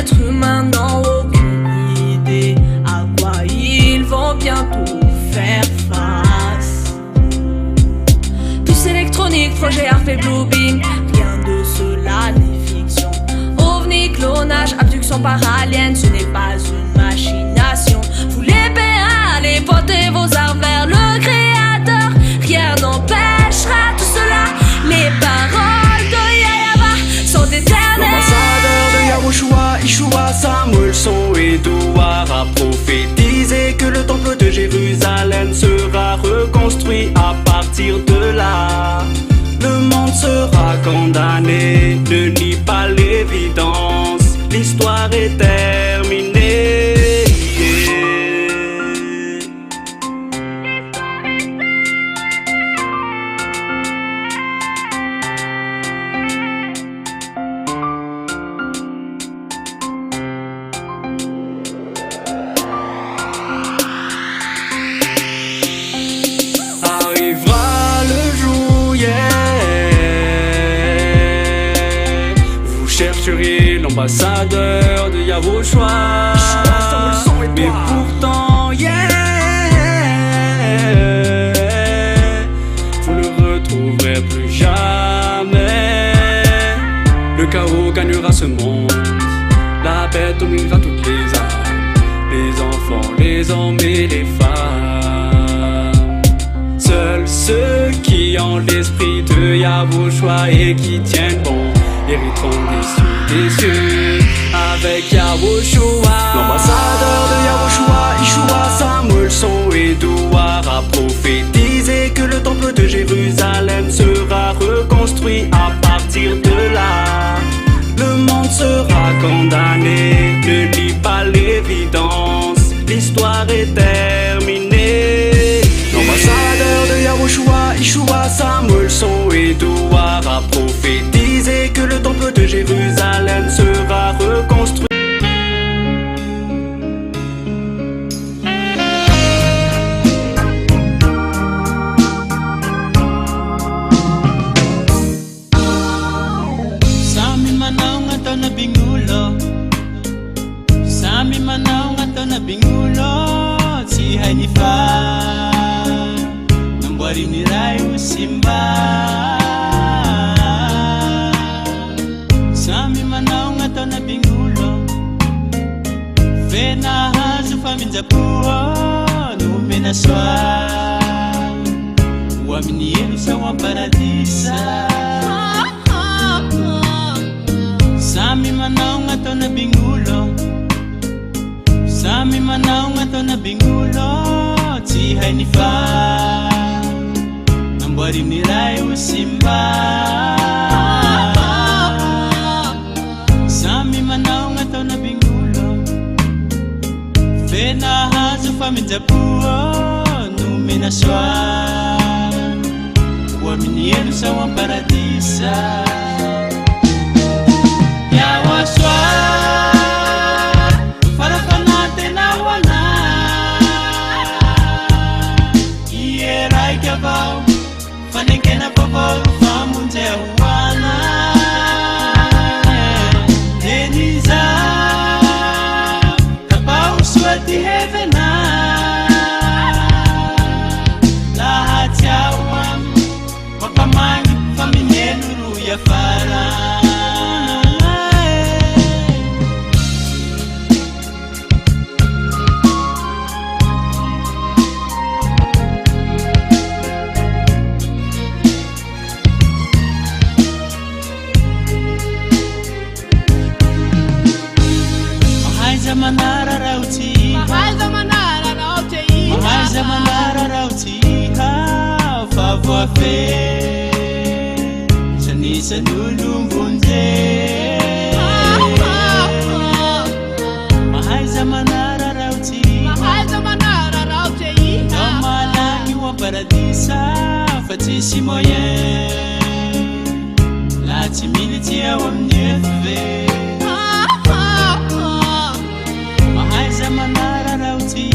êtres humains n'ont aucune idée à quoi ils vont bientôt faire face. Puces électroniques, projet RP Bluebeam, rien de cela n'est fiction. OVNI, clonage, abduction par aliens, ce n'est pas une machination. Vous les PA, allez porter vos armes vers le Créateur. Rien n'empêchera tout cela. Les paroles de Yahweh sont éternelles. L'ambassadeur de Yahushua, Ishua, Samuel, son Édouard a prophétisé que le temple de Jérusalem sera reconstruit. À partir de là, le monde sera condamné. Ne nie pas l'évidence, l'histoire est terminée. Arrivera le jour, yeah. Vous chercherez l'ambassadeur de Yahushua, mais pourtant, yeah, vous ne retrouverez plus jamais. Le chaos gagnera ce monde, la bête dominera toutes les âmes, les enfants, les hommes et les femmes. Seuls ceux qui ont l'esprit de Yahushua et qui tiennent bon hériteront des cieux avec Yahushua. L'ambassadeur de Yahushua, Ishua, Samuel, son Édouard a prophétisé que le temple de Jérusalem sera reconstruit. À partir de là, le monde sera condamné. Ne nie pas l'évidence, l'histoire est terminée. L'ambassadeur de Yahushua, Ishua, Samuel, son Édouard a prophétisé que le temple de Jérusalem sera reconstruit. Sami manaw nga to na bingulo, Sami manaw nga to na bingulo, si Hanifa nambari ni Rayo Simba. Sami manaw nga to na bingulo, Vena hazu faminza puho numena swa wamini yenu sawa paradisa. Sami manaw nga to na bingulo, Sami manaw nga to na bingulo, si Hanifa nambari ni Rayo Simba. Sami manaw nga to na bingulo, Vena hazu faminza puho numena swa wamini yenu sawa paradisa. Yahushua, farafana tena wana, ierai kabau, fanekena pabau famunte wana. Deniza, kabau swati hevena, lahat yawam, wakamangi faminenuru ya fara. Zamanara rauti, Zamanara rauti, zamanara rauti, ha favor fe, sanisa nulum bunze. Zamanara rauti, amalangi wa paradisa, fatisi moye, la timidity wa mnyefe. Zamanara rauti,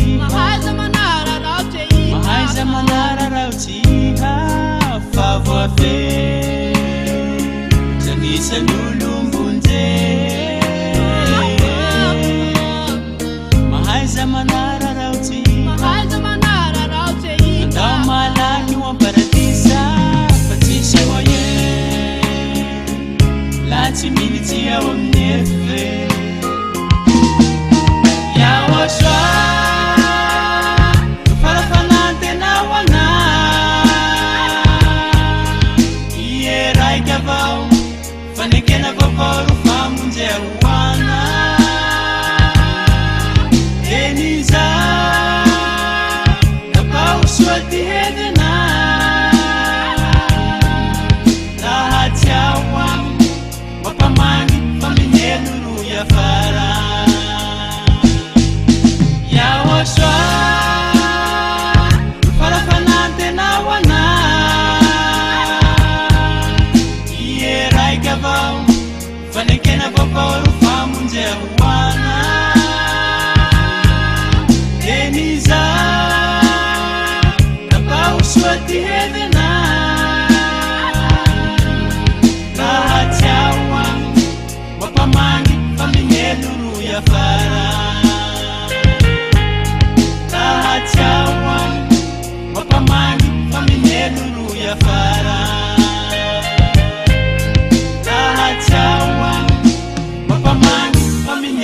zamanara rauti, ha favor fe, sanisa nulum bunze.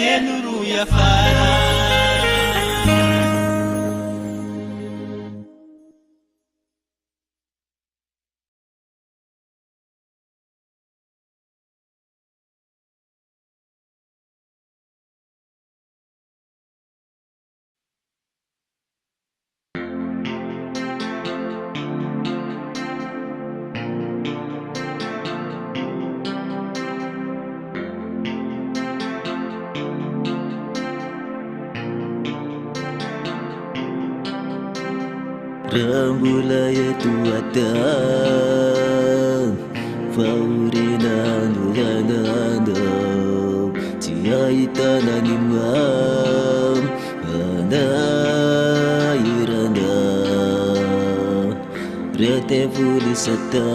telo roy afara. Rambulaya tuatang Faurinando yanando Tiaitana nimam Anairanda Rete fulisatan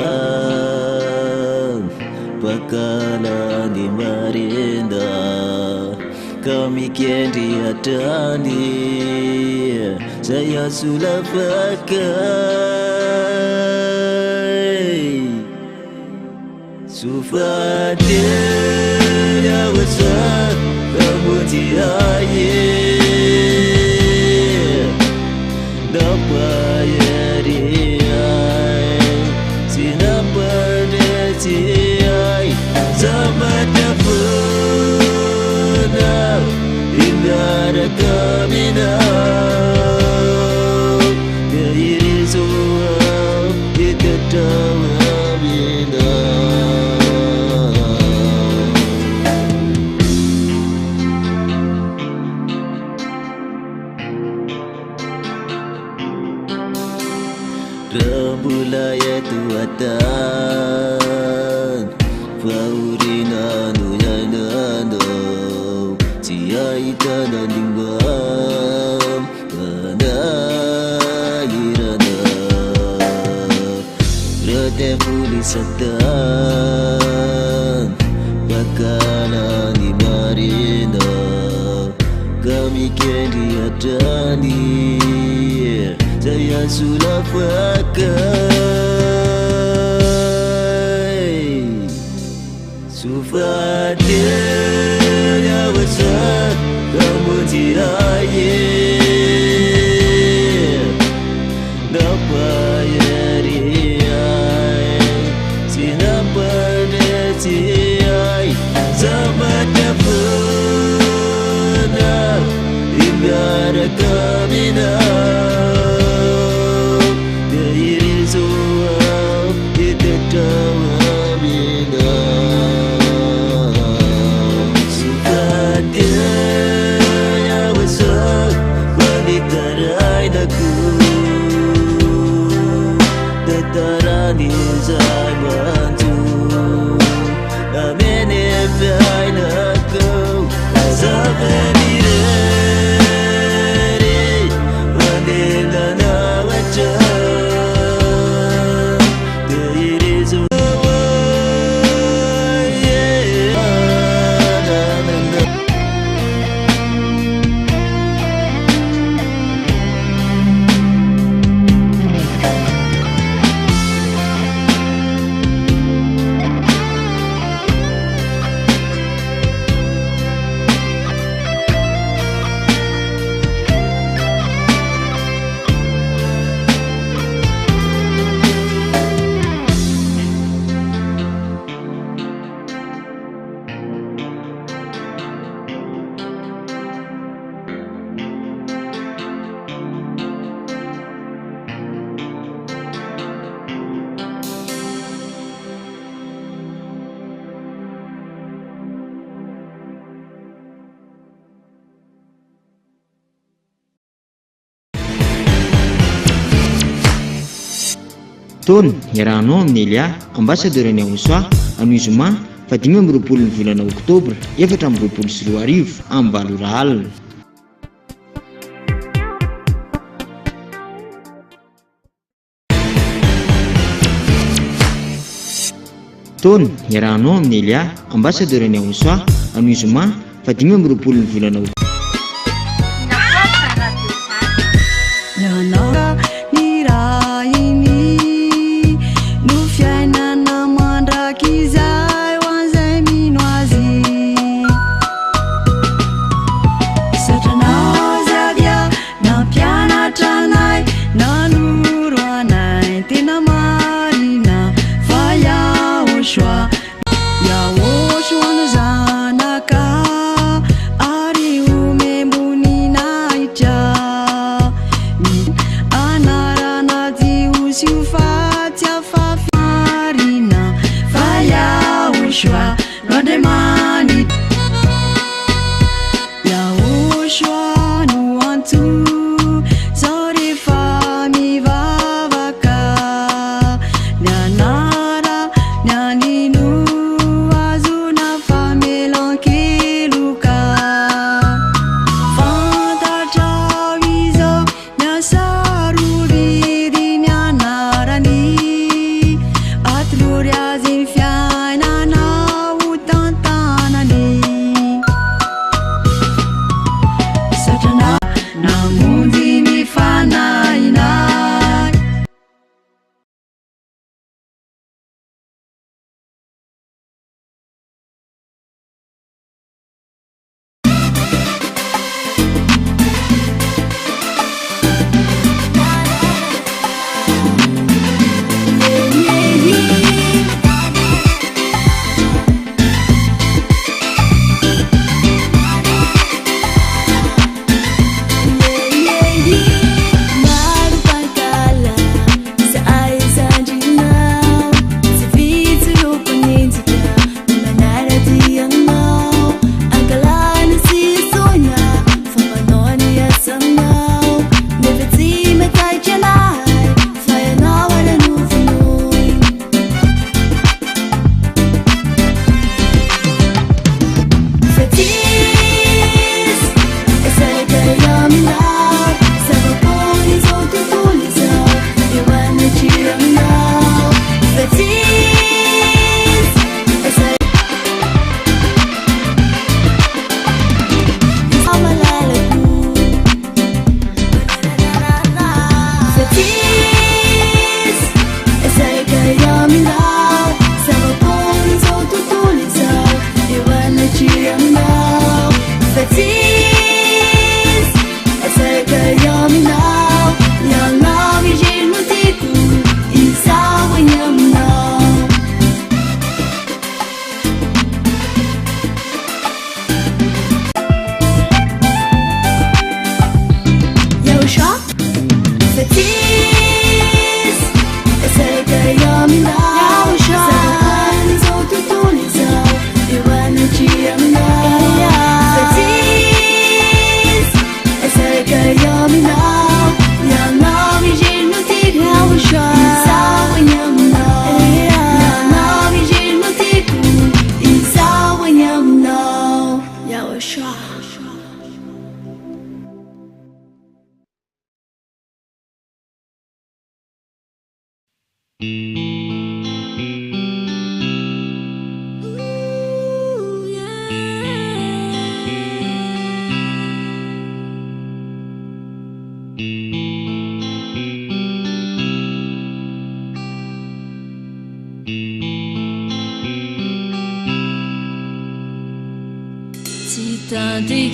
Pakala ni marinda Kami kendi adani saya sudah pakai Sufadil ya besar kamu tiaya Dapat ya riai Sinapa detiai Sama dapuna Indah kamina Rambulaya tuatan Faurinando yanando Tiaitana limbam Anairana Rete fulisatan Bakalan di marina Kami kendi adani saya sudah pakai Sufadil ya besar kamu tiaya Dapat ya riai Sinapa detiai Sama dapuna Indah kamina Tetarani saya bantu Amin efai nakau Sabeni rere Mandela na wajah Diri semua Tony iarahano amin'ny Elia ambassadeur ny Aosoa amin'ny Zoma fa 20 ny volana Oktobra 2024 amin'ny Valora Alina. Tony iarahano amin'ny Elia ambassadeur ny Aosoa amin'ny Zoma fa 20 ny volana Oktobra.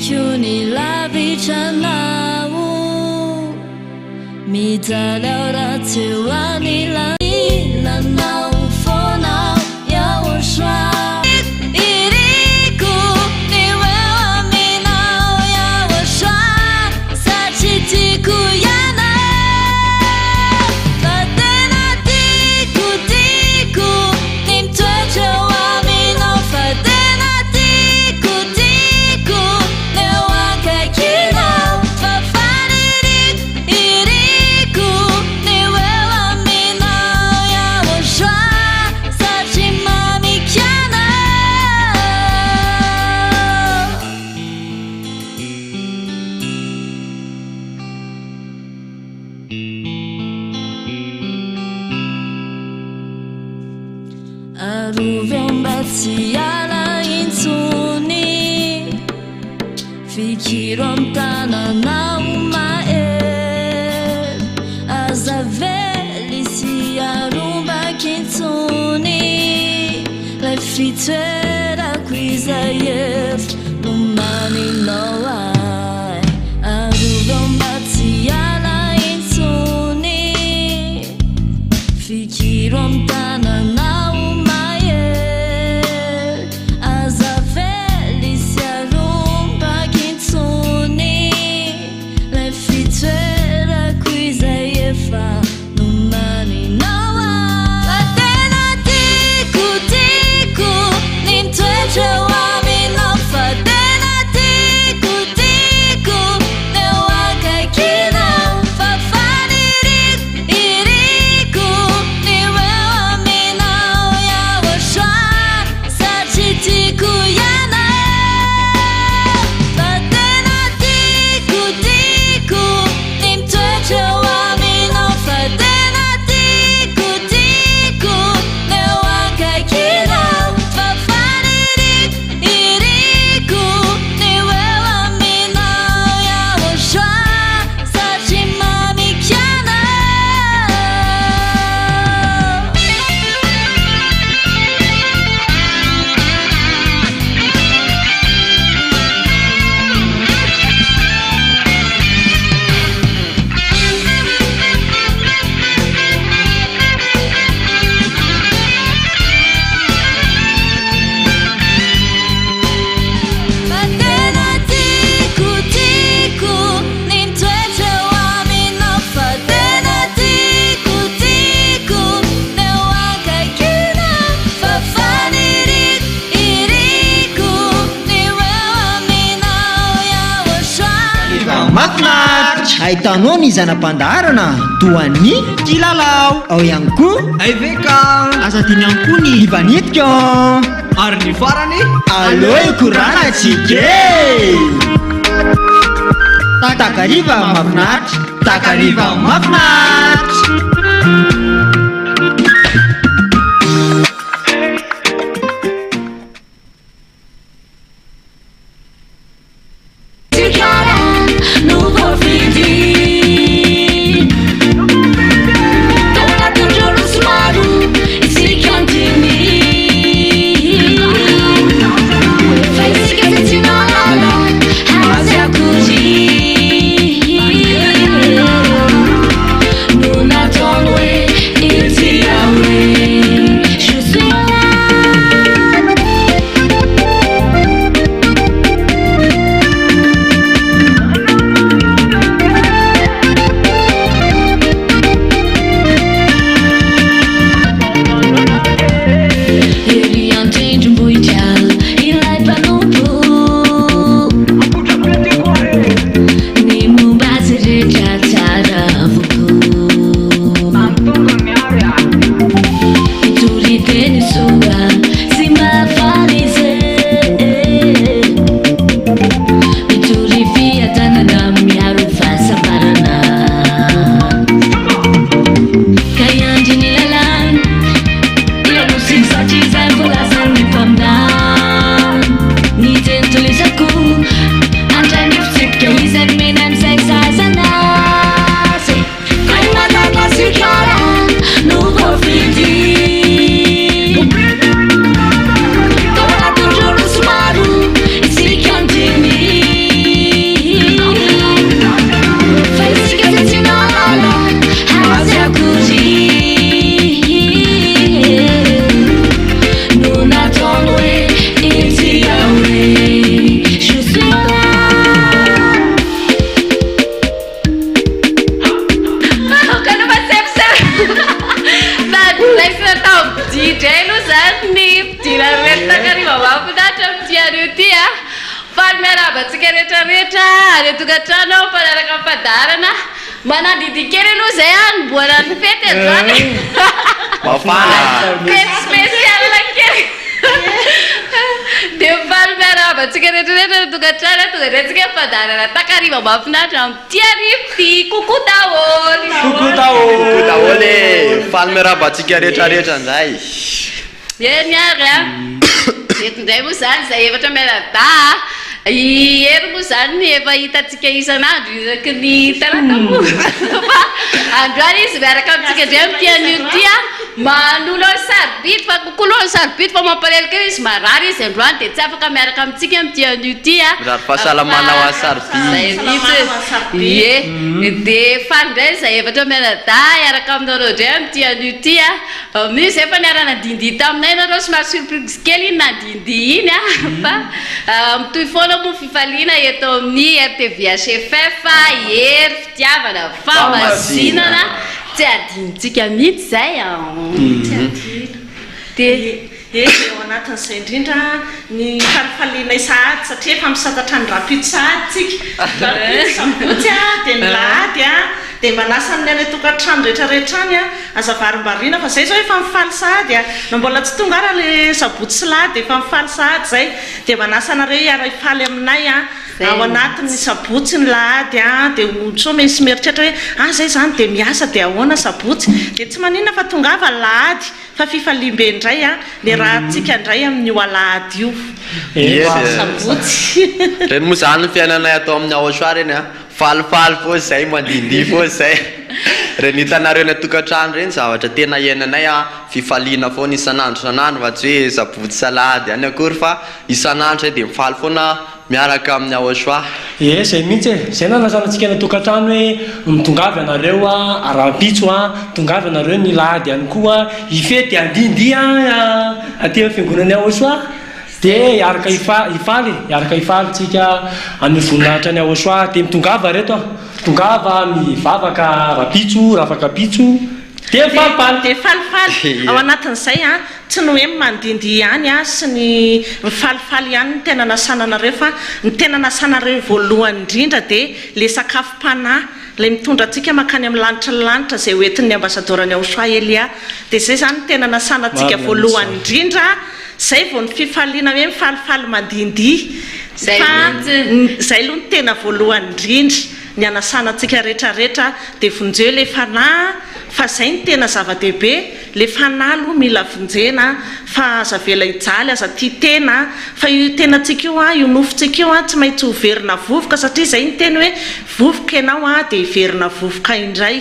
求你来比缠那舞，迷在了的最晚你来，你难道无烦恼要我耍？Siala insuni Fikiram tana na umae Azaveli siarumba kintuni Le fitera quizayef Numani noai Aruram siala insuni Fikiram tana na Ahitanao ny zanam-pandaharana toan'ny kilalao ao ihany koa Aiveka asa tiany ihany koa ny ivanitika ary ny farany allo ikorana tsika takariva mafinaritra takariva mafinaritra Away. rehetrarehetra ary tokantrano mpanaraka ampadarana manadidikely aloha zay mbola ny fety androany fety spécial kely dia mifaly miarabantsika rehetrarehetra tokantrano tonga dre antsika ampadarana takariva mahafinaritra amin'ity arivo ty koko daholy faly miarabantsika rehetrarehetra nzay eny ary a etondray moa zany zay efatra miarada ery moa zany ny efa hitatsika isan'andro isaky ny talata moa fa androany izy miaraka amintsika ndray am'tian'io tya manolo ny sarobity fa kokolo ny sarobity fa mampalelika izy marary izy androany dia tsy afaka miaraka amintsika am'tian'io tya rary fahasalamana ho any sarobity ie dia fandray zay efatra miarada iaraka aminareo ndray am'tian'io tya misy efa niarana dindi taminay nareo somary surprise kely iny nandindi iny a fa mitoy foana moa fifaliana eto amin'ny RTVHFF hery fitiavana famazinana tsy adinitsika mihitsy zay dia eo anatin'izay indrindra ny falifaliana sahady satria efa misatatra ny rapito sahadytsika sabotsy a dia ny lahady a dia manasa ny any tokantrano rehetrarehetrany a azavarim-bariana fa zay zao efa mifaly sahady a na mbola tsy tonga ara le sabotsy sy lahady dia efa mifaly sahady zay dia manasa anareo iara ifaly aminay a ao anatin'ny sabotsy ny lahady a dia so misy mieritreritra hoe zay zany dia miasa dia ahoana sabotsy dia tsy maninona fa tongava lahady fa fifalimbe indray a le raha tsika indray amin'ny io alahady io sabotsy reny moa zany ny fiainanay atao amin'ny aosoa reny a falifaly fo zay mandindi fo zay reny hitanareo ny tokantrano reny zavatra tena iainanay a fifaliana foana isan'andro fa tsy hoe sabotsy salady any akory fa isan'andro dia mifaly foana miaraka amin'ny aosoa zay mihitsy zay nanasanantsika ny tokantrano hoe mitongavy anareo a arapitso a tongavy anareo ny lahady any koa ifety andindy aty amin'ny fiangonany aosoa dia iaraka ifaly tsika amin'ny voninahitra ny aosoa dia mitongava reto tongava mivavaka rapitso rafaka pitso dia falifaly ao anatin'izay a tsy ny hoe mandindy ihany a sy ny mifalifaly ihany ny tena nasananareo fa ny tena nasanareo voalohany indrindra dia le sakafo-panahy le mitondra antsika makany amin'ny lanitra zay hoentin'ny ambasadorany aosoa Elia dia zay zany tena nasanantsika voalohany indrindra zay vao ny fifaliana hoe mifalifaly mandindy zay aloha ny tena voalohany indrindra ny anasanantsika rehetrarehetra dia vonjeo le fanahy fa zay ny tena zava-dehibe le fanahy aloha mila vonjena fa aza vela ijaly aza tia tena fa io tenantsika io io nofontsika io tsy maintsy hoverina vovoka satria zay ny teny hoe vovoka ianao dia hiverina vovoka indray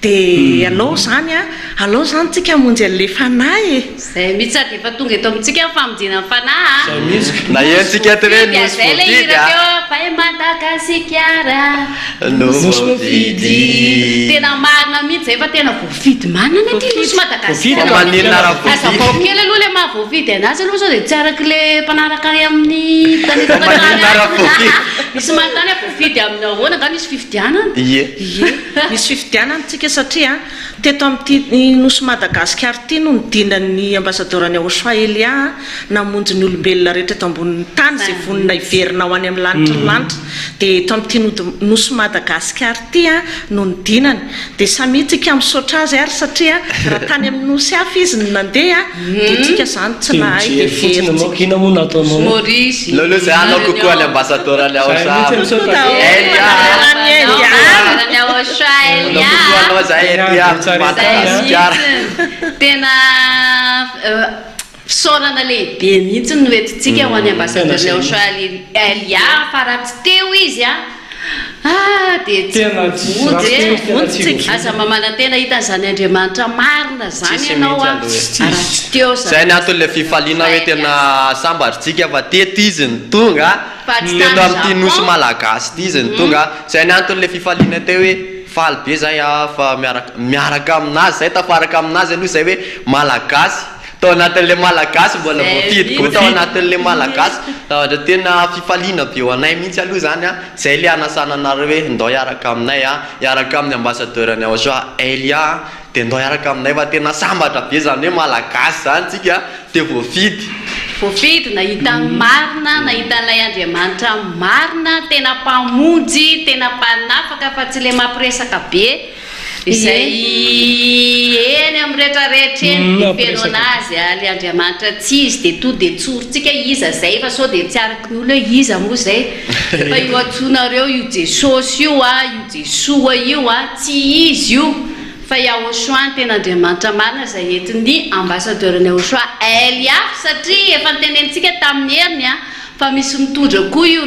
dia alao zany tsika monjy an'le fanahy zay mihitsy sady efa tonga eto amintsika famodina ny fanahy na entsika ty hoe nosy voavidy fay Madagasikara nosy voavidy tena marina mihitsy zay fa tena voavidy manana ty nosy Madagasikara maninona raha azavao kely aloha le mahavoavidy anazy aloha sao dia tsy araka le mpanaraka amin'ny misy manontany voavidy amin'ny ahoana nga misy fifidianana misy fifidianana tsika satria teto amin'ity nosy Madagasikara ity no nidinan'ny ambasadorany aosoa Elia namonjy ny olombelona rehetra eto ambonin'ny tany zay vonina hiverina ho any amin'ny lanitra dia eto amin'ity nosy Madagasikara ity no nidinany dia samitsika misaotra azy ary satria raha tany amin'ny nosy hafa izy ny nandeha dia tsika zany tsy nahay dia verykina moa nataonao Maurice lolo zay anao kokoa ny ambasadorany aosoa tena fisaorana lehibe mihitsy no entintsika ho any ambasadorany aosoa Elia fa raha tsy teo izy dia tsy aza mamana tena hitan'izany Andriamanitra marina zany ianao raha teo zay ny antony le fifaliana hoe tena sambatritsika fa teto izy ny tonga teto amin'ity nosy malagasy ity izy ny tonga zay ny antony le fifaliana teo hoe faly be zay fa miaraka aminazy zay tafaraka aminazy aloha zay hoe malagasy tao anatin'le malagasy mbola voafidy koa tao anatin'le malagasy ohatra tena fifaliana be ho anay mihitsy aloha zany zay le anasananareo hoe ndao iaraka aminay iaraka amin'ny ambasadorany aosoa Elia dia ndao iaraka aminay fa tena sambatra be zany hoe malagasy zany tsika dia voafidy voafidy nahita marina nahitan'ilay andriamanitra marina tena mpamonjy tena mpanafaka fa tsy le mampiresaka be izay eny amin'ny rehetrarehetra eny feno anazy le andriamanitra tsy izy de to de tsorontsika iza zay fa sao de tsy araky ny olo hoe iza moa zay fa io atsonareo io jesosy io io jesoa io tsy izy io fa Yahoshua tena andriamanitra marina zay entiny ambassadeurny Yahoshua Eliaf satria efa nitenentsika tamin'ny heriny fa misy mitondra koa io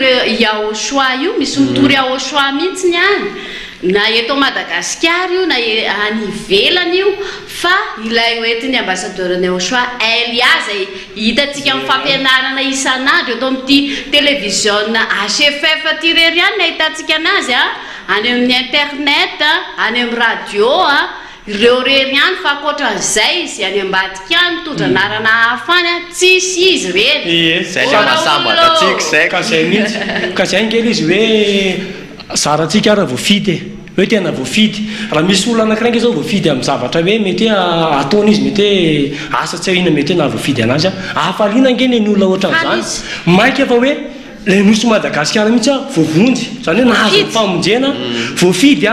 Yahoshua io misy mitory Yahoshua mihitsy ny any na eto Madagasikara io na any ivelany io fa ilay hoentiny ambassadeurny Yahoshua Elia zay hitantsika amin'ny fampianarana isan'andro eto amin'ity télévision HFF ty reriany ahitantsika anazy any amin'ny internet any amin'ny radio ireo reriany fa ankoatran'izay izy any ambadika any mitondra anarana hafany tsisy izy reny zay mahasambatsika zay ka zay mihitsy ka zay ngely izy hoe zaratsika raha voafidy hoe tena voafidy raha misy olo anankiray zao voafidy amin'ny zavatra hoe mety ataony izy mety asa tsy ahina mety na voafidy anazy ahafaliana ngeny ny olona ohatran'izany mainka efa hoe le nosy Madagasikara mihitsy voavonjy zany hoe nahazo famonjena voafidy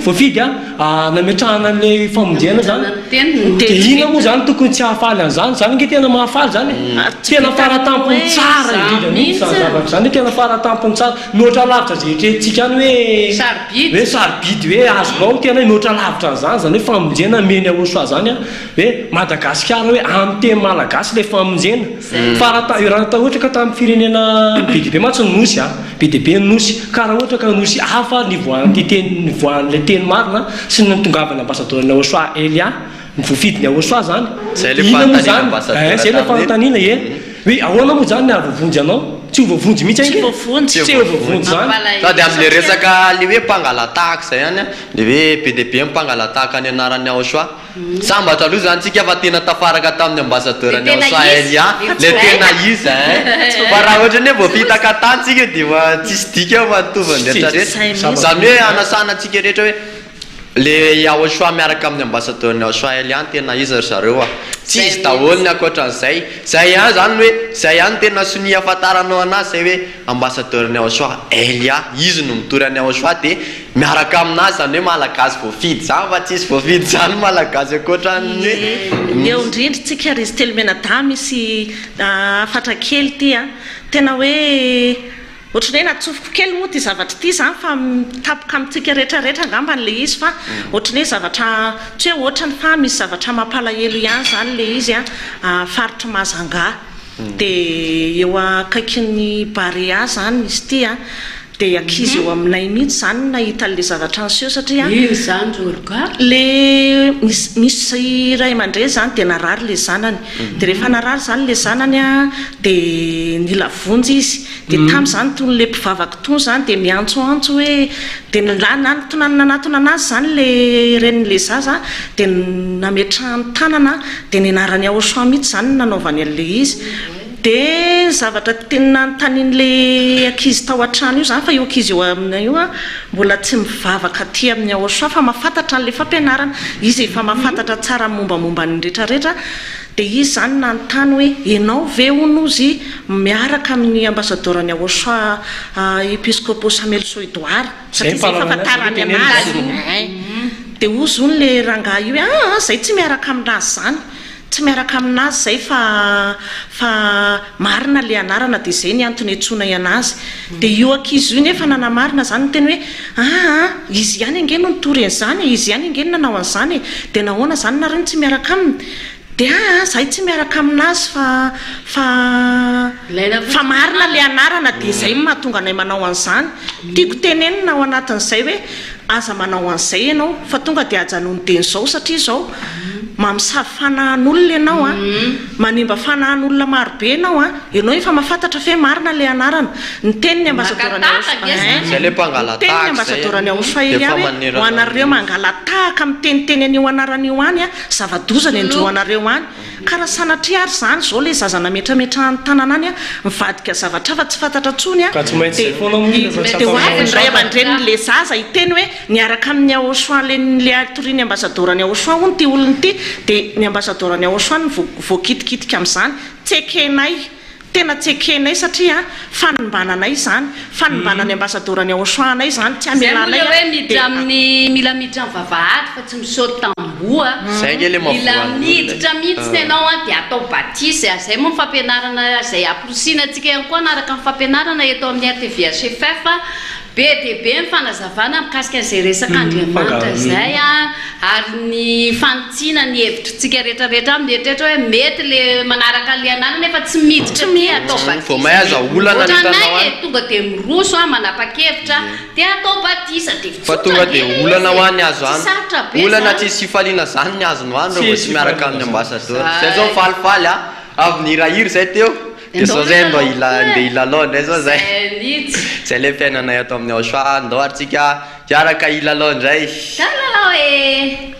voafidy nametrahana le famonjena zany de ina moa zany tokony tsy hahafaly an'izany zany nge tena mahafaly zany tena faratampony tsara indrindra mihitsy zany zavatra zany hoe tena faratampony tsara mihoatra lavitra zay etrentsika any hoe sarobidy hoe azonao tena hoe mihoatra lavitra an'izany zany hoe famonjena meny Yahoshua zany hoe Madagasikara hoe amin'ny teny malagasy le famonjena raha ta ohatra ka tamin'ny firenena be dibe matsy ny nosy be dibe ny nosy ka raha ohatra ka nosy hafa nivoan'ity teny nivoan'le teny marina sy ny tongavana ambassadeurny Yahoshua Elia nivoafidiny Yahoshua zany zay le fanontaniana hoe ahoana moa zany ahavoavonjy anao tsy ho voavonjy mihitsy tsy ho voavonjy zany sady amin'le resaka le hoe mpangalatahaka zay any le hoe be de be mpangalatahaka ny anaran'ny Yahoshua sambatra aloha zany tsika fa tena tafaraka tamin'ny ambassadeurny Yahoshua Elia le tena izy fa raha ohatra ny hoe voafitaka tany tsika de fa tsisy dika fa nitovany rehetrarehetra zany hoe anasana tsika rehetra hoe le Yahoshua miaraka amin'ny ambassadeurny Yahoshua Elia tena izy ry zareo tsy izy daholo ny akoatran'izay zay ihany zany hoe zay ihany tena sony afantaranao anazy zay hoe ambassadeurny Yahoshua Elia izy no mitory any Yahoshua de miaraka aminazy zany hoe malagasy voafidy zany fa tsisy voafidy zany malagasy akoatrany hoe eo indrindra tsika ry izy telomenada misy afatra kely ty tena hoe ohatrany hoe natsofoko kely moa ty zavatra ty zany fa mitapoka amintsika rehetrarehetra angambany le izy fa ohatrany hoe zavatra tsy hoe ohatrany fa misy zavatra mampalahelo ihany zany le izy faritra Mazanga de eo akaikin'ny Barea zany izy ty de akizy eo aminay mihitsy zany nahita le zavatra anseho satria le misy ray aman-dreny zany de narary le zanany de rehefa narary zany le zanany de nila vonjy izy de tamy zany tony le mpivavaka tony zany de miantsoantso hoe de nanatona anazy zany le ren'le zaza de nametrahany tanana de nianarany Yahoshua mihitsy zany nanaovany an'le izy de zavatra tena ntanin'le akizy tao an-trano io zany fa io akizy eo amina io mbola tsy mivavaka aty amin'ny Yahoshua fa mahafantatra n'le fampianarana izy efa mahafantatra tsara mombamomba ny rehetrarehetra de izy zany nanontany hoe ianao ve honozy miaraka amin'ny ambassadeurny Yahoshua episcopo Samuel Soidoara satria zay fahafantarany anazy de ozy ony le rangahy io zay tsy miaraka aminazy zany tsy miaraka aminazy zay fa marina le anarana de zay ny antony etsona anazy de io akizy io nefa nanamarina zany ny teny hoe izy ihany angeny no nitory an'izany izy ihany angeny nanao an'izany de nahoana zany nareo tsy miaraka aminy de zay tsy miaraka aminazy fa marina le anarana de zay mahatonga anay manao an'izany tiako tenenina ao anatin'izay hoe aza manao an'izay ianao fa tonga de ajanony teny zao satria zao mamosavy fanahan'olona ianao manimba fanahan'olona marobe ianao ianao efa mahafantatra fe marina le anarana ny teniny ambassadeurny Yahoshua Elia hoe ho anareo mangalatahaka amin'ny teniteny an'io anaran'io any zava-dozany andro anareo any karaha sanatria ary zany zao le zaza nametrametrahany tanana any mivadika zavatra fa tsy fantatra tsony de hoaviny ray aman-dreny le zaza iteny hoe niaraka amin'ny Yahoshua le atoriny ambassadeurny Yahoshua hony ty olony ty dia ny ambassadeur ny Aosoany voakitikitika amin'izany tsekenay tena tsekenay satria fanombananay zany fanombanany ambassadeur ny Aosoanay zany tsy amelanay hoe miditra amin'ny mila miditra amin'ny vavahady fa tsy misaoty tamboa mila miditra mihitsy ianao dia atao baptise zay moa fampianarana zay ampirosianantsika ihany koa anaraka amin'ny fampianarana eto amin'ny RTV CFF be dia be ny fanazavana mikasika an'izay resaka Andriamanitra zay ary ny fantsiana ny hevitritsika rehetrarehetra mieritreritra hoe mety le manaraka le anarana nefa tsy miditra mi atao baptise tonga dia miroso manapa-kevitra dia atao baptise fa tonga dia olana ho any azo any olana tsisy fifaliana zany ny azony hoany rehefa tsy miaraka amin'ny ambassadeur zay zao falifaly avy nihirahira zay teo dia zao zay ndo ilalao indray zao zay zay le fiainanay atao amin'ny Aosoa andao arytsika hiaraka ilalao indray lalao e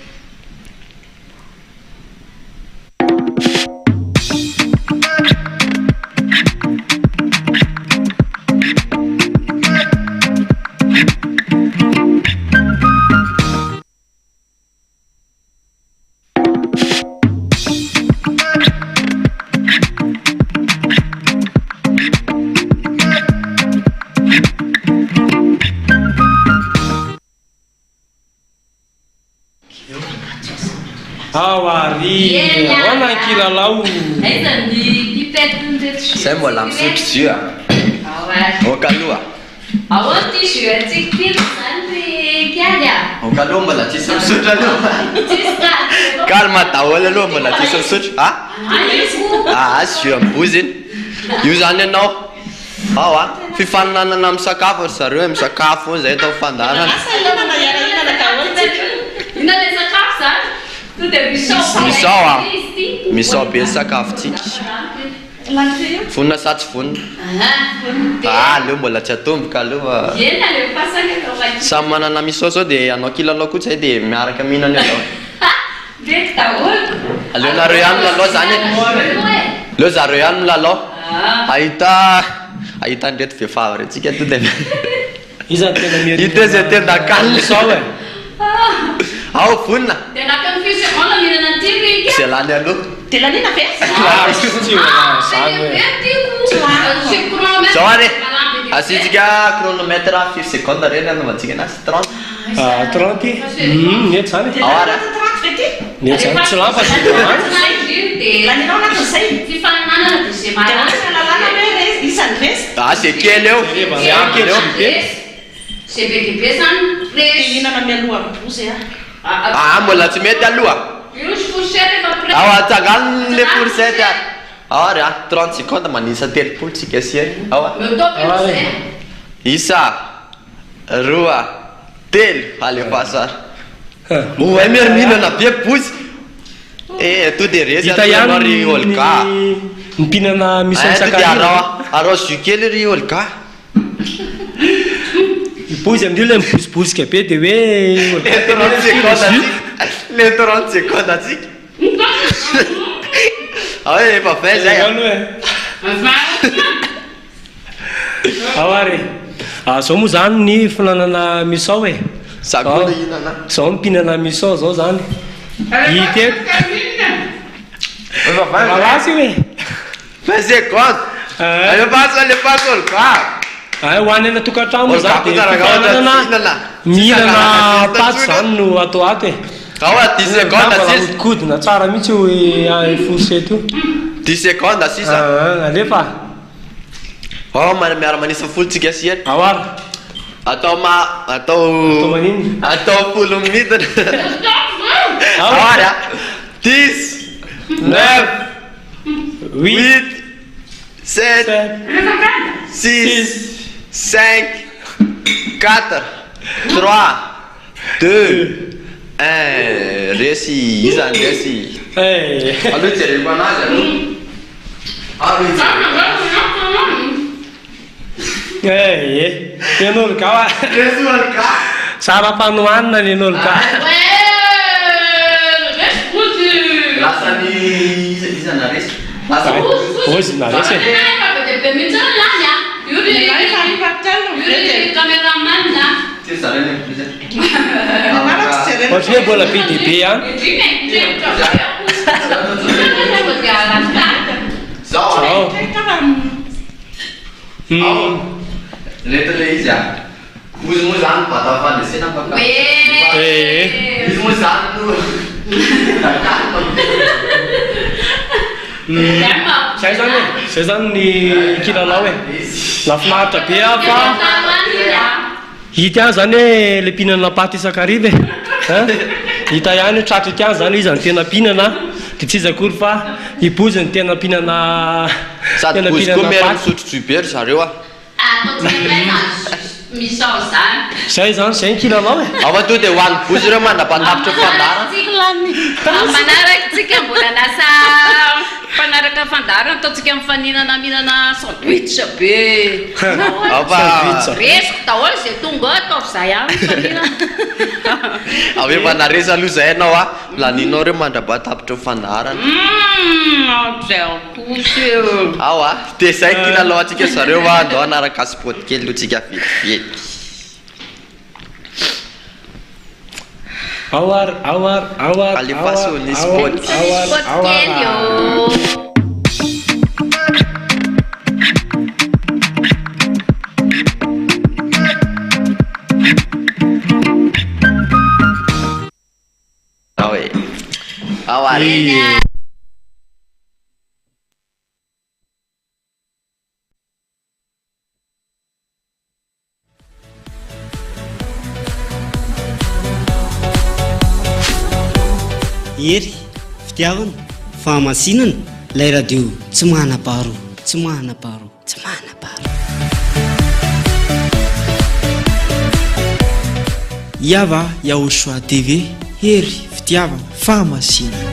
Hoana ny kilalao zay mbola misotro jus oka aloha oka aloha mbola tsisy misotro aloha calme daholo aloha mbola tsisy misotro jus ambozy io zany ianao ao fifaninanana amin'ny sakafo ry zareo hoe misakafo zay atao fandarana misao be sakafotsika vonina sa tsy vonina leo mbola tsy atomboka aloha samy manana misao sao dia anao kilalao koa zay dia miaraka mihinana aleo nareo ihany milalao zany leo zareo ihany milalao ahita ndreto vehivavy retsika to dia ite zay tena kalmisao e ao vonina zay lany aloha zao ary asitsika chronomètre 5 secondes reny anaovantsika anazy 30 mety zany ao ary mety zany tsy lampa zay kely eo mbola tsy mety aloha ao atsangano le fourchette ao ary 30 secondes manisa telopolo tsika asiany ao isa roa telo alefa sara oe mieriminana be bozy to de rezy atanao ry olga mipinana misy arao jus kely ry olga bozy amindreo le mibosibosika be dia hoe le 30 secondes atsika ao efa fin zay ao ary zao moa zany ny finanana misao e zao mipinana misao zao zany hite malasy hoe 20 secondes alefa olga hoany ana tokantrano zany dia mihinana paty zany no atao ato e ao 10 secondes kodina tsara mihitsy hoe fourchette io 10 secondes sisa alefa ao miara manisa folo tsika asiany ao ary atao manino atao folo minute ao ary 10 9 8 7 6 5 4 3 2 1 resy izany resy aloha jereko anazy nen'olga tsara mpanohanina nen'olga lasany izana resy ozy na resy ohatra hoe mbola be dia be a zao Letele izy a ozy moa zany bata fandresena izy moa zany zay zany ny kilalao e lafinaritra be a fa hita ihany zany hoe le mpihinana paty isakariva hita ihany tratra ity any zany izy ny tena mpihinana dia tsy izy akory fa ibozy ny tena mpihinana sady bozy koa miara misotro be zareo a zay zany zay ny kilalao e afa to dia hoan'ny bozy ireo mandrabatapitra fandara manarakytsika mbola nasa mpanaraka fandarana ataotsika mihinana sandwich be resiko daholo zay tonga ataovy zay any ave manaresa aloha zay anao a laninao reo mandrabatapitra fandarana zay akosy ao a dia zay kilalao atsika zareo a andao anaraka sport kely lotsika vetivety Alipasuni sport Ery, fitiavana, fahamasinana, lay radio tsy manam-paharo, tsy manam-paharo, tsy manam-paharo. Iava Yahoshua TV, ery, fitiavana, fahamasinana.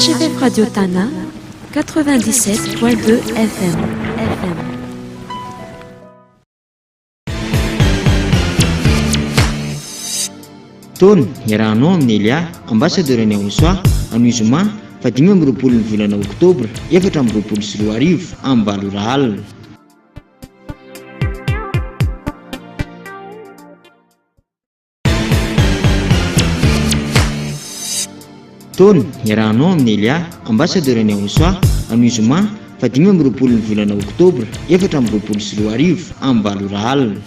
HFM Radio Tana 97.2 FM. Tony iarahanao amin'ny Elia ambassadeur ny Ahosoa amin'ny zoma 5 ny volana oktobra 2024 amin'ny Valora alina. Tony iarahanao amin'ny Elia ambassadeur ny Ahosoa amin'ny zoma 5 ny volana oktobra 2024 amin'ny Valora alina.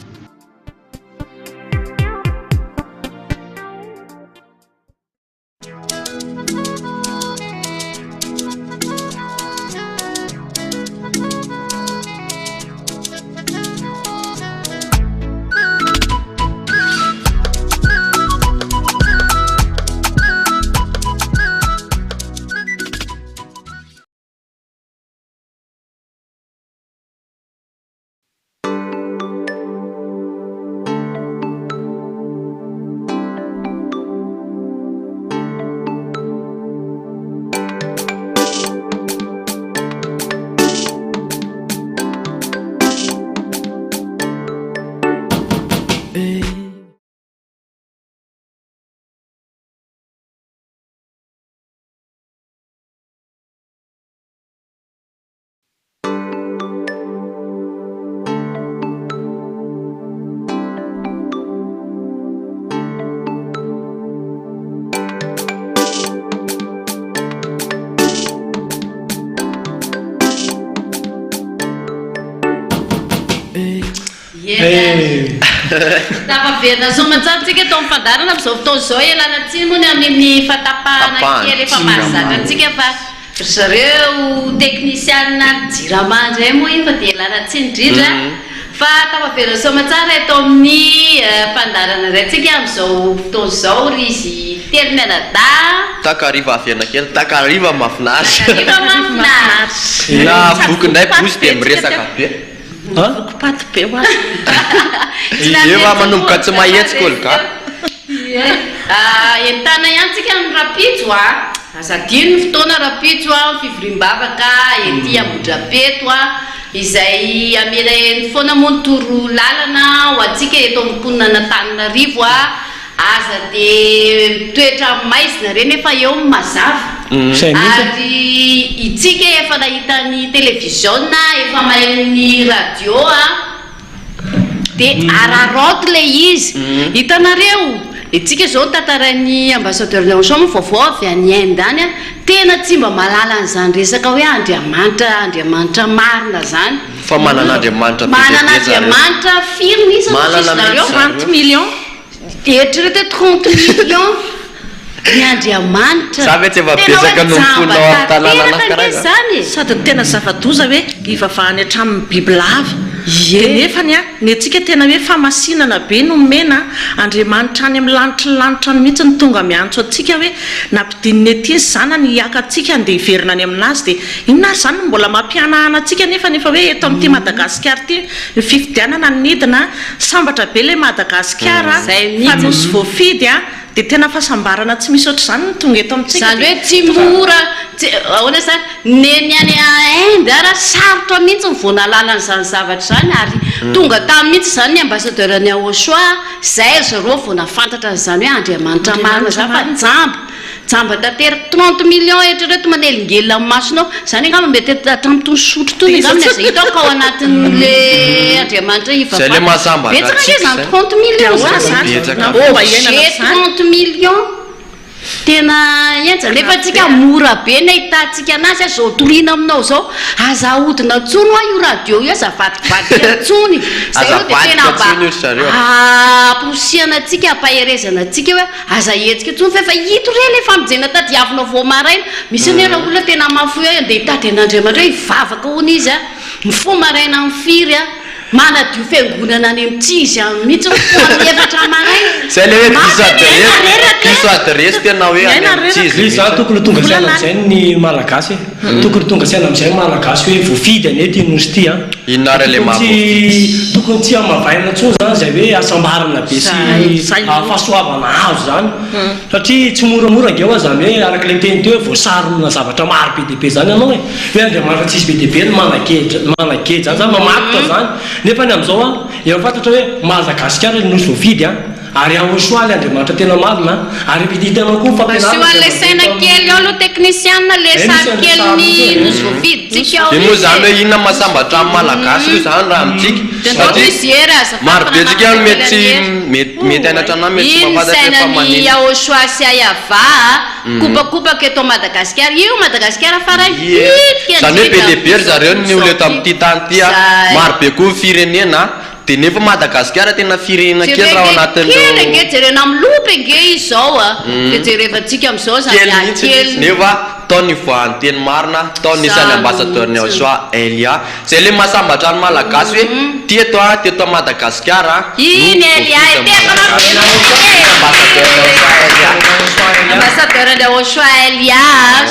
Tavaverina soamantsaritsika tao mifandarana amin'izao fotoana izao ialana tsiny moa ny amin'ny fatapahana kely efa mahazatra antsika fa zareo teknisianina jirama indray moa iny fa dia ialana tsiny indrindra fa tavaverina soamantsara eto amin'ny fandarana iray tsika amin'izao fotoana izao ry izy telo mianada takariva aviana kely takariva mahafinaritra mahafinaritra na boky indray bozy dia miresaka be paty be ho azy efa manomboka tsy mahetsika olo ka entana ihany tsika amin'ny rapitso a azadino ny fotoana rapitso a fivoriam-bavaka ety Ambodrapeto a izay amela eny foana moa ny toro lalana ho antsika eto amin'ny mponina Antananarivo a aza de toetra maizina reny efa eo mazava ary itsika efa nahitany televiziona efa mahay radio de araroty le izy hitanareo itsika zao tantarany ambassadeur Leonchon vaovao avy any Inde any tena tsy mba malala an'izany resaka hoe andriamanitra marina zany fa manana andriamanitra firme izy nareo 30 millions eritrereto 30 millions ny andriamanitra sa tsy efa betsaka nomponao amin'ny tanàna zany sady tena zava-doza hoe ivavahany hatramin'ny bible avy nefany ny atsika tena hoe famasinana be no mena andriamanitra any amin'ny lanitra mihitsy ny tonga miantso atsika hoe nampidininy aty zana ny hiaka atsika andeha hiverina any aminazy de inona zany mbola mampianahana atsika nefa hoe eto amin'ity Madagasikara ty fifidianana nidina sambatra be le Madagasikara fa nosy voafidy de tena fahasambarana tsy misy oatra zany tonga eto amintsika zany hoe tsy mora ahoana zany neny any Inde ara sarotra mihitsy ny voanalalana zany zavatra zany ary tonga tamin'ny mihitsy zany ny ambassadeur ny Aochoa zay zareo vao nafantatra zany hoe andriamanitra marina zany fa jamba tanteraka 30 millions eritrereto manelingelina amin'ny masonao zany angamba mety hatramin'ny tony sotro tony angamba zay hitako ao anatin'le andriamanitra zay le mahasambatra betsaka zany 30 millions zany 30 millions tena enja nefa tsika mora be na hitantsika anazy zao torina aminao zao aza ahodina tsony hoa io radio io aza vadivadika tsony zay io de tena mba posiana atsika ampaherezana atsika hoe aza etsika tsony fa efa hito re le famijena tadiavinao vao maraina misy nera olona tena mafoy hoe andeha hitady an'andriamanitra hoe hivavaka hono izy mifo maraina amin'ny firy manadio fiangonana any amin'ty izy mihitsy foany efatra maraina zay le hoe piso adresse tena hoe any amin'ty izy tokony tonga saina am'izay ny malagasy tokony tonga saina am'izay malagasy hoe voafidy any eto université inona re le tokony tsy amavaina tsony zany zay hoe asambarana be sy fahasoavana azo zany satria tsy moramora ngeo zany hoe araka le teny teo hoe voasarona zavatra maro be dehibe zany anao hoe andriamanitra tsisy be dehibe ny manakely zany mamakotra zany nefa ny am'izao efa fantatra hoe Madagasikara nosy voafidy ary Aochoa le andriamanitra tena marina ary hitanao koa fampianarana le saina kely ao lo technicien le sakelny nosy voafidy tsika ao moa zany hoe inona mahasambatra amin'ny malagasy io zany raha amintsika maro be tsika mety anatranao mety tsy mafantatra fa maniny Aochoa sy Ayava kopakopaka eto Madagasikara io Madagasikara farany zany hoe be dehibe ry zareo ny olo eto amin'ity tany ty maro be koa firenena de nefa Madagasikara tena firenena kely raha anatin'ireo jerena amin'ny lopy nge izao de jerevantsika am'izao zany kely nefa taony voan'ny teny marina taony isan'ny ambassadeur ny Aochoa Elia zay le mahasambatra ny malagasy hoe teto Madagasikara iny Elia ambassadeur ny Aochoa Elia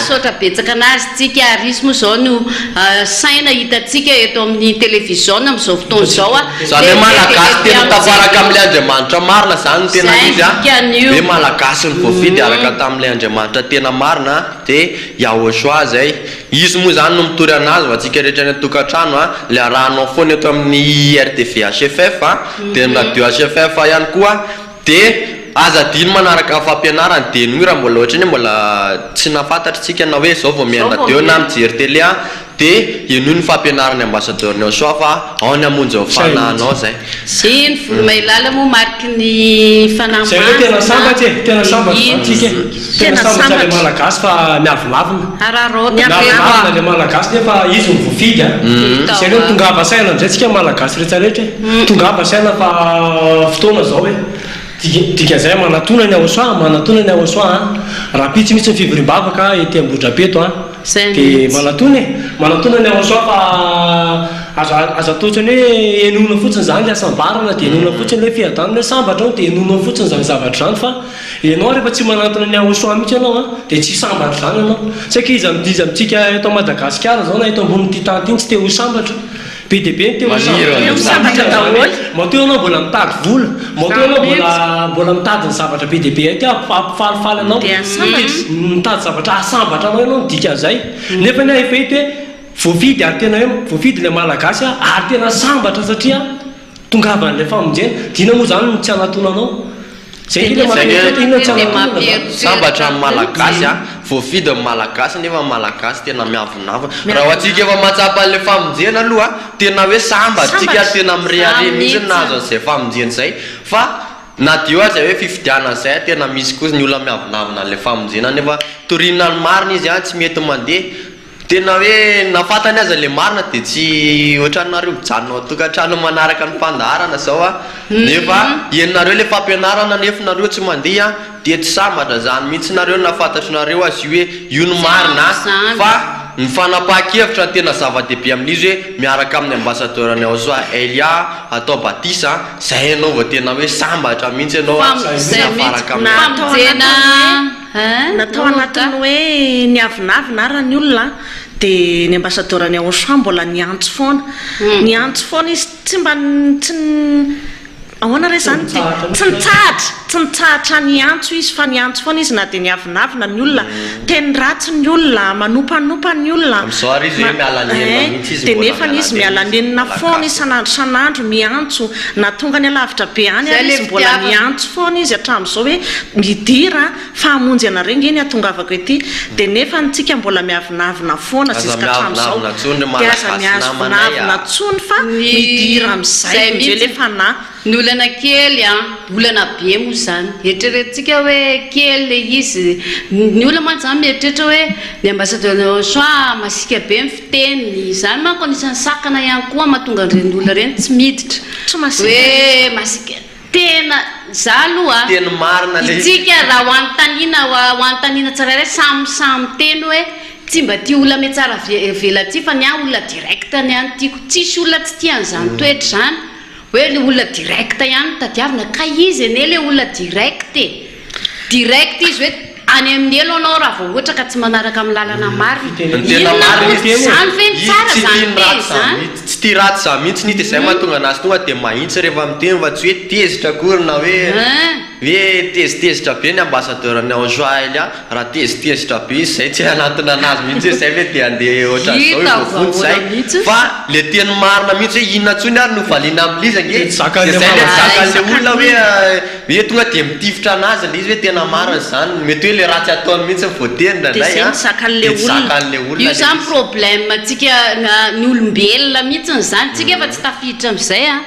sotra betsaka anazy tsika arisy moa zao no saina hitatsika eto amin'ny televiziona am'izao fotoana zao zany malagasy tena tafaraka amin'le andriamanitra marina zany tena izy hoe malagasy ny voafidy araka tamin'le andriamanitra tena marina de Aochoa zay izy moa zany no mitory anazy va tsika rehetra ny tokantrano le arahanao foana eto amin'ny RTV HFF de ny radio HFF ihany koa de aza dino manaraka fampianarana de noy raha mbola ohatra ny mbola tsy nafantatra tsika na hoe zao vao miaina radio na mijery télé de ino ny fampianarana ambassadeur ny Aochoa fa ao ny amonjy ao fanahanao zay ny volomailala moa mariky ny fanamana tena sambatsy tena sambatsy le malagasy fa miavolavina le malagasy nefa izy mivoafidy zay le tongava saina amizay tsika malagasy rehetrarehetra tongava saina fa fotoana zao hoe dika zay manatona ny Aochoa raha pitsy mitsy ny fivorimbavaka ety Ambohidrapeto de manatona ny Aochoa fa aza totrany hoe enona fotsiny zany le asambarana de enona fotsiny le fiadanana hoe sambatra de enona fotsiny zany zavatra zany fa ianao rehefa tsy manatona ny Aochoa mihitsy ianao de tsy sambatra zany ianao saika izy amitsika eto Madagasikara zao na eto ambony ty tany iny tsy te ho sambatra be dehibe teo mateo anao mbola mitady vola mateo anao mbola mitady ny zavatra be dehibe ty ampifalifaly anao mitady zavatra asambatra anao ianao dika zay nefa ny efa hita hoe voafidy ary tena hoe voafidy le malagasy ary tena sambatra satria tongavan'le famonjena dina moa zany tsy anatona anao sambatra malagasy a voafidy amin'ny malagasy nefa malagasy tena miavonavina raha ohatsika efa matsapa an'le famonjena aloha tena hoe sambatsika tena mirehare mihitsy nazo an'izay famonjena zay fa na dio azy hoe fifidiana zay tena misy kosa ny olona miavonavina an'le famonjena nefa torinina ny marina izy a tsy mety mandeha tena hoe nafatany azy le marina dia tsy ohatranareo mijanona tokantrano manaraka ny fandaharana zao a nefa ienareo le fampianarana nefa nareo tsy mandeha dia tsy sambatra zany mihitsy nareo nafantatrinareo azy hoe io ny marina fa ny fanapahan-kevitra tena zava-dehibe amin'izy hoe miaraka amin'ny ambassadeur-ny ao soa Elia atao Batisa zay ianao vao tena hoe sambatra mihitsy ianao nafaraka natao anatiny hoe niavinavina ara ny olona dia ny ambassadeur-ny Auchan mbola niantso foana izy tsy mba tsy ahoana re zany tsy nitsahatra niantso izy fa niantso foana izy na dia niavinavina ny olona teny ratsy ny olona manopanopa ny olona dia nefa izy mialanenina foana isanandro miantso na tonga ny alavitra be any izy mbola niantso foana izy hatramin'izao hoe midira fahamonjy anareo ngeny atongavako ety dia nefa ntsika mbola miavinavina foana ziska hatramin'izao dia aza miavinavina tsony fa midira amin'izay minjy lefa na ny olana kely a olana be moa zany eritreretintsika hoe kely le izy ny olona mantsy zany mieritreritra hoe ny ambassadeur Auchan masika be mifiteniny zany manko anisan'ny sakana ihany koa mahatonga an'ireny olona reny tsy miditra hoe masika tena za aloha itsika raha hoan'ny tanina tsara ray samysamy teny hoe tsy mba tia olona me tsara vela ty fa ny a olona direct ny any tiako tsisy olona tsy tian'izany toetra zany hoe le olona direct ihany tadiavina ka izy ene le olona direct izy hoe any amin'ny elo anao raha vao ohatra ka tsy manaraka amin'ny lalana marina zany feny tsara zany te zany tsy tia ratsy za mihitsy ny dia zay mahatonga anazy tonga dia mahitsy rehefa miteny fa tsy hoe tezitra korina hoe tezitezitra be ny ambassadeur-ny Auchan Elia raha tezitezitra be izy zay tsy anatona anazy mihitsy zay hoe dia andeha ohatran'izao voafony zay fa le teny marina mihitsy hoe inona tsony ary no valiana amin'lizy ange zay le zakan'le olona hoe tonga dia mitifitra anazy le izy hoe tena marina zany mety hoe le ratsy ataony mihitsy voateny ndraindray zakan'le olona io zany problème tsika ny olombelona mihitsy zany tsika efa tsy tafiditra amin'izay a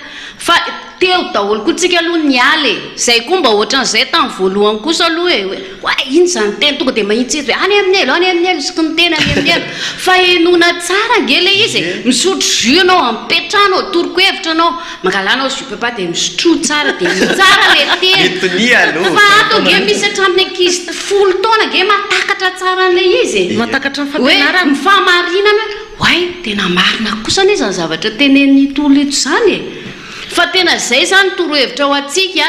fa teo daholo koa tsika aloha nialy zay koa mba ohatran'izay tamin'ny voalohany kosa aloha hoe iny zany teny tonga dia mahitsy izy hoe any amin'ny elo isiko ny teny any amin'ny elo fa enona tsara nge le izy misotro jus anao ampetrahanao toroko-hevitra anao mangalanao zupepa dia misotro tsara dia mitsara le teny fa ato nge misy hatramin'ny ankizy 10 taona nge matakatra tsara an'le izy matakatra ny fampianarana mifamarinana hoe tena marina kosa ny izany zavatra tenen'ny tolo eto zany fa tena zay zany torohevitra ao atsika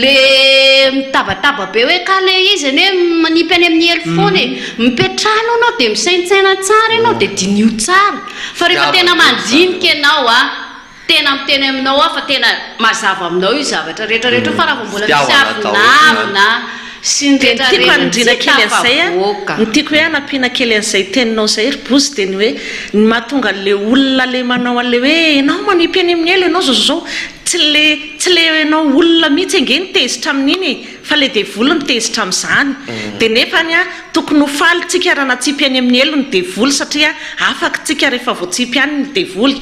le mitabataba be hoe ka le izy ene manipy any amin'ny elofony mipetrahano anao dia misaintsaina tsara ianao dia dinio tsara fa rehefa tena mandinika ianao a tena miteny aminao a fa tena mazava aminao io zavatra rehetrarehetra fa raha vao mbola misy avinavina sy nytiako anindrina kely an'izay a ny tiako hoe anampiana kely an'izay teninao zay ribozy dia ny hoe ny mahatonga le olona le manao an'le hoe enao manipy any amin'ny elo ianao zao tsy le enao olona mihitsy ange nitezitra amin'iny fa le devoly nitezitra amin'izany dia nefany a tokony ho faly tsika raha natsipy any amin'ny elo ny devoly satria afaka tsika rehefa voatsipy any ny devoly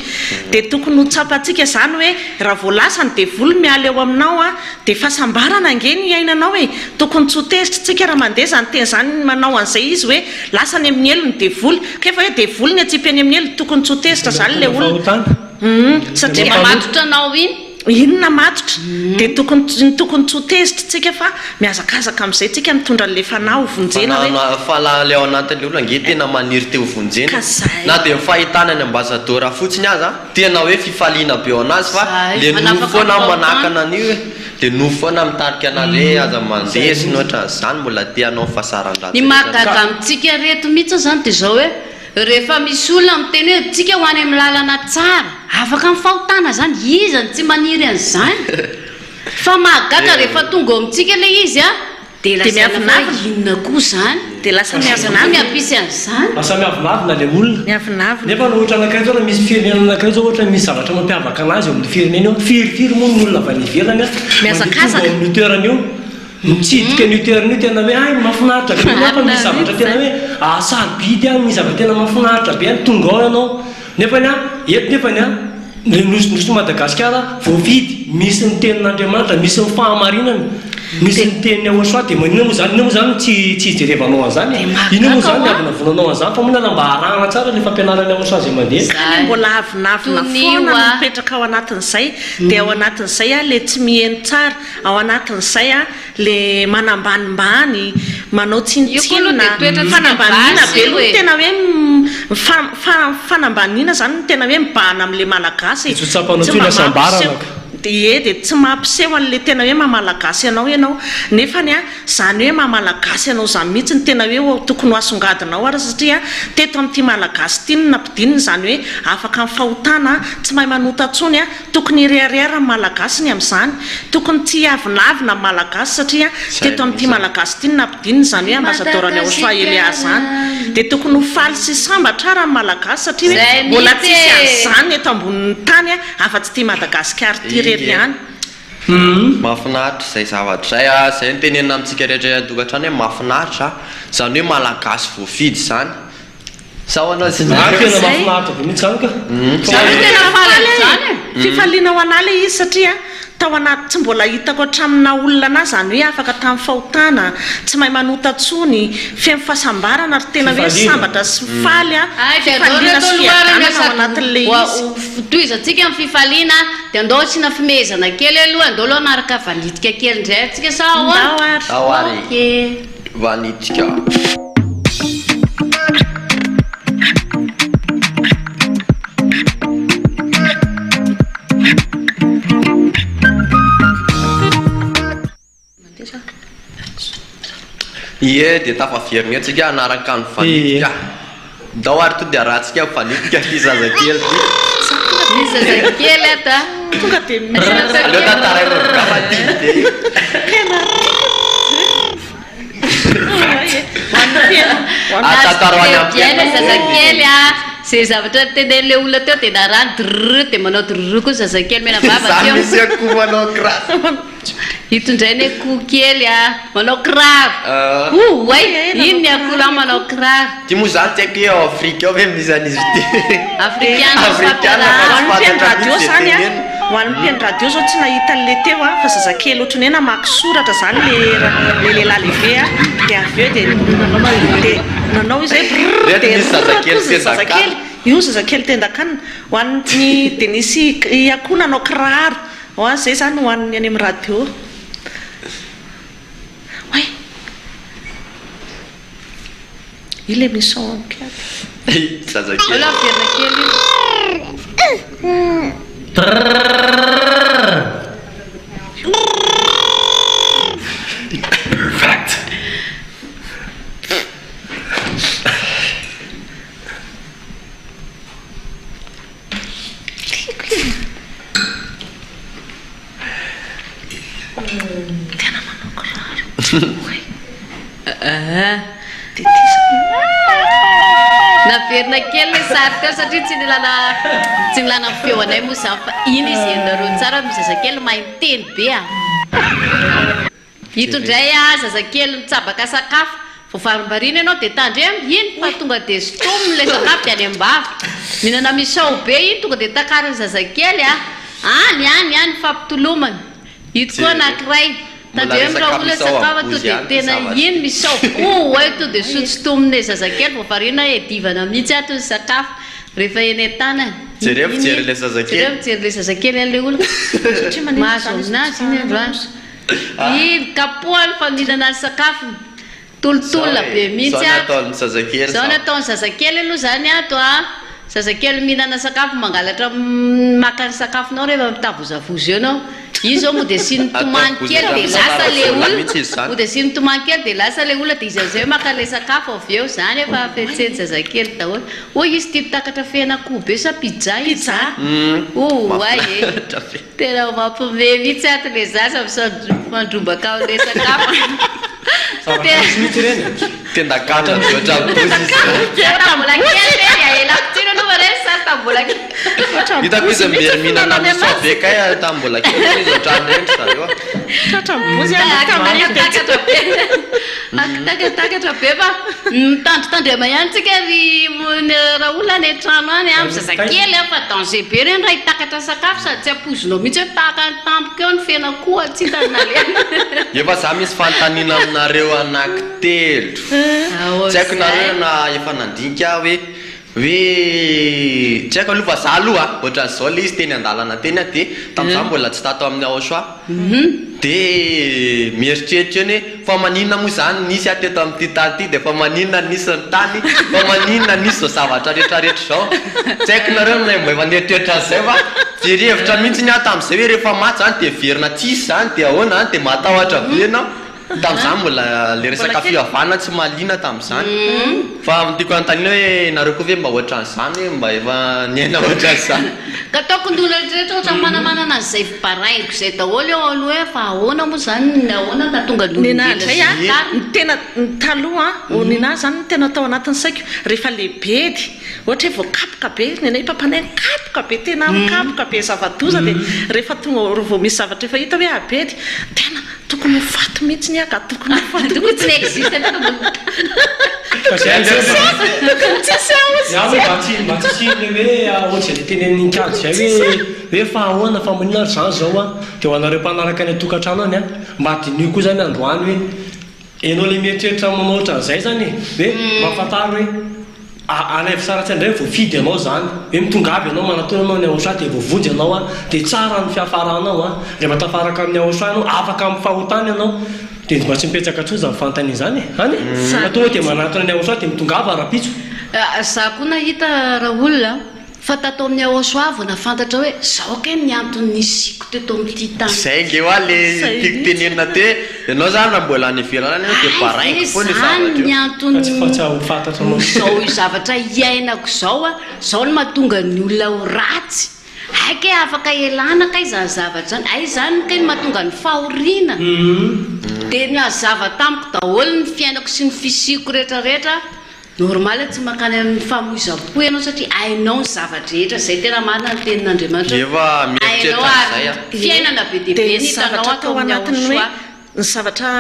dia tokony ho tsapantsika zany hoe raha vao lasa ny devoly miala eo aminao a dia fahasambarana ange ny iainanao tokony tsy ho tezitra tsika raha mandeha zany teny zany manao an'izay izy hoe lasa ny amin'ny elo ny devoly kaefa hoe devoly ny atsipy any amin'ny elo tokony tsy ho tezitra zany le olona satria mamatotra anao inona matotra dia tokony tsy ho tezitra tsika fa miazakazaka amin'izay tsika mitondra n'le fanahy hovonjena fa le ao anatin'le olona nge tena maniry teo hovonjena na dia mifahitana ny ambassadeur fotsiny aza tena hoe fifaliana be ao anazy fa le nofo foana manakana an'io dia nofo foana mitarika anazy hoe aza mandeha sy nohatra zany mbola tianao fahasaran-dratsy ny mahagaga amintsika reto mihitsy zany dia zao hoe rehefa misy olona miteny hoe tsika ho any amin'ny lalana tsara afaka mifahotana zany izany tsy maniry an'izany fa mahagaga rehefa tonga ao amintsika le izy a dia inona koa zany dia lasa miavinavina miampisy an'izany lasa miavinavina le olona miavinavina nefa ohatra anankiray zao raha misy firenena anankiray zao ohatra misy zavatra mampiavaka anazy eo amin'ny firenena eo firifiry moa ny olona avy any ivelany a miazakazaka amin'ny toerana io mitsidika ny toerana io tena hoe ay mahafinaritra be nefa misy zavatra tena hoe sarobidy a misy zavatra tena mahafinaritra be any tonga ao ianao nefany a eto nefany a le nosy Madagasikara voavidy misy ny tenin'Andriamanitra misy ny fahamarinana misy ny teniny ahosoa dia inona moa zany tsy jerevanao an'izany inona moa zany avinavonanao an'izany fa monana mba harahana tsara le fampianarany ahosoa zay mandeha mbola avinavina foana mipetraka ao anatin'izay dia ao anatin'izay a le tsy miheno tsara ao anatin'izay a le manambanimbany manao tsinitsinina fanambanina be aloha tena hoe fanambanina zany tena hoe mibahana amin'le malagasy dia tsy mampiseho an'le tena hoe mamalagasy ianao nefany a zany hoe mamalagasy ianao zany mihitsy ny tena hoe tokony ho asongadinao ary satria teto amin'ity malagasy ity ny nampidininy zany hoe afaka ny fahotana tsy mahay manota tsony a tokony irehariara malagasy ny amin'izany tokony tsy avinavina malagasy satria teto amin'ity malagasy ity ny nampidininy zany hoe ambasadorany ahosoa Elia zany dia tokony ho faly sy sambatra ary malagasy satria hoe mbola tsisy an'izany eto ambonin'ny tany a afa-tsy ity Madagasikara ity mahafinaritra zay zavatra zay zay ny tenenina amintsika rehetra tokantrano hoe mahafinaritra zany hoe malagasy voafidy zany sao anao mahafinaritra be mihitsy zany ka fifaliana ho an'ala izy satria tao anaty tsy mbola hitako hatramina olona ana zany hoe afaka tamin'ny fahotana tsy mahay manota tsony feno fahasambarana ary tena hoe sambatra sy faly a fifaliana sy fiadanana ao anatin'le izy toizatsika amin'ny fifaliana dia andao tsina fimezana kely aloha andao aloha anaraka vanitika kely indray atsika sao ao ary vanitika ie dia tafaverina atsika anaraka ny vanitika dao ary to dia rahantsika vanitika ty zazakely ty zazakely ata tonga dia aleo tantaraikafatidy atantaroany ampiaina zazakely a zay zavatra tenen'le olona teo dia narany drr dia manao drr koa zazakely mena baba teo misy akoho manao kiraro hitondrainy akoho kely a manao kiraro way ino ny akoho la manao kiraro ty moa zany tsy haiko hoe ao Afrika ao hoe misy an'izy ty afrikana hoan'ny radio zany a hoan'ny mpiaino radio zao tsy nahita an'le teo a fa zazakely ohatrany hoe namaky soratra zany le lehilahy lehibe a dia avy eo dia nanao izy zazakely io zazakely tendakanina hoan'ny dia nisy akoho nanao kiraro oa zay zany hoan'ny any amin'ny radio way io le misao ampiady zazakely verina kely Perfect. tena manao kiraro naverina kely le sary teo satria tsy nilana feonay moa zany fa iny izy enareo tsara mi zazakely mahinteny be a hitondray a zazakely mitsabaka sakafo voavarim-barina ianao dia tandre iny fa tonga dia sotominy le sakafo dia any am-bava mihinana misao be iny tonga dia takariny zazakely a any fampitolomany hito koa anankiray tandre miraha olona sakafo to dia tena iny misao way to dia sotsitominy zazakely voavarina edivana mihitsy ato ny sakafo rehefa eny an-tanany jereo fijery le zazakely an'le olona mahazo aminazy iny androany iny kapohany fa mihinana ny sakafo tolotolona be mihitsy zao ny ataony zazakely aloha zany ato a zazakely mihinana sakafo mangalatra maka ny sakafonao rehefa mitavozavozo enao izy zao mo dia sy nitomany kely dia lasa le olona mo dia sy nitomany kely dia lasa le olona dia izay maka le sakafo avy eo zany efa fetseny zazakely daholo oy izy tia mitakatra fenakoho be sa pizza izy ay tena mampime mihitsy ato le zaza mandrombaka ao le sakafo tendakana tambola kely reny aelapitsino aloha reny sary tambola kely hitako izy mihinana misao be kay tambola kely izy ohatrany reny zareo takatra be fa mitandritandrema ihany tsika ry raha olona any trano any amin'ny zazakely fa danger be reny raha hitakatra sakafo sady tsy ampozinao mihitsy hoe tahaka ny tampoka eo ny fiainakoa tsy hitanaleana efa za misy fanontaniana aminareo anankitelo tsy haiko nareo na efa nandinika hoe tsy haiko aloha fa za aloha ohatran'izao le izy teny andalana teny dia tamin'izao mbola tsy tato amin'ny aosoa dia mieritreritra eny hoe fa maninona moa zany nisy ateto amin'ity tany ity dia fa maninona nisy ny tany fa maninona nisy zao zavatra rehetrarehetra zao tsy haiko nareo mba efa nieritreritra an'izay fa ferievitra mihitsy ny aho tamin'izay hoe rehefa maty zany dia verina tsisy zany dia ahoana zany dia matahotra be ianao tamin'izany mbola le resaka fivavahana tsy mahaliana tamin'izany fa tiako anontaniana hoe nareo koa ve mba ohatran'izany hoe mba efa niaina ohatran'izany ka ataoko ndolona rehetra ohatra manamanana an'izay fibaraingiko izay daholo eo aloha hoe fa ahoana moa zany ahoana natonga nynandray tena taloha nina zany tena atao anatin'ny saiko rehefa lebedy ohatra hoe voakapoka be nena papanahy kapoka be tena mikapoka be zava-doza dia rehefa tonga vao misy zavatra efa hita hoe abedy tena tokony fato mihitsy ny aka tokony tsy existe mba tsisiny hoe ohatsy le teny amin'ninkady zay hoe fa ahoana fa maninona ry zany zao a dia ho anareo mpanaraka any atokantrano any a mba dinio koa zany androany hoe enao le mieritreritra manao ohatran'izay zany hoe mafantaro hoe alaivo sara tsy andray voafidy ianao zany hoe mitongavy ianao manatona anao ny aosoa dia voavonjy ianao a dia tsara ny fiafaranao a rehefa tafaraka amin'ny aosoa ianao afaka amin'ny fahotany ianao dia mba tsy mipetsaka tso za mifantany zany any atao dia manatona ny aosoa dia mitongava rapitso za koa nahita raha olona fa tato amin'ny aosoa vao nafantatra hoe zao ke ny antony nisiko teto amin'ity tany zay nge hoa le tiako tenenina te ianao zany raha mbola any ivelana any dia baraiko foana zany ny antony zao io zavatra iainako zao a zao no mahatonga ny olona ho ratsy aike afaka elana kay zany zavatra zany ay zany kay mahatonga ny fahoriana dia nazava tamiko daholo ny fiainako sy ny fisiko rehetrarehetra normal tsy makany amin'ny famoizam-po ianao satria ainao ny zavatra rehetra zay tena marina ny tenin'Andriamanitra ainao ary fiainana be dia be ny hitanao atao anatin'ny hoe ny zavatra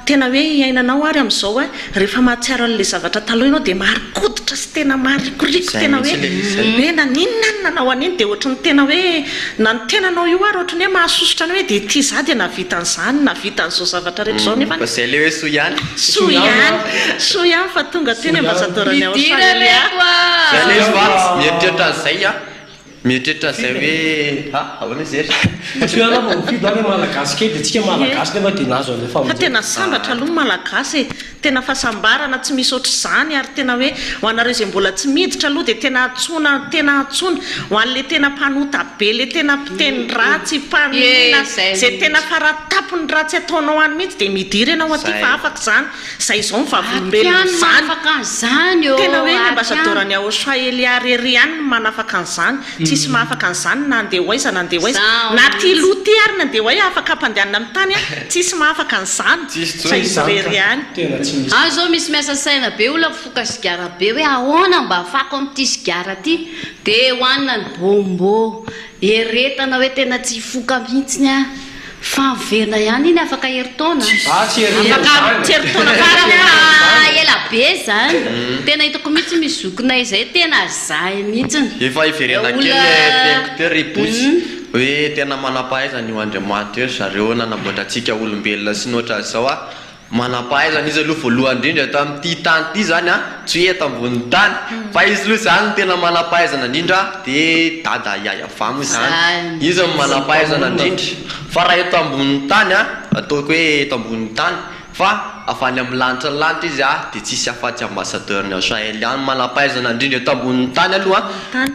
tena hoe iainanao ary amin'izao a rehefa mahatsiaro an'le zavatra taloha ianao dia marikoditra sy tena marikoriko tena hoe naninona ny nanao an'iny dia ohatrany tena hoe na ny tenanao io ary ohatrany hoe mahasosotra ny hoe dia ity za dia navitan'izany navitan'izao zavatra rehetra zao nefa zay le hoe soa ihany soa ihany fa tonga teny ambasadorany aozay le izy va mieritreritra an'izay a mieritreritra zay hoe ahoana zay fido any malagasy kely dia tsika malagasy nefa dia nazo alefa fa tena sambatra aloha malagasy tena fahasambarana tsy misy ohatr' zany ary tena hoe ho anareo izay mbola tsy miditra aloha dia tena atsona ho an'le tena mpanota be le tena mpiteny ratsy mpanina zay tena faratapony ratsy ataonao any mihitsy dia midiry ianao aty fa afaka zany zay izao mivavolombelona zany tena hoe ny ambasadorany aosoa eliarery ihany no manafaka an'izany tsisy mahafaka an'izany na andeha hoaiza na andeha hoaiza na ty loty ary na andeha hoe afaka ampandehanana amin'ny tany a tsisy mahafaka an'izany fa izy rery ihany zao misy miasa saina be olona foka sigara be hoe ahoana mba afako amin'ity sigara ty dia hoanina ny bombo eretana hoe tena tsy foka mihitsiny a fa miverina ihany iny afaka heritaona ela be zany tena hitako mihitsy mizokona izay tena zay mihitsiny efa iverena kely fiaiko ripotsy hoe tena manam-pahaizana io Andriamanitra eo zareo nanamboatratsika olombelona sy nohatra zao a manam-pahaizana izy aloha voalohany indrindra eto amin'ity tany ity zany a tsy hoe eto ambony tany fa izy aloha zany tena manam-pahaizana indrindra dia dada iaya vamo zany izy ny manam-pahaizana indrindra fa raha eto ambony tany a ataoko hoe eto ambony tany fa avy any amin'ny lanitra ny lanitra izy a dia tsisy afatsy ambasadorny Israely ihany manam-pahaizana indrindra eto ambony tany aloha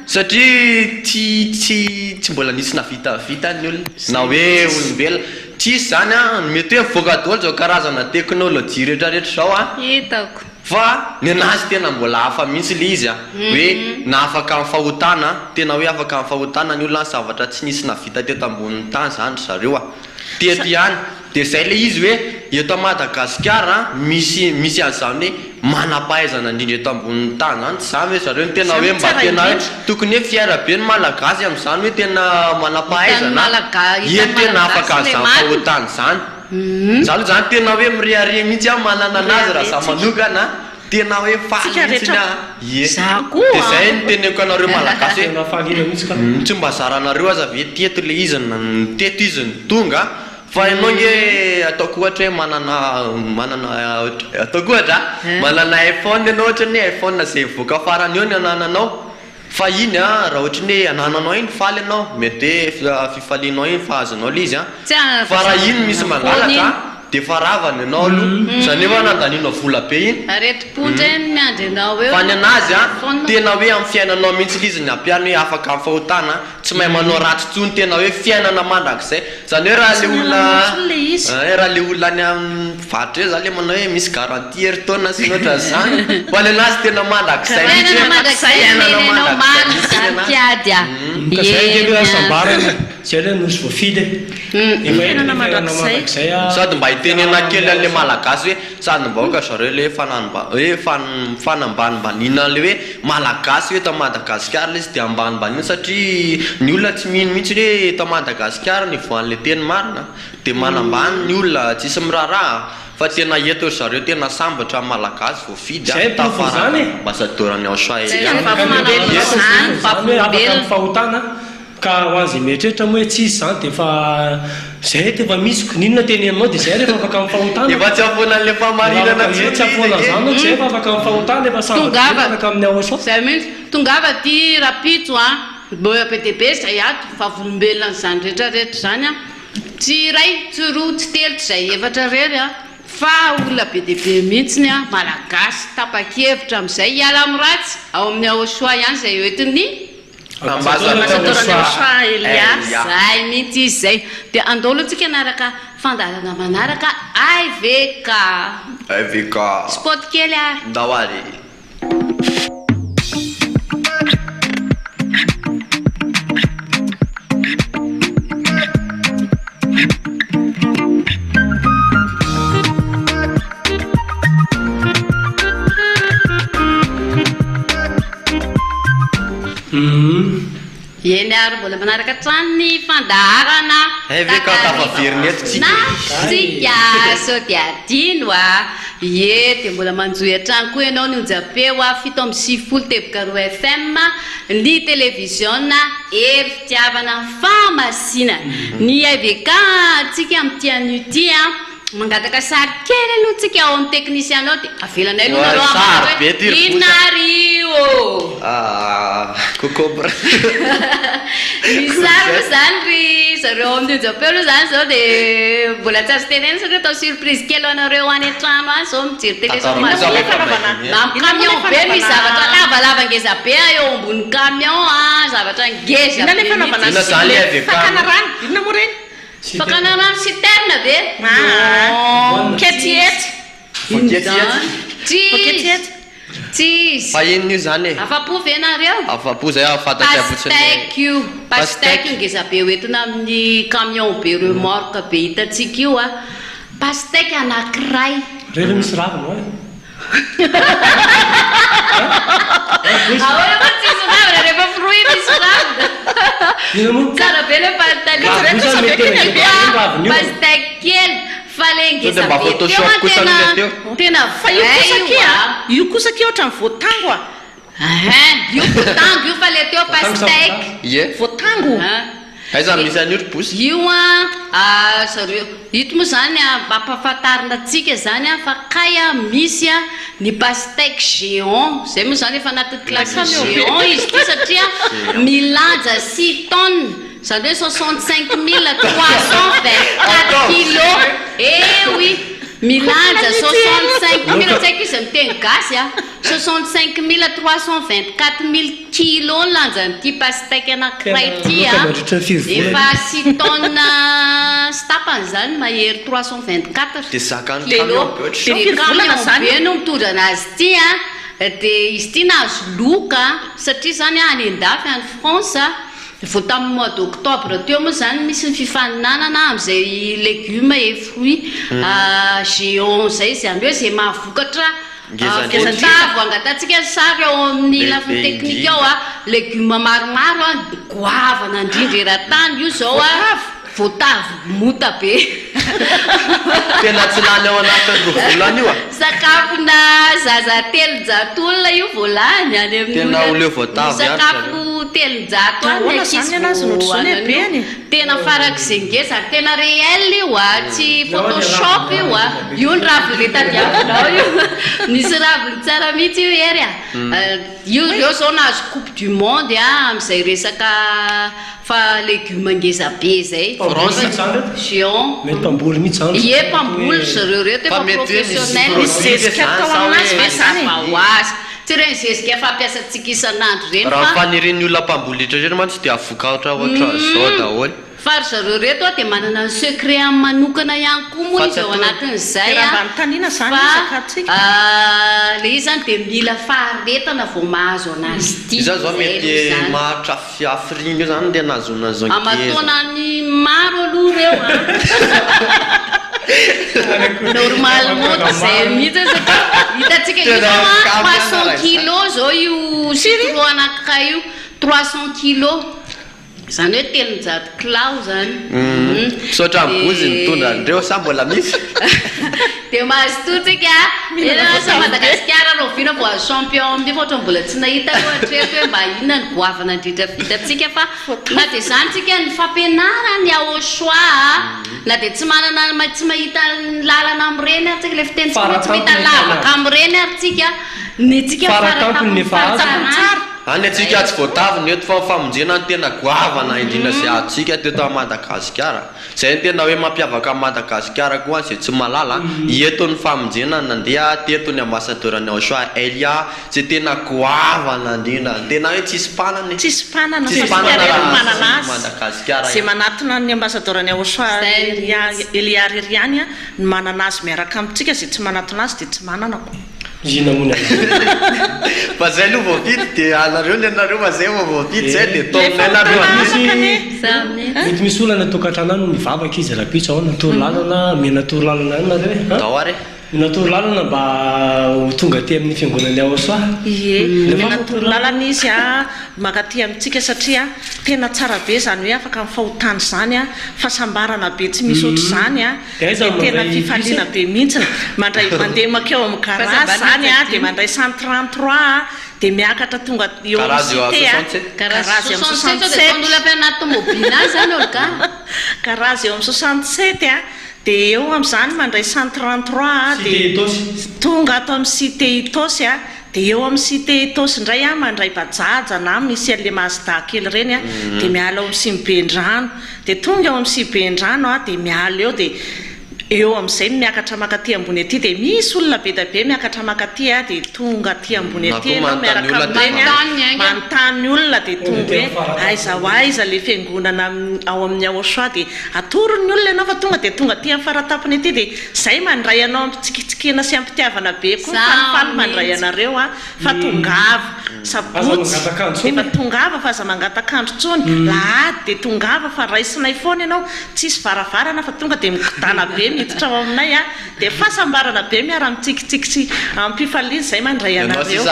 satria tsy mbola nisy navitavita ny olona na hoe olombelona tsisy zany a mety hoe mivoaka daholo zao karazana teknôlôjia rehetrarehetra zao a hitako fa ny anazy tena mbola hafa mihitsy le izy a hoe na afaka amin'ny fahotana tena hoe afaka amin'ny fahotana ny olona ny zavatra tsy nisy navita teto ambony tany zany zareo a teto ihany dia zay le izy hoe eto Madagasikara misy an'izany hoe manam-pahaizana indrindra eto ambonin'ny tany zany tsy zany hoe zareo ny tena hoe mba tena hoe tokony hoe fiara be ny malagasy amin'izany hoe tena manam-pahaizana tena afaka an'izany fahotany zany zany zany tena hoe mirehare mihitsy a manana anazy raha za manokana tena hoe faly mihitsy dia zay ny teneko anareo malagasy hoe tsy mba zaranareo aza ve teto le izy teto izy ny tonga fa ianao nge ataoko ohatra hoe ataoko ohatra manana iPhone ianao ohatra ny iPhone zay voaka farany eo ny anananao fa iny raha ohatra ny hoe anananao iny faly ianao mety hoe fifalianao iny fa azonao le izy fa raha iny misy mangalatra dia fa ravany ianao aloha zany efa nandaninao vola be iny fa ny anazy tena hoe amin'ny fiainanao mihitsy izy ny ampiany hoe afaka amin'ny fahotana tsy mahay manao ratsy tsony tena hoe fiainana mandrakizay zany hoe raha le olona ny amin'ny vatra eo zany le manao hoe misy garantie heritaona sy ohatra zany fa ny anazy tena mandrakizay sady mba hitenena kely an'le malagasy hoe sady mba oka zareo le fanambanimbanina le hoe malagasy hoe ta Madagasikara le izy dia ambanibanina satria ny olona tsy mino mihitsy hoe ta Madagasikara ny voan'le teny marina dia manambany ny olona tsisy miraharaha fa tena eto zareo tena sambatra malagasy voafidy ambasadorany fahotana ka ho an'izay mieritreritra moa hoe tsisy zany dia efa zay efa misy koninona tenenanao dia zay rehefa afaka amin'ny fahotana efa tsy afoanan'le famarinana tsy afoana zany zay efa afaka amin'ny fahotana efa sambaaka amin'ny aoso zay mihitsy tongava ty rapitso boa be dia be zay ato fa volombelona n'izany rehetrarehetra zany tsy ray tsy roa tsy telo tsy zay efatra rery fa olona be dia be mihitsiny malagasy tapa-kevitra amin'izay hiala amin'ny ratsy ao amin'ny aosoa ihany zay oetiny zay mihitsy izy zay dia andolo antsika anaraka fandarana manaraka IVK sport kely ary dawary eny ary mbola manaraka trany fandarana nasika so dia adino dia mbola manjoy atrano koa ianao ny onjapeo 7:30 teboka roa FM ny televiziona hery fitiavana famasina ny IVK tsika amin'ity an'ity mangataka sary kely aloha tsika ao amin'ny technicien anao dia avelanay aloha nareo amana hoe inario kokobra misary moa zany ry zareo amin'ny onjapeo aloha zany zao dia mbola tsy azo tenena satria atao surprise kely anareo any an-trano any zao mijery télécamion be misy zavatra lavalava ngeza be eo ambony camion zavatra ngeza fakana rano inona moa reny fakana rano citerne be tsisy fa inona io zany afapo venareo afapo zay afatatra pastek io pastek ngeza be oentina amin'ny camion be remorque be hitatsika io pastek anankiray rehefa misy ravina ahoana tsisy ravina rehefa fruit misy ravina tsara be le pastek kely fa le ngeza be tena io kosa ke ohatra ny voatango io voatango io fa le teo pastek voatango aiza misy an'io posy io zareo hito moa zany mampahafantarina atsika zany fa kay misy ny pastek géant zay moa zany efa anaty classe géant izy ty satria milanja 6 tonnes zany hoe 65 324 kilos oui milanja 65 000 tsaiky izy miteny gasy 65 324 kilos lanjan'ity pastek anankiray ty efa 6 tonnes stapany zany mahery 324 kilo dia camion be no mitondra anazy ty dia izy ty nahazo loka satria zany any andafy any France vao tamin'ny mois d'octobre teo moa zany misy ny fifaninanana am'izay légume et fruit géant zay zany hoe zay mahavokatra voatavo angatatsika sary ao amin'ny lafiny teknika ao légume maromaro goavana indrindra eran-tany io zao voatavo mota be tena tsy lany ao anatin'ny volana io sakafona zaza 300 olona io voalany any tena oleo voatavo sakafo 300 tena farak'izay ngeza tena réel io tsy photoshop io ny raviny tadiavinao io nisy raviny tsara mihitsy io ery io zao nahazo coupe du monde am'izay resaka fa légume ngeza be zay géant mety mpamboly mihitsy zany ie mpamboly zareo reto efa professionnel zezika atao aminazy ve zany tsy reny zezika fampiasantsika isan'andro reny raha fanireny olona mpambolitra reny mantsy dia avokatra ohatra zao daholo fa zareo reto dia manana ny secret amin'ny manokana ihany koa moa izy ao anatin'izay tanina zany le izy zany dia mila faharetana vao mahazo anazy ty izany zao mety mahatra fiafiriny io zany dia nahazoana zao amataonany maro aloha reo normal moto zay mihitsy hitatsika io 300 kilo zao io citron anankiray io 300 kilo zany hoe 300 kilao zany sotra mibozy nitondra andreo sa mbola misy dia mahazo totsika sa Madagasikara rovina vo azo champion amin'io fa ohatra mbola tsy nahita lohatreto hoe mba inona ny goavana indrindra vitatsika fa na dia zany tsika ny fampianarany ao choix na dia tsy manana tsy mahita lalana amin'ireny atsika le fitenitsika tsy mahita lavaka amin'ireny ary tsika ny tsika faratampony any atsika tsy voataviny eto fa famonjena ny tena goavana indrindra zay atsika teto a Madagasikara zay ny tena hoe mampiavaka Madagasikara koa zay tsy malala eto ny famonjena nandeha teto ny ambassadeur-ny Auchan Elia zay tena goavana indrindra tena hoe tsisy mpanany Madagasikara zay manatona ny ambassadeur-ny Auchan Elia Reriany ny manana azy miaraka amintsika zay tsy manatona azy dia tsy manana koa zinamony fa zay aloha voavidy dia anareo ny anareo fa zay voavidy zay dia taominay mety misy olana tokantrano any mivavaka izy rapitso ao natoro lalana menatoro lalana any nareo daoary natoro lalana mba ho tonga ty amin'ny fiangonany ao soa menatoro lalana izy makaty amintsika satria tena tsara be zany hoe afaka mifahotany zany fahasambarana be tsy misy oatra zany tena fifaliana be mihitsy mandray mandeha makeo amin'ny garage zany dia mandray 133 dia miakatra tonga eo garage eo amin'ny 67 dia eo amin'izany mandray 133 dia tonga ato amin'ny cité itosy dia eo amin'ny cité itosy indray mandray bajaja na misy an'le mazda kely reny dia miala eo amin'ny Simbendrano dia tonga eo amin'ny Simbendrano dia miala eo dia eo amin'izay miakatra makaty ambony aty dia misy olona be da be miakatra makaty dia tonga aty ambony aty ianao miaraka amin'ireny manontany olona dia tonga hoe aiza ho aiza le fiangonana ao amin'ny Auchan dia atorony olona ianao fa tonga dia tonga aty amin'ny faratapony aty dia izay mandray anao ampitsikitsikina sy ampitiavana be koa falifaly mandray anareo fa tongava sabotsy dia fa tongava fa aza mangatakanjo tsony lahady dia tongava fa raisinay foana ianao tsisy varavarana fa tonga dia mikidana be miditra ao aminay dia fahasambarana be miara mitsikitsiki sy ampifaliana izay mandray anareo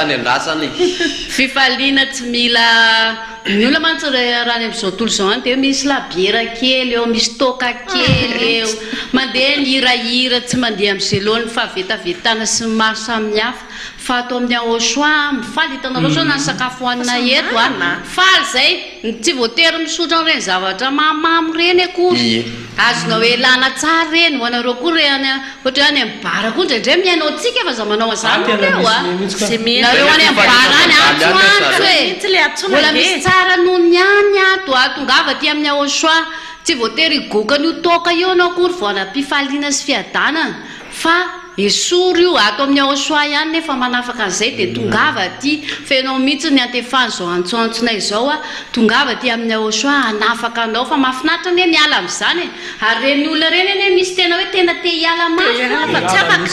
fifaliana tsy mila ny olona mantsy raha ny amin'izao tontolo izao any dia misy labiera kely eo misy toka kely eo mandeha ny hirahira tsy mandeha amin'izay lohan'ny fahavetavetana sy ny maro samihafa fa atao amin'ny Auchan mifaly hitanareo zao na ny sakafo hoanina eto faly zay tsy voatery misotra ireny zavatra mamamy reny akory azonao hoe lana tsara reny ho anareo koa reny ohatra any amin'ny bara koa indraindray mihainao antsika fa za manao an'izany nareo nareo any amin'ny bara any atsoantso mbola misy tsara noho ny any tongava ty amin'ny Auchan tsy voatery igokany io toka io anao akory vao anam-pifaliana sy fiadanana fa esory io ato amin'ny Auchan ihany nefa manafaka an'izay dia tongava ty fenao mihitsy ny antefany zao antsoantsonay zao tongava ty amin'ny Auchan anafaka anao fa mahafinaritra ne miala amin'izany ary reny olona reny ane misy tena hoe tena te hiala mafy fa tsy afaka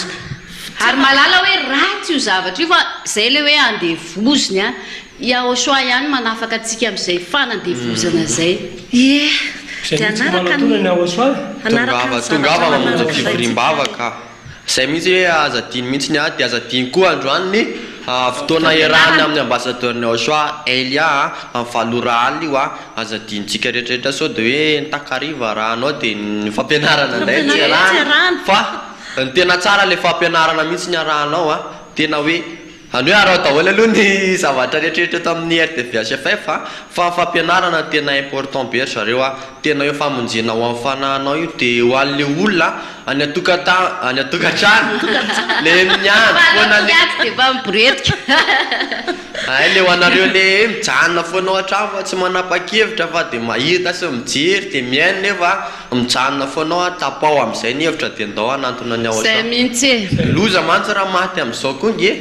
ary malala hoe ratsy io zavatra io fa zay le hoe andevoziny Yahosoa ihany manafaka antsika amin'izay fanandevozana zay. Ie Dia anaraka ny Yahosoa. Tongava mamonjy fivoriam-bavaka. Izay mihitsy hoe azadiny mihitsy ny dia azadiny koa androany ny fotoana iarahany amin'ny ambassadeur ny Yahosoa Elia amin'ny valora aly io azadintsika rehetrarehetra sao dia hoe nitakariva raha anao dia ny fampianarana indray tsy arahana fa ny tena tsara le fampianarana mihitsy ny arahanao tena hoe any hoe arao daholo aloha ny zavatra rehetrarehetra eto amin'ny RTVHFF fa fampianarana tena important be ry zareo tena hoe famonjena ho amin'ny fanahinao io dia ho an'le olona any atokantrano le miandry foana le ho anareo le mijanona foanao an-trano fa tsy manapa-kevitra fa dia mahita sy mijery dia miaina nefa mijanona foanao tapao amin'izay ny hevitra dia ndao anantona ny Yahosoa loza mantsy raha maty amin'izao koa nge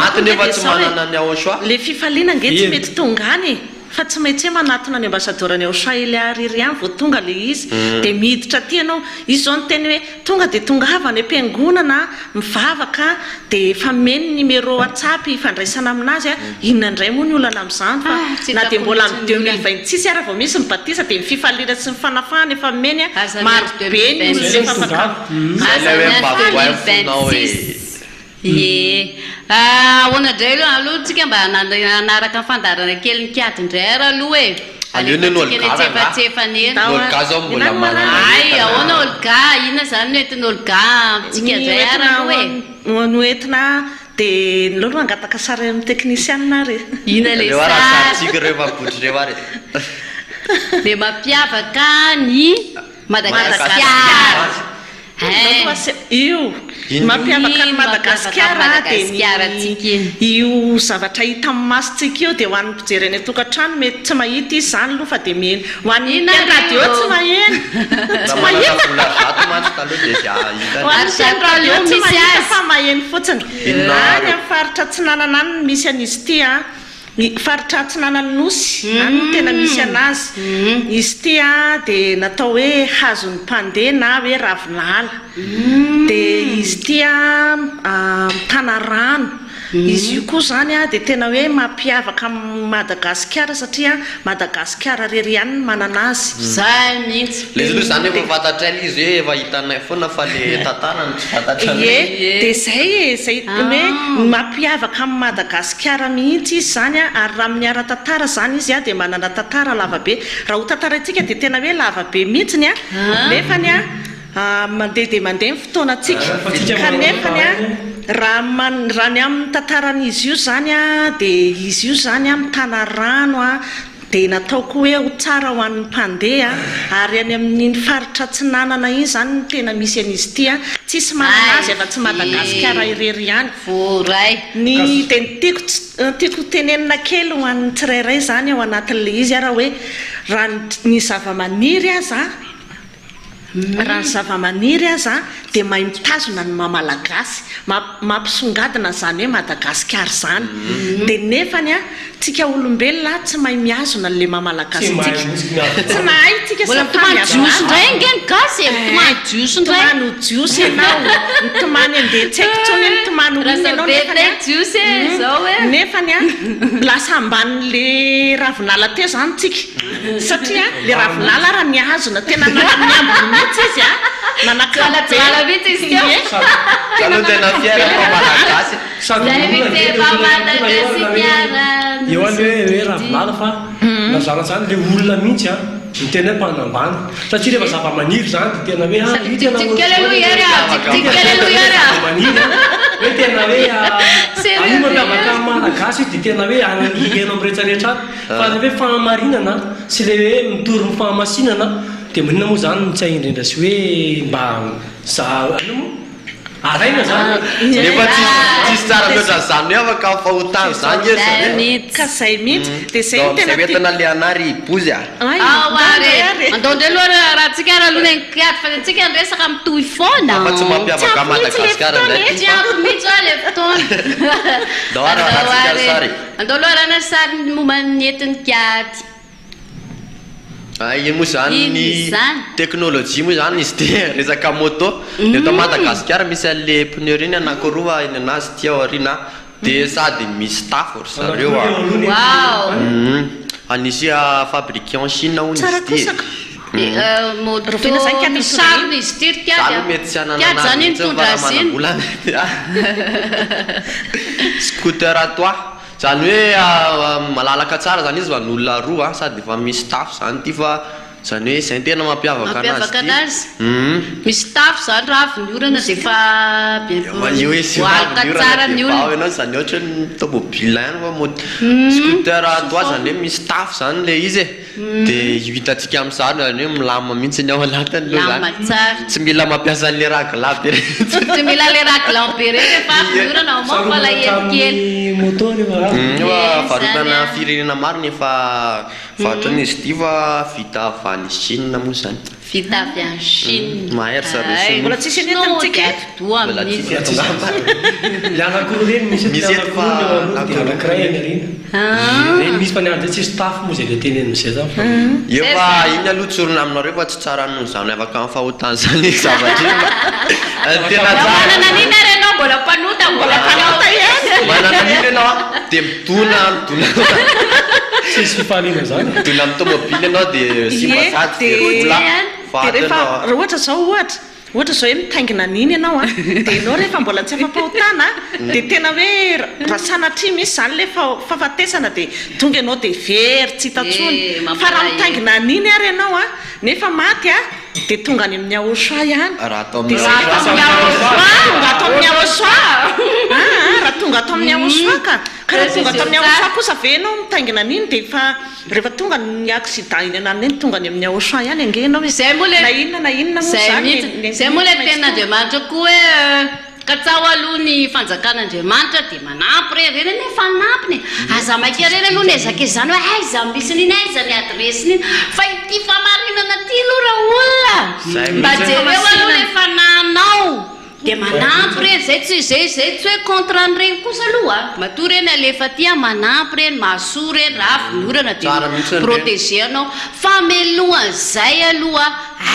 maty nefa tsy manana ny Yahosoa le fifaliana nge tsy mety tonga any fa tsy maintsy hoe manatona ny ambassadeur ny Yahosoa Elia riry any vao tonga le izy dia miditra aty ianao izy zao ny teny hoe tonga dia tonga avy any am-piangonana mivavaka dia efa meny numéro WhatsApp ifandraisana aminazy inona indray moa ny olana amin'izany fa na dia mbola amin'ny 2026 ara vao misy ny batisa dia ny fifaliana sy ny fanafahana efa meny maro be ny olona ahoana indray aloha tsika mba anaraka ny fandarana kely ny kiady indray ara aloha e ahoana olga inona zany noentina olga tsika indray ara aloha e noentina dia ny lolo mangataka sary amin'ny teknisianina re ina le saritsika reo mabotry reo ary dia mampiavaka ny Madagasikara io mampiavaka ny Madagasikara dia io zavatra hita amin'ny masontsika io dia ho an'ny mpijery any atokantrano mety tsy mahita izy zany aloha fa dia miheny ho an'ny radio tsy maheny tsy mahita fa maheny fotsiny any amin'ny faritra Atsinanana any misy an'izy ity faritra Atsinanana Nosy any tena misy anazy izy ity dia natao hoe hazon'ny mpandeha na hoe ravinala dia izy ity tana rano izy io koa zany dia tena hoe mampiavaka Madagasikara satria Madagasikara rery ihany manana azy zay mihitsy le izy aloha zany efa fantatra ilay izy hoe efa hitanay foana fa le tantarany tsy fantatra dia zay hoe mampiavaka amin'ny Madagasikara mihitsy izy zany ary raha miara tantara zany izy dia manana tantara lavabe raha ho tantarantsika dia tena hoe lavabe mihitsiny nefany mandeha dia mandeha ny fotoanantsika kanefany raha ny amin'ny tantaran'izy io zany dia izy io zany mitana rano dia nataoko hoe ho tsara ho an'ny mpandeha ary any amin'ny faritra Atsinanana iny zany tena misy an'izy ity tsisy manana azy efa tsy Madagasikara irery ihany voray ny dia tiako tenenina kely ho an'ny tsirairay zany ao anatin'le izy raha hoe raha ny zavamaniry aza raha ny zavamaniry aza dia mahay mitazona ny mamalagasy mampisongadina zany hoe Madagasikara zany dia nefany tsika olombelona tsy mahay miazona le mamalagasy tsy mahay tsika jiosy indray ngeny gasy tomany jiosy indray tomany jiosy ianao tomany andeha tsy haiko tsony ny tomany olona ianao nefany lasa ambanin'le ravinala teo zany tsika satria le ravinala raha miazona tena miambony mihitsy izy nanakalabe izy tena fiera mamalagasy eo any hoe ravinala fa nazana zany le olona mihitsy ny tena hoe mpanambany satria rehefa zavamaniry zany dia tena hoe maniry hoe tena hoe io mampiavaka malagasy dia tena hoe anany heno amin'ny rehetrarehetra fa le hoe fahamarinana sy le hoe mitory ny fahamasinana dia manina moa zany tsy haindrindra sy hoe mba araina zany nefa tsisy tsara loatra zany hoe afaka fahotany zany ka zay mihitsy dia zay tena hoentina le anary bozy andao ndray aloha raha tsika raha aloha nykiady fa tsika nresaka mitohy foana fa tsy mampiavaka Madagasikara mihitsy le fotoana andao aloha raha na sary momba ny entin'ny kiady ino moa zany ny teknôlôjia moa zany izy dia resaka moto eto Madagasikara misy an'le pneu reny anakiroa eny anazy ty ao arina dia sady misy tafo ry zareo anisy fabriqué en Chine hono izy misarona izy ty zany mety tsy ananana manam-bola scooter toa zany hoe malalaka tsara zany izy fa n'olona roa sady efa misy tafo zany ty fa zany hoe izay tena mampiavaka anazy misy tafo zany raha avy ny orana dia efa voalaka tsara ny olona zany ohatra ny tomobile ihany fa scooter toa zany hoe misy tafo zany le izy dia hitantsika amin'izany zany hoe milama mihitsy ny ao anatiny lo zany tsy mila mampiasa an'le ragla be tsy mila le ragla be reny efa avy ny orana mamala helikely varotana firenena maro nefa fahatrany izy ty fa vita avy any Chine moa zany vita avy any Chine mahery zareo mbola tsisy enentintsika anakoroa reny misy anakoroa reny misy fa niandry tsisy tafo moa zay le teneny mizay zany efa iny aloha tsorona aminareo fa tsy tsara noho zany afaka amin'ny fahotany zany zavatra tena manana nina renao mbola mpanota manana nina ianao dia midona tsisy fifaliana zany midona amin'ny tomobily ianao dia sy masady rehefa ohatra zao ohatra zao hoe mitaingina niny ianao dia ianao rehefa mbola tsy afa-pahotana dia tena hoe raha sanatria misy zany le fahafatesana dia tonga ianao dia very tsy hitatsony fa raha mitaingina niny ary ianao nefa maty dia tonga any amin'ny aosoa ihany raha atao amin'ny aosoa raha tonga atao amin'ny aosoa ka raha tonga atao amin'ny aosoa kosa ve ianao mitaingina niny dia fa rehefa tonga ny accident iny anany eny tonga any amin'ny aosoa ihany angenao na inona zay moa le tenin'Andriamanitra koa hoe katsao aloha ny fanjakan'Andriamanitra dia manampy reny reny fanampiny aza maika reny aloha ny ezaka izany hoe aiza misy niny aiza ny adresin'iny fa ity famarinana ty aloha raha olona mba jereo aloha le fananao dia manampy reny zay tsy hoe contre an'ireny kosa aloha matoa reny alefa ty manampy reny mahasoa reny raha avy ny orana dia protégé anao fa melohan'izay aloha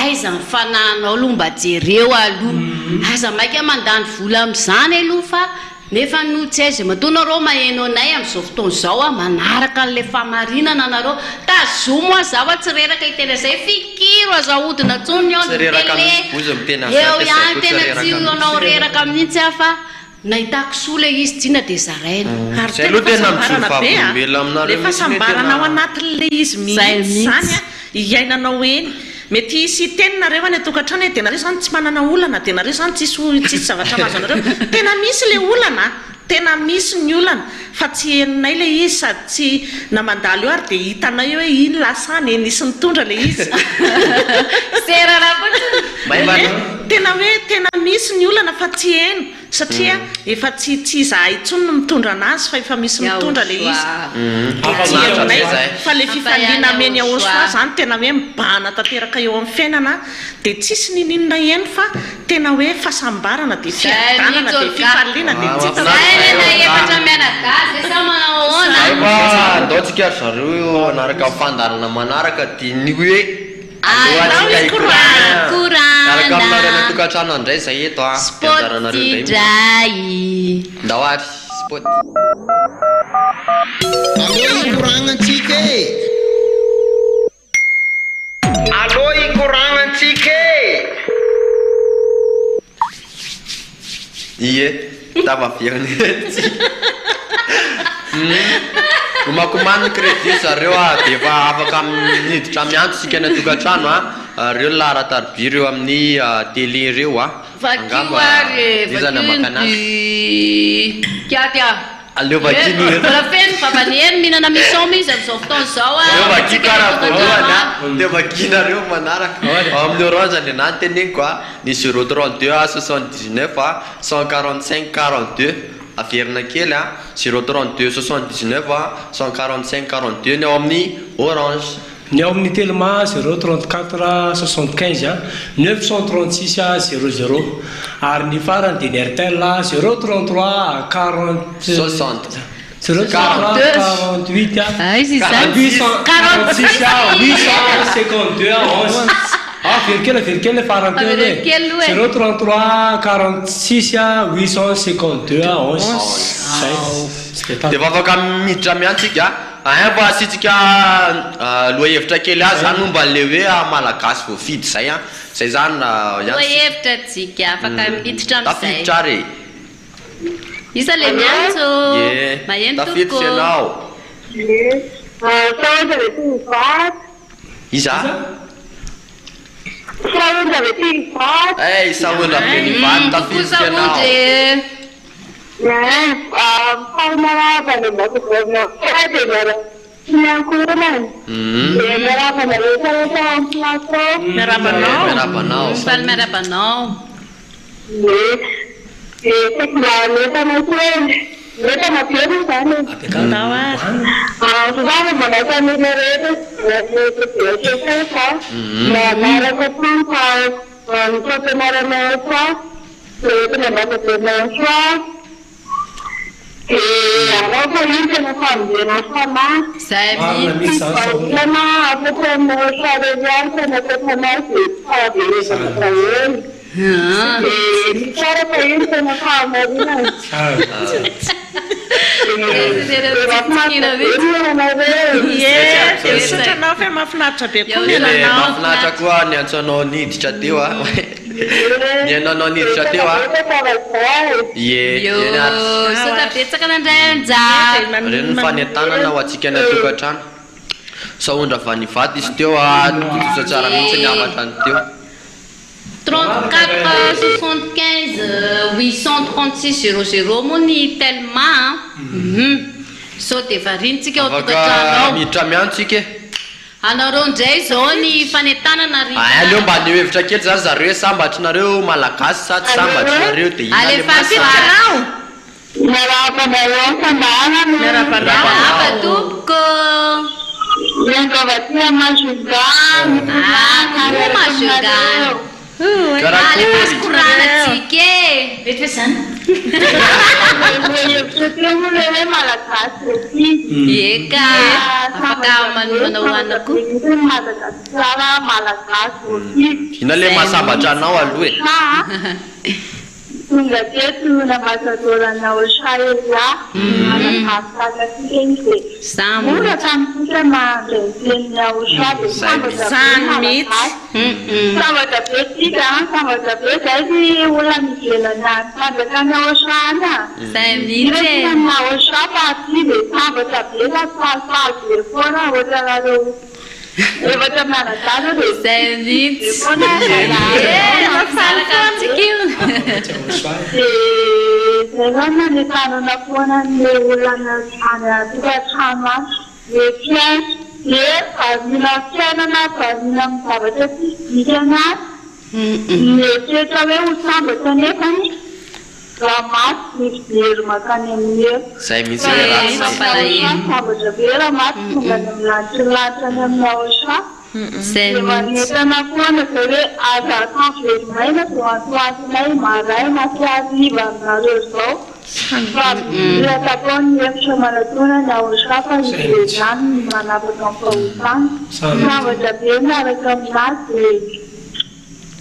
aiza ny fananao aloha mba jereo aloha aza maika mandany vola amin'izany aloha fa nefa no tsy aiza matoa nareo maheno anay amin'izao fotoana izao manaraka an'le famarinana anareo tazomo azaho tsy reraka itena izay fikiro azahodina tsony ao tele eo ihany tena tsy anao reraka mihitsy fa nahitako soa le izy tsina dia zaraina ary lefa sambaranao anatin'le izy mihitsy zany iainanao eny mety isy teninareo any atokantrano dia nareo zany tsy manana olana dia nareo zany tsisy zavatra mahazo anareo tena misy le olana tena misy ny olana fa tsy heninay le izy sady tsy namandalo eo ary dia hitanay hoe iny lasany nisy nitondra le izy tena hoe tena misy ny olana fa tsy heno satria efa tsy zahay intsony no mitondra anazy fa efa misy mitondra le izy fa le fifaliana ameny aosoa zany tena hoe mibahana tanteraka eo amin'ny fiainana dia tsisy nininona eny fa tena hoe fahasambarana dia fiadanana dia fifaliana dia ndaotsika ry zareo anaraka fandarana manaraka dia ny hoe araka aminareo tokantrano andray zay eto spoti dray ndao ary spot ikoragnantsika allo ikoragnantsika iye tavaviany omakomany crédit zareo dia efa afaka miditra miantso sika ny atokantrano reo laharatarby reo amin'ny télé reo izany amakanazy aleo vakinybola feno fa vaniheny mihinana mission misy amin'izao fotoana izao dia vakinareo manaraka amin'ny orange ny anany teneny koa ny 032 79 145 42 averina kely 032 79 145 42 ny ao amin'ny orange ny ao amin'ny telma 034 75 936 00 ary ny farany dia ny airtel 033 40 60 048 852 11 Vérikely farany teo hoe 033 dia afaka miditra miantsika mba asitsika loahevitra kely azy zany momba le hoe malagasy voafidy zay a zay zany loahevitra tsika afaka miditra am'izay tafiditra re isa le miantso maheno tafiditra ianao iza saondra fenivaty tafiditra ianao miarabanao Sotranao fa mahafinaritra be koa mahafinaritra koa ny antsoanao niditra teo a ny anao niditra teo a sotra betsaka nandray reny fanentanana ho atsika ny atokantrano saondra vanivady izy teo a tosa tsara mihitsy ny avatra ny teo 34 75 836 00 moa ny tellement so de varintsika ao tokantrano miditra miantsika anareo ndray zao ny fanentanana aleo mba aneo hevitra kely zany zareo hoe sambatrinareo malagasy sa tsy sambatrinareo dia alefafitanao miarabanao eka afaka manao anako ina le mahasambatra anao aloha e tonga teto namasadoranao shayla mora tamitsika mandrentenao shabe sambatra be tika sambatra be zay ty olona mivelana fandrakanao shana nao shapa ty de sambatra be lasasazy fona ohatranareo evatra mianadana de zay mihitsy zayvana le tanana foana le olana any tokantrano any le fiain le mila fiainana mila mizavatra fizika anazy le toetra hoe ho sambatra nefany raha maty mifijery makany amin'ny zay mihitsy sambatra be raha maty tonga ny milantrilantrany amin'ny aosha manetana foana zay hoe azakaferymaina zao antoatinay maray masiaziva aminareo zao fa ila tapony efitra manatona ny aosafa izy zany manapaka mifahotany sambatra be miaraka aminazy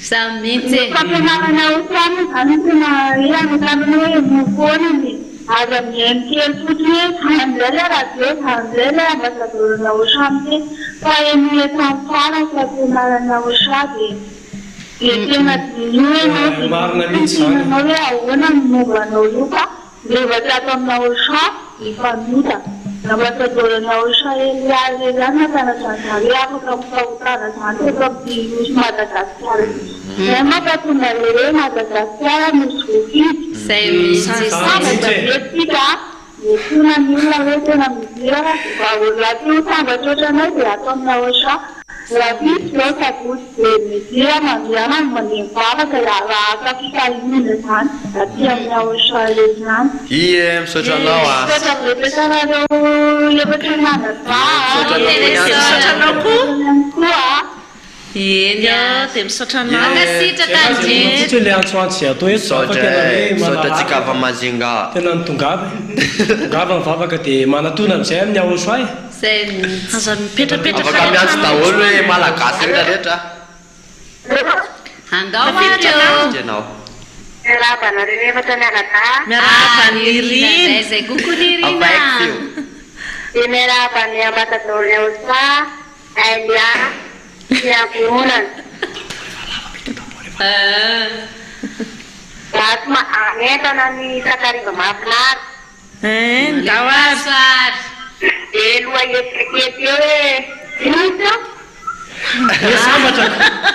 samitsy fampianarana otrany zany tena ianotanana hoe mofonany aza mihaino kely fotsiny hoe hanzay le radio hanzay le ambasadorana osamy fa eny tany fara fampianarana osady de tena dinoenao hoe ahoana ny mombanao io fa levatra ato amina osa ifanota ambasadorana osa eliazy zany natanatranyzany afaka mifahotana zany teto amty Madagasikara zay mampatonga le hoe Madagasikara misy voafidy tika tona ny olona hoe tena miziraka mba olona ty ho sambatra ohatranay dia atao amina osa raha fisy zao sabotsy de mizira mandiana manembavaka raha akafitahinina zany aty amina osa le zany misaotra anao a misaotra bepesanareo efatra misotranao koa eny de misotranao akasitraka le antsoantsy atao esaotra tsika ava mazenga tena nitongava mivavaka dia manatona amizay amin'ny aoso ay aza mipetrapetra afaka miantso daholo hoe malagasy rehetra rehetra andao mareo Miarabana rehefa miarata. Miarabana Irina. Zay kokoa ny Irina. Dia miarabana ny ambassador-ny Aosa, Elia, sy Ampihonan. Entana ny sakariva mahafinaritra. Ndawasar. Dia loha etikety eo hoe inona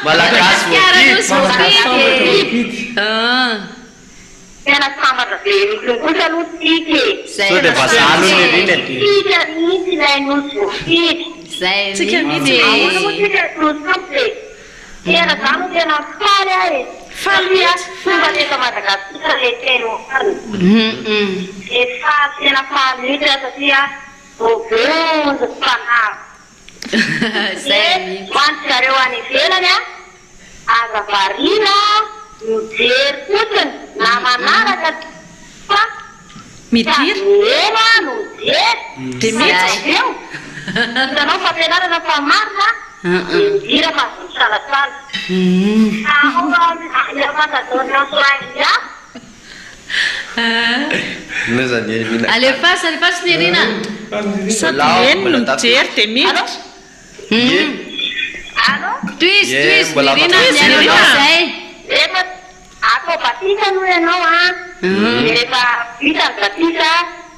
Malagasy tena sambatra be misy kosa aloha tika so dia vazalo ny Irina tika mihitsy ilay nosy voafidy Tsika mihitsy ahoana moa tika nosy kampy tena zany tena faly ahy faly fomba teka Madagasikara le teno efa tena faly mihitsy satria bobonjo mpanavo mantsareo any ivelany aza varina mijery fotsiny na manaraka fa mijery no mijery dia mihitsy eo hitanao fampianarana fa marina midira fa misalasala Alefatsy ny Irina sady eny no mijery dia miditra Twist ny Irina miareo zay rehefa atao batisa no ianao rehefa vita ny batisa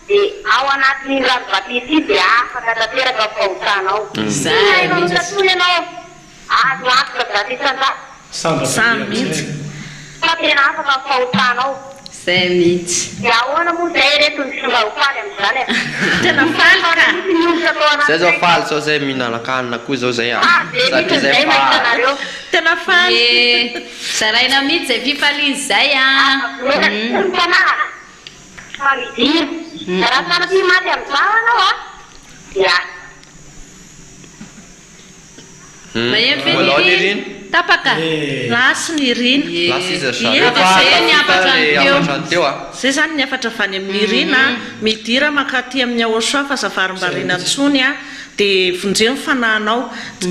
dia ao anatin'ny rano batisa io dia afaka tanteraka fahotanao ianao tatony ianao azo afaka batisa samy mihitsy fa tena afaka fahotanao zay mihitsy dia ahoana moa zay reto ny fomba hofaly amin'izany tena faly ka zay zao faly sao zay mihinan-kanina koa zao zay satria zay faly tena faly zaraina mihitsy zay fifaliany zay famidiry raha sanaty maty amin'izany anao dia Volao ny Irina tapaka lasy ny Irina lasy izy zay zany ny afatra avany amin'ny Irina midira makaty amin'ny Aosoa fa zavarim-bariana ntsony dia vonjeo ny fanahinao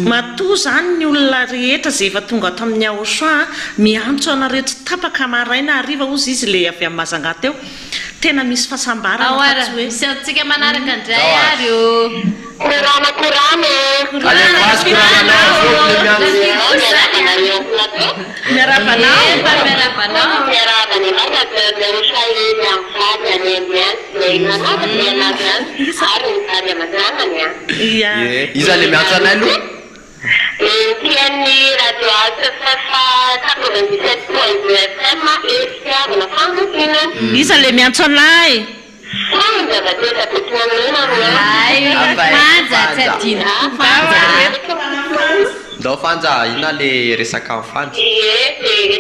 matoa zany ny olona rehetra zay efa tonga ato amin'ny Aosoa miantso anareo tsy tapaka maraina hariva ozy izy le avy amin'ny Mazanga teo tena misy fahasambarana misy antsika manaraka indray ary korana miarabanao iza le miantso anay aloha tian'ny radio alta 97.2 FM efiavana famokina iza le miantso anay ndao fanja ina le resaka amin'ny fanja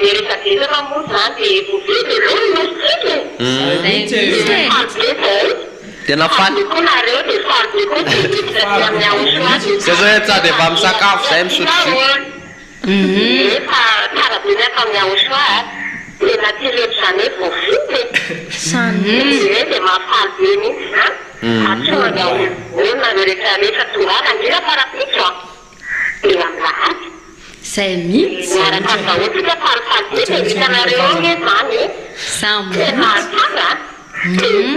le resaka ezaka moa zany dia tena faly zay zao hoe tsady efa misakafo zay misotro tsara be miaka amin'ny Aosoa tena tireto zany hoe voafity dia mahafaly be mihitsy atsonga olona rehetrarehetra tongana ndrira parapitso dia amin'lahatsy zay mihitsy miaraka vahotsika falifaly be dia hitanareo gne zany tena tsara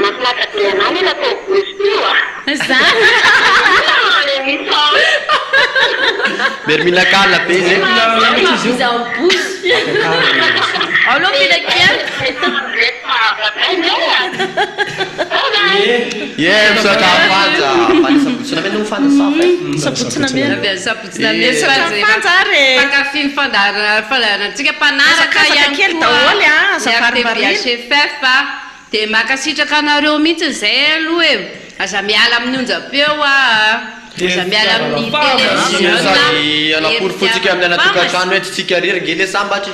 mafinaka be anany ela tao bosy io mery mihinan-kanina be zay aloha mihinan-kena misaka fanja fanisabotsina me no fanja sabotsina pakafiny fandaranantsika mpanaraka kely daholy RTBHFF dia makasitraka anareo mihitsy zay aloha e aza miala amin'ny onjam-peo aza miala amin'ny sady anaporifotsika amin'ny anatokantrano hoe tsitsika rery nge le sambatry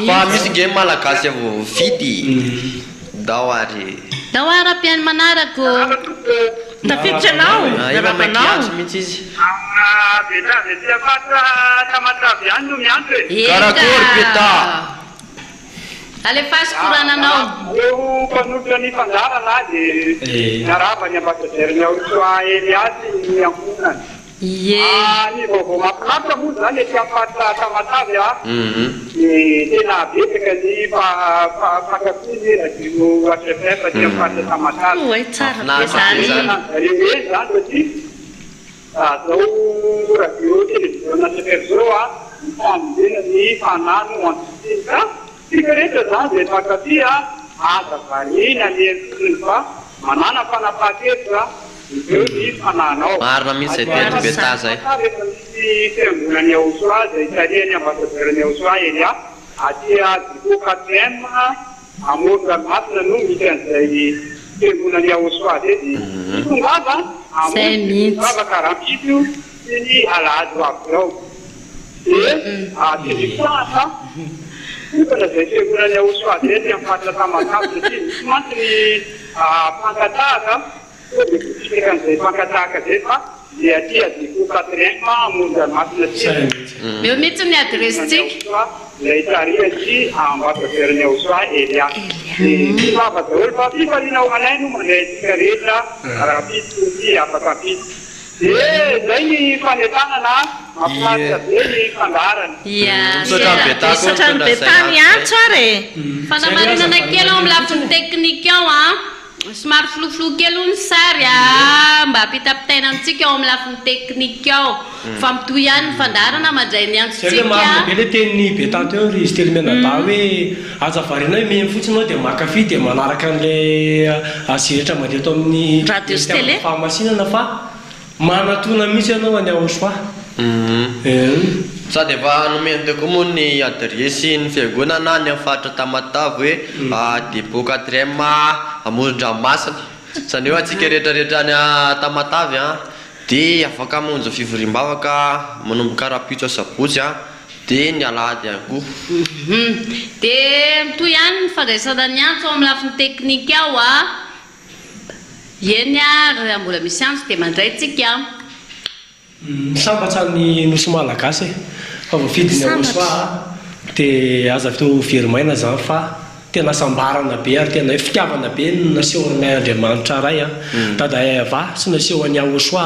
fa misy nge malagasy avo vidy dao ary ampiany manarako tafiditra anao miarabanao mihitsy izy karakory peta alefasy korananao eo mpanolotra ny fandarana dia narava ny ambassadeur ny Aosoa Eliasy ny ankonany Ny vaovao mahafinaritra moa zany ety amin'ny faritra Tamatavy tena betsaka ny fankafy radio RFM ety amin'ny faritra Tamatavy. Zareo zany satria zao radio télévision SFR zao mifamonjena ny fanano antiteny ka tsika rehetra zany zay fankafy aza varina ny endriny fa manana fanapahan-kevitra eo ny fananao. Marina mihitsy zay teny beta zay. Rehefa misy fiangonany Aosoa zay italiany ambassadeur-ny Aosoa eny atia Diko 4M amoron-dranomasina no misy an'izay fiangonany Aosoa zay itongava amoron-bavaka rampitro sy ny alahady avy ao. Telefoanta tokana zay fiangonany Aosoa zay ty amin'ny faritra Tamatavy satria misy mantsy ny fankatahaka kan'izay fankatahaka zay fa le aty Diko 4M amoron-dranomasina ty. Eo mihitsy ny adresitsika. Lay tariany ambassadeur-ny Aosoa Elia. Fivava daholo fa fifaliana ao anay no mandray antsika rehetra rapitro sy afaka apitro. Zay ny fanentanana mahafinaritra be ny fandarana. Misaotra ny betany antso ary. Fanamarinana kely ao amin'ny lafiny teknika ao somary floflo kely ny sary mba hampitapitaina amintsika ao amin'ny lafiny teknika ao fa mitoy ihany ny fandarana mandray ny antsontsika. Be le tenin'ny betany teo ry izy telo menada hoe aza varina hoe memy fotsiny ao dia makafy dia manaraka an'ilay azy rehetra mandeha ato amin'ny radio sy télé fahamasinana fa manatona mihitsy ianao any Aosoa. Sady efa nomeny teo koa moa ny adresy ny fiangonana ny amin'ny faritra Tamatavy hoe Diko 4M amoron-dranomasina. Zany hoe antsika rehetrarehetra ny Tamatavy dia afaka mamonjy fivoriam-bavaka manomboka rapitro sabotsy dia ny alahady ihany koa. Dia mitoy ihany ny fandraisana ny antso ao amin'ny lafiny teknika ao eny raha mbola misy antso dia mandray tsika. Sambatra ny nosy malagasy fa voafidiny Aosoa dia aza avy teo verimaina zany fa tena sambarana be ary tena fitiavana be no nasehonay Andriamanitra ray Dadaeva sy nasehony Aosoa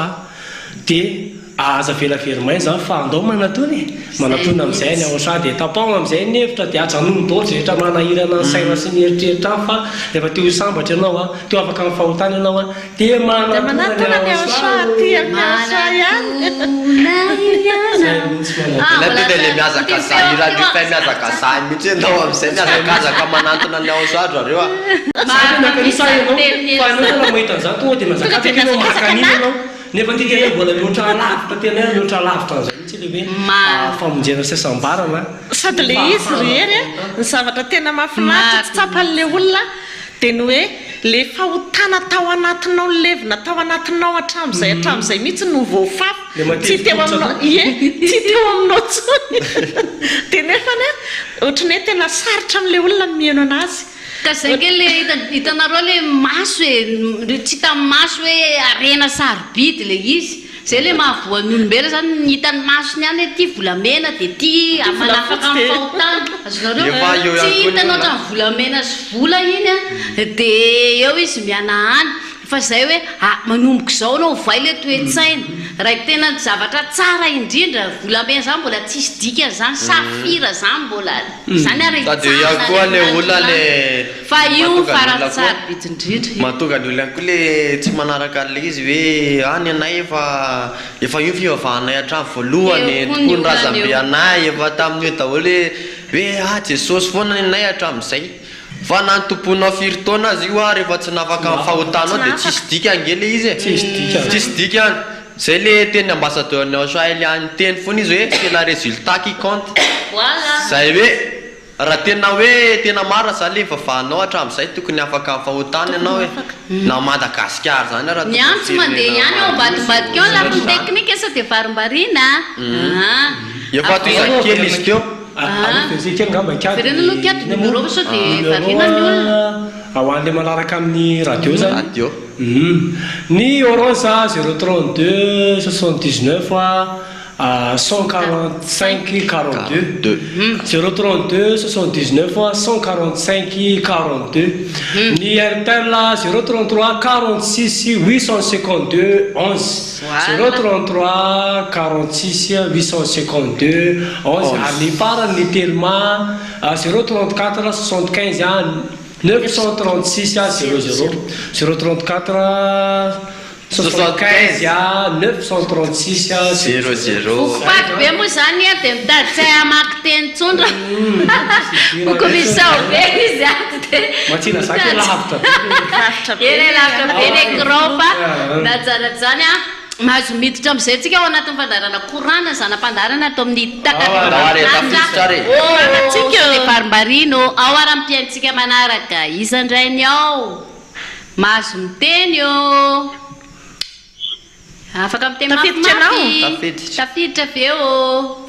dia aza vela verimaina zany fa andao manatony amin'izay ny Aosoa dia tapao amin'izay ny hevitra dia ajanony daholo rehetra manahirana ny saina sy ny eritreritra fa rehefa teo sambatra ianao teo afaka amin'ny fahotana ianao dia manatona ny Aosoa ty amin'ny Aosoa ihany. Le miazaka zahy radio fay miazaka zahy mihitsy ianao amin'izay miazakazaka manatona ny Aosoa zareo mahita an'izany tonga dia mazakazaka ianao makanina ianao nefa ty tena mbola mihoatra lavitra tena mihoatra lavitra an'izay mihitsy le hoe famonjena sasambarana sady le izy rery ny zavatra tena mahafinaritra tsy tsapan'le olona dia ny hoe le fahotana tao anatinao levina tao anatinao hatramin'izay mihitsy no voafafy tsy teo aminao tsony dia nefany ohatrany hoe tena sarotra amin'le olona ny mihaino anazy. Ka zay kely hitanareo le maso hoe tsy hitan'ny maso hoe arena sarobidy le izy zay le mahavoan'ny olombelona zany ny hitan'ny masony ihany hoe ty volamena dia ty manafaka amin'ny fahotana azonareo tsy hitanao ohatrany volamena sy vola iny dia eo izy miana any fa zay hoe manomboka izao anao vai le toe-tsaina raha tena zavatra tsara indrindra volamena zany mbola tsisy dika zany safira zany mbola zany ary dia koa le olona le fa io farany tsara bidy indrindra mahatonga ny olona koa le tsy manaraka an'le izy hoe any anay efa io fivavahanay hatramin'ny voalohany tokony razambe anay efa tamin'ny hoe daholo hoe Jesosy foana ny anay hatramin'izay fa nantomponao firy taona azy io rehefa tsy nafaka amin'ny fahotanao dia tsisy dika angely izy tsisy dika any zay le teny ambassadeur-ny Aosoa Eliany teny foana izy hoe c'est la résultat qui compte zay hoe raha tena hoe tena marina zany le vavahanao hatramin'izay tokony afaka amin'ny fahotana ianao hoe na Madagasikara zany raha ny antso mandeha ihany ao ambadibadika ao lafiny teknika sa dia varimbarina efa toy izany kely izy teo verena aloha kiato numéro sao dia variana ny olona ao an'le manaraka amin'ny radio zany ny orange 032 79 145 42 032 79 145 42 ny Airtel 033 46 852 11 033 46 852 11 ary ny farany ny Telma 034 75 936 00 034 75 936 00 Paty be moa zany dia mitady tsy hamaky teny tsondra commission be izy ato dia matsina zaka lavitra eny lavitra be ny écran fa na tsara zany mahazo miditra amin'izay antsika ao anatin'ny fandarana korana zanam-pandarana atao amin'ny farimbarino ao ara-mpiaintsika manaraka isandrainy ao mahazo miteny eo afaka miteny mafimafy tafiditra avy eo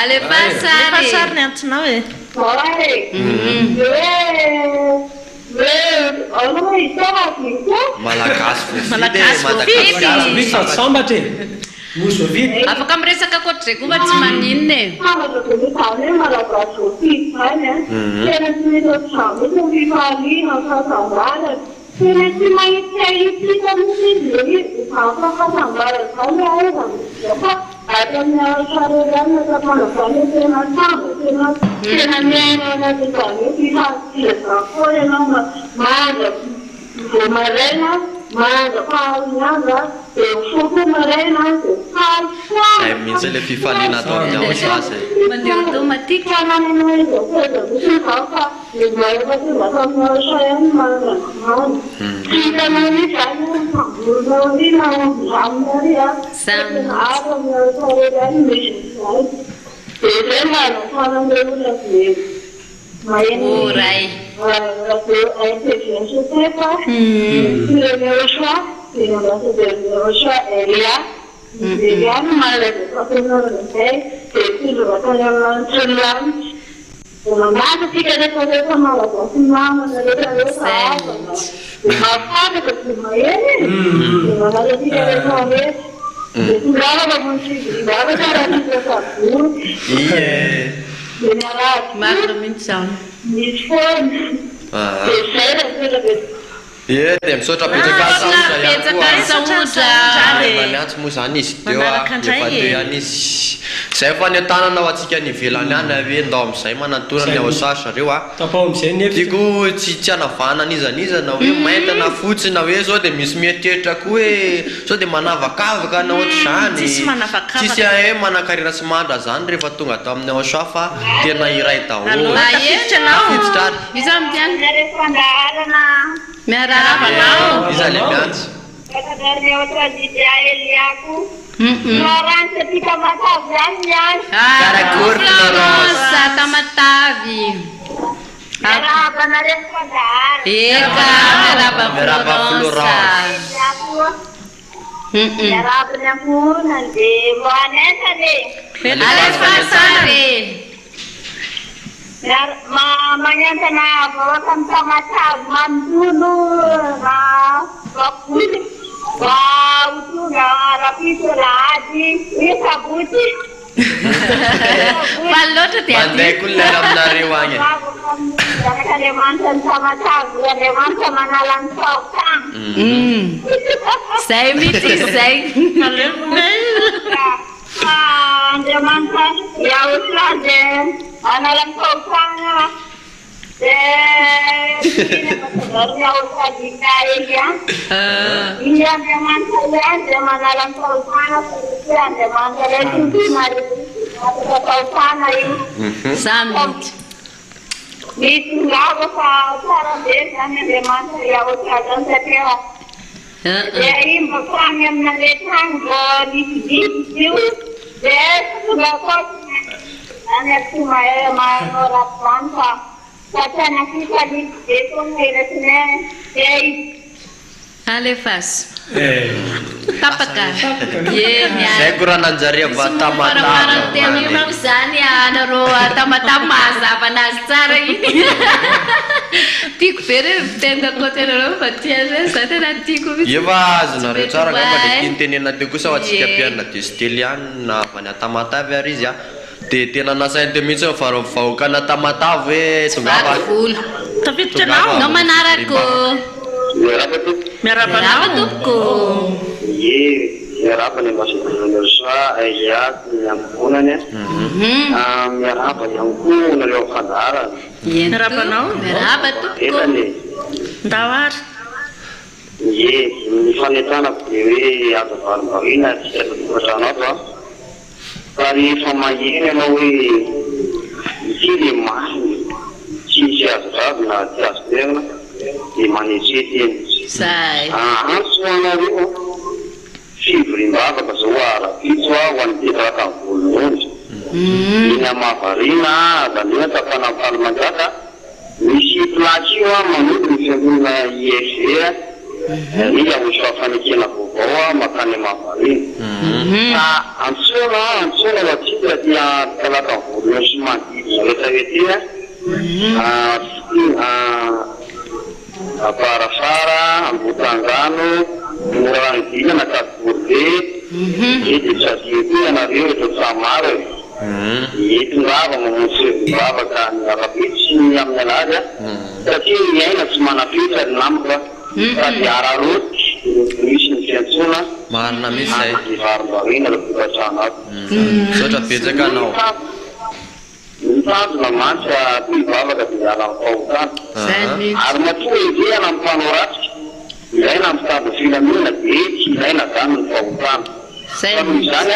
alefa sary ny antsinao e malagasy sambatra e moso vidy afaka miresaka koatr'izay koa fa tsy maninona e tena tsy mahitsy ahitsika mihitsy izy fahasambarana zany fa atany sarerana tapanazany tena samba tena miaina anatin'izany fihaziazako ianao mahaza vo maraina mahaza fahalinyaza dia foko maraina dia fahasoa mihitsy le fifaliana atao amin'ny aosasy mandeha automatique fananana izy fa ny mahefa tonga tamin'ny aosany manana hitanao ny zany samboronao ny zamonary ava amin'ny aosarerany misy zay dia zay manafanan'le olona be oray magno mihitsy zany misy foana dia zay dia misaotra betsaka saotra moa zany izy teo efa teo ihany izy zay fa ny tanana ho atsika ny ivelany any ave ndao amin'izay manantona ny aosasy zareo tiako tsy hanavanana izaniza na hoe maintana fotsy na hoe zao dia misy mieritreritra koa hoe sao dia manavakavaka na ohatr' zany tsisy hoe manan-karira sy mandra zany rehefa tonga atao amin'ny aosa fa tena iray daholo miarabanao iza le miantsy Florence tika matavy zany any Florence tamatavy miarabanareo fandahary eka miaraba Florence miarabany amonany dia moanentany alefa sary magnentana vahoaka amin'ny tamatavy manontolo na vakoly utunga rapito lahady isaboty loatra dia mandeha kolera aminareo agny Andriamanitra ny tamatavy Andriamanitra manala ny faotany zay mihitsy izay Andriamanitra yaosla dia manala ny faotana Alefas. Tapaka. Saya kurang anjari apa Para-para temi zany anareo tamatamasa panasitsara iny. Tiako be re vitenda koatenareo fa tia za tena tiako mihitsy. Efa azonareo tsara ngamba le tiantenena teo kosa ho atsika mpianina desteliany na avy any Tamatavy ary izy a. Dia tena nasainy teo mihitsy vahoaka na Tamatavy hoe tongava. Tafiditra anao? Nao manarako. Miaraba tompoko. Miaraba ny masinonareo soa ya ny ambonany miaraba ihany koa nareo fandarana. Miaraba anao? Miaraba tompoko. Ndao ary? Ny fanentanako dia hoe azavarim-bahina tsika tokantrano ato fa rehefa maheno ianao hoe ity le masiny tsisy azovavy na tsy azo terina dia manesety eny. Antso anareo fivoriam-bavaka zao arapitso ho an'ny tetraka ny volon'ondry. Iny amavarina zany hoe tafanam-palimanjaka misy plaky io manoto ny fiangonana IFE ny ahoso hafanekena vaovao makany amavarina. Antsona ho atsika dia talata ny volon'ondry sy manodidina rehetrarehetra Aparafara, Ambotangano, Morangina, Nakapurde, ety Tsadio ianareo eto Tsamara. Ety ngava mamontsy mivavaka ny arapitsy ny amin'ny alazy satria miaina tsy manapitra ny namako fa dia araroty misy ny fiantsona marina misy zay varim-bahina le tokantrano ato. Sotra betsaka anao. Mitandrona mantsy mpivavaka dia ala amin'ny fahotana. Ary matoa idehana amin'ny mpanoratsika ilaina amin'ny mpitandro filaminana dia tsy ilaina zany ny fahotana. Fa noho izany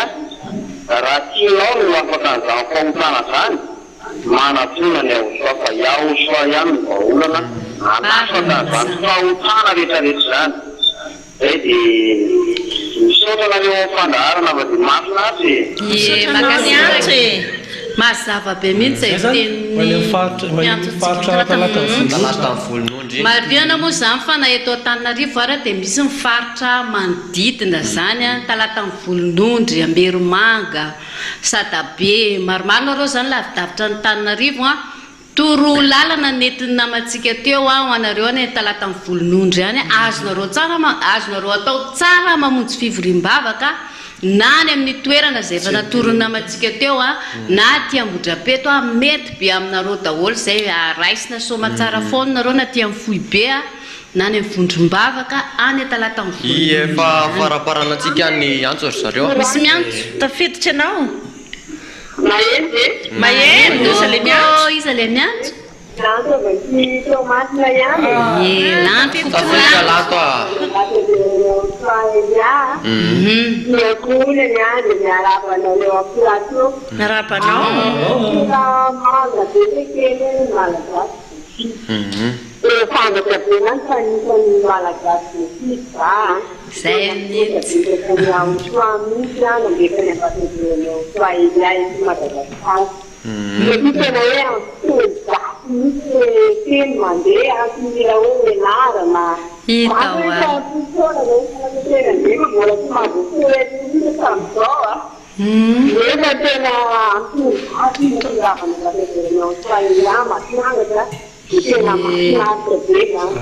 raha tianao no afaka an'izany fahotana zany manatona ny ahosoa fa iahosoa ihany ny vahaolana anafaka an'izany fahotana rehetrarehetra zany. Zay dia misaotra nareo fandaharana fa dia mahafinaritra. Makasiantsy. Mazava be mihitsy zay mariana moa zany fa na eto Antananarivo ary dia misy mifaritra manodidina zany talata ny volon'ondry Amberomanga Sadabe maromaro nareo zany lavidavitra ny Antananarivo toro lalana nentin'ny namantsika teo ho anareo ny talata ny volon'ondry any azonareo atao tsara mamonjy fivoriam-bavaka na ny amin'ny toerana zay efa natorony namantsika teo na ty Ambodrapeto mety be aminareo daholo zay raisina soma tsara foana nareo na ty amin'ny Fohibe na ny Vondrombavaka any talata ny volon'ondry. Efa faraparanantsika ny antso ry zareo. Misy miantso tafiditra anao? Maheno iza le miantso? Iza le miantso? Lanto avy tomatina ihany. Lanto tafiditra lanto Miakoly ihany miarabanareo amin'ny plateau. Miarabanao? Manga be kely malagasy. Fantatra be nany fa nisan'ny malagasy misy zay mihitsy. Miahosoa mihitsy nandrefa ny ampatondireo Swahili Madagasikara. Mety tena hoe antozaty misy teny mandeha mila hoe enarana. Mbola tsy mazosoety tamizao nefa tena antozaty mitondravana ampatondireo Swahili matiangatra tena mahafinaritra be zany.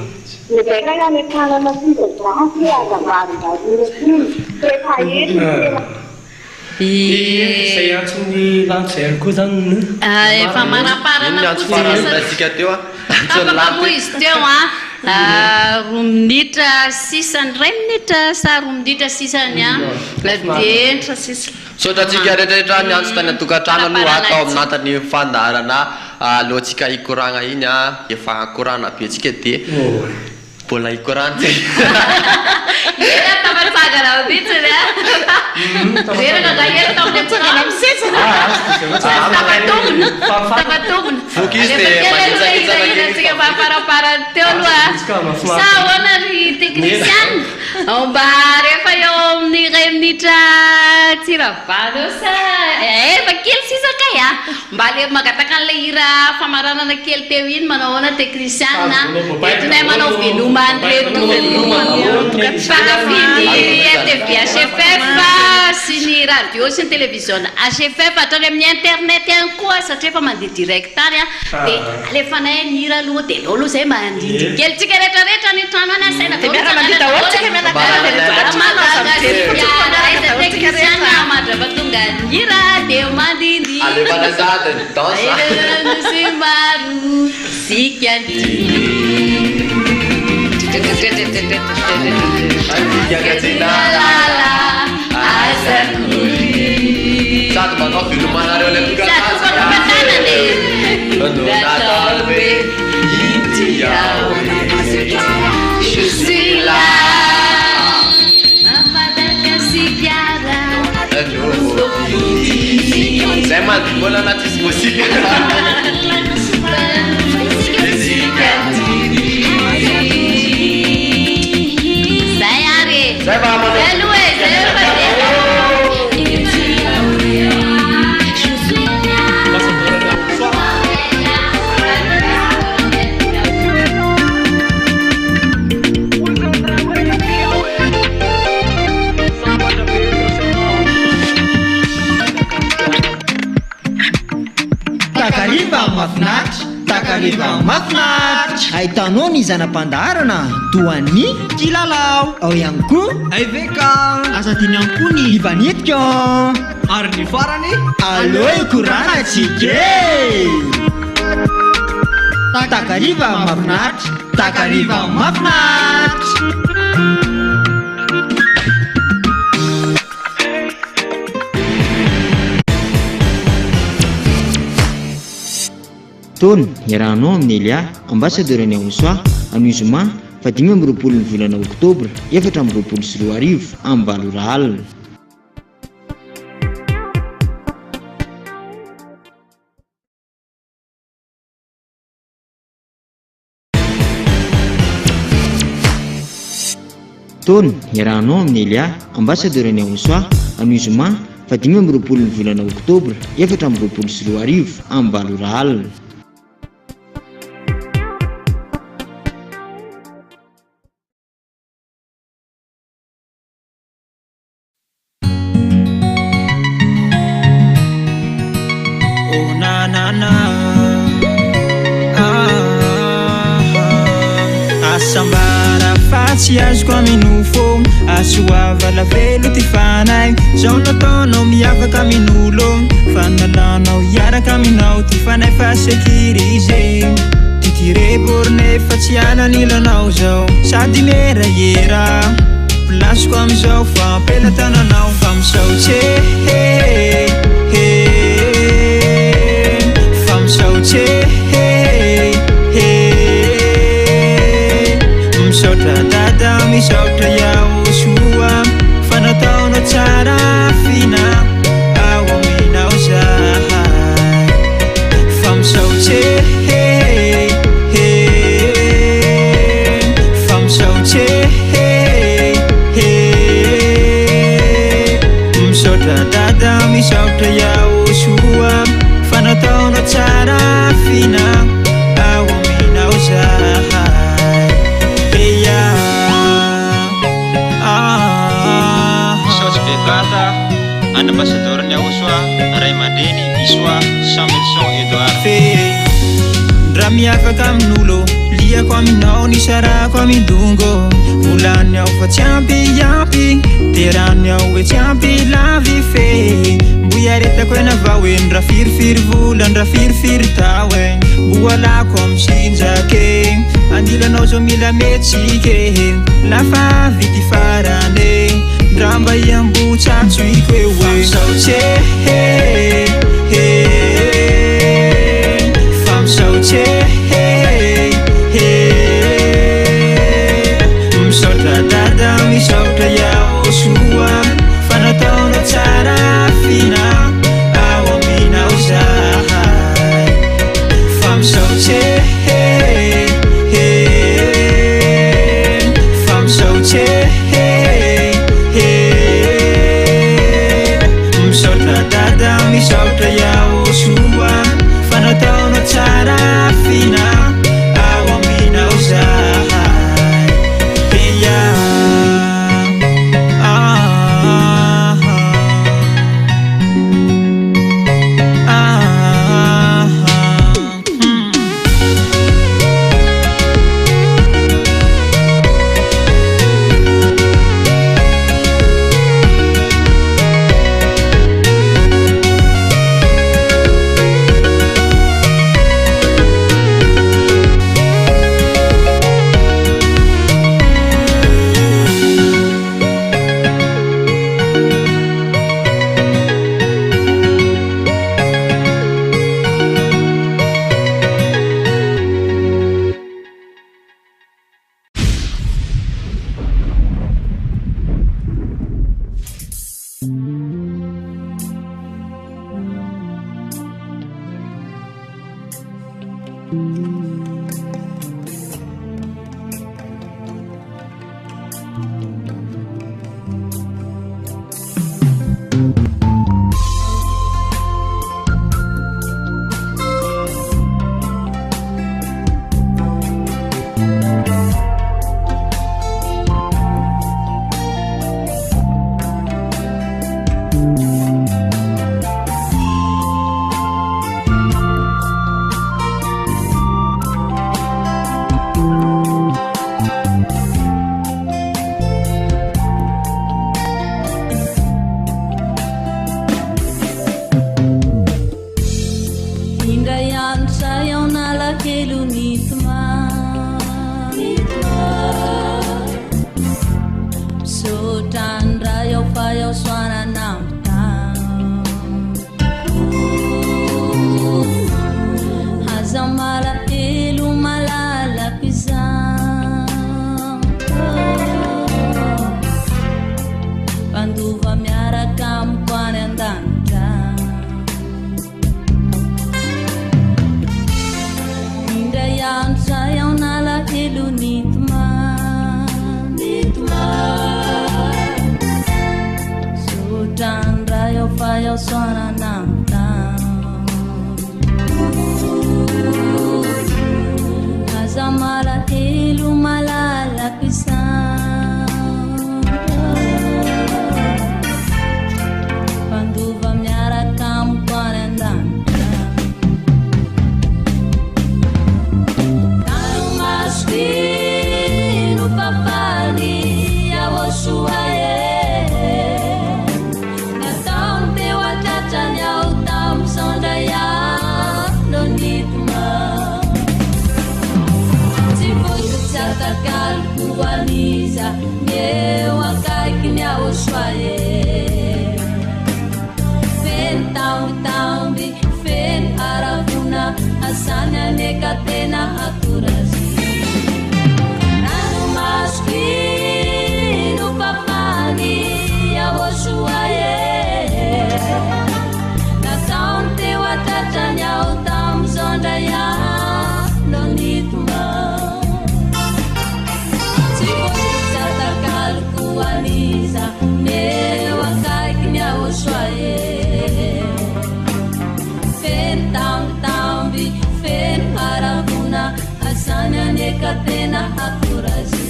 Izay ka ihany tanana fizazaty azavarivaziny rehefa ety Izay antso ny lanto zay koa zany efa manaparana fotsika teo moa izy teo 2 minitra sisany 2 minitra sa 2 minitra sisany dia sotratsika rehetrarehetra ny antso tany atokantrano aloha atao aminatany fandaharana alohantsika hikoragna iny efa korana be tsika dia mbola hikorana tabatsagana mihitsy verana gahery tamin'ny amitsangana misetsana tabatobona mafaraparany teo aloha sa hoana ry technician mba rehefa eo amin'ny ray minitra tsiravalo sa efa kely sisa kay a mba le magataka an'le hira famaranana kely teo iny manao ana techniciana entinay manao veloman'reto fakafiny RTV HFF sy ny radio sy ny télévision HFF hatrany amin'ny internet ihany koa satria efa mandeha direct tany a dia alefanay ny hira aloha dia aloha zay mandindry kely tsika rehetrarehetra ny trano any asaina madrava tonga ny hira dia mandindry sy maro sady manao velomanareo le Je suis là à Madagascar. Zay mandimbona anaty izy mosika zay ary zay aloha takariva mafinaritra ahitanao ny zanam-pandaharana toany kilalao ao ihany koa aiveka asa tiany ihany koa ny ivanitika ary ny farany alo ikorana tsike takariva mafinaritra taona iarahanao amin'ny Elia ambassadeur any Ansoa amin'ny zoma 20 ny volana oktobra 2024 amin'ny Valora alina. taona iarahanao amin'ny Elia ambassadeur any Ansoa amin'ny zoma 20 ny volana oktobra 2024 amin'ny Valora alina. Asambara fatsy azoko amino fô asoava la velo ty fanay zao nataonao miavaka amin'olo fanalanao hiaraka aminao ty fanay fa sécurisé ty tireborne fa tsy ananilanao zao sady merahera plasiko amizao fa ampelatananao fa misaotsy fa misaotsy misaotra dada misaotra yaho soa fanataonao tsara fina ao aminao zahay fa misaotsy fa misaotsy misaotra dada misaotra yaho soa fanataonao tsara fina ao aminao zahay ambassadeur ny Ansoa ray aman-dreny Isoa Samuelson Edouard ndra miafaka amin'olo liako aminao ny sarako amindongo volany aho fa tsy ampy terany aho hoe tsy ampy lavy fe mboiaretako ena vao e ndra firifiry vola ndra firifiry tao e mboalako amsinjake andilanao zao mila metsike lafa vity farane dramba iambotsatsiko eo famsaotsy famsaotsy misaotra dada misaotra yaho soa fanataonao tsara fina ao aminao zahay famsaotsy famsaotsy Sotandra yao fa yao soana namta Haza mala elu malala pizam Panduva miaraka amkoany andanitra Indray andro zay ao nala elu nitma Sotandra yao fa yao soana namta Haza mala elu malala pizam Panduva miaraka amkoany andanitra Tano masky no papany ao soae Nataony teo atratrany ao tamy sondray ano nitma Tsy voito tsy atakaloko aniza Eo akaikiny ao soae Feno tambitamby, feno aravona Asany aneka tena akorazy Rano masky no papany ao soae Nataony teo atratrany ao tamy sondray ano nitma Tsy voito tsy atakaloko aniza Eo akaikiny ao soae Feno tambitamby, feno aravona Asany aneka tena akorazy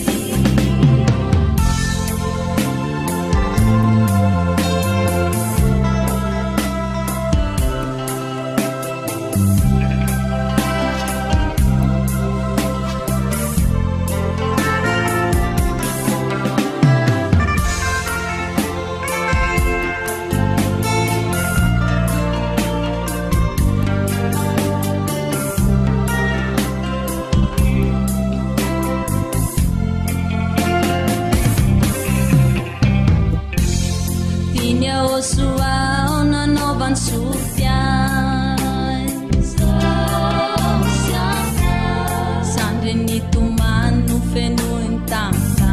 Sua nanaovany sofiay Sandry nitomany no fenoiny tamta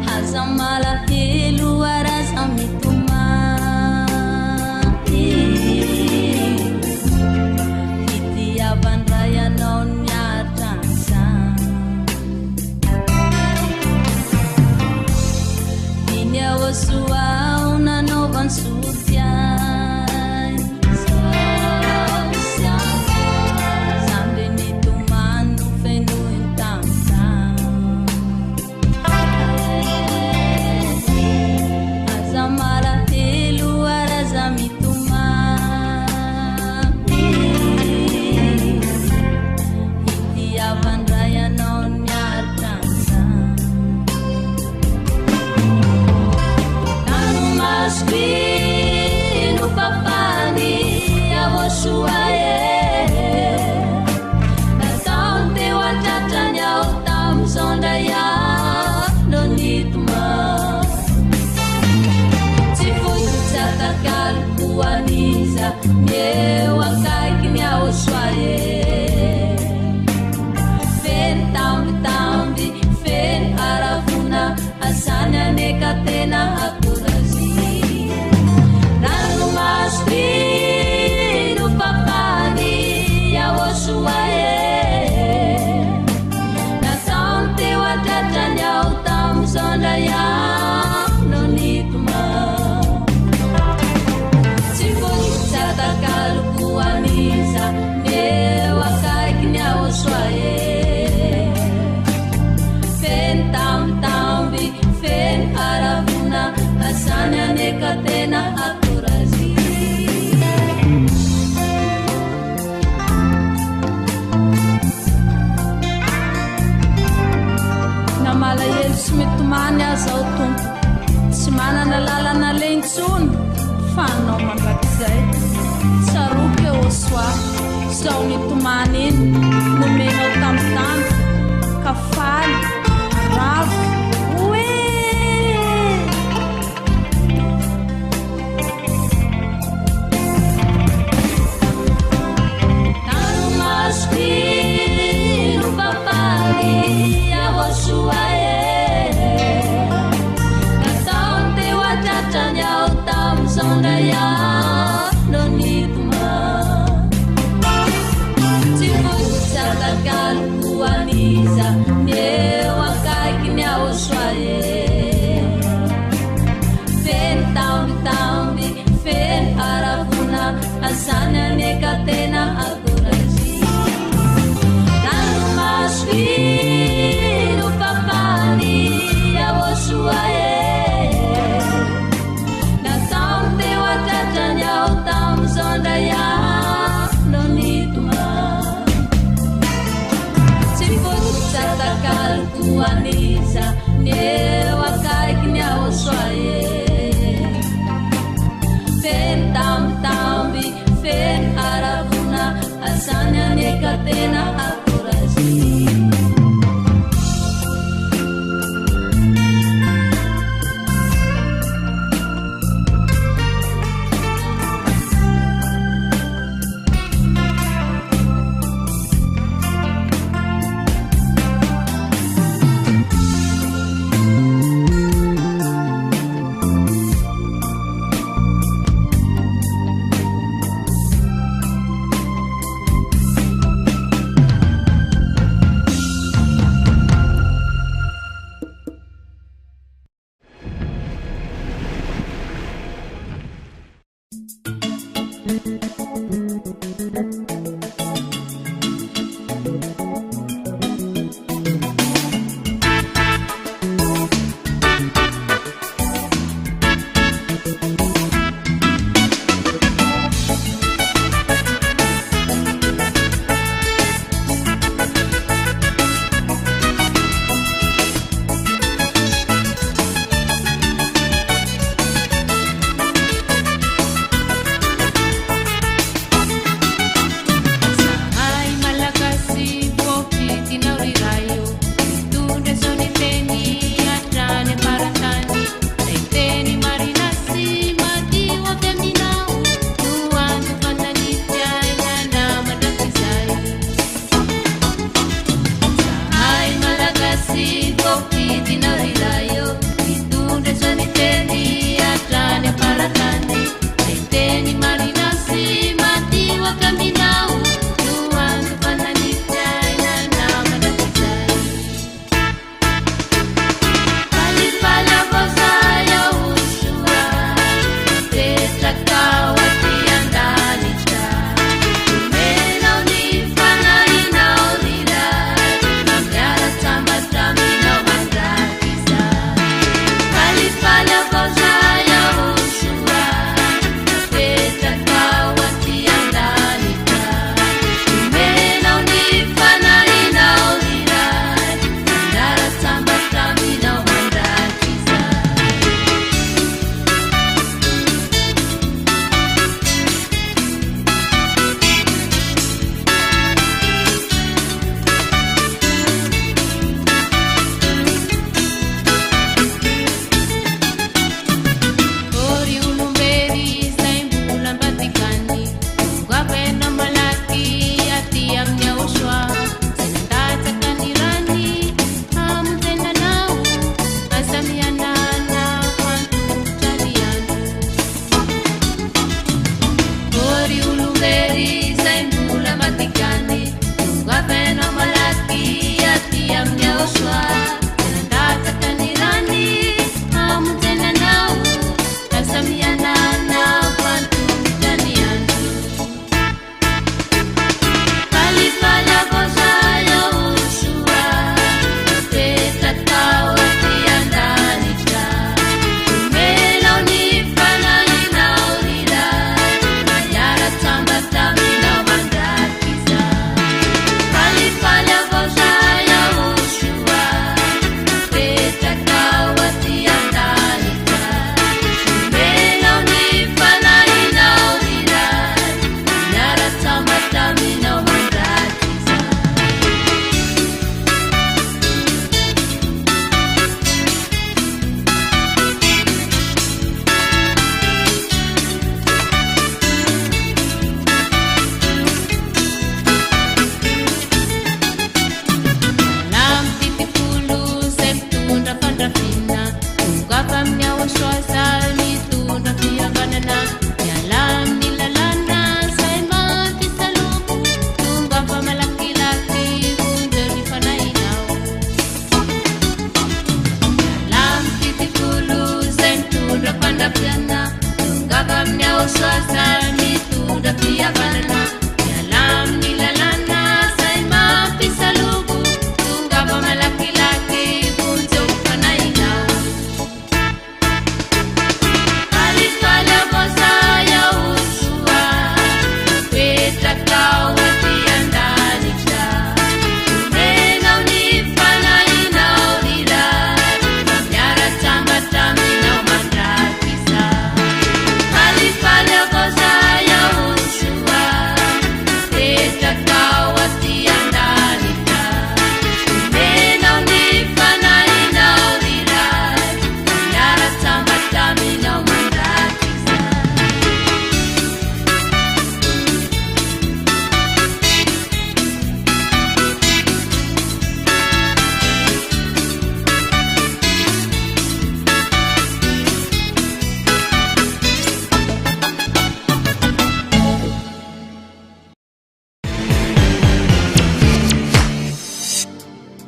Haza mala telo araza mitomany Itiavany ray anao niaritra Suau nanaovany sofiay Sandry nitomany no fenoiny tamta Aza mala telo araza mitomany Itiavany ray anao niaritra Masky no papany ao soae Nataony teo atratrany ao tamy sondray ano nitma Tsy voito tsy atakaloko aniza Eo akaikiny ao soae Feno tambitamby, feno aravona Asany aneka tena akorazy Rano masky no papany ao soae Nataony teo atratrany ao tamy sondray ano nitma Tsy voito tsy atakaloko aniza Eo akaikiny ao soae Feno tambitamby, feno aravona Asany aneka tena akorazy Namalaelo sy mitomany aza ao tompo Tsy manana lalana lentsony Fa anao mandrakizay Tsaroky eo soa Zao nitomany iny Nomenao tambitamby Ka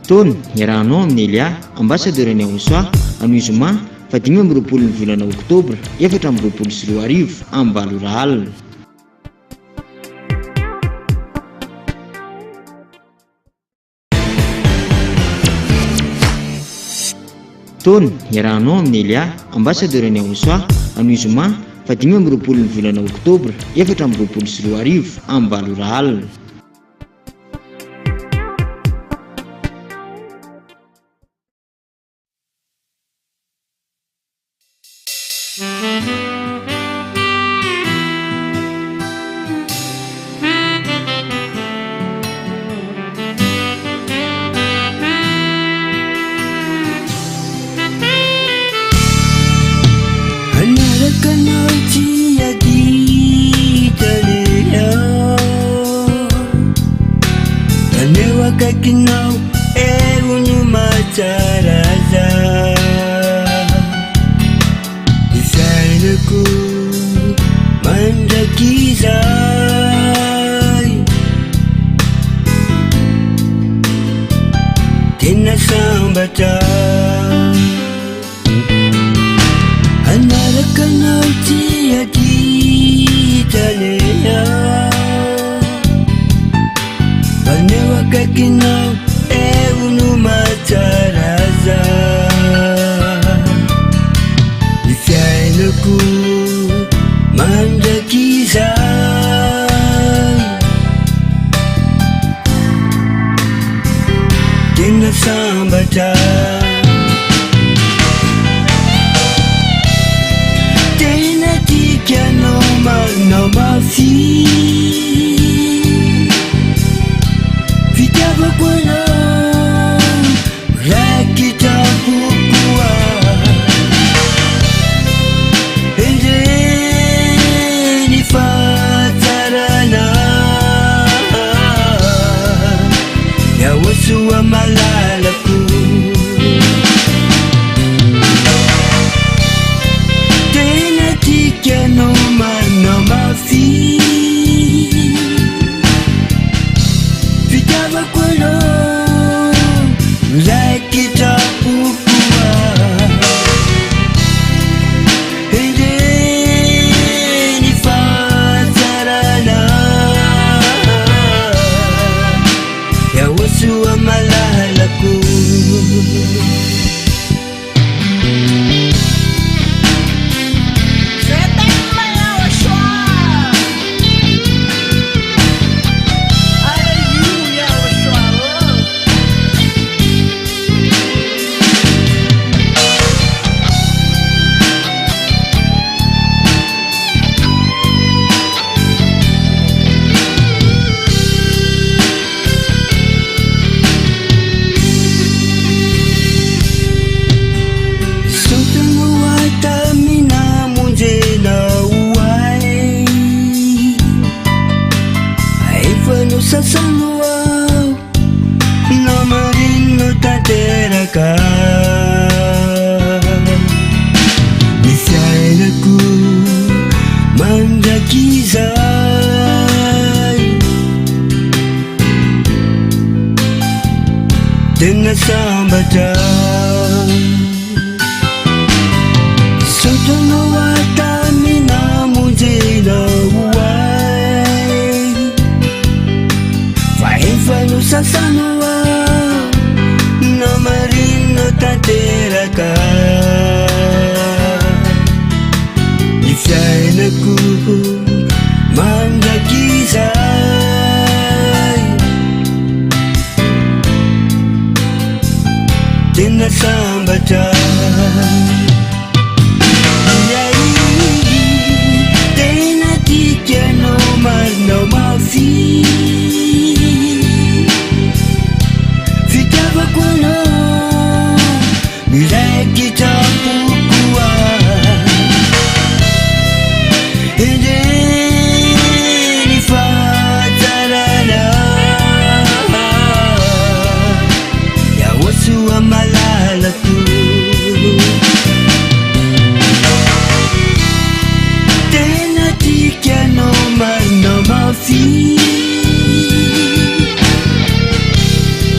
Taona iarahanao amin'ny Elia ambassadeur ny Ansoa anoho zoma 5 ny volana Oktobra 2024 amin'ny Valora alina. Taona iarahanao amin'ny Elia ambassadeur ny Ansoa anoho zoma 5 ny volana Oktobra 2024 amin'ny Valora alina.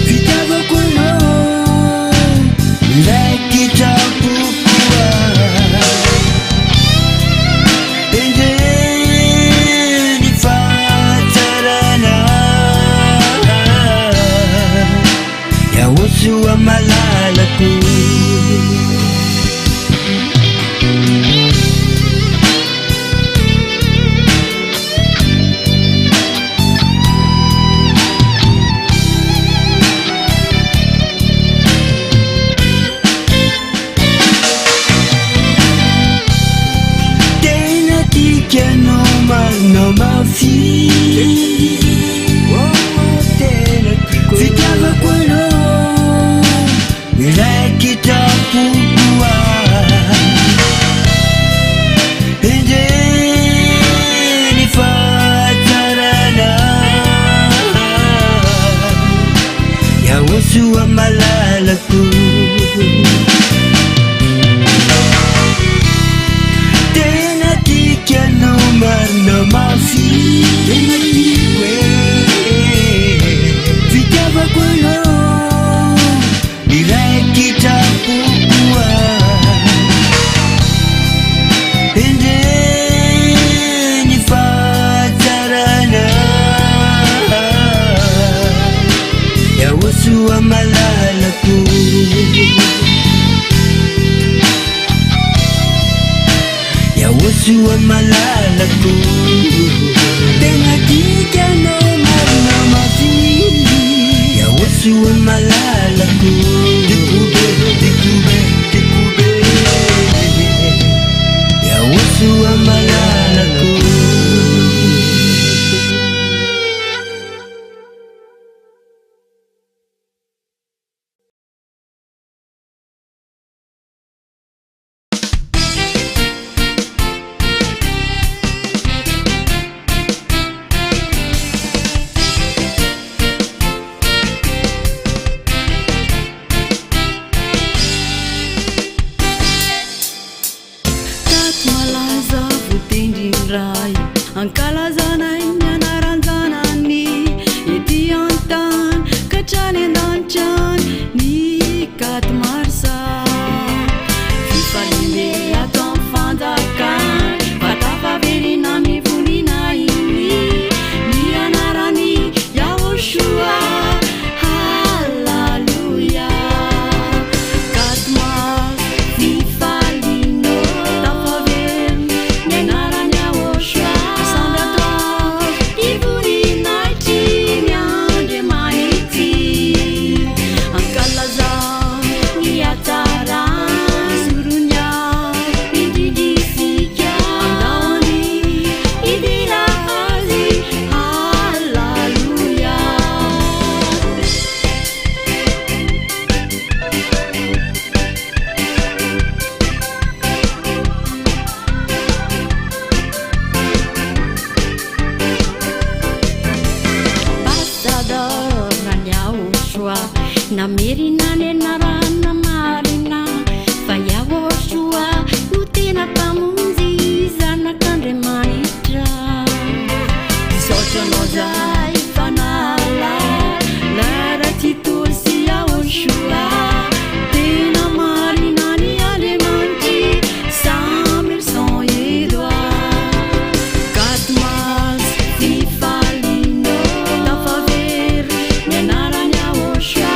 Fitava con yaosoa malalako tena tikanao marina mafy fitiavako anao miraikitra pokoa endreny fahatsarana yaosoa malalako tena tikanao marina mafy fitiavako anao miraikitra pokoa endreny fahatsarana yaosoa malalako yaosoa malalako tena tikanao marina mafy yaosoa malalako dekube yaosoa malalako ankalazanay mianaranjanany ety antany katrany andantrany ny katy marsa fifaline ato amin'ny fanjakany vatafaverina mivonina iny ny anarany Yahoshua haleluya katy mars fifalino tafaveriny ny anarany Yahoshua namerina nenarana marina fa Yahoshua no tena mpamonjy zanak'Andriamanitra misaotranao zay fanala lara-titory sy Yahoshua tena marina ny Andriamanitry Samerson Edouard Katmas fifalino tafavery ny anarany Yahoshua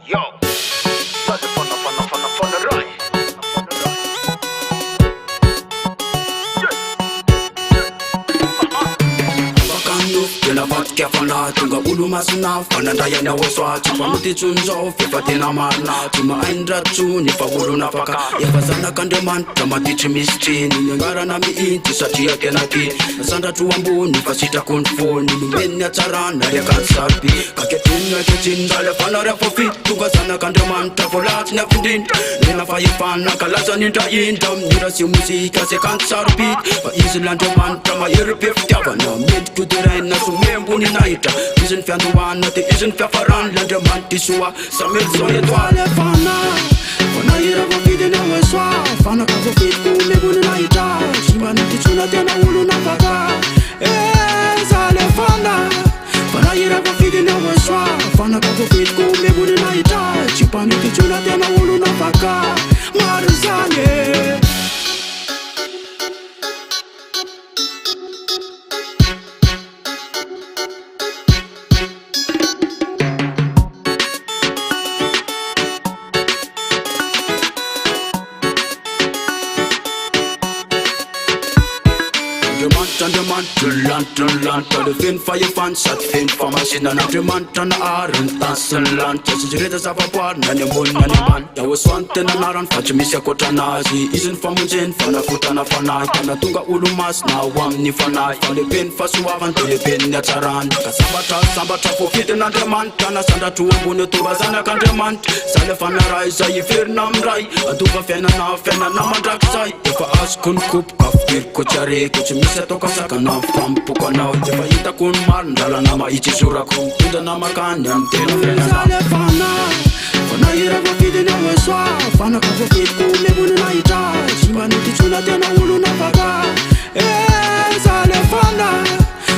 Yo, basta fana right. Tena vatika fana tonga olo masina fanandrayany ao soa tsy famititsonzao fefa tena marina tsy mahaindratsony fa olo nafaka efa zanak'Andriamanitra matitry misy treny ny angarana mihintsy satria tena ty sandratro ambony fa sitrako ny fony nomeny atsarana riakaty saroby kaketiny aketsinjaly afanary afafi tonga zanak'Andriamanitra voalatsy ny afindrindra nena fahefana kalazany indraindra mihira sy mozika sy akanty saroby fa izy l'Andriamanitra mahery be fitiavana mendriko deraina membony nahitra izy ny fiandohana te izy ny fiafarany l'Andriamanitra isoa Samuelson étoile fana fanahira vavidiny ao esoa fanaka vavidiko membony nahitra tsy manititsona tena olo nafaka zale fana fanahira vavidiny ao esoa fanaka vavidiko membony nahitra tsy manititsona tena olo nafaka maro zany Andriamanitra le feno fahefany sady feno famasinana Andriamanitra naary ny tany sy ny lanitra sy zireta zavaboarina ny ambony ny ambany ahosoany tena anarany fa tsy misy akoatranazy izy ny famonjeny fanakotana fanahy tana tonga olo masina ho amin'ny fanahy fa lehibeny fahasoavany de lehibeny ny atsarany ka sambatra fofitin'Andriamanitra na sandratro ambony atova zanak'Andriamanitra zale fanaraha izay iverina amiray atova fiainana mandrakizay efa azoko ny kopoka fidiriko tsy areko tsy misy atao kasakana fampoko anao efa hitako ny marindalana mahitsy zorako tondana makany amin'ny tena fiainana fanahira vavidiny ao esoa fanaka vavidiko membony nahitra tsy manititsona tena olo nafaka zale fana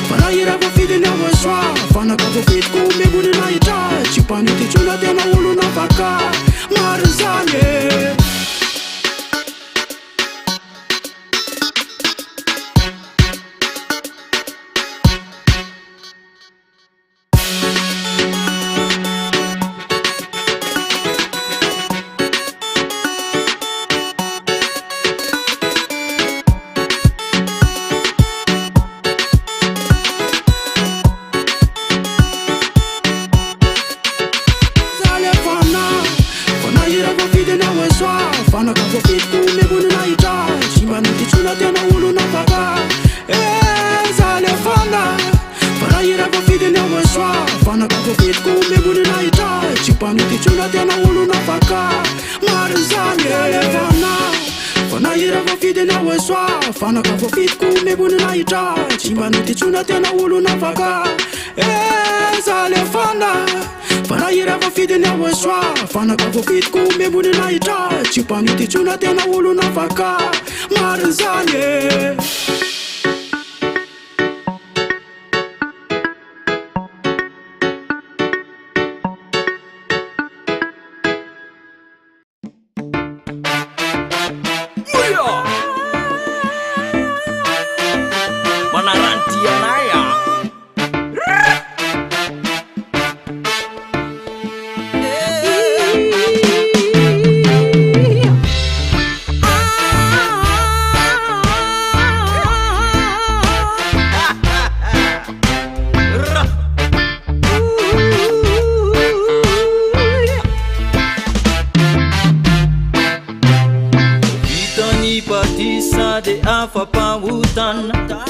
fanahira vavidiny ao esoa fanaka vavidiko membony nahitra tsy manititsona tena olo nafaka maro zany fanaka vavidiko membony nahitra tsy manititsona tena olo nafaka zale fana fanahira vavidiny ao esoa fanaka vavidiko membony nahitra tsy manititsona tena olo nafaka maro zany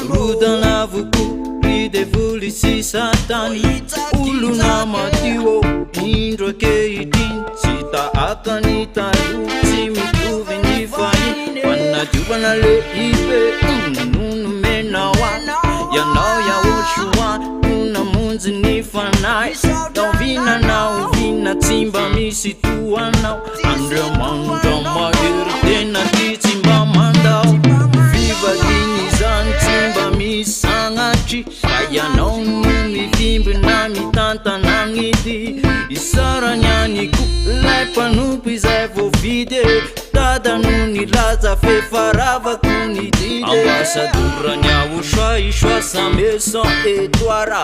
rodana vuku devuli si satani uluna matio indro keidin sita akanita luci mituve ni fani wana jubana le ibe nunu menawa ya nao ya ushua una munzi ni fanai tavina na uvina timba misi tuana Andriamanitra maheri tena titimba mandao timba misangatry fayanao no mivimby na mitantana gn'ity isarany aniko lay mpanompo izay voavidy tada no nilaza fefaravako ny dide ambasadorany aosoa isoa Samuelson étoile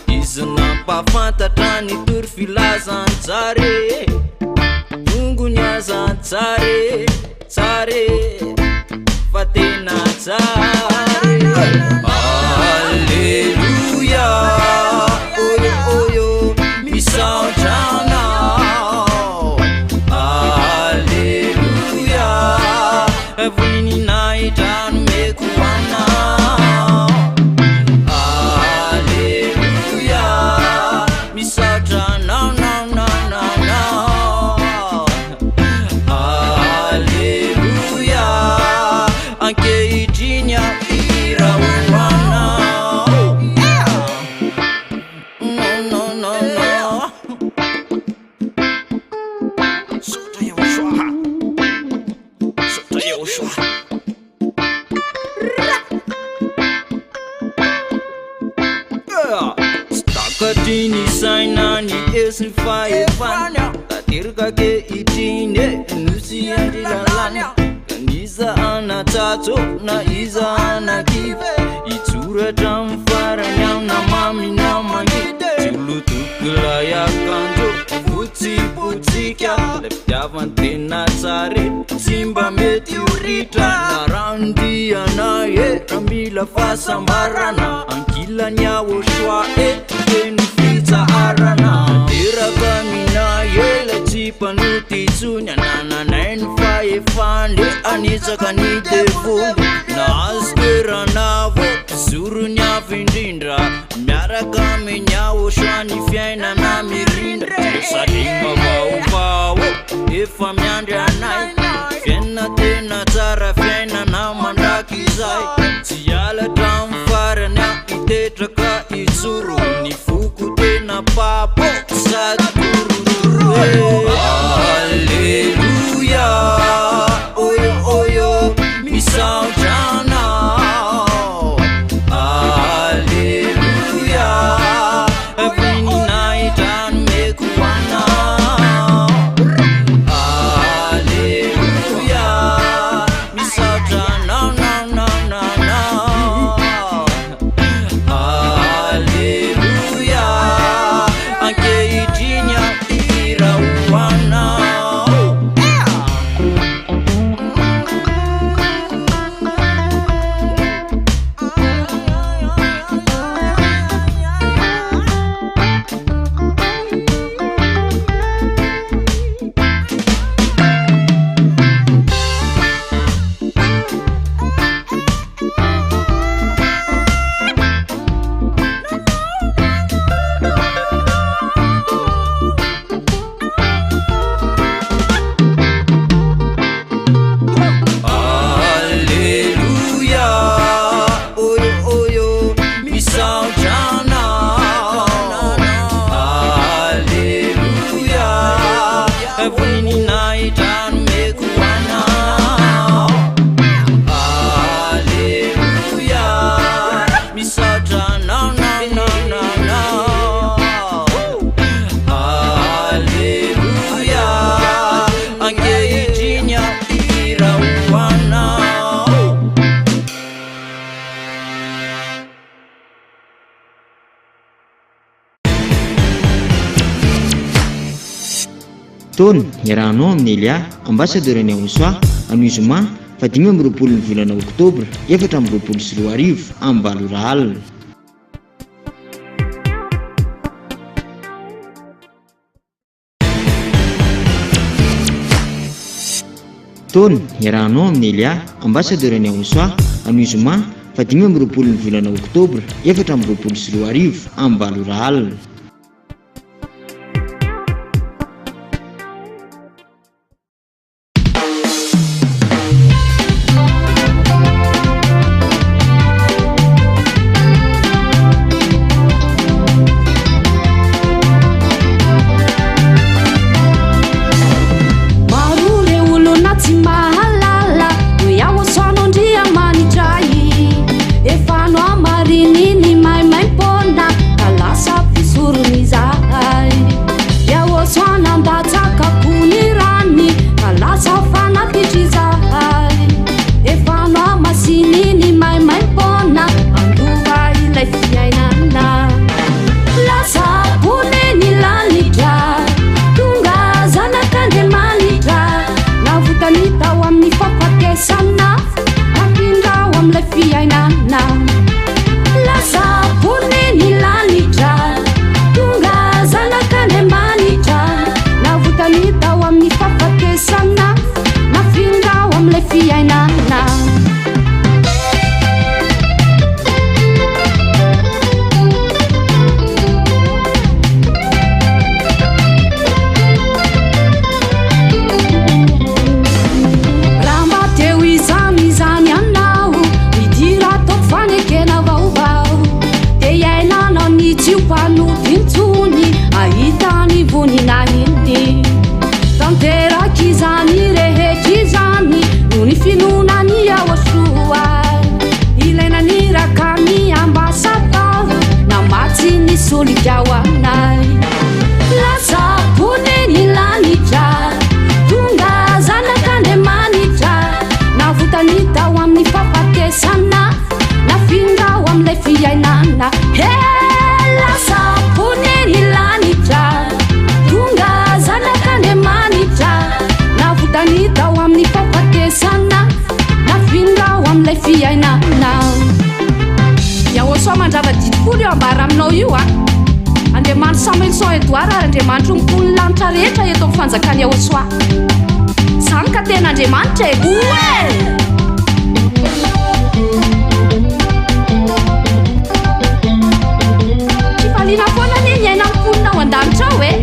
izy nampafantatra ny tory filazanjare Mungu nyaza tsare tsare fatena tsare Alleluia oyo oyo misautana Alleluia evini naitanu mekuana Alleluia misautana na na na na Alleluia anche ijinya irawana no no no no Sota Yoshua Stakatini sainani esi faefana Katirka ke itine nusi andilalana Kanisa ana tato na iza ana kive Itura tamfara nyam na mami na mangite Tulu tukula ya kanto Puti putika Lepjavante na tsare Simba meteorita Na raundi anaye Rambila fasambarana Ankila nyawo shwa Benefita arana Tira kamina Yela tipa nuti tunya Nana nain faye fande Anisa kanite full Na askera navo Suru nya vindindra Myara kami nyawo shwani fyaina na mirinda Sadima vau Ifa myandra nai Fyena tena tara fyaina na mandaki zai Tiyala tamfara na itetraka izuru Nifuku tena papo saduru Alleluia oyo oyo misautana Alleluia every night and make one Alleluia misautana na na na na Alleluia anche ijinya irawana Alleluia oyo oyo misautana Alleluia every night and make one Alleluia misautana na na na na Alleluia ange ijinya irawana Tony iarahanao amin'ny Elia ambassadeur ny Aosoa any Zoma fa 20 ny volana Oktobra 2024 amin'ny Valora alina. Tony iarahanao amin'ny Elia ambassadeur ny Aosoa any Zoma fa 20 ny volana Oktobra 2024 amin'ny Valora alina. Efano amarinini mai mai ponda kalasa pisuru Andriamanitra mipony lanitra rehetra eto amin'ny fanjakany Ahosoa. Zany ka ten'Andriamanitra e. Tsy faliana foana anie ny aina miponina ao an-danitra ao e.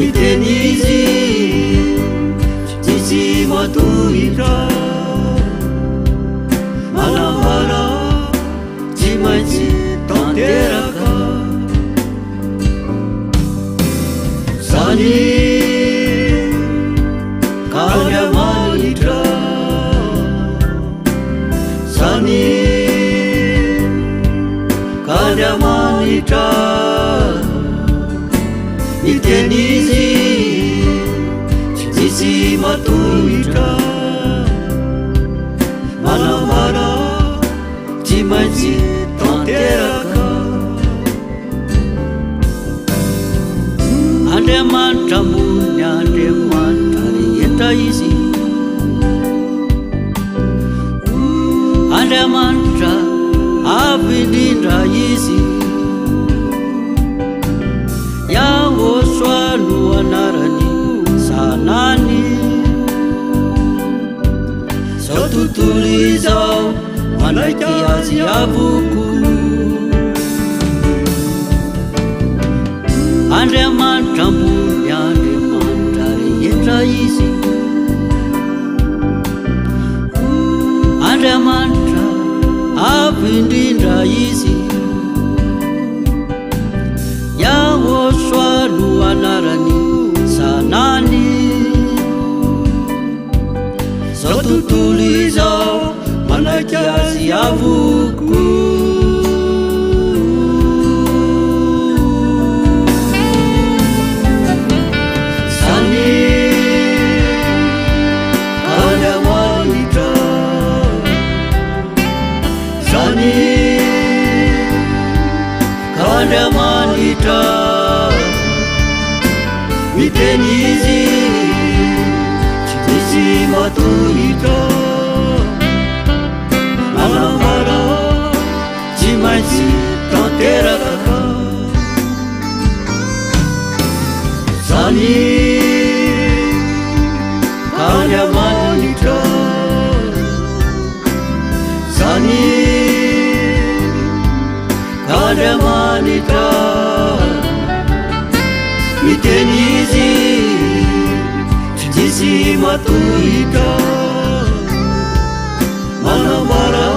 miteny izy tsisy matohitra manambara tsy maintsy tanteraka zany kandriamanitra zany kandriamanitra miteny izy tsisy matohitra manambara tsy maintsy tanteraka Andriamanitra mony Andriamanitra rehetra izy Andriamanitra avo indrindra izy Yahoshua no anarany sanany Zao tontolo izao manaiky azy avoko Andriamanitra mony Andriamanitra rehetra izy Andriamanitra avo indrindra izy Yahoshua no anarany sanany Zao tontolo izao manaiky azy avoko Kandriamanitra miteny izy tsisy matohitra manambara tsy maintsy tanteraka zany Kandriamanitra zany Kandriamanitra miteny izy tsisy matohitra manambara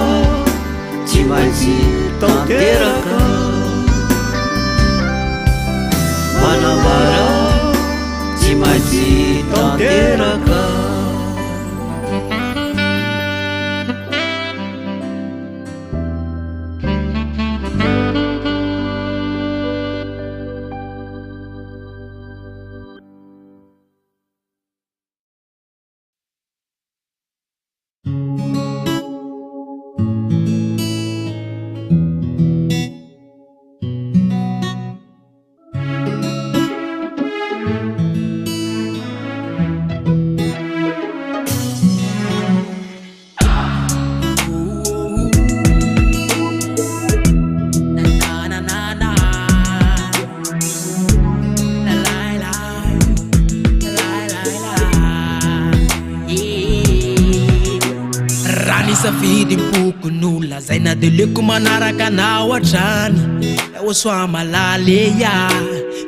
tsy maintsy tanteraka manambara tsy maintsy tanteraka Zaina deleko manaraka anao hatrany Yahoshua malaleya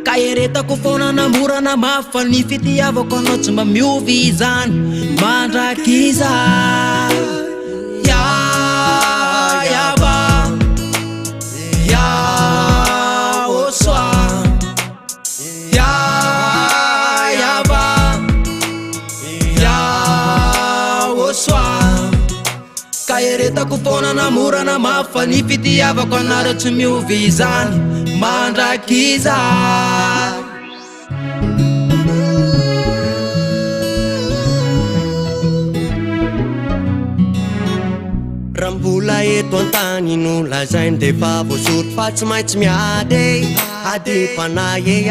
Ka eretako foana namorana mafa ny fitiavako anao tsy mba miovy izany mandrakiza Yaba Yahoshua Yaba Yahoshua Eretako foana namorana mafa ny fitiavako anareo tsy miovy izany mandrakiza Rambola eto antany no lazainy defa voazory fa tsy maintsy miady panahy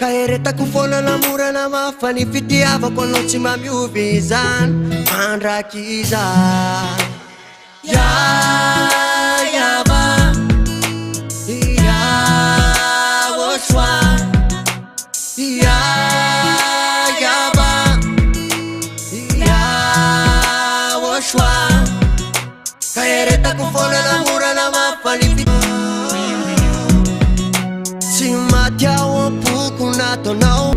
Ka eretako foana namorana mafa ny fitiavako anao tsy mba miovy izany mandrakiza Yaba Yahoshua Yaba Yahoshua Ka eretako foana namorana mafa ny fitiavako tsy matiao ampoko nataonao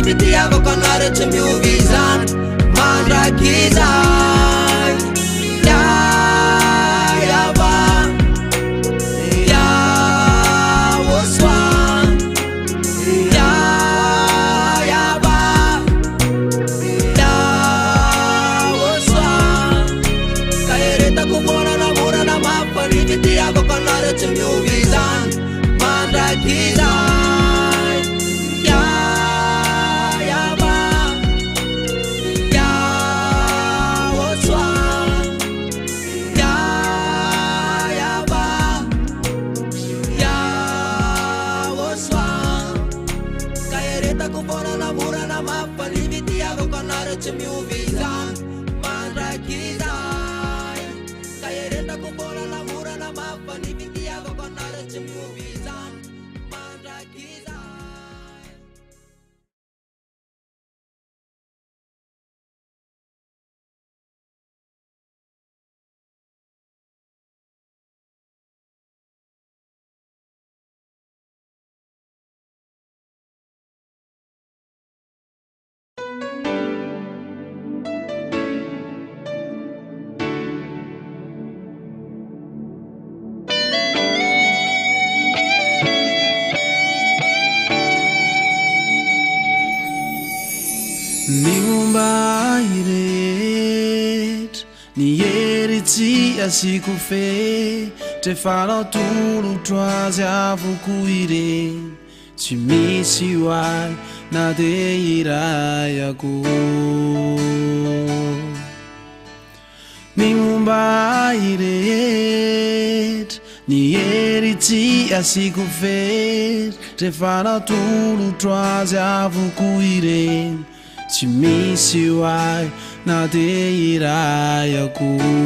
fitiavako anareo tsy miovy izany mandrakizay yava yaosoa yava yaosoa kaeretako volana morana mafany fitiavako anareo tsy miovy izany mandrakizay yava yaosoa yava yaosoa kaeretako volana morana mafany fitiavako anareo tsy miovy izany mandrakizay kaeretako volana morana mafany fitiavako anareo tsy miovy izany mandrakizay. Ny momba irehetra ny hery tsy asiko trefanao tolotro azy avoko ireny tsy misy hoay na de iray akory. Ny momba irehetra ny hery tsy asiko trefanao tolotro azy avoko ireny tsy misy hoay na de iray akory.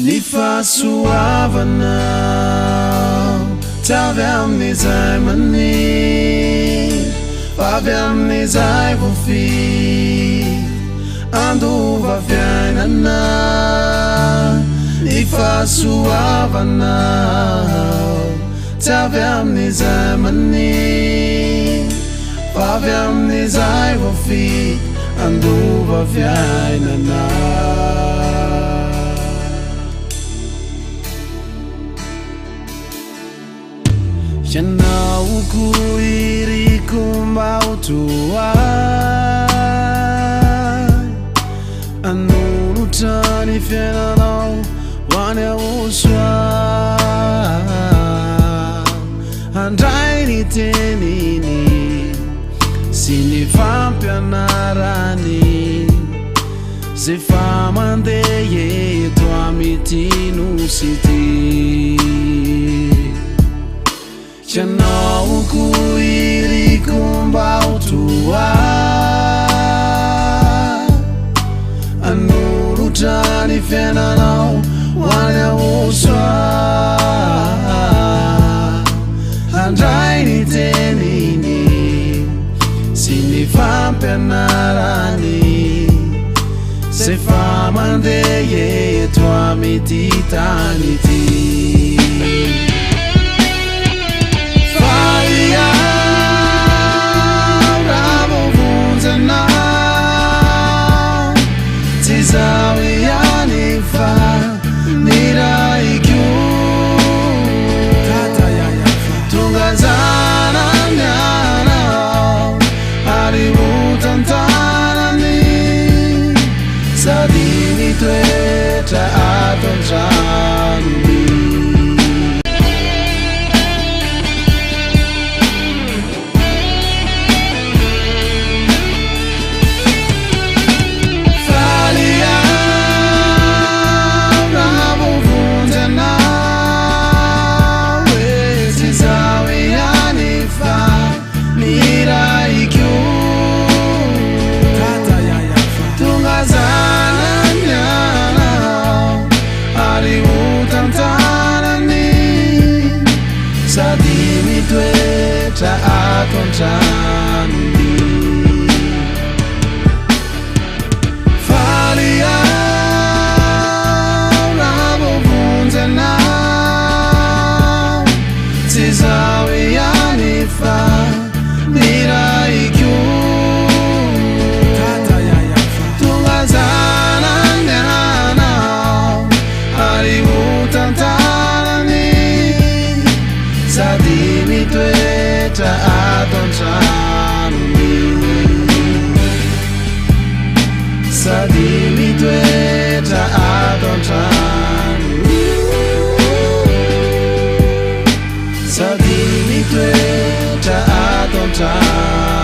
Ny fahasoavanao tsy avy amin'izay maniry fa avy amin'izay voafiry andova fiainana. Ny fahasoavanao tsy avy amin'izay maniry fa avy amin'izay voafiry andova fiainana. Ianao koa iriko mba ho toay hanolotra ny fiainanao ho any ahosoa. Handray ny teniny sy ny fampianarany zay fa mandeha eto amity nosy ty. Ianao koa iriko mba ho toay hanolotra ny fiainanao ho any ahosoa. Handray ny teniny sy ny fampianarany zay fa mandeha eto amity tany ity. Tsy zaho ihany fa niraiko tonga zanany anao arivo tantanany sady mitoetra ato an-tranony. mitoetra ato an-tranony sady mitoetra ato an-tranony sady mitoetra ato an-tranony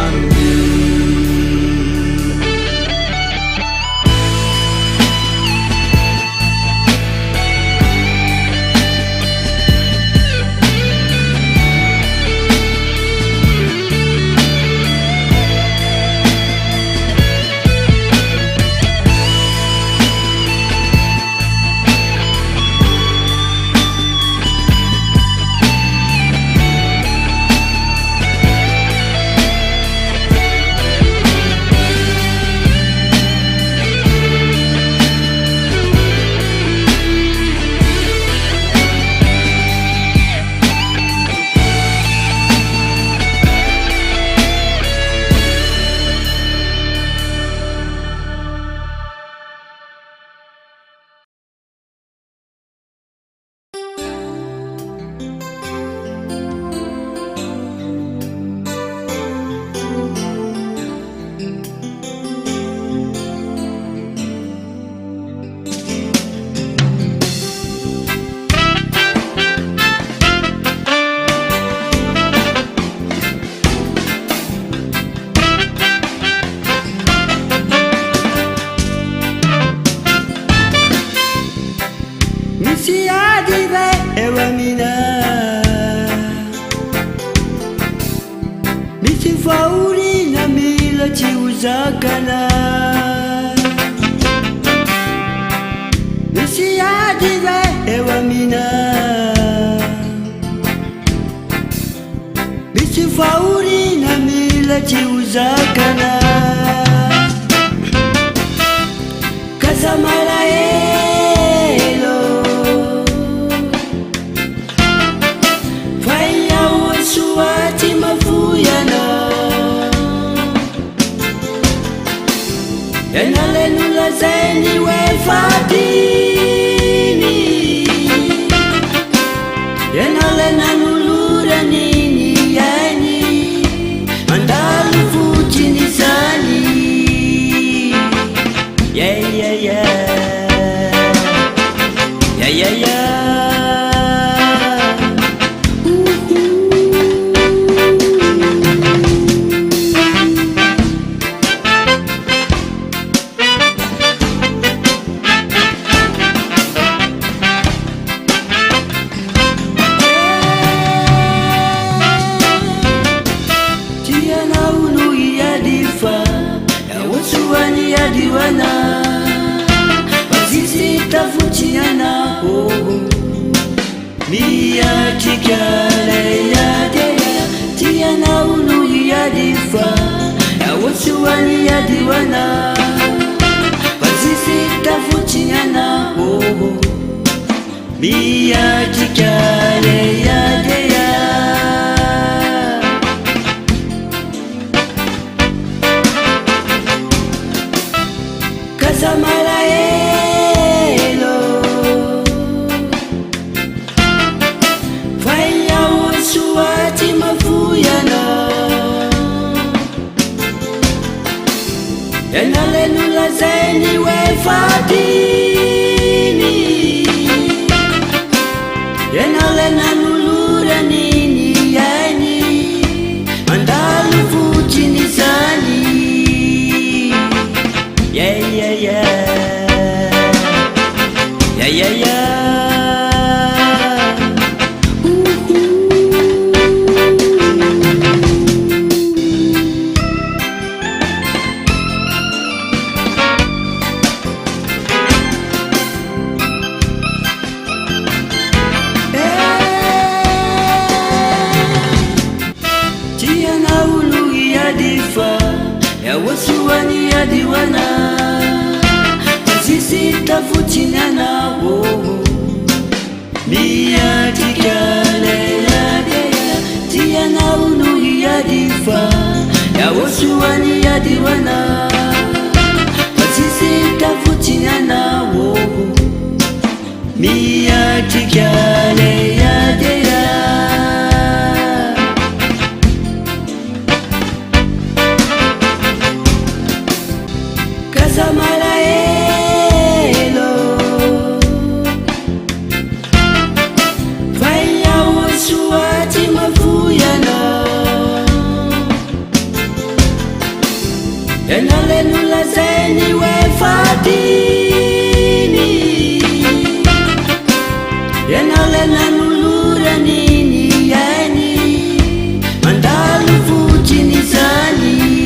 Mia tikale ya deya fadini ianao le nanoloraniny ainy mandalo fotsiny zany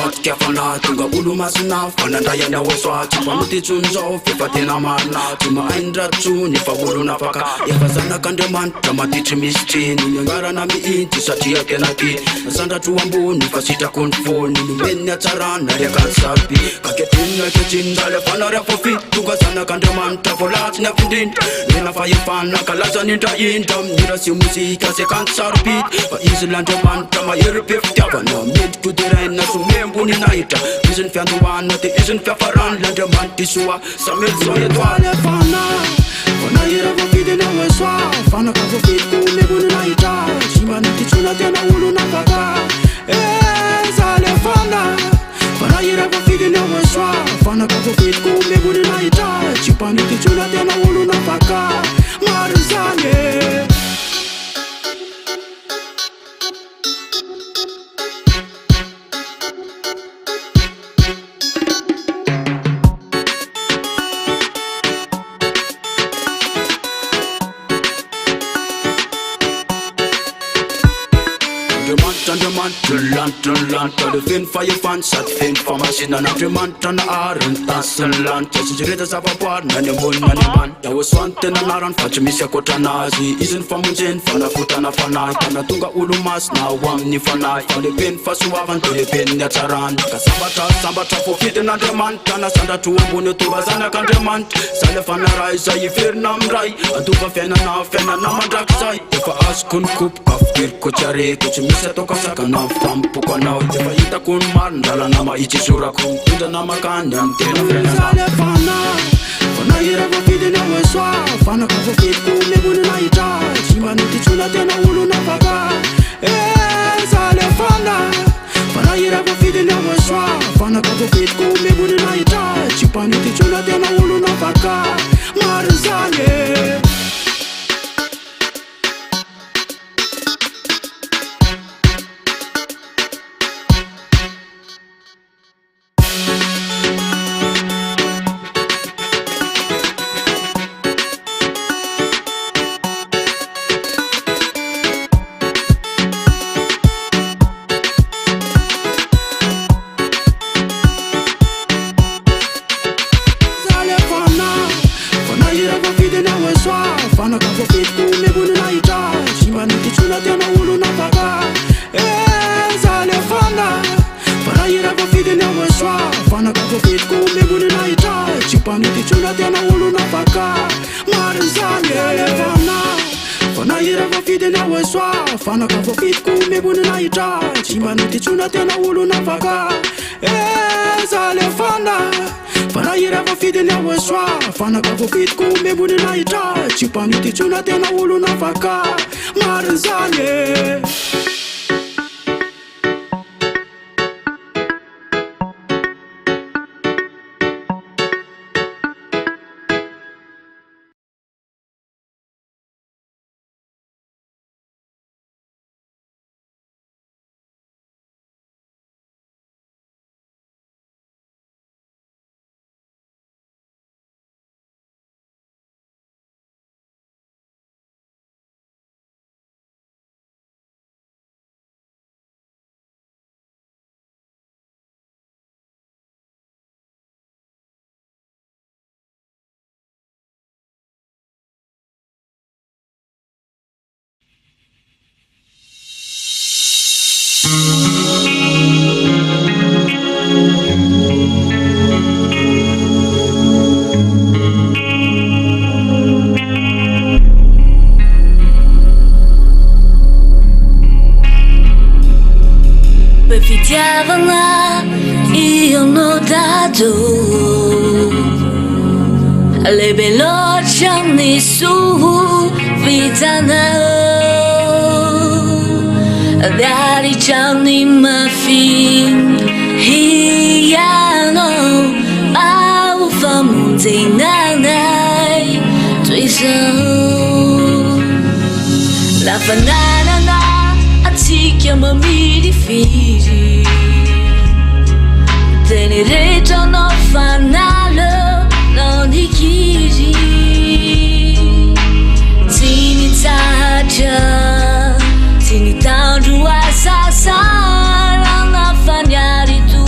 matika fana tonga olo masina fanandrayana osoa tsy mpanotetsonzao fefa tena marina tsy mahaindratsony fa olona afaka efa zanak'andriamanitra matitry misy treny ny angarana mihintsy satria tena ty sandratro ambony fa sitrako ny fony nomeny atsarana riakany saroby kaketinina ketsinjaly afanary afofi tonga zanak'andriamanitra voalatsy ny afindrindra nena fahefana kalazanyindraindra minira sy mozika sy akanty sarobity fa izy l'andriamanitra mahery be fitiavana mendriko deraina somembony nahitra izy ny fiandohana te izy ny fiafarany l'andriamanitra isoa samelson étoile fana fanahira vavidina oesoa fanaka vovidiko membony nahitra sy manititsona tena olona afaka zale fana fanahira vavidina oesoa fanaka vovidiko membony nahitra sy manititsona tena olona afaka maro zany Andriamanitra le feno fahefany sady feno famasinana Andriamanitra naary ny tany sy ny lanitra sy zireta zavaboarina ny ambony na ny ambany dahosoany tena narany fa tsy misy akoatranazy izy ny famonjeny fanafotana fanahy tana tonga olo masina ho amin'ny fanahy fa lepeny fahasoavany de lepeny ny atsarany ka sambatra fofitin'Andriamanitra na sandratro ambony tova zanak'Andriamanitra zay fanaraha izay iverina amiray antova fiainana mandrakizay efa azoko ny kopoka fidiriko tsy areko tsy misy atao kasakana fampoko anao efa hitako ny marindralana mahitsy sorako mitondana makany amin'ny tena fiainana fana fanahira vavidina oesoa fanaka vovidiko membony nahitra tsy manititsona tena olona afaka zale fana fanahira vavidina oesoa fanaka vovidiko membony nahitra tsy manititsona tena olona afaka maro zany fanaka vovidiko membony nahitra tsy manititsona tena olona afaka zale fana fanahira vavidina oesoa fanaka vovidiko membony nahitra tsy manititsona tena olona afaka maro zany Befitiavana io notato le veloci anni su vitana dari gianni ma fin hiano au famunti nanai tuiso la banana na ti chiamami di figli tenerete no fanale non di chigi tini tacia tini tanto assasara na fagnari tu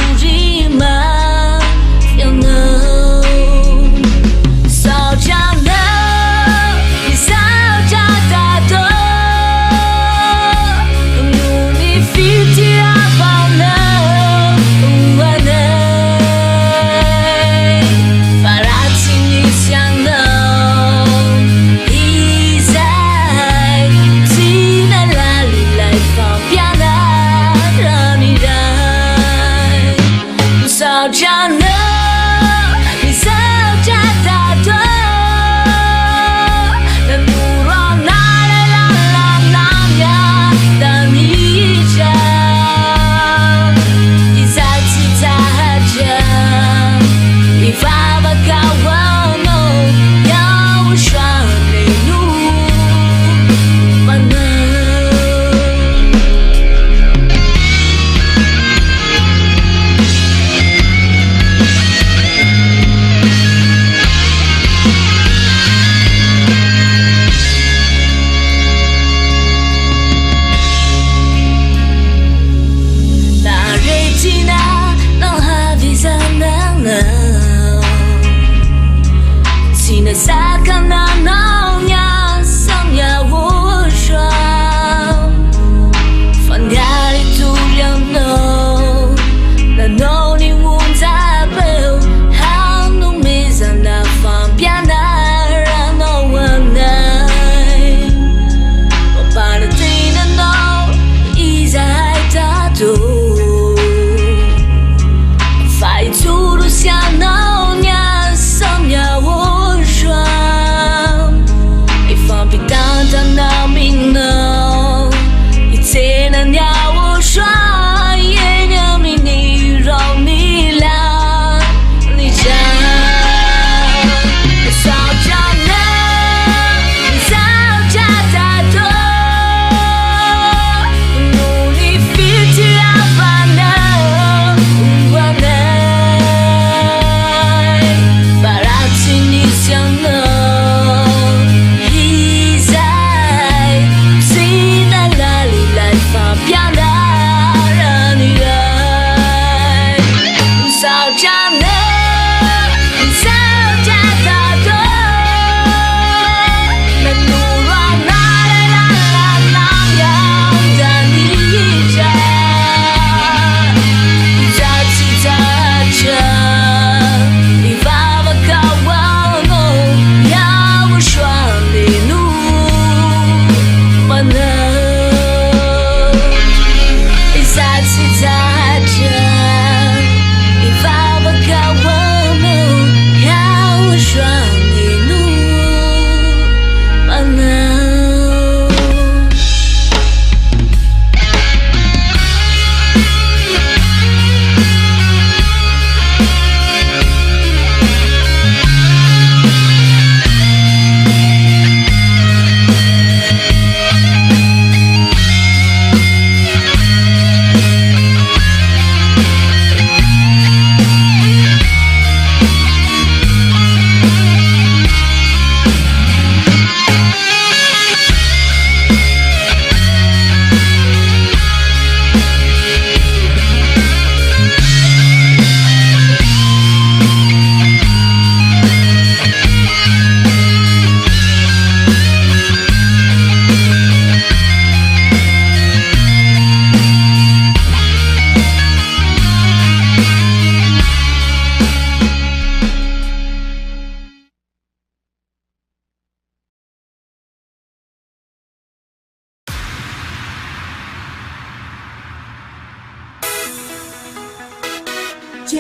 J'ai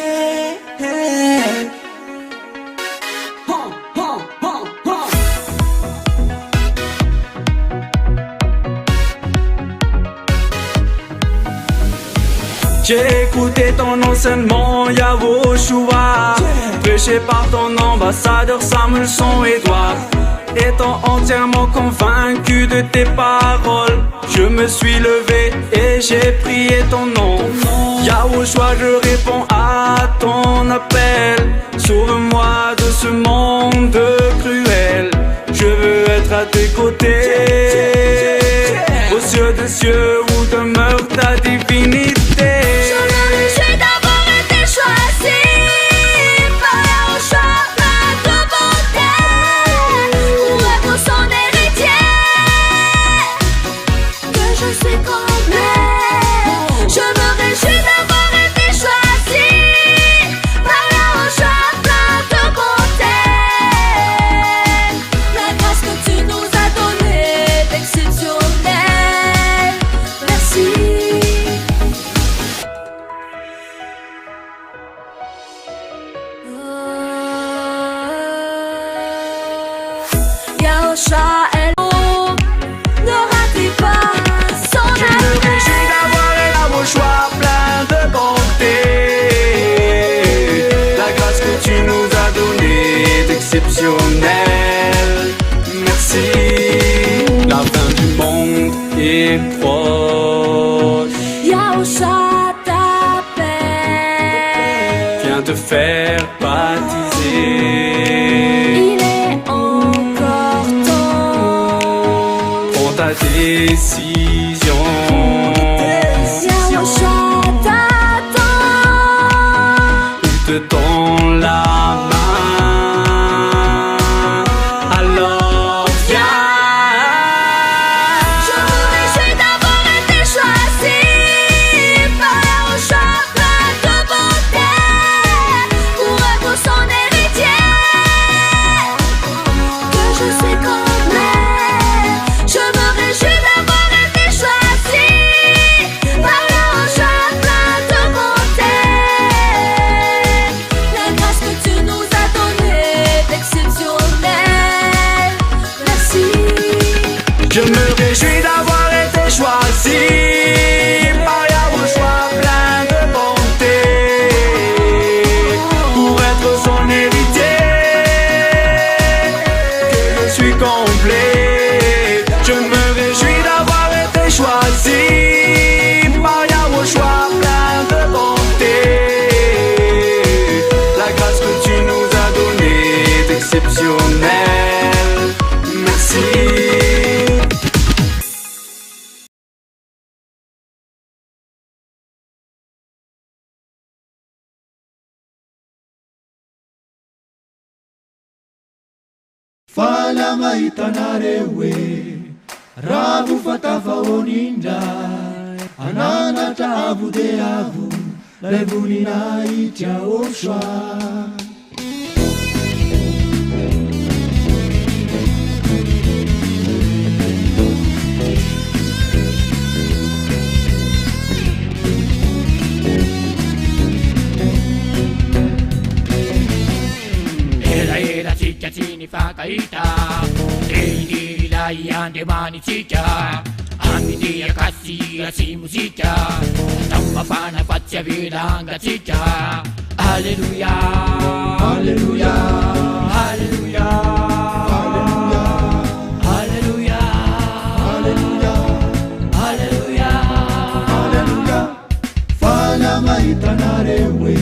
écouté ton enseignement, Yahushua, prêché par ton ambassadeur Samuel son Édouard. Étant entièrement convaincu de tes paroles, je me suis levé et j'ai prié ton nom. Yahushua, je réponds à ton appel. Sauve-moi de ce monde cruel. Je veux être à tes côtés, aux cieux des cieux où demeure ta divinité. Je me réjouis d'avoir été choisi par Yahushua, plein de bonté, pour être son héritier. Que je suis complet. Je me réjouis d'avoir été choisi par Yahushua, plein de bonté. La grâce que tu nous as donnée est exceptionnelle. Merci. Yahushua est l'eau, ne ratez pas son appel. Je me réjouis d'avoir Yahushua, plein de bonté. La grâce que tu nous as donnée est exceptionnelle. Merci. La fin du monde est proche. Yahushua t'appelle. Viens te faire baptiser. Il est encore temps. Prends ta décision. Yahushua t'attend. Il te tend la main. Alors viens. Je me réjouis d'avoir été choisi par Yahushua, plein de bonté, pour être son héritier. Que je suis complet. Je me réjouis d'avoir été choisi par Yahushua, plein de bonté. La grâce que tu nous as donnée est exceptionnelle. Merci. Je me réjouis d'avoir été choisi par Yahushua, plein de bonté, pour être son héritier. Que je suis complet. Je me réjouis d'avoir été choisi par Yahushua, plein de bonté. La grâce que tu nous as donnée est exceptionnelle. Merci. Fala mahitanarewe ravu fatavaonindra ananatra avo de avo levoninaitya Yahushua. Era tsika tsy nifakahita Indiri ilay andriamanitsika Amin'ny akasia sy mozika Atao mafana fa tsy avelangatsika Alleluia Alleluia Alleluia Alleluia Alleluia Alleluia Alleluia Fala mahitanarewe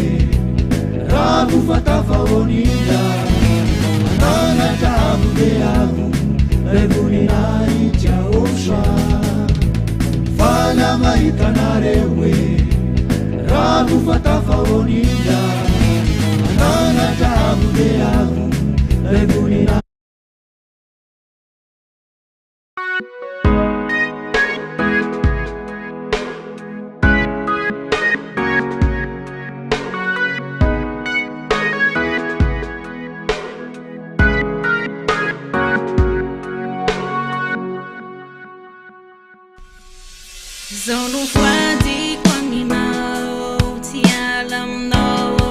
ravu fatavaonindra ananatra avo de avo levoninaitya Yahushua. Fala mahitanarewe ravu fatavaonindra ananatra avo de avo levoninaitya. Zao no fady kwaminao, ti alam nao.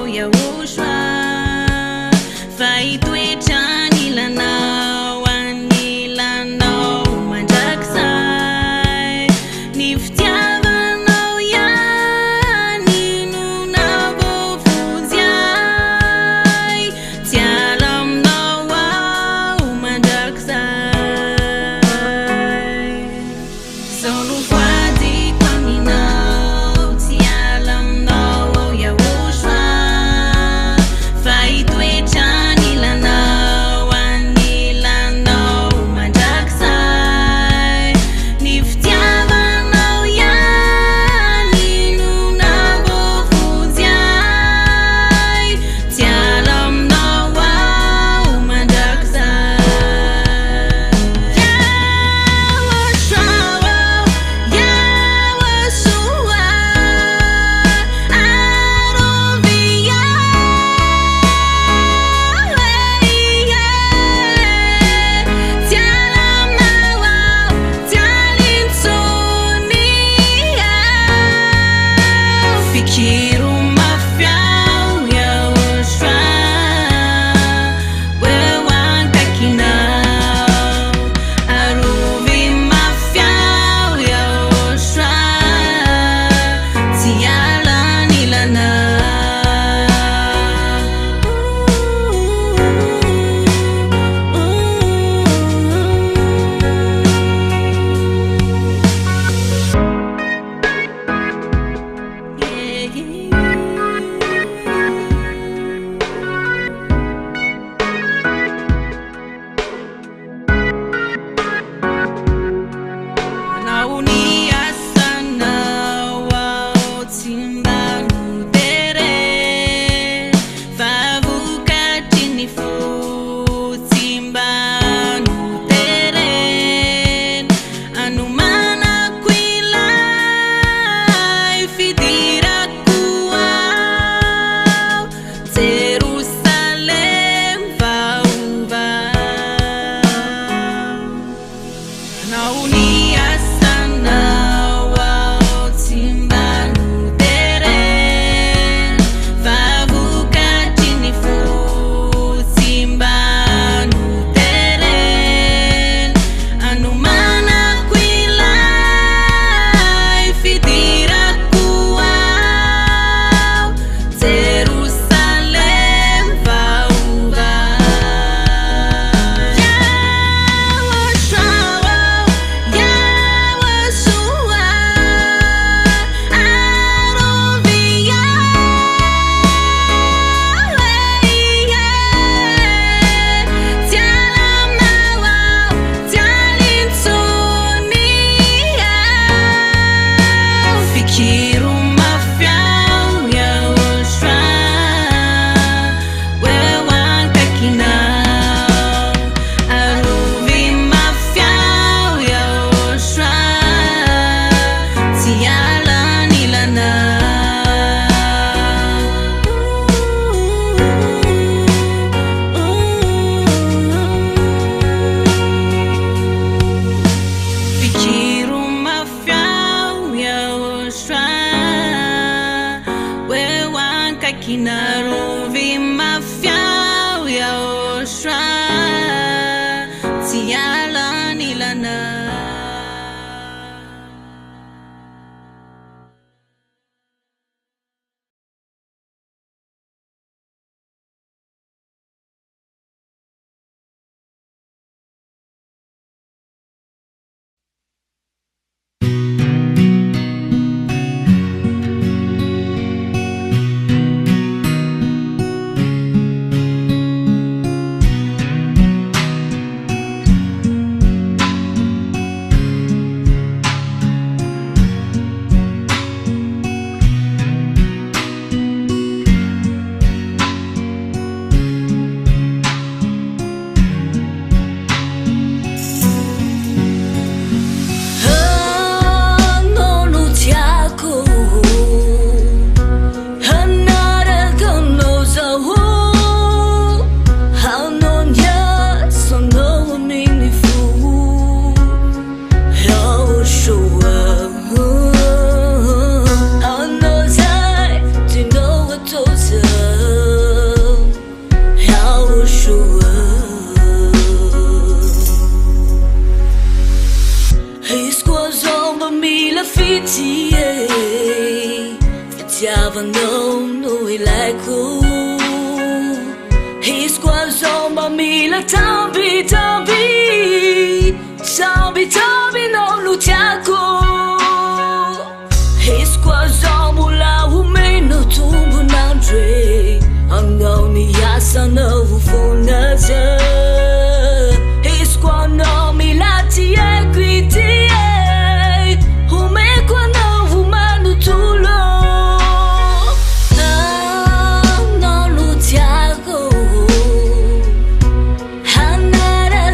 Hanara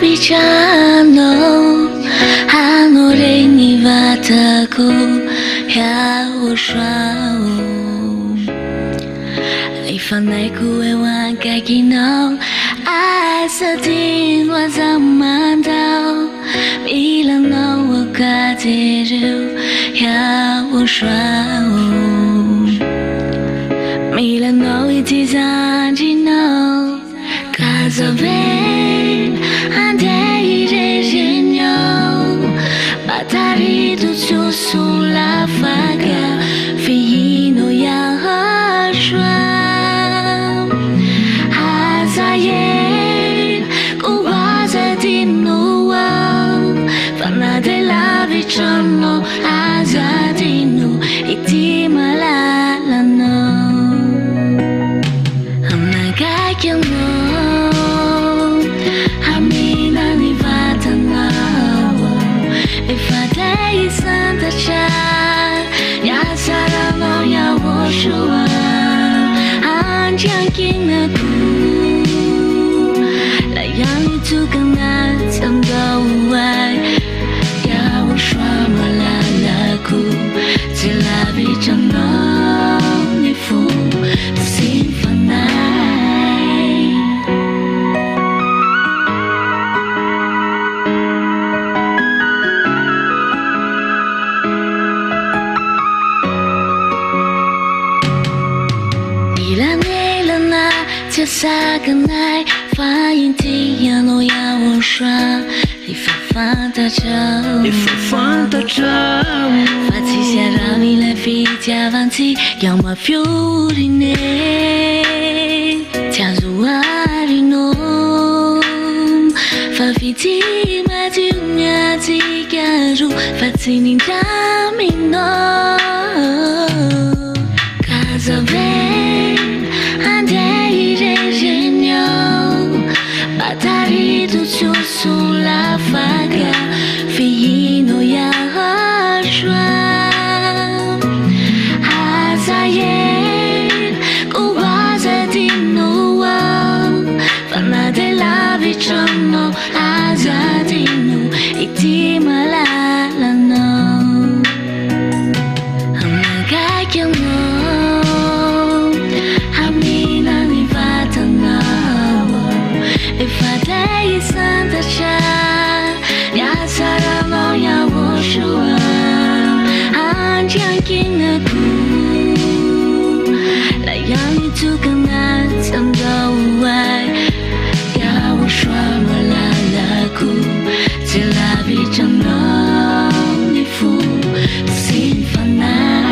Vigiano hanore ni vataku ya ushao ifanai kuwe wangagino asadin wazamandao ilano wakatiru ya ushao milano itizanjino kazaven Batari tu sulla faga fino ya hashram Hazayen kuwaza dinuwa Fana de la vichono Hazayen vie trong nắng ngày phủ xin phần này你来你了那就撒个奶发现天涯诺亚我刷你发发到这你发发到这发起下让你来飞加忘记要么 fiori ne假如爱你浓发飞机嘛就呀自假如发起你大名诺 Casa ven andei regno Batari tu sulla faga Fino ya shwa Azayen Kuwaza dino Fana de la vitrono Azadino Iti malala no Hamaga kyono If I day is under shine, ya sarano ya woshua, anjangin aku, layani tukanat samdawai, ya woshua malalaku, tilabi janong nifu, sinfanai.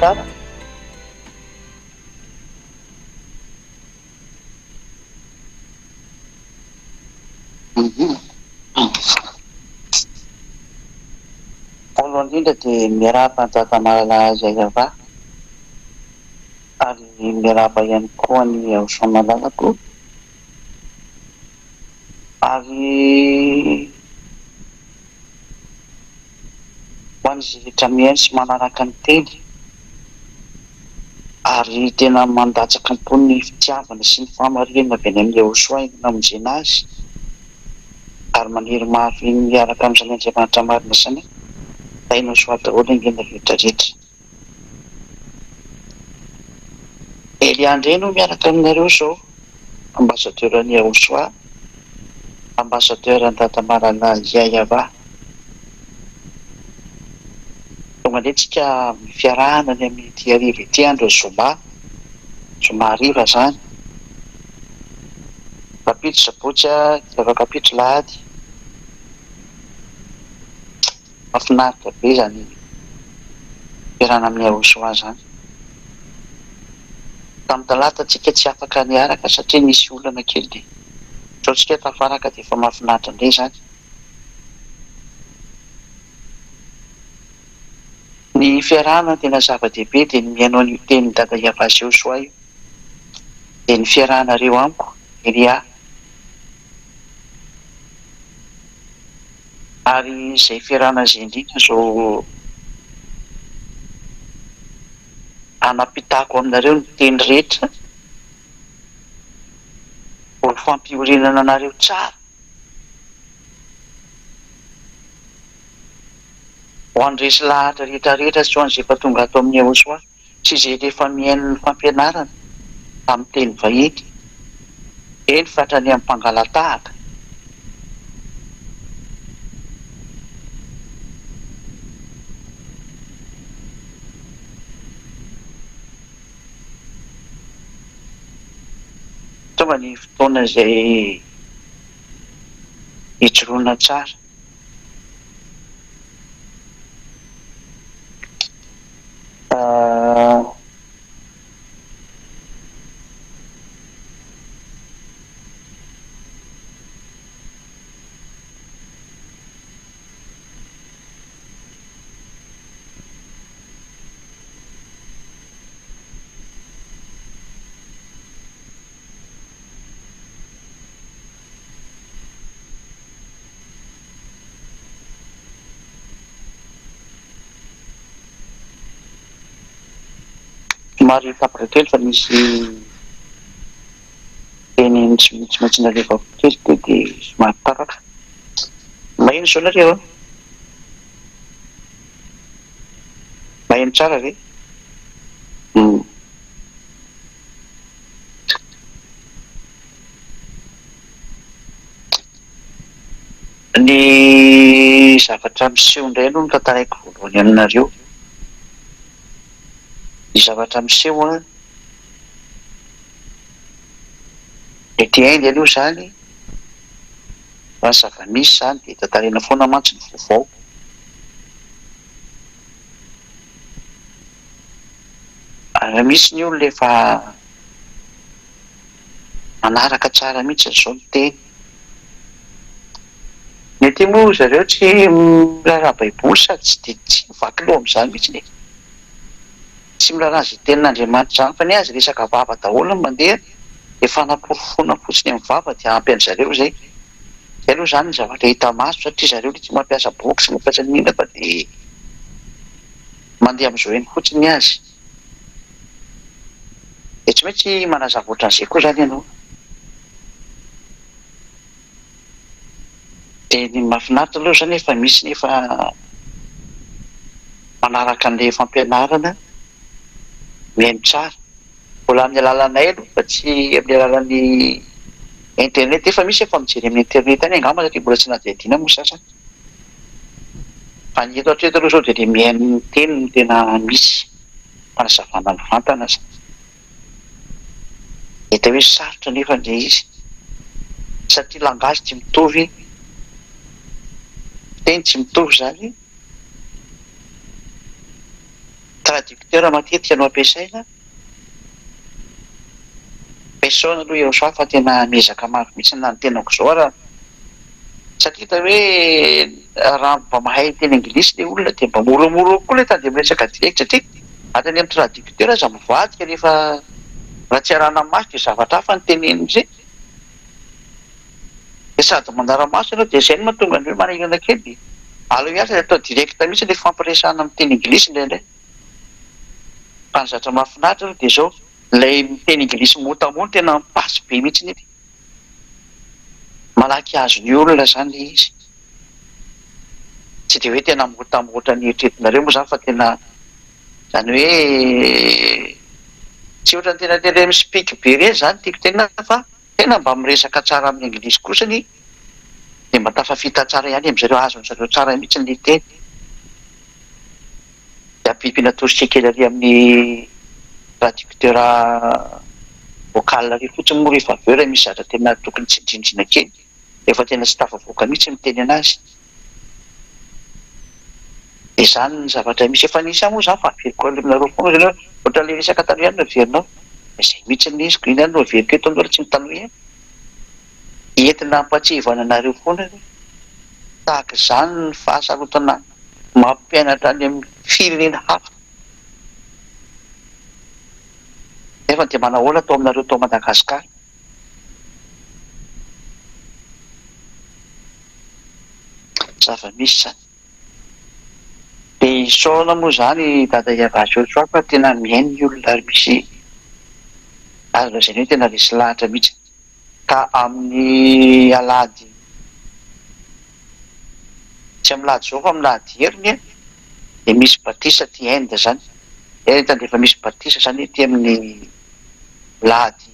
tsara voalohany indrindra dia miarahaba ny tatamalala Zayava ary miarahaba ihany koa ny Aosomalalako ary ho an'izy rehetra mihaino sy manaraka ny teny ary tena mandatsaka ny fitiavana sy ny fahamarinana avy any amin'ny Aosoa eny namonjena azy ary maniry mafy miaraka amin'izany Andriamanitra marina sany tainao soa daholo ingena rehetrarehetra. Eliandre no miaraka aminareo zao, ambassadeur-ny Aosoa, ambassadeur-ny tatamalala Zayava. Tonga antsika fiarahana ny amin'ny ity hariva ity andro zoma hariva zany. Kapitro sabotsy rehefa kapitro lahady. Mahafinaritra be zany fiarahana amin'ny Aosoa zany. Tamin'ny talata tsika tsy afaka niaraka satria nisy olana kely sao tsika tafaraka dia efa mahafinaritra indray zany. Ny fiarahana tena zava-dehibe dia ny mihaino ny tenin'ny Dada Iava sy Aosoa io dia ny fiarahanareo amiko Elia. Ary izay fiarahana izay indrindra zao anapitako aminareo ny teny rehetra ho fampiorenana anareo tsara ho andresy lahatra rehetrarehetra sy ho an'izay efa tonga ato amin'ny Aosoa sy izay rehefa mihaino ny fampianarana amin'ny teny vahiny eny fatrany amin'ny mpangalatahaka. Tonga ny fotoana izay hijoroana tsara. Somary tapaka kely fa misy teny tsy maintsy nareo kely dia somary tapaka. Maheno sao nareo? Maheno tsara ve? Ny zavatra miseho indray aloha no tantaraiko voalohany aminareo. Ny zavatra miseho ety Inde aloha zany fa zava-misy zany dia tantarena foana mantsy ny vaovao. Ary misy ny olona efa manaraka tsara mihitsy izao ny teny. Ny aty moa zareo tsy miraharaha baiboly sady tsy mivaky loha amin'izany mihitsy ny tsy miraharaha izay tenin'Andriamanitra zany fa ny azy resaka vava daholo ny mandeha dia fanamporofona fotsiny amin'ny vava dia ampy an'zareo zay. Zay aloha zany ny zavatra hita maso satria zareo tsy mampiasa boky sy mampiasa ny inona fa dia mandeha amin'izao eny fotsiny azy. Dia tsy maintsy manazava ohatran'izay koa zany ianao. Dia ny mahafinaritra aloha zany efa misy nefa manaraka an'ilay fampianarana mihaino tsara. Mbola amin'ny alalanay aloha fa tsy amin'ny alalan'ny internet efa misy efa mijery amin'ny internet any angamba satria mbola tsy nadihadiana moa sasany. Fa ny eto hatreto aloha zao dia mihaino ny teny no tena misy fanazavana ny vantana zany. Hita hoe sarotra nefa ilay izy satria langazy tsy mitovy, teny tsy mitovy zany traducteur matetika no ampiasaina personne aloha eo soa fa tena miezaka maro mihitsy na ny tenako zao raha satria ta hoe raha mba mahay teny anglisy le olona dia mba moramora koa le tady miresaka direct satria atany amin'ny traducteur aza mivadika rehefa raha tsy arahana maso dia zavatra hafa ny teneniny zay dia sady manara-maso ianao dia izay no mahatonga ny hoe manahirana kely aleo miasa atao directa mihitsy le fampiresahana amin'ny teny anglisy indraindray fa ny zatra mahafinaritra aloha dia zao ilay miteny anglisy motamony tena mipasy be mihitsy ny malaky azony olona zany izy tsy dia hoe tena motamotra ny eritreretinareo moa zany fa tena zany hoe tsy ohatra ny tena tena mispeak be re zany tiako tena fa tena mba miresaka tsara amin'ny anglisy kosany dia mba tafafita tsara ihany amin'izareo azony zareo tsara mihitsy ny teny dia ampipina tositsika kely ary amin'ny traducteur vocal ary fotsiny moa rehefa aveo raha misy zatra tena tokony tsy indrindrina kely efa tena tsy tafavoaka mihitsy miteny anazy dia zany ny zavatra misy efa nisy moa zany fa averiko aminareo foana zany hoe ohatra le resaka tanoha ihany no averinao izay mihitsy ny iziko iny ihany no averiko eto androala tsy mitanoha ihany entina ampatsivana anareo foana tahaka izany ny fahasarotana mampianatra any amin'ny firenena hafa nefa dia manahoana atao aminareo tao Madagasikara zava-misy zany dia isaona moa zany dada iavazy eo soa fa tena mihaino ny olona ary misy azo lazany hoe tena resy lahatra mihitsy ka amin'ny alady tsy amin'ny lady zao fa amin'ny lady heriny dia misy batisa ty Inde zany tany efa misy batisa zany ty amin'ny lady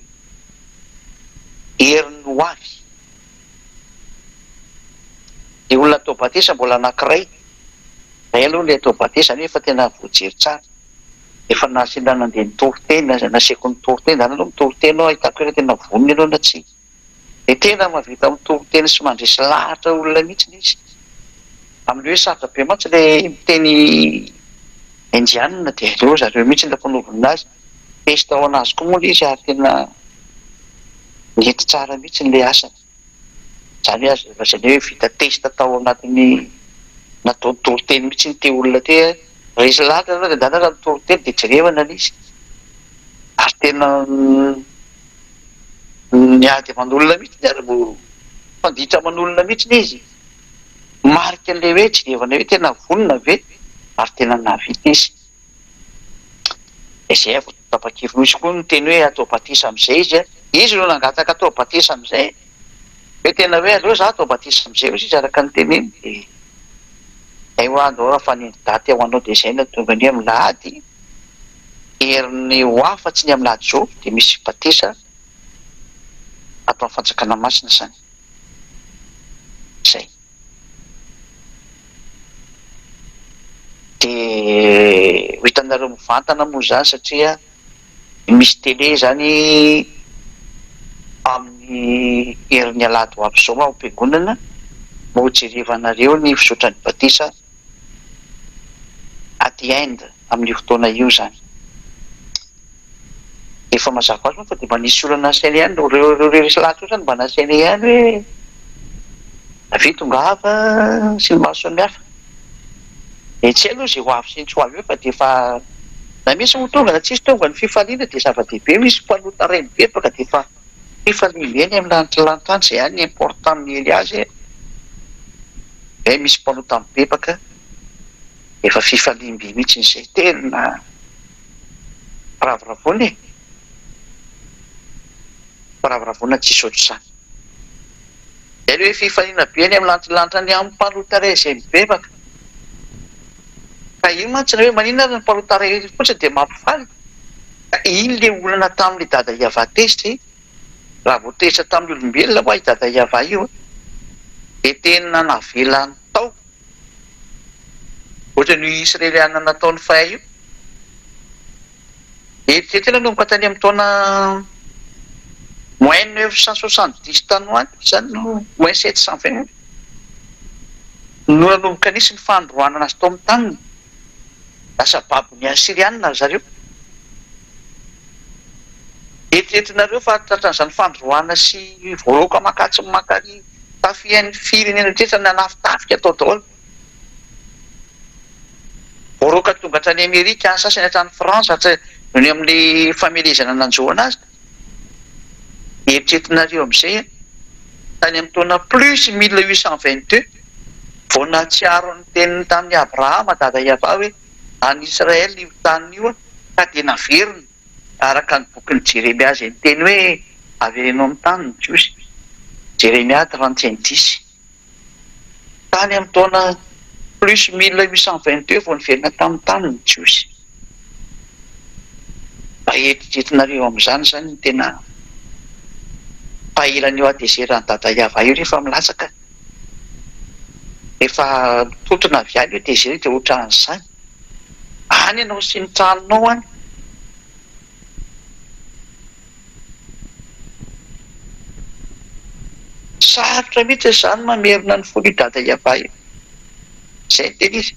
heriny ho avy dia olona atao batisa mbola anankiray zay aloha le atao batisa zany efa tena voajery tsara efa nasina nandeha nitory-teny naseko nitory-teny zany aloha mitory-teny ao ahitako hoe tena vonony aloha na tsy dia tena mahavita mitory-teny sy mandresy lahatra olona mihitsy izy amin'ny hoe sarotra be mantsy le miteny indianina dia aleo zareo mihitsy la fanaovana azy testa ao anazy koa moa izy ary tena mety tsara mihitsy ny le asany zany hoe azo lazany hoe vita testa tao anatiny natao nitory-teny mihitsy ny te olona te resy lahatra aloha dia dana raha nitory-teny dia jerevana izy ary tena niady aman'olona mihitsy ary fanditra aman'olona mihitsy izy marika an'le hoe jerevana hoe tena vonona ve ary tena nahavita izy izay avo tapa-keviny misy koa ny teny hoe atao batisa amin'izay izy no nangataka atao batisa amin'izay hoe tena hoe aleo za atao batisa amin'izay izy araka ny teneny dia ay ho andro raha fanendry daty ao anao dia izay no tonga ny amin'ny lahady heriny ho hafa tsy ny amin'ny lahady zao dia misy batisa atao amin'ny fanjakana masina zany izay dia hitanareo mivantana moa zany satria misy tele zany amin'ny heriny alady ho avy zao ma ampiangonana mba ho jerevanareo ny fisotran'ny batisa aty Inde amin'ny fotoana io zany efa mazava azy moa fa dia mba nisy olana nasaina ihany reo resy lahatra io zany mba nasaina ihany hoe avy tongava sy ny maro samihafa dia tsy aloha zay ho avy sy ny tsy ho avy eo fa dia efa na misy ho tonga na tsisy tonga ny fifaliana dia zava-dehibe misy mpanota reny bebaka dia efa fifaliana eny amin'ny lanitranany izay ihany important amin'ny hely azy hoe misy mpanota mibebaka efa fifalimby mihitsy n'izay tena ravoravoana ravoravoana tsy saotra izany ary hoe fifaliana be any amin'ny lanitranany amin'ny mpanota ray izay mibebaka ka io mantsy na hoe maninona ary ny mpanota ray fotsiny dia mampifaly ka iny le olana tamin'le dada iava tesitra raha vao tesitra tamin'ny olombelona moa i dada iava io dia tena navelany tao ohatra ny israeliana nataony fahay io eritreretena no mipatany amin'ny taona moins 970 tanoany izany no moins 720 no nanomboka nisy ny fandroana anazy tao amin'ny taniny lasa babony Siriana zareo. Eritreretinareo fa tratran'izany fandroana sy voaloka makatsy makary tafian'ny firenena rehetra nanafitafika atao daholo. Voaloka tonga hatrany Amerika ny sasany hatrany France noho ny amin'ny famelezana nanjoana azy. Eritreretinareo amin'izay tany amin'ny taona plus 1822 vao natsiaro ny teniny tamin'ny Abrahama dada Iava hoe any Israel io tany io ka dia naverina araka ny bokin'ny Jeremia izay niteny hoe avereno amin'ny tany ny Jiosy. Jeremia 35:10. Tany amin'ny taona plus 1822 vao niverina tamin'ny tany ny Jiosy. Mba eritreretinareo amin'izany zany ny tena pahilan'io adeseran'ny dada Iava io rehefa milatsaka. Rehefa totona aviany io dezera dia ohatran'izany. Any ianao sy ny tranonao any. Sarotra mihitsy izany mamerina ny fony dada Iava io. Izay teny izy.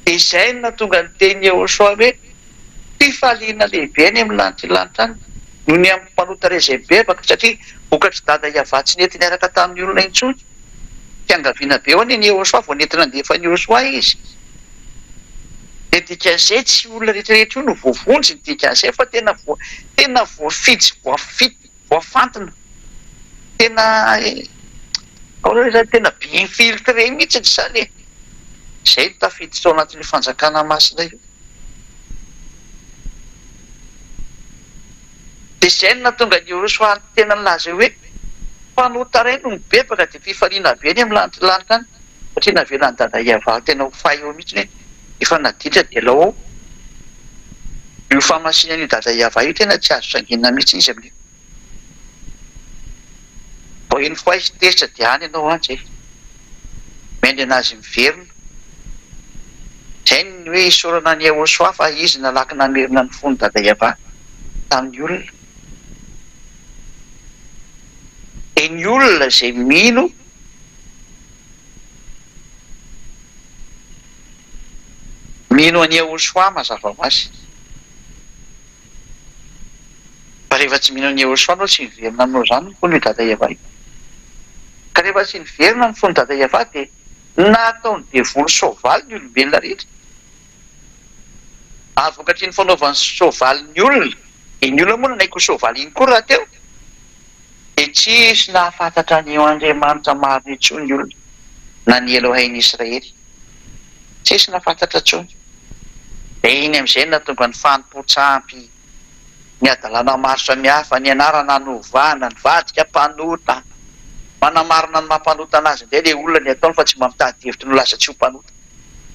Dia izay no nahatonga ny teny Yehosoa hoe fifaliana lehibe any amin'ny lanitra any noho ny amin'ny mpanota rezebebaka satria vokatry dada Iava tsy nety niaraka tamin'ny olona intsony. Fiangaviana be ho any ny Yehosoa vao nety nandefa ny Yehosoa izy. Dia dikan'izay tsy olona rehetrarehetra io no voavonjy ny dikan'izay fa tena voafidy voafantina. Tena be infiltré mihitsy izany. Izay no tafiditra ao anatin'ny fanjakana masina io. Dia izay no nahatonga ny Yehosoa tena nilaza hoe mpanota iray no mibebaka dia fifaliana be any amin'ny lanitra any. Satria navelan'ny dada Iava tena ho fay eo mihitsy hoe efa naditra dia lao ao. Io famasinan'io dada Iava io tena tsy azo sangenina mihitsy izy amin'io. Vao eny foa izy teritra dia any ianao any izay. Mendry anazy miverina. Izay ny hoe isorana ny Yehosoa fa izy nalaky namerina ny fony dada Iava tamin'ny olona. Dia ny olona izay mino any Yehosoa mazava ho azy. Fa rehefa tsy mino any Yehosoa anao tsy miverina aminao izany ny fony dada Iava io. Ka rehefa tsy miverina ny fony dada Iava dia nataony devolo soavaly ny olombelona rehetra. Vokatry ny fanaovany soavaly ny olona, ny olona moa nanaiko soavaly iny koa raha teo. Dia tsisy nahafantatra ny eo Andriamanitra marina intsony ny olona na ny Elohim Israely. Tsisy nahafantatra intsony. Dia iny amin'izay nahatonga ny fanompo-tsampy, ny adalana maro samihafa, ny anarana hanovana, ny vadika mpanota, manamarina ny mampanota anazy indray ilay olona ny ataony fa tsy mba mitady hevitra no lasa tsy ho mpanota.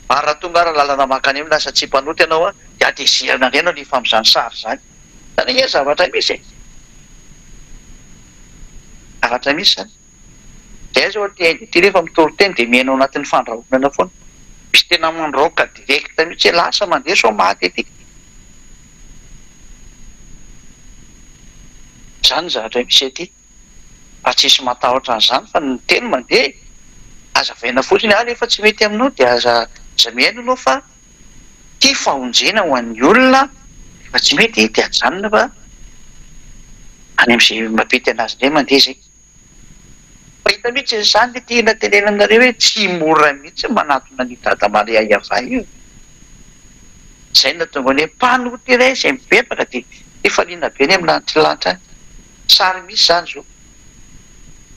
Ary raha tonga ary lalana makany amin'ny lasa tsy mpanota ianao dia adesirana indray ianao rehefa amin'izany sary izany. Zany hoe zavatra misy e. Zavatra misy zany. Izay zao teny dia rehefa mitory teny dia mihaino anatin'ny fandrahoana foana. Misy tena mandroaka direkta mihitsy lasa mandeha so maty ety. Izany zavatra misy ety. Fa tsisy matahotra an'izany fa ny teny mandeha. Azavaina fotsiny rehefa tsy mety aminao dia aza mihaino anao fa tia fahonjena ho an'ny olona. Rehefa tsy mety dia ajanona fa any amin'izay mampety anazy indray mandeha izay. Fahita mihitsy izany dia tiana tenenanareo hoe tsy mora mihitsy manatona ny dada Maria Iava io. Izay nahatonga ny hoe mpanota iray izay mibebaka dia fifaliana be any amin'ny lanitra any. Sary misy izany zao.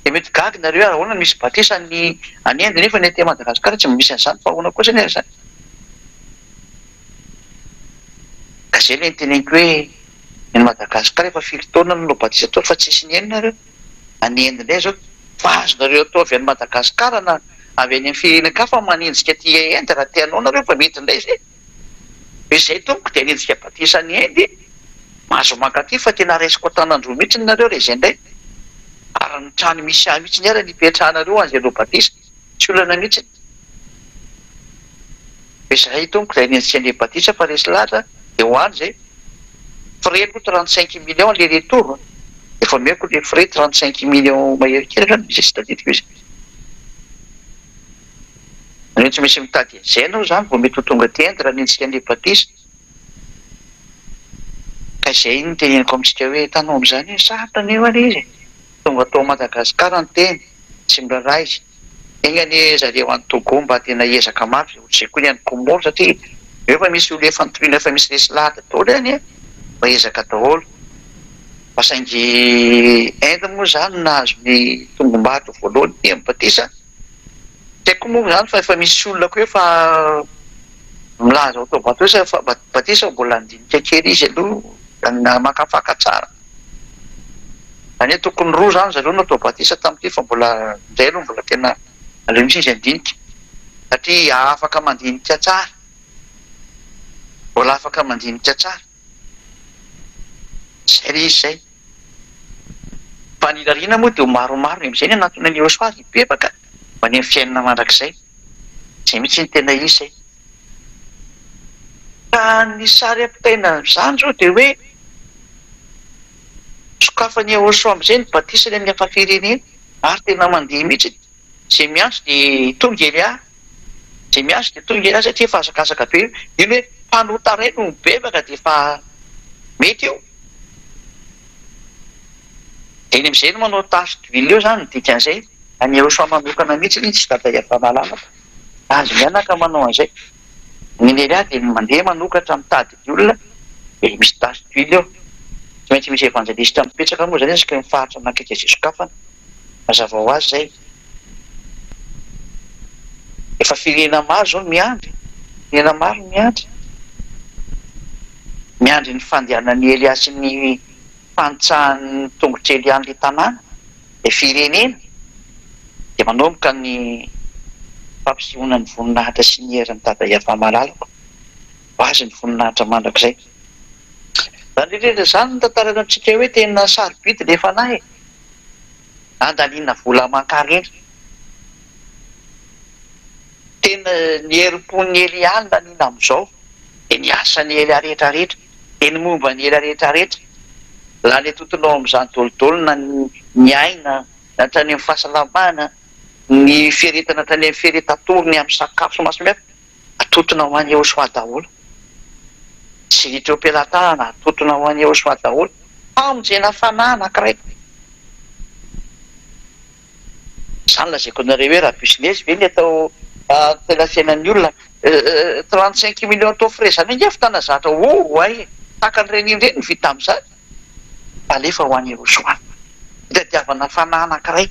Dia mety gaga nareo ary ahoana misy batisa any Inde nefa ny aty Madagasikara tsy misy an'izany fa ahoana kosa ny ary izany. Ka izay ilay niteneniko hoe ny Madagasikara efa 7 taona no batisa tao fa tsisy ny enina ireo. Any Inde indray zao fa azonareo atao avy any Madagasikara na avy any amin'ny firenena-kafa manenjika aty Inde raha tianao nareo fa mety indray izay. Izay tompoko dia hanenjika batisa any Inde. Mahazo mankaty fa tena raisiko an-tanandroa mihitsy nareo rehefa izay indray. Ary ny trano misy ahy mihitsy ny ara nipetrahanareo an'izay batisa. Tsy olana mihitsy. Izay tompoko dia hanenjika an'ilay batisa fa resy lahatra dia ho any izay. Frais 35 millions le retour. Efa meko le frais 35 millions mahery kely zany misy tadidiko izy. tsy misy mitady zay anao zany vao mety ho tonga tiendy raha nintsika ny batisa ka izay ny teneniko amintsika hoe tanao amin'izany hoe sarotra anio any izy tonga tao Madagasikara ny teny tsy miraray izy iny anie zareo any Togo mba tena ezaka mafy ohatr'izay koa ny any Komoro satria efa misy olo efa nitoriana efa misy resy lahatra daholo any mba ezaka daholo fa saingy Inde moa zany nahazo ny tongom-bato voalohany ny amin'ny batisa ko moa zany fa efa misy olona koa efa milaza atao batisa fa batisa mbola andinika kely izy aloha makafaka tsara any tokony roa zany zareo no atao batisa tamin'ity fa mbola ndray aloha mbola tena aleo misy izy andinika satria afaka mandinika tsara mbola afaka mandinika tsara zay le izy zay fa ny lariana moa dia maromaro am'izay ny anatona ny osoa hipepaka many amin'ny fiainana mandrakizay zay mihitsy ny tena izy zay ka ny sary ampitaina zany zao dia hoe sokafany osoa amin'izay ny batisa ny amin'ny hafa firenena ary tena mandeha mihitsy zay miantso dia tonga ely ahy zay miantso dia tonga ely ahy satria efa azakazaka be iny hoe mpanotaray no mibebaka dia efa mety io dia iny amin'izay no manao tasy dvily eo zany dikan'izay any osoa manokana mihitsy iny tsy dada efa malalaka azy mianaka manao an'izay niny ely ahy dia mandeha manokatra mitady ny olona dia misy tasy dvily eo tsy maintsy misy evangelista mipetraka moa zany izy ka mifaritra nakaiky izay sokafana mazava ho azy zay efa firena maro zao miandry firena maro miandry ny fandehanany Elia sy ny fanitsahany tongotra Elia an'le tanàna le firenena dia manomboka ny fampisehoana ny voninahitra sy ny heran'ny dada efa malalako ho azy ny voninahitra mandrakizay zany rehetra zany ny tantarana antsika hoe tena sarobidy le fanahy andaliana vola aman-karena tena ny herim-pon'ny Elia ny laniana amin'izao dia ny asany Elia rehetrarehetra dia ny momba ny Elia rehetrarehetra la le totonao amin'izany dolodolo na ny aina na trany amin'ny fahasalamana ny fieretana trany amin'ny fieretan-torony amin'ny sakafo sy masomefa atotona ho any Ehosoa daholo sy hiditra eo am-pelatana atotona ho any Ehosoa daholo amonjena fanahy anankiray zany lazaiko anareo hoe raha business ve ny atao telasena-ny olona 35 millions tao frais zany inge fitana zatra ay takan'ireny ireny ny vita amin'izany alefa ho any Ehosoa itadiavana fanahy anankiray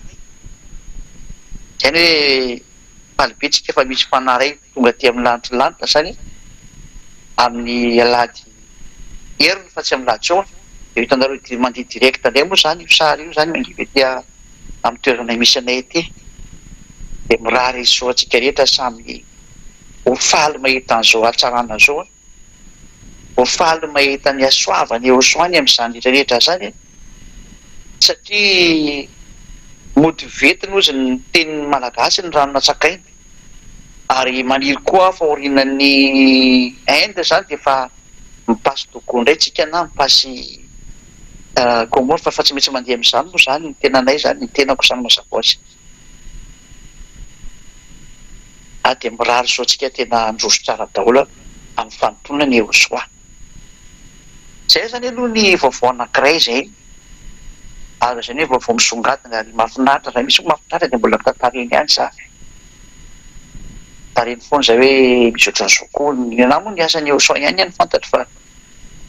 zany hoe falibetsika efa misy fanahy ray tonga ty amin'ny lanitry zany amin'ny alady heriny fa tsy amin'ny lady zao dia hitanareo mandeha direct andray moa zany io sary io zany mangive tya amin'ny toerana misy anay ety dia mirary izy zao atsika rehetra samy ho faly mahita an'izao hatsarana zao ho faly mahita ny asoavany Ehosoany amin'izany rehetrarehetra zany satria motivetiny ozy ny tenin'ny malagasy ny ranona tsakainy ary maniry koa fahorinan'ny Inde zany dia efa mipasy Togo indray tsika na mipasy Komoro fa tsy maintsy mandeha amin'izany moa zany ny tenanay zany ny tenako zany mazava azy dia mirary zao tsika tena androso tsara daholo amin'ny fanompoana ny Ehosoa zay zany aloha ny vaovao anankiray zay ary zany hoe vaovao misongadina ary mahafinaritra raha misy mahafinaritra dia mbola mitantareny ihany za tareny foana zay hoe misy ohatran'izao koa ny anahy moa ny asan'ny Ehosoa ihany any fantatra fa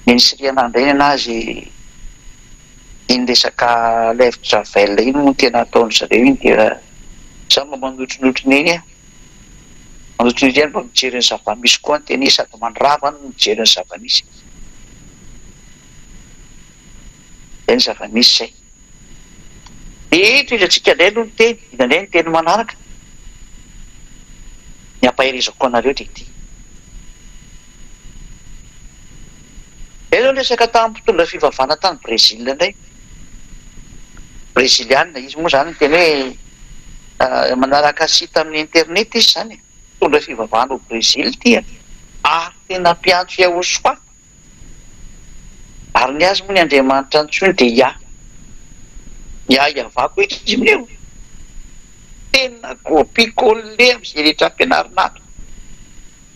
ministriana indray anazy iny resaka lève travel iny moa tena ataony zareo iny dia za mba manotronotrony eny manotronotra ihany mba mijery ny zava-misy koa ny teny sady mandrava ny mijery ny zava-misy zay ny zava-misy zay toiza antsika indray aloha ny teny inandray ny teny manaraka ny ampahirizako anareo dity zao resaka tamin'ny mpitondra fivavahana tany Brésil indray brésiliana izy moa zany teny hoe manaraka sita amin'ny internet izy zany mpitondra fivavahana ao Brésil tia ary tena mpiantso Ehosoa ary ny azy moa ny Andriamanitra antsony dia iavako izy mineo tena kopikole amin'izay rehetra ampianarinato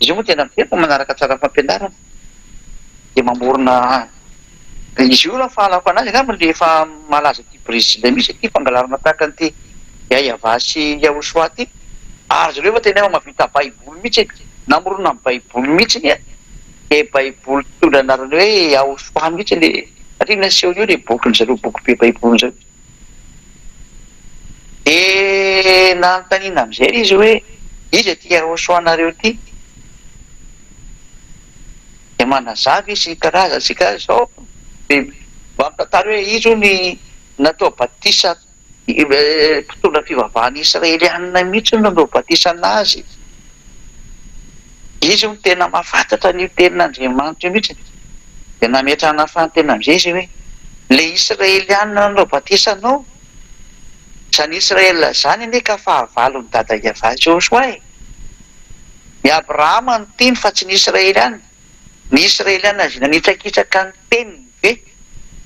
izy io moa tena mitepo manaraka tsara fampianarana de mamorona izy io raha fahalako anazy angamba le efa malaza ty Brésil misy ty fangalarana tahaka an'ity Yahova sy Yahoshua ty ary zareo efa tena mavita baiboly mihitsy namorona amin'ny baiboly mihitsy ny e baiboly tondra anarany hoe Yahoshua mihitsy le satria naseho io le bokyny zareo boky be baiboly zareo de nanontaniana amizay izy hoe izy ty Yahoshua nareo ty de manazava izy karaza sy karaza zao de mba mitantara hoe izy ny natao batisa mpitondra fivavahana israelianina mihitsy nanao batisa anazy izy no tena mahafantatra ny tenin'Andriamanitra mihitsy de nametrahana fantena amizay izy hoe le israelianina nanao batisa anao zany Israela zany ane ka fahavalony dada Yahova Joshua ny Abrahama no teny fa tsy ny Israelianina ny Israelianina zay nanitrakitsaka ny teniny ve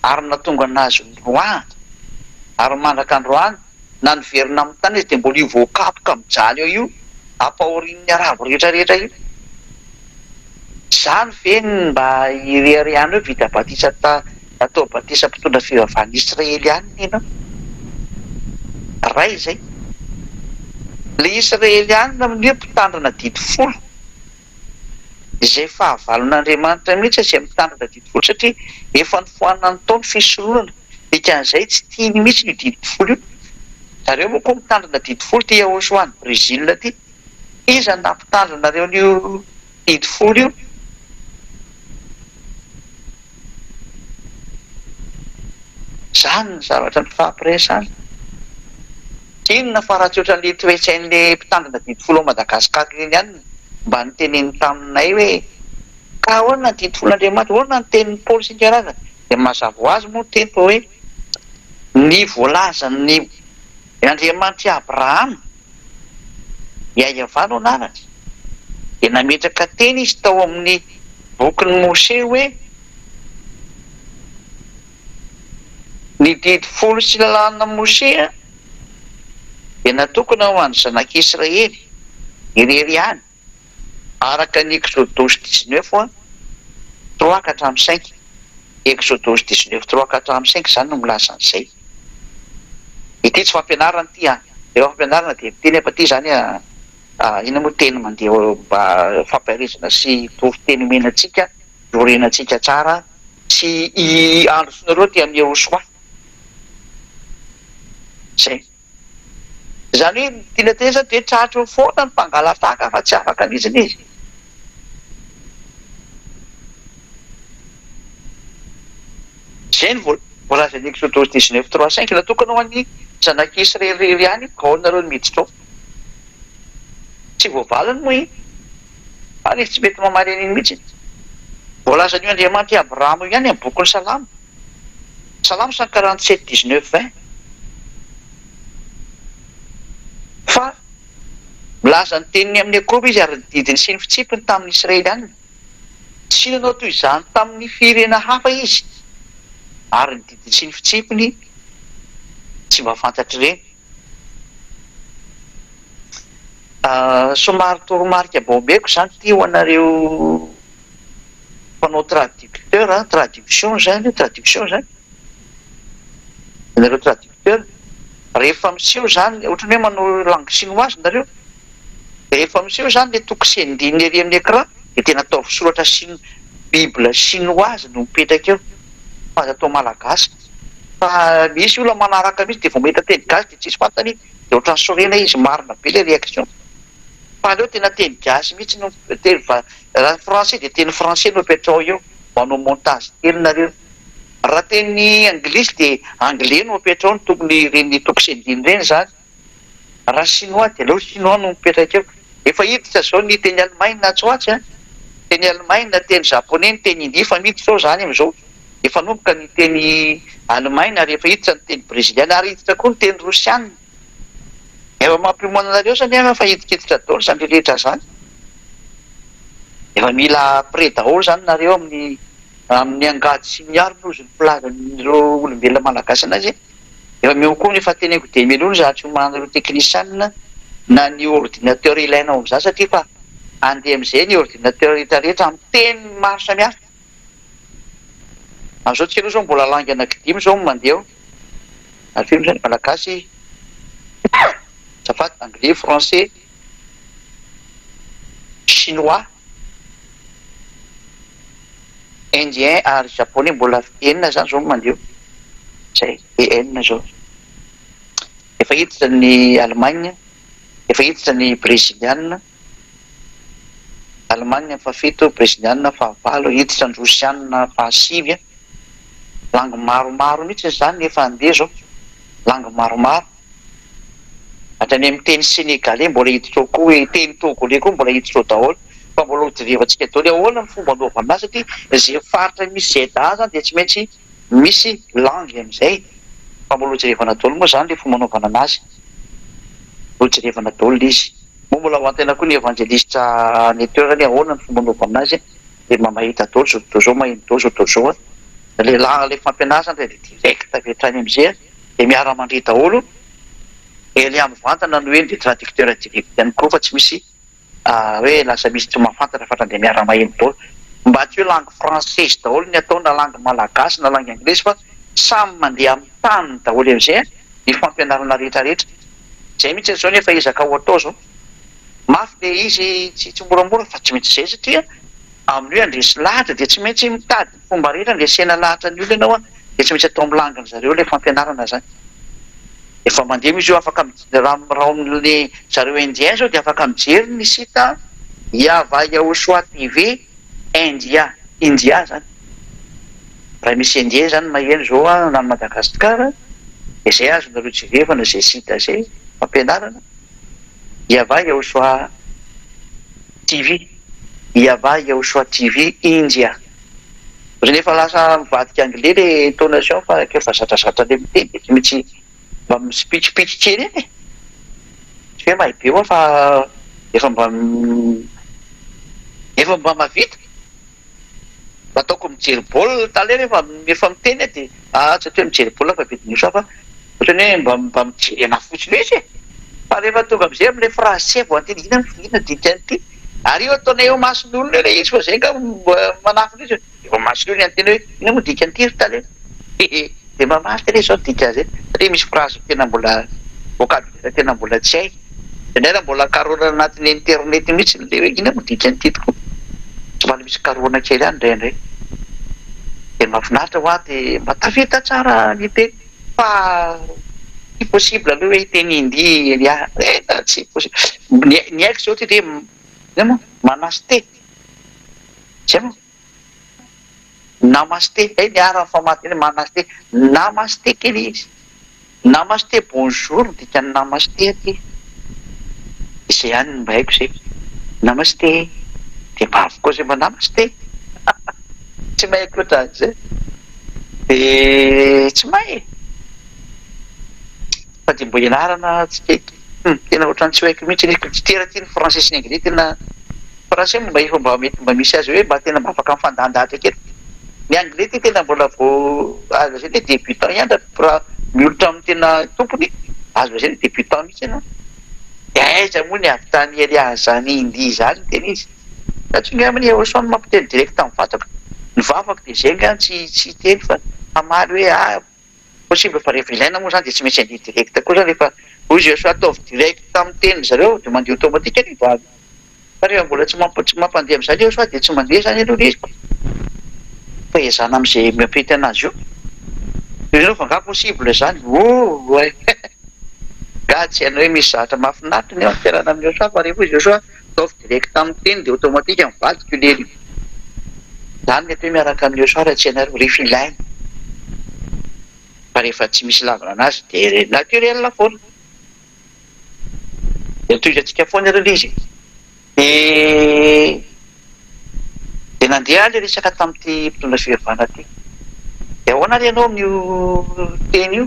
ary natonga anazy Androany ary mandraka Androany na niverina amin'ny tany izy de mbola io voakapoka mijaly eo io ampahorin'ny arabo rehetrarehetra io zany ve mba ireariana eo vita batisa atao batisa mpitondra fivavahana Israelianina ianao ray zay le Israelianina amin'io mpitandrina didy folo izay fahavalon'Andriamanitra mihitsy izay mitandrina didy folo satria efa nifohanana ny taony fisoronana dikan'izay tsy tiany mihitsy io didy folo io zareo moa koa mitandrina didy folo ty Yahoshua ny Brésil ty iza nampitandrinareo n'io didy folo io zany ny zavatra ny fampiresana inona fa raha tsy ohatran'le toetsain'le mpitandrina didy folo ao Madagasikara reny ihany mba niteneny taminay hoe ka ahoana ny didy folon'Andriamanitra ahoana ny tenin'ny Paoly sy ny karazana de mazava ho azy moa teny fa hoe ny voalazan'ny Andriamanitra Abrahama Yahova no anarany de nametraka teny izy tao amin'ny bokin'ny Mose hoe ny didy folo sy lalàna Mose de natokana ho an'ny zanak'Israely irery any araka ny Exodus 19 3 ka hatramin'ny 5 Exodus 19 3 ka hatramin'ny 5 zany no milaza an'izay ity tsy fampianarana ty rehefa fampianarana de teny efa ty zany ina moa teny mandeha mba fampiarizana sy toviteny menatsika orenatsika tsara sy androsonareo ty amin'ny Yahoshua zay zany hoe tiana teny zany de tratro foana ny mpangalataka fa tsy afaka an'iziny izy zay ny voalazan'ny Exodus 19 3 5 natokana ho an'ny zanak'Israely ihany ka ao nareo ny miditra ao tsy voavalany moa iny ary izy tsy mety mamaly an'iny mihitsy voalazan'io Andriamanitra Abrahama io ihany amin'ny bokin'ny Salamo Salamo 147 19 20 fa milaza ny teniny amin'ny akoba izy ary ny didiny sy ny fitsipiny tamin'ny Israelianina tsy nanao toy izany tamin'ny firena hafa izy ary ny didiny sy ny fitsipiny tsy mba fantatry ireny somary toromarika baobeko zany ty ho anareo mpanao traduction zany anareo traducteur rehefa miseho zany ohatrany hoe manao langue chinoise nareo rehefa miseho zany le tokosy andiny ery amin'ny écran de tena atao soratra bible chinoise no mipetraka eo fa azy atao malagasy fa misy olona manaraka mihitsy de vao mahita teny gasy de tsisy fantany de ohatrany sorena izy marina be le réaction fa aleo tena teny gasy mihitsy no teny raha français de teny français no apetrao eo manao montage teny nareo raha teny anglisy de anglais no apetrao ny tokony reny tokosy andiny reny zany raha chinois de aleo chinois no mipetraka eo efa hiditra zao ny teny Allemagne na tsoatsy teny Allemagne na teny japonais ny teny Indi fa miditra zao zany am'izao efa nomboka ny teny Allemagne ary efa hiditra ny teny brésiliana ary hiditra koa ny teny rosiana efa mampimoana anareo zany efa hidikiditra daholo zany rehetra zany efa mila pré daholo zany nareo amin'ny angady sy miaro nozy ny filazan'ireo olombelona malagasy anazy efa meo koa nefa teneko de melo ony zahatry manareo technicianina na ny ordinateur ilaina ao am'za satria fa andeha amin'izay ny ordinateur rehetrarehetra amin'ny teny maro samihafa. Amin'izao tsika aloha zao mbola langy anankidimy zao mandeha ary feno zany malagasy, azafady, anglais, français, chinois, indien ary japonais mbola enina zany zao mandeha. Zay enina zao. Efa hiditra ny Allemagne, efa hiditra ny brésiliana, Allemagne fafito, brésiliana fahavalo, hiditra ny rosiana fahasivy. Langue maromaro mihitsy zany efa andeha zao, langue maromaro. Hatrany amin'ny teny sénégalais mbola hiditra ao koa, teny togolais koa mbola hiditra ao daholo, fa mbola hojerevantsika daholo ahoana ny fomba anaovana azy satria izay faritra misy zay zany dia tsy maintsy misy langue amin'izay, fa mbola hojerevana daholo moa zany le fomba anaovana anazy, hojerevana daholo izy. Moa mbola ho antena koa ny evangelista netteur ny ahoana ny fomba anaovana azy, dia mamahita daholo zao toa zao, maheno daholo zao toa zao. Le fampianarana dia direct avy hatrany amin'izay dia miara-mandry daholo. Le amin'ny vantana no hoe dia traducteur direct ihany koa, fa tsy misy hoe lasa misy tsy mahafantatra fa dia miara-maheno daholo. Mba tsy hoe langue française daholo ny atao na langue malagasy na langue anglaise, fa samy mandeha amin'ny tany daholo amin'izay ny fampianarana rehetrarehetra. Zay mihitsy zao nefa ezaka ho atao zao. Mafy dia izy tsy moramora fa tsy maintsy zay satria amin'ny hoe andresy lahatra dia tsy maintsy mitady fomba rehetra andresena lahatra ny olona ianao dia tsy maintsy atao amin'ny langany zareo ilay fampianarana zany. Efa mandeha misy io afaka raha amin'ny zareo indien zao dia afaka mijery ny sita Yava Yaosoa TV India zany. Raha misy indien zany maheno zao na Madagasikara, izay azonareo jerevana izay sita zay fampianarana Yava Yaosoa TV, Yava Yaosoa TV India. Rehefa lasa mivadika anglais le intonation fa efa zatrazatra le miteny dia tsy maintsy mba misipitsipitsy kely eny e. Tsy hoe mahibe eo fa efa mba mavita. Ataoko mijery baolina taloha efa miteny dia tsy hoe mijery baolina fa vidin'io fa ohatrany hoe mba mijery ana fotsiny izy e. Fa rehefa tonga amin'izay amin'ilay français vao anteny inona dikany ary io ataonay eo mason'olona ilay izy fa zay nga manafina izy efa mason'olona anteny hoe ina moa dikany ty ry taloha dia mamaty ilay zao dika zay satria misy phrase tena mbola vocabulaire tena mbola tsy hay. Nera mbola karona anatin'ny internet mihitsy le hoe ina moa dikany ty tokoa, somary misy karona kely any indraindray. Dia mahafinaritra ho ahy dia mba tafita tsara ny teny fa tsy possible aloha hoe teny hindi tsy possible. Ny haiko zao ty dia ina moa manaste, zay moa namaste, ny arany famateny manaste, namaste kely izy, namaste bonjour dikany namaste aty. Izay ihany mba haiko zay, namaste dia mba avokoa zay mba namaste. Tsy mahay koatran'izay dia tsy mahay fa dia mbo ianarana tsy tena ohatrany tsy haiko mihitsy ny tera ty ny français sy ny anglais tena français mba efa mba misy azy hoe mba tena mba afaka mifandandahatra kely. Ny anglais ty tena mbola vao azo zay ny débutant ihany raha miolotra amin'ny tena tompony azo zay ny débutant mihitsy ianao. Dia aiza moa ny avy tany aliaza ny hindi zany tena izy satria ny amin'ny ohatrany mampiteny direct amin'ny vatako ny vavako dia zay nga tsy teny fa amaly hoe possible fa rehefa ilaina moa zany dia tsy maintsy andeha direct koa zany rehefa hoy izy so ataovy direct amin'ny teny zareo dia mandeha automatique ny vavy. Fa rehefa mbola tsy mampandeha amin'izany eo so dia tsy mandeha zany aloha izy fa ezana amin'izay miampety anazy io. Ianao fa nga possible zany ga tsy hainao hoe misy zavatra mahafinaritra ny ao ampiarana amin'io so fa rehefa izy so ataovy direct amin'ny teny dia automatique mivadika io lely zany mety hoe miaraka amin'io so raha tsy hainareo rehefa ilaina. Fa rehefa tsy misy lavana anazy dia naturel foana dia toizantsika foana ireo izy. Dia nandeha le resaka tamin'ity mpitondra fivavahana ty dia ahoana ry ianao amin'io teny io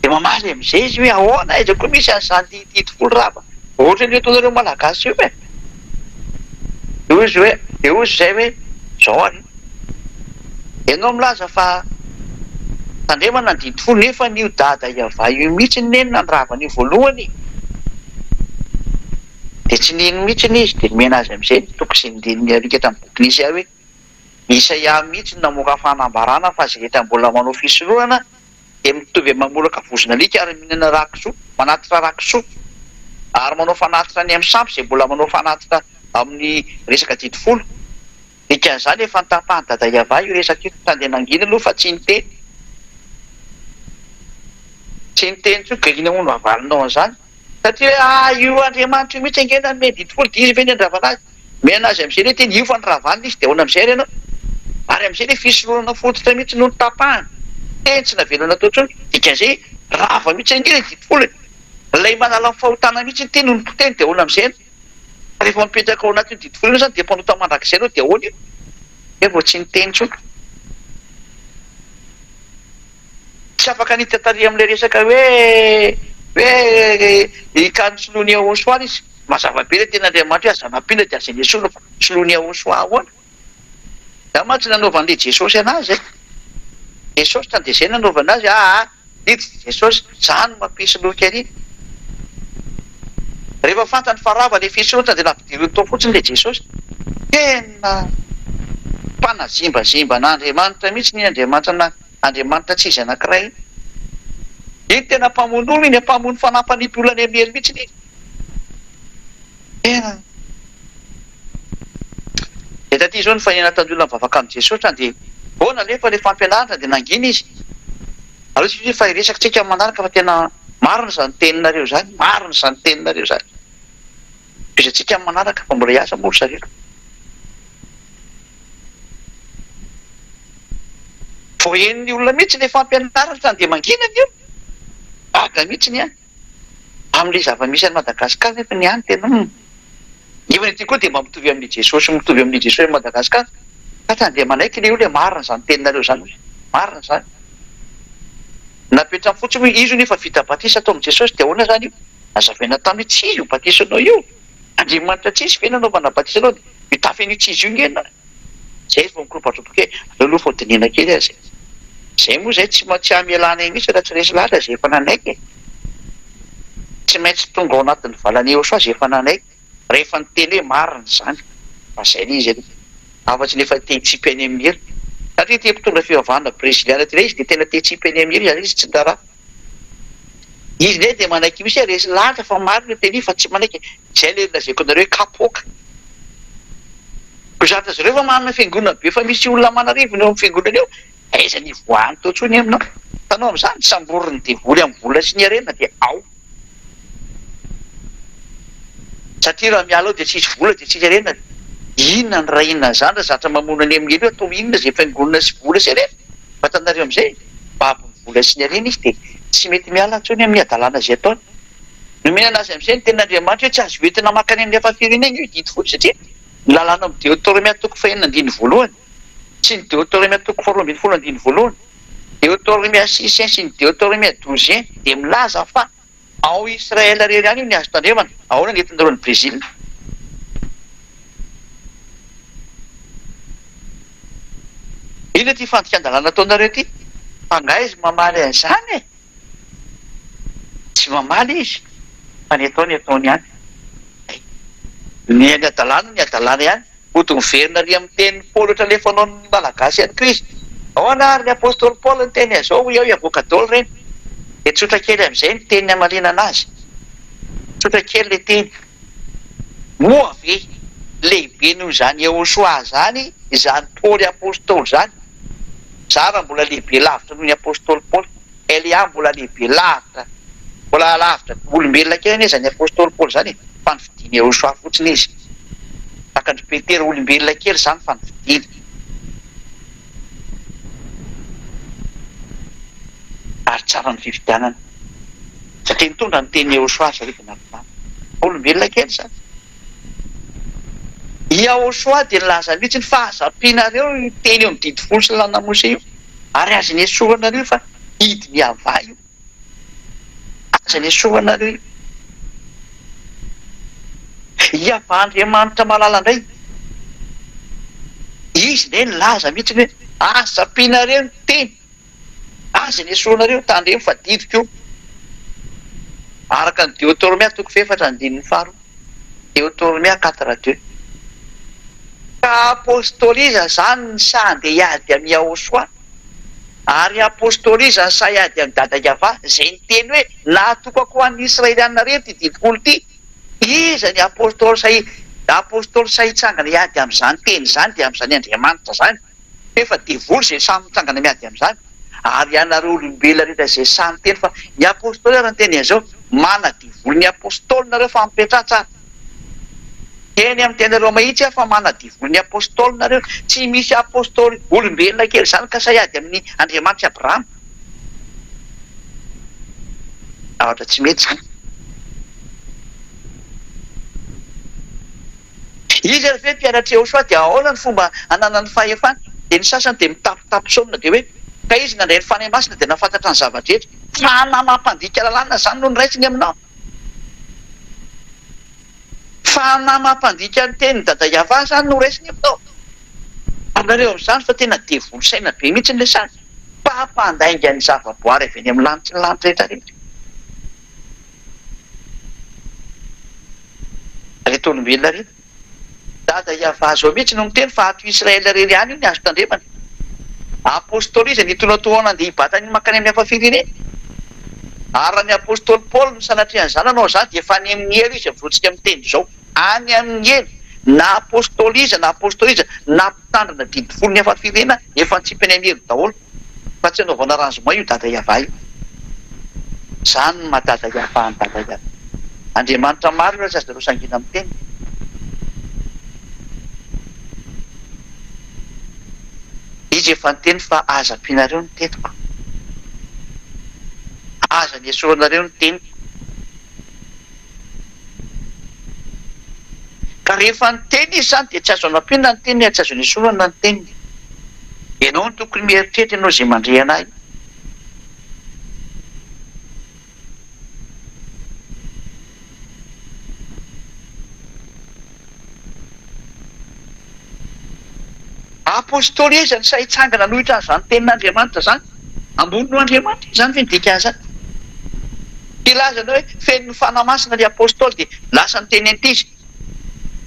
dia mamaly amin'izay izy hoe ahoana aiza koa misy an'izany titifolo rava ohatra ny ataonareo malagasy io e. Dia ozy zay hoe zao any ianao milaza fa tandremana ny didifolo nefa n'io dada Yava io mihitsy nenona ny ravany voalohany dia tsy nino mihitsy izy dia mena azy amin'izay toko sy nydininy alika tamin'ny boky nisy hoe Isaia mihitsy namoaka fanambarana fa zay rehetra mbola manao fisoloana dia mitovy mamolaka vozona alika ary mihinana rakisoa manatitra rakisoa ary manao fanatitra ny amin'ny sampy izay mbola manao fanatitra amin'ny resaka didifolo dikan'izany efa nitapahany dada Iava io resaka io tandenangina aloha fa tsy niteny tsoka ina moa no avalinao an'izany satria io Andriamanitra io mihitsy angena me didifolo dia izy ve ny andravana azy mena azy amin'izay le teny io fa nyravanina izy dia ahoana amin'izay renao ary amin'izay le fisoloana fototra mihitsy no nitapahany teny tsy navelona tao intsony dikan'izay rava mihitsy angena didifolo ilay manala ny fahotana mihitsy ny teny no nipoteny dia ahoana amin'izay rehefa mipetraka ao anatin'ny didifolo io zany dia mpanota mandrakizay anao dia ahoana io vao tsy niteny intsony tsy afaka nitatary amin'ilay resaka hoe ikany soloany ahosoa izy mazava be le tena Andriamanitra hoe azanam-pina dia azany esoa fa soloany ahosoa ahoana da ma tsy nanaovan'ilay Jesosy anazy Jesosy tany dia izay nanaovana azy didy Jesosy zany mampisoloky ary rehefa fantany farava le fisoloana dia nampidiriny tao fotsiny le Jesosy tena mpanazimbazimbana Andriamanitra mihitsy ny Andriamanitra tsy izy anankiray iny tena mpamono olo iny mpamono fanampanipy olana amin'ny hely mihitsy iny tena dia taty izao ny fahinana tanjona mivavaka amin'ny Jesosy dia bona lefa le fampianarana dia nangina izy aloha tsy fa iresaka tsika manaraka fa tena marina izany teninareo zany marina izany teninareo zany izy atsika manaraka fa mbola hiasa moa ry zareo voahen'ny olona mihitsy le fampianarana zany dia manginana io aga mihitsy ny any amin'ilay zava-misy any Madagasikara nefa ny any tena ivany ity koa dia mba mitovy amin'ny Jesosy mitovy amin'ny Jesosy Madagasikara fa tsy andeha manaiky le olo hoe marina izany teninareo zany marina zany napetrany fotsiny hoe izy io nefa vita batisa atao amin'ny Jesosy dia ahoana zany io azavaina tamin'ny tsy izy io batisanao io Andriamanitra tsy izy fe nanaovana batisanao dia mitafy ny tsy izy io ngena zay vao mikoropatropoka hoe aleo aloha fodinina kely azy zay moa zay tsy amialana iny mihitsy raha tsy resy lahatra zay efa nanaiky tsy maintsy tonga ao anatin'ny valany Eo zay efa nanaiky rehefa niteny hoe marina zany fa zay le izy afa-tsy nefa te-hitsipy any amin'ny hery satria te mpitondra fivavahana breziliana ty le izy dia tena te-hitsipy any amin'ny hery izy tsy ndara izy le dia manaiky misy hoe resy lahatra fa marina teny fa tsy manaiky zay le lazaiko anareo hoe kapoka zatra zareo fa manana fiangonana be fa misy olona manarivony eo amin'ny fiangonana eo aiza ny voany tao ntsony aminao tanao amin'izany samboriny devoly amin'ny vola sy ny arena dia ao satria raha miala ao dia tsisy vola dia tsisy arena inona ny raha inona zany raha zatra mamonany amin'ny elo atao inona zay fiangonana sy vola sy arena fa tanareo amin'izay babiny vola sy ny arena izy dia tsy mety miala ntsony amin'ny adalàna zay ataony nomenana azy amin'izay ny ten'Andriamanitra hoe tsy azo entina makany amin'ny hafa firenena io dito fotsy satria ny lalàna amin'ny Deutéronomie toko fahenina andiny voalohany sy ny Deutéronomie toko faharoa ambin'ny folo andiny voalohany Deutéronomie 6 sy ny Deutéronomie 12 dia milaza fa ao Israela rery any io ny azo tandremana ahoana ny entinareo ny Brezila ino ty fandikan-dalàna ataonareo ty fa nga izy mamaly an'izany tsy mamaly izy fa ny ataony any ny adalàna ihany otony verina ry amin'ny teny Paoly ohatra le fanao ny malagasy ihany koa izy ahoana ary ny apôstôly Paoly ny teny azao hoe ao iavoaka daholo reny dia tsotra kely amin'izay ny teny amalina anazy tsotra kely le teny moa ve lehibe noho izany Yehosoa zany izany Paoly apôstôly zany za raha mbola lehibe lavitra noho ny apôstôly Paoly Elia mbola lehibe lavitra mbola lavitra olombelona kely anie zany apôstôly Paoly zany fa nividiany Yehosoa fotsiny izy akandry Petera olombelona kely zany fa nividiany ary tsara ny fividianana satria nitondra ny teny Yehosoa zareo olombelona kely zany Yehosoa dia nilaza mihitsy ny fahazapinareo teny eo amin'ny didifolo sy lanamose io ary azy ny esoanareo fa hidy ny ava io aza ny esoanareo io Iava Andriamanitra malala indray izy ne nilaza mihitsy hoe azapinareo ny teny aza ny esoanareo tandremo fa didiko io araka ny Deutéronomie toko 4 andininy faharoa Deuteronomie 4:2. Ka apôstôliza zany ny sady hiady amin'ny Yahosoa, ary apôstôliza ny sa hiady amin'ny dada Yahva, zay ny teny hoe natokako ho an'ny Israelianina rehetra ity divoly ity. Iza ny apôstôly say hitsangana hiady amin'izany teny zany dia amin'izany Andriamanitra zany. Efa divoly zay samy mitsangana miady amin'izany. Ary ianareo olombelona rehetra zay samy teny fa ny apôstôly raha ny teny an'izao mana divoly ny apôstôly nareo fa mipetra tsara. Eny amin'ny teny Roma mahitsy fa mana divoly ny apôstôly nareo, tsy misy apôstôly olombelona kely zany ka saiady amin'ny Andriamanitra Abrahama. Ohatra tsy mety zany. Izy ary ve mpianatra Jehosoa dia ahoana ny fomba ananany fahefana? Dia ny sasany dia mitapitapy somina dia hoe ka izy nandray ny fanahy masina dia nafantatra ny zavadrehetra. Fanamam-pandika lalàna zany no niraisiny aminao. Fanamam-pandika ny teny dada Yahva zany no raisiny aminao. Anareo amin'izany fa tena devoly saina be mihitsy ny sany. Pampandainga ny zavaboary avy eny amin'ny lanitra ny lanitra rehetra rehetra. Reto olombelona reto. Dada Yahva zao mihitsy no miteny fa ato Israely rery ihany io ny azo tandremana. Apôstôliza ny tonatoana andeha hibatany makany amin'ny hafa firenena. Ary ny apôstôly Paul ny sanatrehan' izany anao zany dia efa any amin'ny elo izy avotsika miteny zao. Any amin'ny elo na apôstôliza na mpitandrina didifolo ny hafa firenena efa nitsipy any amin'ny elo daholo. Fa tsy anaovana ranzoma io dada Yahva io. Zany ny maha-dada Yahva ny dada Yahva. Andriamanitra maro raha azo sangina amin'ny teny. Izy efa niteny fa aza ampianareo ny teniko, aza ny esoranareo ny teniko. Ka rehefa niteny izy zany dia tsy azo anampiana ny teniny, tsy azo ny esorana ny teniny. Ianao ny tokony mieritreritra ianao zay mandre anahy. Apôstôliza ny say hitsangana nohitra an'izany tenin'Andriamanitra zany, ambony no Andriamanitra zany fe ny dikan'izany. Ilazana hoe feno ny fanahy masina ny apôstôly dia lasa ny teny antizy.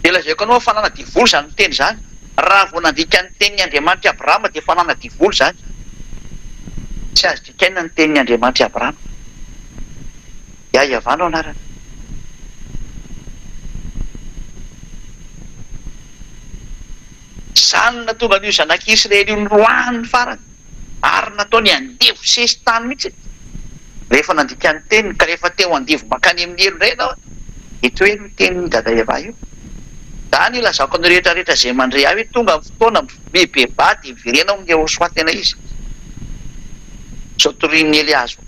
Dia lazaiko anao fanana divoly zany ny teny zany. Raha vao nandika ny tenin'ny Andriamanitra Abrahama dia fanana divoly zany. Tsy azo dikaina ny tenin'ny Andriamanitra Abrahama. Yahva no anarany. Zany natonga an'io zanak'Israely io niroahany farany, ary nataony andevo sesy-tany mihitsy. Rehefa nandika ny teniny ka rehefa teo andevo makany amin'ny elo indray ianao, ito hoe ny tenin'ny dada Yahva io. Zany ilazako ny rehetrarehetra izay mandre ahy hoe tonga amin'ny fotoana bebe bady iverena amin'ny Yahosoa tena izy. Zao torian'ny Eliazo.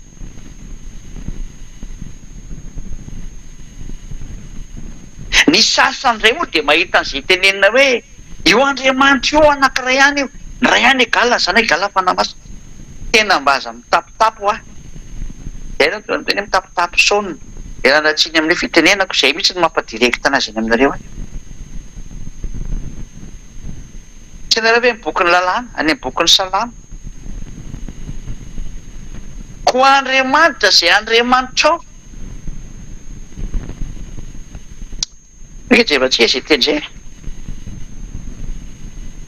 Ny sasany ray moa dia mahita an'izay tenenina hoe io Andriamanitra io anankiray ihany io, ny ray ihany egalina zany egalina fanahy masina. Tena mba aza mitapitapo ah. Ena toa miteny mitapitapo saonina. Erana tsiny amin'ny fitenenako izay mihitsy ny mampadirekta anazy eny aminareo any. Tsy nareo hoe ny boky ny lalàna, any amin'ny boky ny salama. Ko Andriamanitra zay Andriamanitra ao. Mihitsy efa tsy zay teny zay.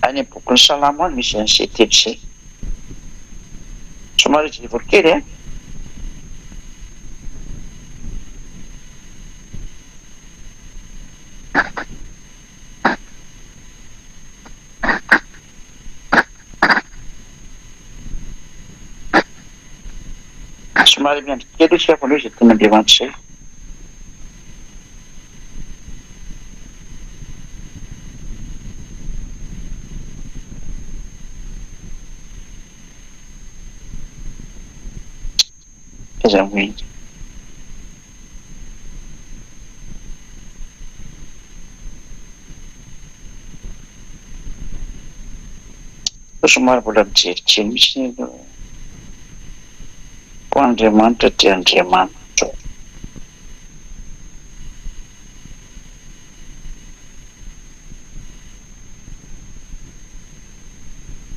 Any amin'ny boky ny salama any misy an'izay teny zay. Somary izy volikely eh. Somary miandry kely sy afa izay tena Andriamanitra izay. Esamuinte. Somary mbola mijery mihitsy ko Andriamanitra dia Andriamanitra.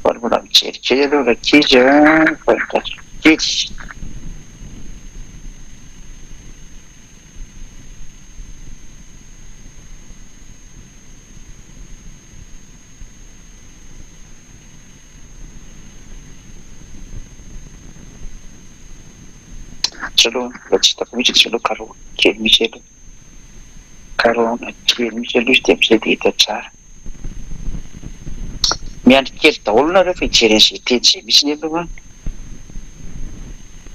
Mbola mijery aloha rakizy kizy. misy aloha mba tsy hitako mihitsy izy aloha karo kely misy aloha karona kely misy aloha izy dia am'izay dia hita tsara miandry kely daholo nareo fa hijeren'izay teny izay misy ny aloha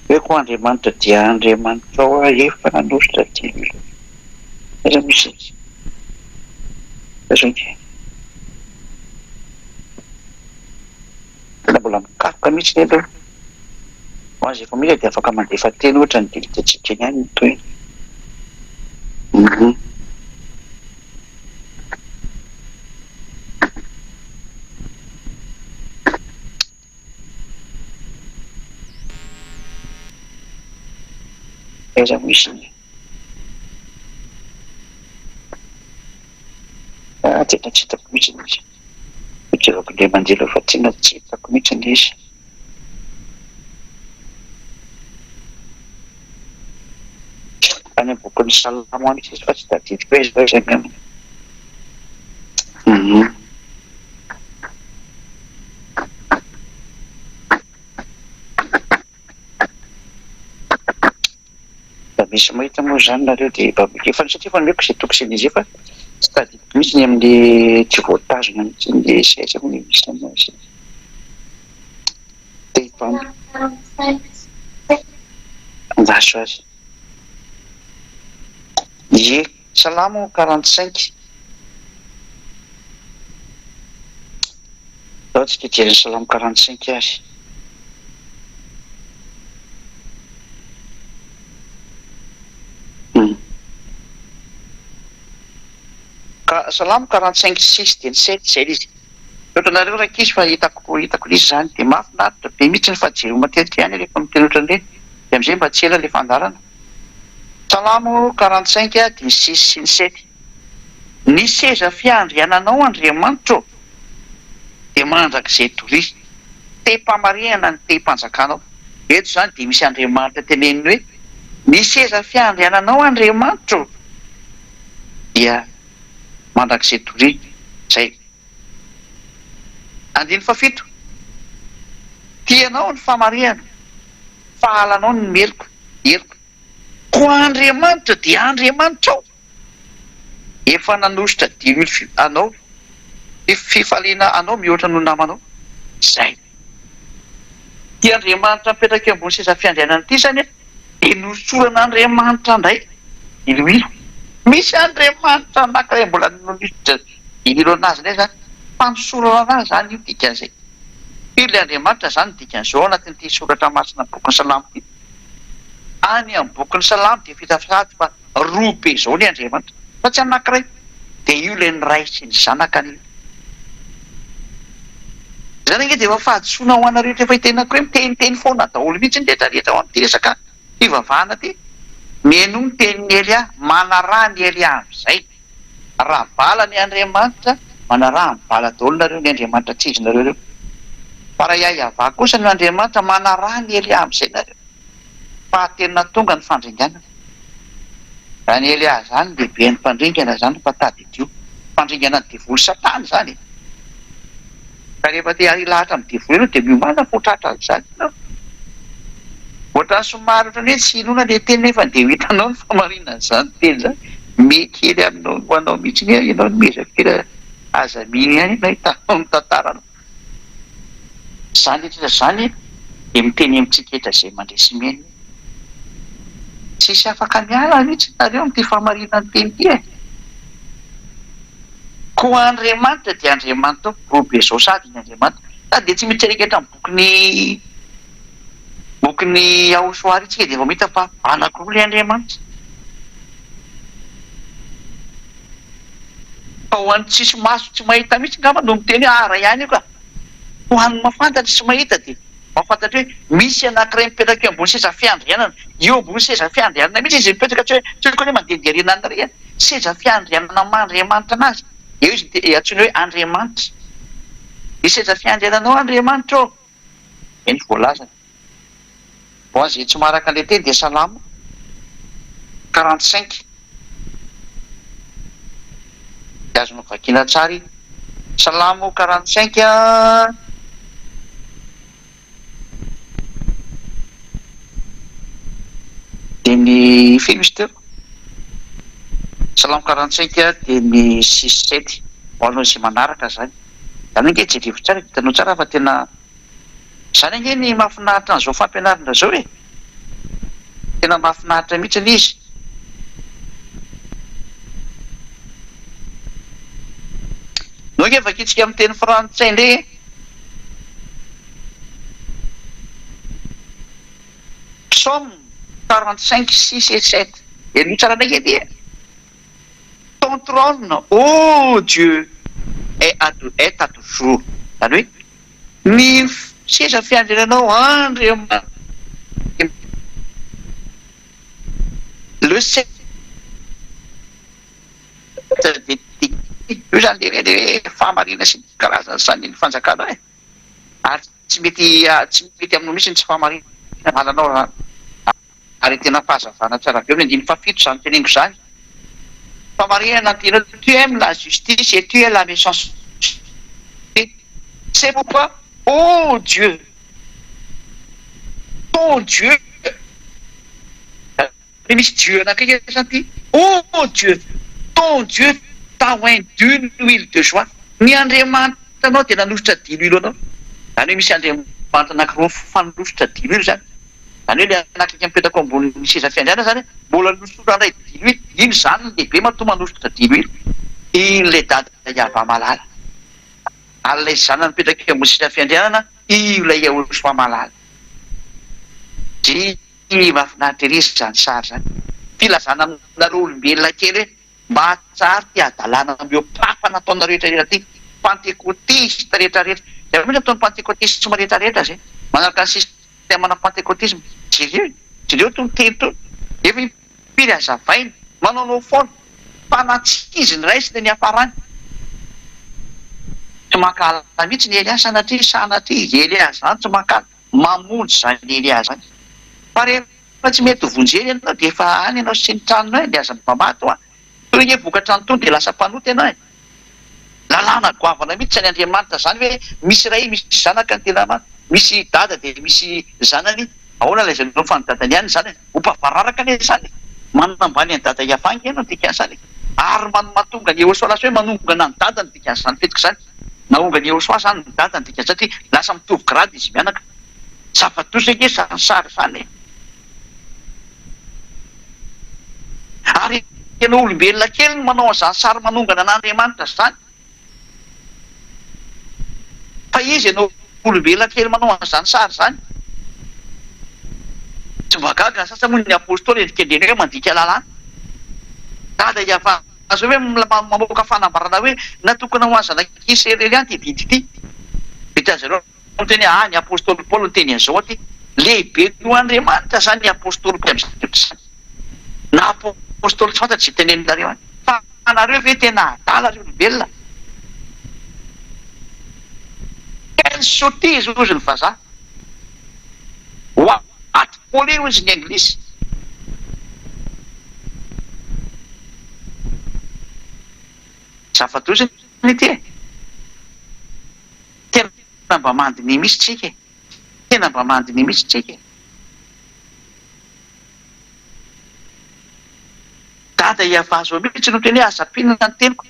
hoe ko Andriamanitra dia Andriamanitra ao efa nanositra teny aloha misy azonke tena mbola mikapoka mihitsy ny aloha ho azy efa mila dia afaka mandefa teny ohatra ny dilitatsika eny any toy aiza misy tena tsy hitako mihitsy ny izy fijerako le manjelo fa tena tsy hitako mihitsy ny izy any ambokiny salamo any izy fa tsy tadidiko hoe izy fa izay aminy da misy mahita moa zany nareo dia efa satria fa nomeko izay tokosiny izy efa tsy tadidiko mihitsy ny amin'le tsy voatazona mihitsy nle saiza moa ny misy anazy tehipano andaso azy ye salamo 45 zao tsika hijeriny salamo 45 azy salamo 45:6 dia ny 7 zay izy ohatranareo raiky izy fa hitako izy zany dia mafinaritra be mihitsy ny fahajery matetika ihany rehefa miteny ohatran'le dia am'izay mba tsy ela le fandarana salamo 45 dia 6 sy ny 7 ny seza fiandriananao Andriamanitro dia mandrak'izay tory te-pamarihana ny te-panjakanao eto zany dia misy Andriamanitra teneniny hoe ny seza fiandriananao Andriamanitro dia mandrak'izay tory zay 17 tianao ny famarihana fahalanao ny meloko eriko ko Andriamanitra dia Andriamanitra ao efa nanositra dimy anao fifaliana anao mihoatra no namanao zay ty Andriamanitra mipetraka ambony seza fiandrianana ity zany dia nosoran'Andriamanitra indray iloilo misy Andriamanitra anankiray mbola nonisitra ililo anazy indray zany fanosorana anazy zany io dikan'izay ile Andriamanitra zany dikan'izao anatin'ity soratra masina bokyny salamo ity any amin'ny bokyny salamo dia vita sady fa roa be zao ny Andriamanitra fa tsy anankiray dia io le ny ray sy ny zanaka ny zany ange dia efa fahadisoana ho anareo rehefa hitenako hoe miteniteny foana daholo mihitsy ny rehetrarehetra ao amin'ity resaka fivavahana ty meno ny tenin'ny Elia manaraha ny Elia am'izay raha bala ny Andriamanitra manaraha mibala daholo nareo ny Andriamanitra tsy izy nareo reo fa raha iay avà kosa ny Andriamanitra manaraha ny Elia am'izay nareo fahatenina tonga ny fandringanana raha ny Elia zany lehibe ny mpandringana zany fa tadidio fandringana ny devoly Satana zany ka rehefa te hilahatra amin'ny devoly ianao dia miomana fotratra zany ianao ohatrany somary ohatrany hoe tsy inona le teny nefa dia ho hitanao ny famarinana zany teny zany mekely aminao ho anao mihitsy ny ianao ny mezakely aza miny ihany na hitanao ny tantaranao zany etratra zany dia miteny amintsika etra izay mandresy meny tsisy afaka miala mihitsy nareo amin'ity famarinana ny teny ity e ko Andriamanitra dia Andriamanitra roa be zao sady ny Andriamanitra sady dia tsy mitserikatra amin'ny bokyny Aosoary itsika dia efa mahita fa anankiroa le Andriamanitra fa ho an'ny tsisy maso tsy mahita mihitsy ngamba no miteny hoe ara ihany io ka ho an'ny mafantatra tsy mahita dia mafantatra hoe misy anankiray mipetraka eo ambony seza fiandrianana eo ambony seza fiandrianana mihitsy izy mipetraka tsy hoe hoe mandehandeha anary seza fiandrianana mandriamanitra anazy eo izy antsoina hoe Andriamanitra ny seza fiandriananao Andriamanitra ao eny voalazana ho azy tsy maraka an'ilay teny dia salamo 45 dia azonao vakiana tsara salamo 45 ny filo izy teo Salamo 45 dia ny 6-7 ho anao izay manaraka zany. Zany hoe nge jerevy tsara hitanao tsara fa tena zany ange ny mahafinaritra an'izao fampianarana zao e. Tena mahafinaritra mihitsy izy. No nge vakitsika amin'ny teny frantsay ndray Psaume 45, 6 et 7. Et nous allons dire ton trône, ô Dieu, est à toujours. Oui. Ni si ça fait un le 7 io zany le hoe fahamarina sy karazana san'ny fanjakana e. Ary tsy mety aminao mihitsy tsy fahamarina malanao ary tena fahazavana tsara be ny 7 zany teneniko zany. Fahamarina tena tu aimes la justice et tu es la méchanceté. C'est pourquoi, oh Dieu, ton Dieu, misy Dieu anakaiky zany, oh Dieu, ton Dieu t'a oint d'une huile de joie. Ny Andriamanitra anao dia nanositra dilo anao. Zany hoe misy Andriamanitra anankiroa fanositra dilo ilo zany. Zany hoe le anakaiky mipetako ambony seza fiandriana zany mbola nositra andray dilo ilo. Ino zany lehibe mato manositra dilo ilo. Iny le dada Iava malala. Ary ilay zanany mipetraka ambony seza fiandrianana io ilay Iaoswa malala. Dia mahafinaritra ery zany sary zany. Filazana nareo olombelona kely hoe mba tsara ty adalàna ameo papa nataona rehetrarehetra ty pentécotiste rehetrarehetra. Dia mihitsy ataony pentécotisme rehetrarehetra zay. Manaraka ny systemana pentécotisme. Jereo to miteny to. Efa impiry hazavainy manaonao foana mpanatsiziny ray sy ny hafarany. Tsy makala mihitsy ny Elias sanatria Elias zany tsy makala mamonjy zany Elias zany. Fa rehefa tsy mety vonjely ianao dia efa any ianao sy ny tranonao dia aza mamato a. Toy ny vokatrano tony dia lasa mpanoty ianao e. Lalàna goavana mihitsy ny Andriamanitra zany hoe misy ray misy zanaka ny tena marina. Misy dada dia misy zanany. Ahoana ilay zanao fa ny dadany ihany zany ho mpavararaka ane zany. Manambany ny dada Iavangy ianao dikany zany. Ary mahatonga ny Iaoswa lasa hoe manongana ny dadany dikany zany fetiko zany. Nahonga ny Iaoswa zany ny dadany dikany satria lasa mitovy grady izy mianaka. Zava-tosa nge sarisary zany. Ary ianao olombelona kely no manao an'izany sary manongana an'Andriamanitra zany. Fa izy ianao olombelona kely manao an'izany sary zany. Tsy mahagaga sasa moa ny apôstôly endrikendreny hoe mandika lalàna. Dada Iava azo hoe mamoaka fanambarana hoe natokana ho azy zanak'isy Israely ihany ty didy ity. Vita zareo teny ny apôstôly Paul no teny an'izao aty. Lehibe no Andriamanitra zany ny apôstôly zany. Na apôstôly tsy fantatry teneninareo any. Fa anareo ve tena adala reo olombelona. Quelle sottise ozy ny vazaha. What folly ozy ny anglisy. Zava-doza ny ty e. Tena mba mandiny misy tsika e. Tena mba mandiny misy tsika e. Dada Iava azo mihitsy no teny hoe azam-pinana ny teniko.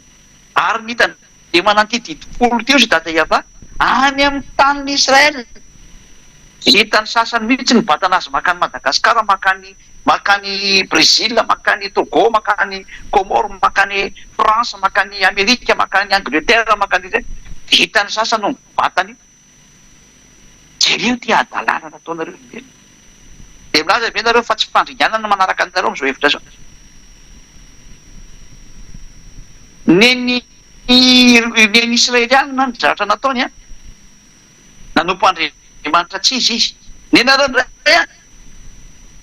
Ary nitany dia manantidity folo teo izy dada Iava any amin'ny tanin'ny Israel. Hitany sasany mihitsy ny batana azy makany Madagasikara, makany Brésil, makany Togo, makany Comore, makany France, makany Amerika, makany Angleterre, makany izay. Hitany sasany no batany. Jereo ty adalàna nataonareo olombelona. Dia milaza ve nareo fa tsy fandringanana manaraka anareo amin'izao hevitra zao. Neny Israeliana ny zavatra nataony a. Nanompo Andriamanitra tsy izy. Nenareo ndray a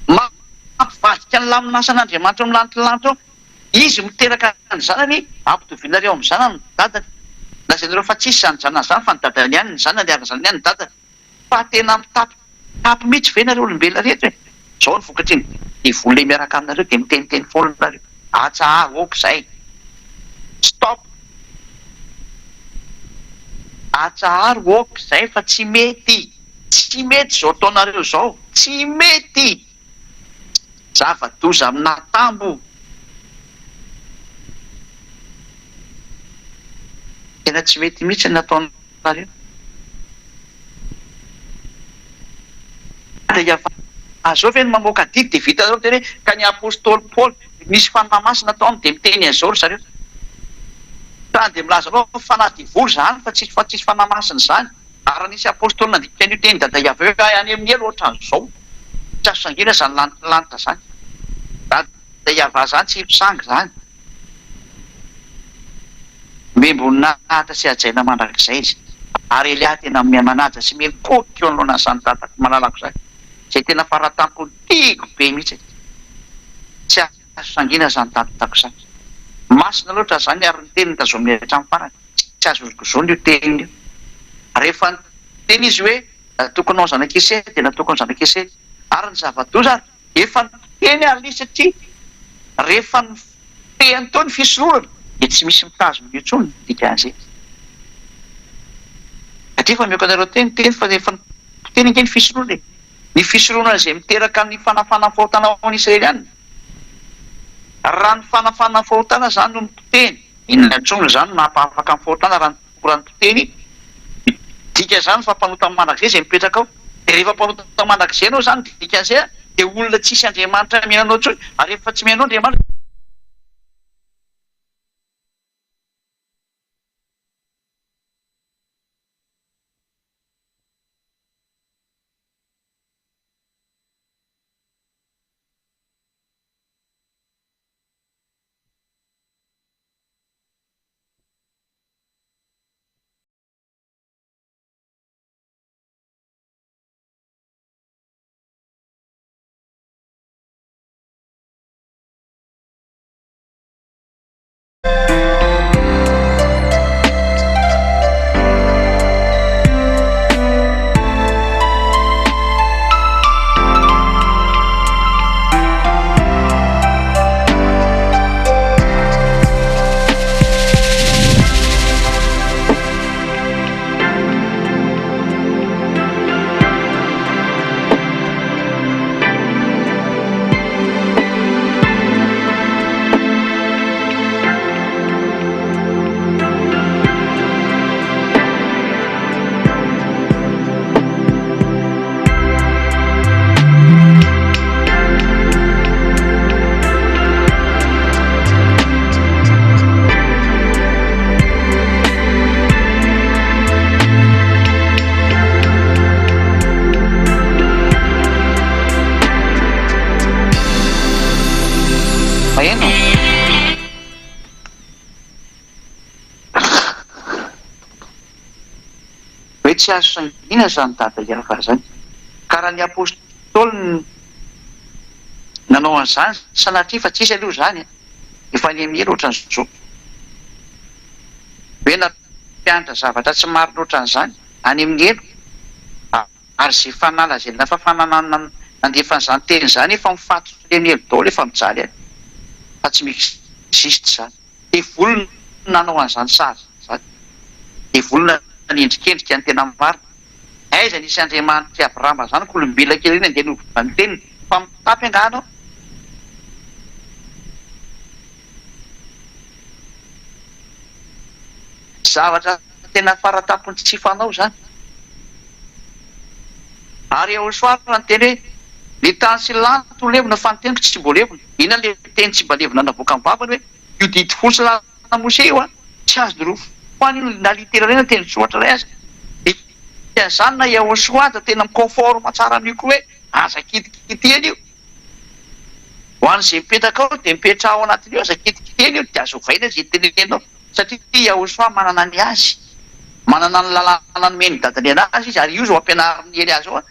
mampivadika ny lamin'asan'Andriamanitra amin'ny lanitra ao. Izy miteraka ny zanany ampitovinareo amin'ny zanany ny dadany. Lazainareo fa tsisy zany zanany zany fa ny dadany ihany ny zanany ary zanany ihany ny dadany. Fa tena mitapy mihitsy ve nareo olombelona rehetra e. Zao ny vokatry ny vola miaraka aminareo dia miteniteny foana nareo. Atsaharo oka izay. Stop. Atsaharo oka izay fa tsy mety. Tsy mety zao ataonareo zao. Tsy mety. zava-doza amina tambo. Tena tsy mety mihitsy nataonareo. Azao ve ny mamoaka didy dia vita zao tena ka ny apôstôly Paoly nisy fanamasina ataony dia miteny an'izao ry zareo. Ka dia milaza anao fanadivoly zany fa tsisy fanamasina zany. Ary nisy apôstôly nandika an'io teny dada aveo any amin'ny elo ohatran'izao. Tsy azo sangina zany lanitra zany. Dada iava zany tsy sangy zany. Membona nahatra sy ajaina mandrakizay izy. Ary Elia tena manaja sy mikoky eo anoloana izany tatako malalako izay. Izay tena faratampo tiako be mihitsy. Tsy azo sangina zany tatako izany. Masina loatra zany ary ny teny tazomina hatramin'ny farany. Tsy azo zozony io teny io. Rehefa teny izy hoe tokony ao zanak'Esety dia natokony ao zanak'Esety. Ary ny zava-doza efa teny ali satria rehefa ny fehany tao ny fisorohana dia tsy misy mitazona io intsony dikan'izay. Satria fa mihoaka anareo teny fa efa teny ny fisorohana. Ny fisorohana izay miteraka ny fanafana fahotana ao an'Israely. Raha ny fanafana fahotana zany no miteny. Inona intsony zany mampafaka amin'ny fahotana raha ny miteny. Dika zany fa mpanota mandrakizay izay mipetraka ao. Dia rehefa mpanota mandrakizay anao zany dikan'izay dia olona tsisy Andriamanitra miainanao intsony. Ary rehefa tsy miainao Andriamanitra tsy azo sangina zany dada iava zany. Ka raha ny apôstôly nanao an'izany sanatria fa tsisy aloha zany efa ny amin'ny ohatran'izao. Hoe nampianatra zavatra tsy maro loatran'izany any amin'ny elo. Ary zay fanala zay nafa fananana nandefa an'izany teny zany efa mifatotra amin'ny elo daholo efa mijaly any. Fa tsy existe zany. Dia volona nanao an'izany sary zany. Dia volona nendrikendrika ny tena marina. Aiza nisy Andriamanitra Abrahama zany kolombela kely iny andeha novova ny teniny fa mitapy angano. Zavatra tena faratapony tsy fanao zany. Ary eo soarana ny teny hoe ny tany sy lanitra ho levona fa ny teniko tsy mbo levona. Inona le teny tsy mba levona navoaka ny vavany hoe io didy fosy lana Mose io tsy azo nirofo. Ho an'io na literalena teny soatra ilay azy. Dia zany na Yahosoa tena miconforme tsara amin'io koa hoe aza kitikiteny io. Ho an'izay mipetraka ao dia mipetra ao anatin'io aza kitikiteny io dia azo ovaina izay tenenao. Satria Yahosoa manana ny azy. Manana ny lalàna nomeny dadany anazy izy ary io zao ampianarin'ny Eliazy ao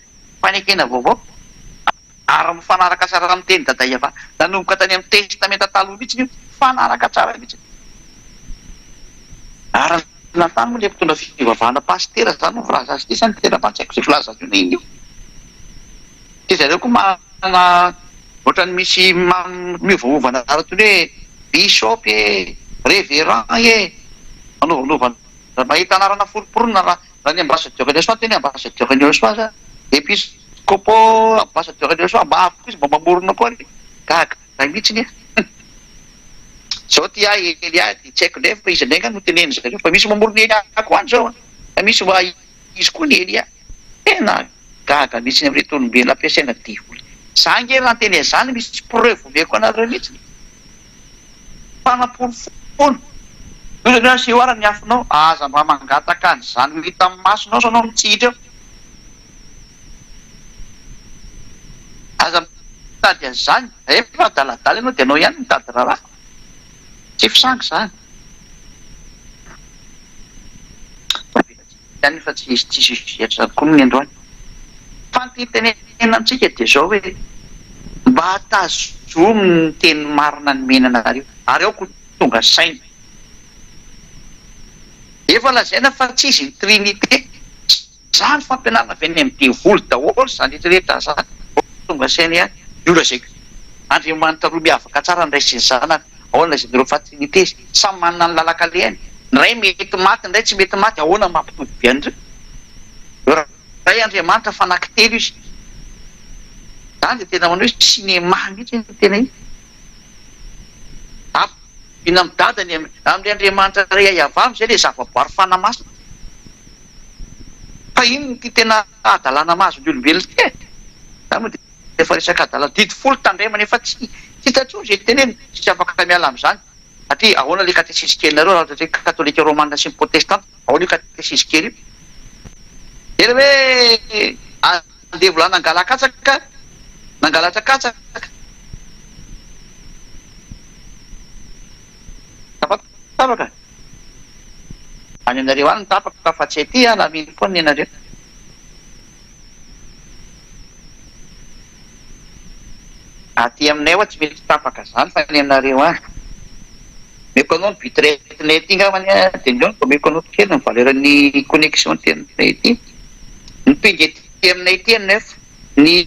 fanekena vaovao. Ary mifanaraka tsara amin'ny teny dada iava. Nanomboka tany amin'ny testamenta taloha mihitsy io fanaraka tsara mihitsy. Ary natany moa le mpitondra fivavahana pastera zany filaza azy ity zany tena mantsaiko izay filaza azy io na iny io. Dia zareo koa manana ohatrany misy miovaovana toy hoe bishop e, révérend e, manovanovana mahita anarana foroporona raha ny ambassadeur Yahosoa teny ambassadeur Yahosoa za, episcopo ambassadeur Yahosoa mba afaka izy mba mamorona koa ry. gaga mihitsiny zao ty Elia ty tsy haiko nefa izy ndraika no teneny zareo fa misy mamorony Elia ko any zao fa misy va izy koa ny Elia tena gaga mihitsiny amin'ireo olombelona ampiasaina divoly za nge raha teny zany misy preuve omeko anareo mihitsiny fanapolofolo io sy oara ny afinao aza mba mangataka an'izany ho hita amin'ny masonao sanao mitsihitra eo aza mitady an'izany efa daladala ianao dia anao ihany mitady raharaha tsy fisangy zany any fa tsisy etra koa ny androany fantentenena antsika dia zao hoe mba hatazomo ny teny marina ny menanareo ary ao ko tonga saina efa lazaina fa tsy izy ny trinité zany fampianarana avy any amin'ny devoly daholo zany rehetra zany tonga saina ihany iola zay Andriamanitra roa miavaka tsara ny ray sy ny zanany ahoana zay nireo fa trinité samy manana ny lalaka lehany ny ray mety maty ny ray tsy mety maty ahoana mampitovy be an'ireo ray Andriamanitra fanankitelo izy zany dia tena manao hoe cinéma mihitsy tena iny ina midadany amin'ny Andriamanitra ray ayavamy zay le zavaboary fanamasina fa iny ty tena adalana mahazo ny olombelona ty za moa dia efa resaka adalana didy folo tandremana efa tsy tatsoa zay teneny tsy afaka miala amin'izany satria ahoana le katesisy kelinareo raha ohatra hoe katolika romanina sy ny protestanta ahoana io katesisy kely io ere hoe andevola nangalakatsaka nangalatakatsaka tapaka any anareo any ny tapaka fa tsy aty na mino foana ny anareo aty aminay oa tsy mety tapaka zany fa ny anareo any meko anao ny bitretinay ty ngavany dia neo ko meko anao kely ny valeran'ny connexion ty aminay ty mipingy ty aminay ty nefa ny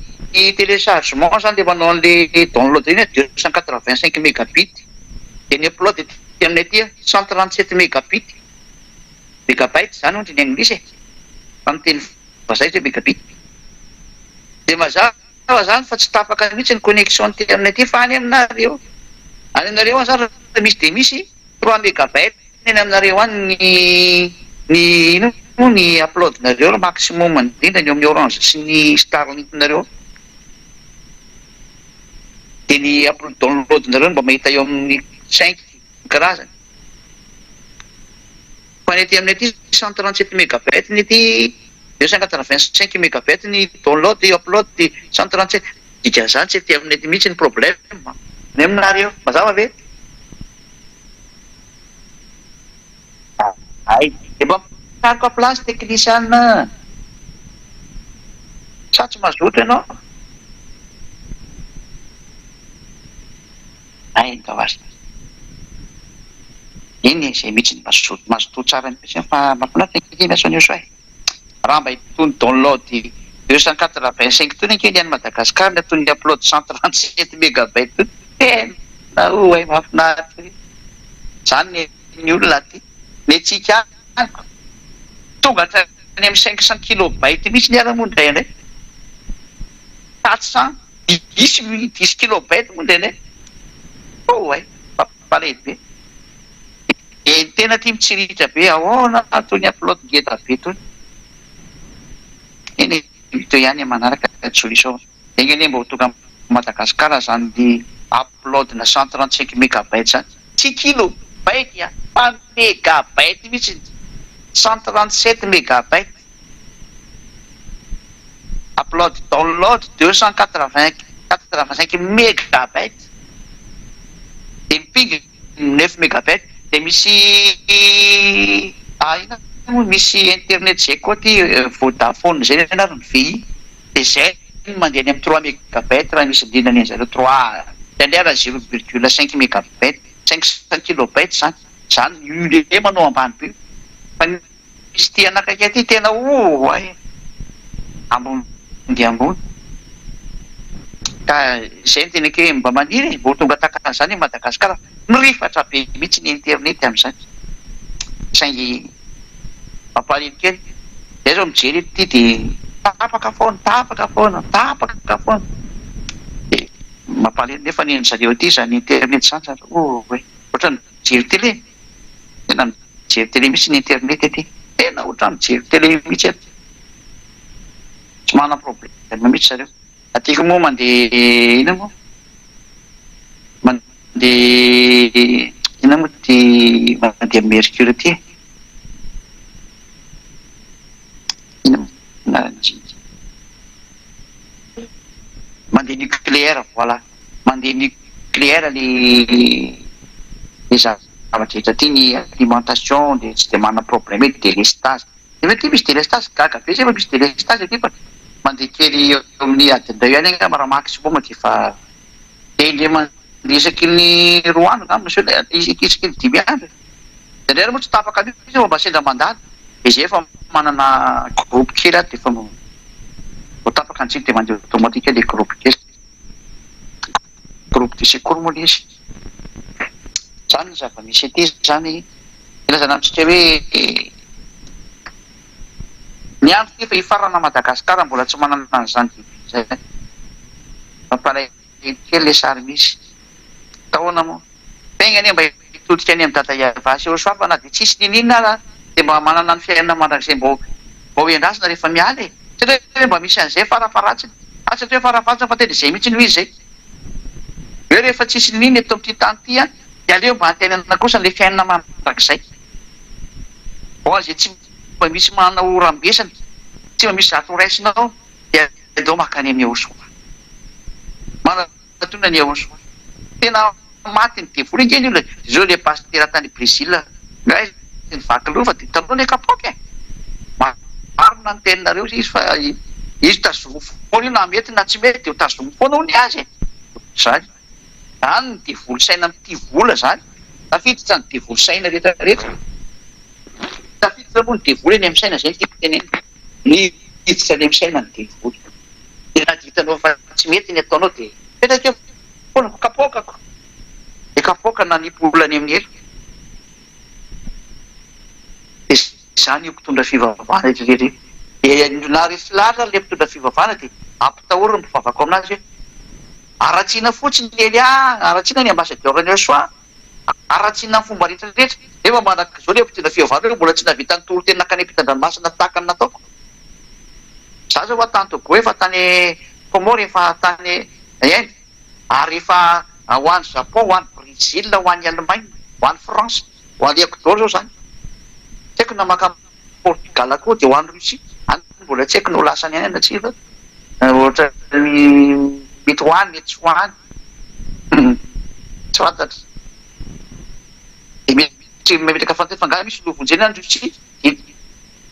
téléchargement zany le manao an'le download iny 285 mégabit dia ny upload ty aminay ty 137 mégabit zany ondry ny anglisy fa miteny vazay zay mégabit dia mazava zany fa tsy tapaka mihitsy ny connexion ty aminay ty fa any aminareo zany raha misy dia misy 3 mégabit eny aminareo any ny ino ny uploadnareo maximum indrindra ny amin'ny orange sy ny starlinknareo dia ny downloadnareo mba mahita eo amin'ny 5 karazany fa ny aty aminay ty 137 mégabit ny ty 285 mégabit ny download y upload ty 137 dika zany tsy aty aminay ty mihitsy ny problème ny aminareo mazava ve ay mba mitariko a place technicienne sa tsy mazoto ianao ay ntaoazy iny zay mihitsy ny mazoto tsara mihitsy fa mafinaritra miasan'io so raha mba hitony download 285 tony ankely any Madagasikara ny atony upload 137 mégabit tony tena oay mafinaritra zany ny olona ty metsika anyko tonga hatrany amin'ny 500 kilobyte mihitsy ny ara-mondray anay 410 kilobyte mondray anay oay palehibe tena ty mitsiritra be ahoana tony upload ngeda be tony eny teo ihany manaraka solution egny ane mba ho tonga Madagasikara zany ny upload na 135 mégabit zany tsy kilobyte fa mégabit mihitsy 137 mégabit upload download 285 mégabit dia mipingy 9 mégabit dia misy internet zay koa ty Vodafone zay anarany VI dia zay mandeha ny amin'ny 3 mégabit raha misy indrinany zareo 3 tandrera 0,5 mégabit 500 kilobyte zany ule manao ambany be fa misy ty anakaiky aty tena ay ambony dia ambony ka zay ny tena ke mba maniry mbo tonga takan'izany Madagasikara mirifatra be mihitsy ny internet amin'izany saingy mampaliny kely zay zao mijery ty dia tapaka foana dia mampalahelo nefa ny zareo ty zany internet zany zany hoe ohatra mijery télé tena mijery télé mihitsy ny internet aty tena ohatra mijery télé mihitsy tsy manana problème mihitsy zareo atyko moa mandeha ina moa mandeha ina moa ty mandeha mercure ty mandeha nucléaire voilà mandeha nucléaire le zavatra rehetra ty ny alimentation de tsy de manana problème hoe délestage efa ty misy délestage gaga be zay fa misy délestage aty fa mandeha kely amin'ny adiny ihany angamba raha maximum de fa ende mandesaky ny roa andro angamba so isaky ny 5 andro de rera moa tsy tapaka mihitsy fa mba sendra mandalo de zay efa manana groupe kely aty de efa vo tapaka antsika de mandeha automatique le groupe kely groupe de secours moa le izy zany zava-misy aty zany ilazana amitsika hoe ny andro ty fa hifarana Madagasikara mbola tsy manana an'izany zay mampalay kely le sary misy taona moa tegna anie mba hitodika any amin'ny dada Iavasy eo soafa na de tsisy ninina de mba manana ny fiainana mandrakizay mba hoendrasina rehefa miala e satria mba misy an'izay farafaratsiny satria farafaratsiny fa tena zay mihitsy no izy zay eo rehefa tsisy ninina eto amin'ity tany ty de aleo mba antenana kosa le fiainana mandrakizay zay tsy mba misy manana orambesany tsy mba misy zato raisinao de dao makany amin'ny Aosoa manatona ny Aosoa tena maty ny devoly ingeny io zao le pasteur tany Brésil ny vaky lova de hitanao le kapoka marina ny teninareo izy fa izy tazomo foana io na mety na tsy mety de ho tazomo foana ho ny azy zany zany ny devoly saina am'ty vola zany tafiditra ny devoly saina rehetrarehetra tafiditra moa ny devoly eny amin'ny saina zay tiako tenena ny iditra any amin'ny saina ny devoly de na ditanao fa tsy mety ny ataonao de petraka foana kapokako de kapoka na nibolany amin'ny elo de zany io mpitondra fivavahana rehetrarehetra de na resy lahatra le mpitondra fivavahana de ampitahoriny mpivavaka aminazy hoe aratsiana fotsiny ely aratsiana ny ambassadeur ny Aosoa aratsiana ny fomba rehetrarehetra nefa manaka zao le mpitondra fivavahana mbola tsy navita ny toro teny nakany ampitan-dranomasina takany nataoko za zao tany Togo efa tany Comore efa tany Inde ary efa ho an'ny Japon ho an'ny Brésil ho an'ny Allemagne ho an'ny France ho an'ny Ecuador zao zany tsy haiko na maka Portugal koa de ho an'ny Russie any mbola tsy haiko no lasany any anatsika ohatra mety ho any mety tsy ho any tsy fantatra de metraka fantefanga misy lovonjena any Russie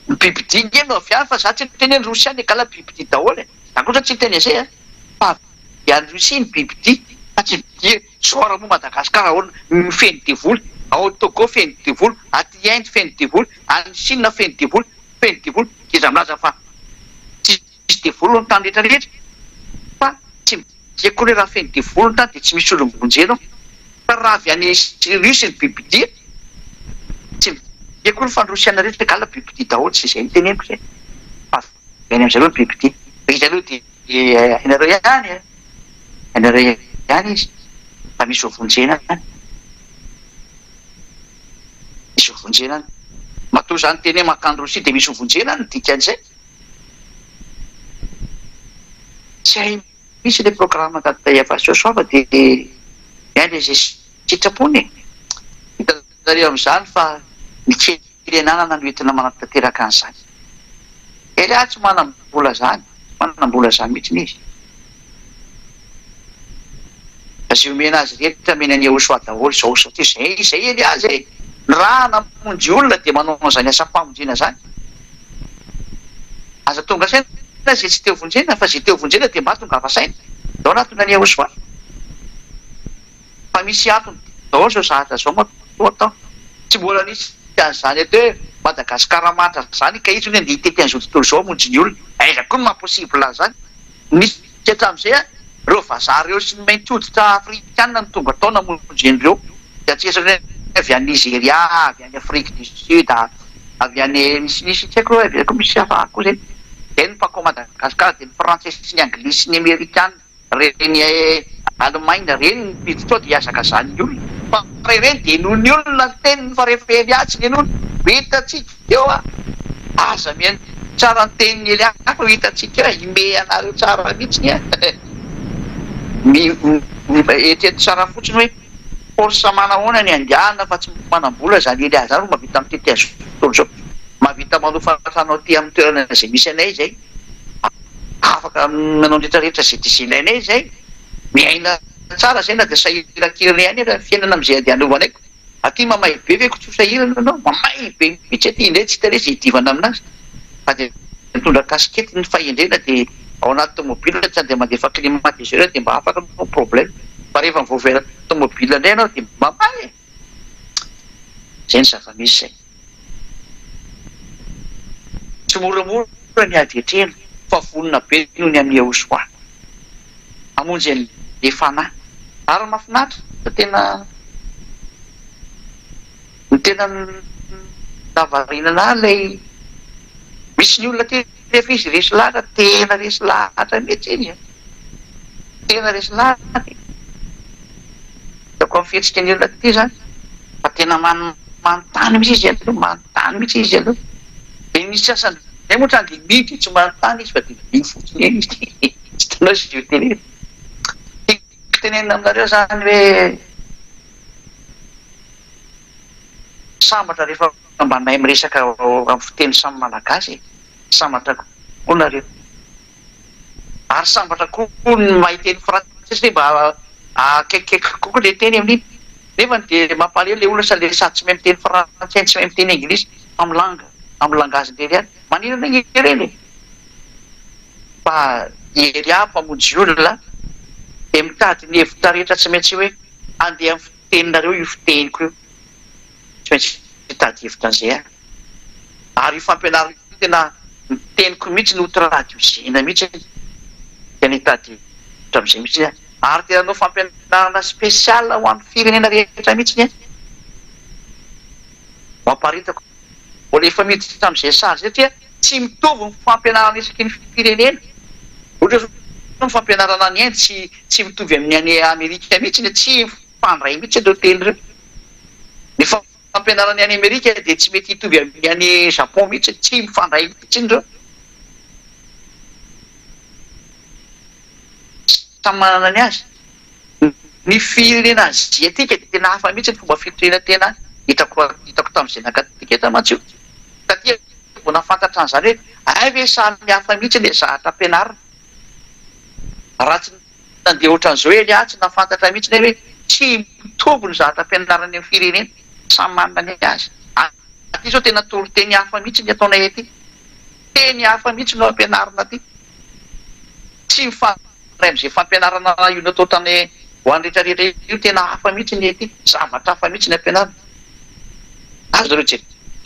bibidy eny no avy any fa za tsy teneny Russie any kala bibidy daholo akoatra tsy teny zay fa any Russie ny bibidy fa tsy bibidy sora moa Madagasikara ahoana feno devoly ao Togo feno devoly aty Inde feno devoly any Chine feno devoly iza milaza fa tsisy devoly ny tany rehetrarehetra fa tsy midia koa le raha feno devoly ny tany de tsy misy olombonjena fa raha avy any Russie ny bibidy tsy midia koa ny fandrosiana rehetra kala bibidy daholo tsy zay niteneniko zay fa any am'zareo ny bibidy zareo de inareo ihany izy fa misy ovonjena misy ovonjena matoa zany teny hoe makany Rosia de misy ovonjena ny dikan'izay tsy hay misy le programme dada Iavasy Aosoa fa de any le zay sitrapony hitanareo am'izany fa mikely ananana no entina manatanteraka an'izany ely tsy manambola zany mihitsy izy azy omena azy rehetra mena ny Aosoa daholo zao satria zay ely azy ny raha namonjy olona de manao an'izany asa-pamonjena zany aza tonga saina zay tsy teo vonjena fa zay teo vonjena de mba tonga avasaina dao anatona ny Aosoa fa misy antony daholo zao zahatra zao matoa atao tsy mbola nisy an'izany atao hoe Madagasikara matra zany ka izy hoe nde hitety an'izao tontolo zao amonjy ny olona aiza koa no mahaposible zany nisy hatram'izay reo vazaha reo sy ny mainty hoditra afrikana ny tonga tao namonjy an'ireo de atsesana avy any Nigeria avy any Afrique du Sud avy any nisy tsy haiko avy koa misy hafa koa zay de ny mpako Madagasikara de ny Frantsay sy ny Anglisy sy ny Amerikana reny Alemaina reny piditra dia hiasaka zany ny olona fa reny dia noho ny olona teny fa rehefa eliatsy ny olona hitatsika eo aza mihaino tsara ny teniny eliako hitatsika ime anareo tsara mihitsy eteto tsara fotsiny hoe forsa manahoana ny andiana fa tsy manam-bola zany Elia zany mahavita mitety azo tontolo zao mahavita manofatanao ty amin'ny toerana zay misy anay zay afaka manao rehetrarehetra zay disilainay zay miaina tsara zay na dia sahirakirana ihany raha fiainana am'izay andianovanayko aty mamay be ve ko tsy sahirana anao mamay be mihitsy aty indray tsy tare zay hidivana aminazy fa dia mitondra kasikety ny fahendrena dia ao anaty tomobile tsy dia mandefa climatiseur dia mba afaka no problème fa rehefa mivoavera tomobile indray anao dia mamay zay ny zava-misy zay tsy moramora ny adietrena fa vonona be noho ny amia osoa amonjy an'le fanahy ary mahafinaritra tena navarinana lay misy ny olona rehefa izy resy lahatra tena resy lahatra mihitsy iny tena resy lahatra daoko amin'ny fihetsika ny olona ty zany fa tena manontany mihitsy izy aloha manontany mihitsy izy aloha dia misy sasany zay moa trany dia mity tsy manontany izy fa dia viny fotsiny eny izy tsy tanao izy io teneny tiako tenenina aminareo zany hoe sambatra rehefa mba mahay miresaka amin'ny fiteny samy malagasy sambatra koa nareo ary sambatra koa ny mahay teny frantsy mba akaikikaiky kokoa le teny amin'iny nefa dia mampaleo le olona sale sady tsy mahay miteny frantsay tsy mahay miteny anglisy amin'ny langage leriany maninana ny reny fa eria mpamonjy olona dia mitady ny hevitra rehetra tsy maintsy hoe andeha amin'ny fiteninareo io fiteniko io tsy maintsy mitady hevitra an'izay ary io fampianarana tena miteniko mihitsy no tradiozina mihitsy tena hitady hevitra amin'izay mihitsy ary tena anao fampianarana spesial ho amin'ny firenena rehetra mihitsy mamparitako mbola efa miditra amin'izay sary satria tsy mitovy ny fampianarana isaky ny firenena ohatra ny fampianarana any Inde tsy mitovy amin'ny any Amerika mihitsy tsy mifandray mihitsy ireo teny ireo ny fampianarana any Amerika dia tsy mety hitovy amin'ny any Japon mihitsy tsy mifandray mihitsy ireo samy manana ny azy ny firenena aziatika dia tena hafa mihitsy ny fomba fitorena tena hitako tamin'izay nakatiketa matsio katia vao nafantatra an'izany hoe ay samy hafa mihitsy le zahatra ampianarina raha tsy nandeha ohatran'izao Elia tsy nafantatra mihitsy hoe tsy mitovy ny zahatra ampianarana amin'ny firenena samy manana ny azy aty zao tena toro teny hafa mihitsy ny ataonay aty teny hafa mihitsy no ampianarana aty tsy mifandray amin'izay fampianarana io natao tany ho any rehetrarehetra io tena hafa mihitsy ny aty zavatra hafa mihitsy ny ampianarana azo reo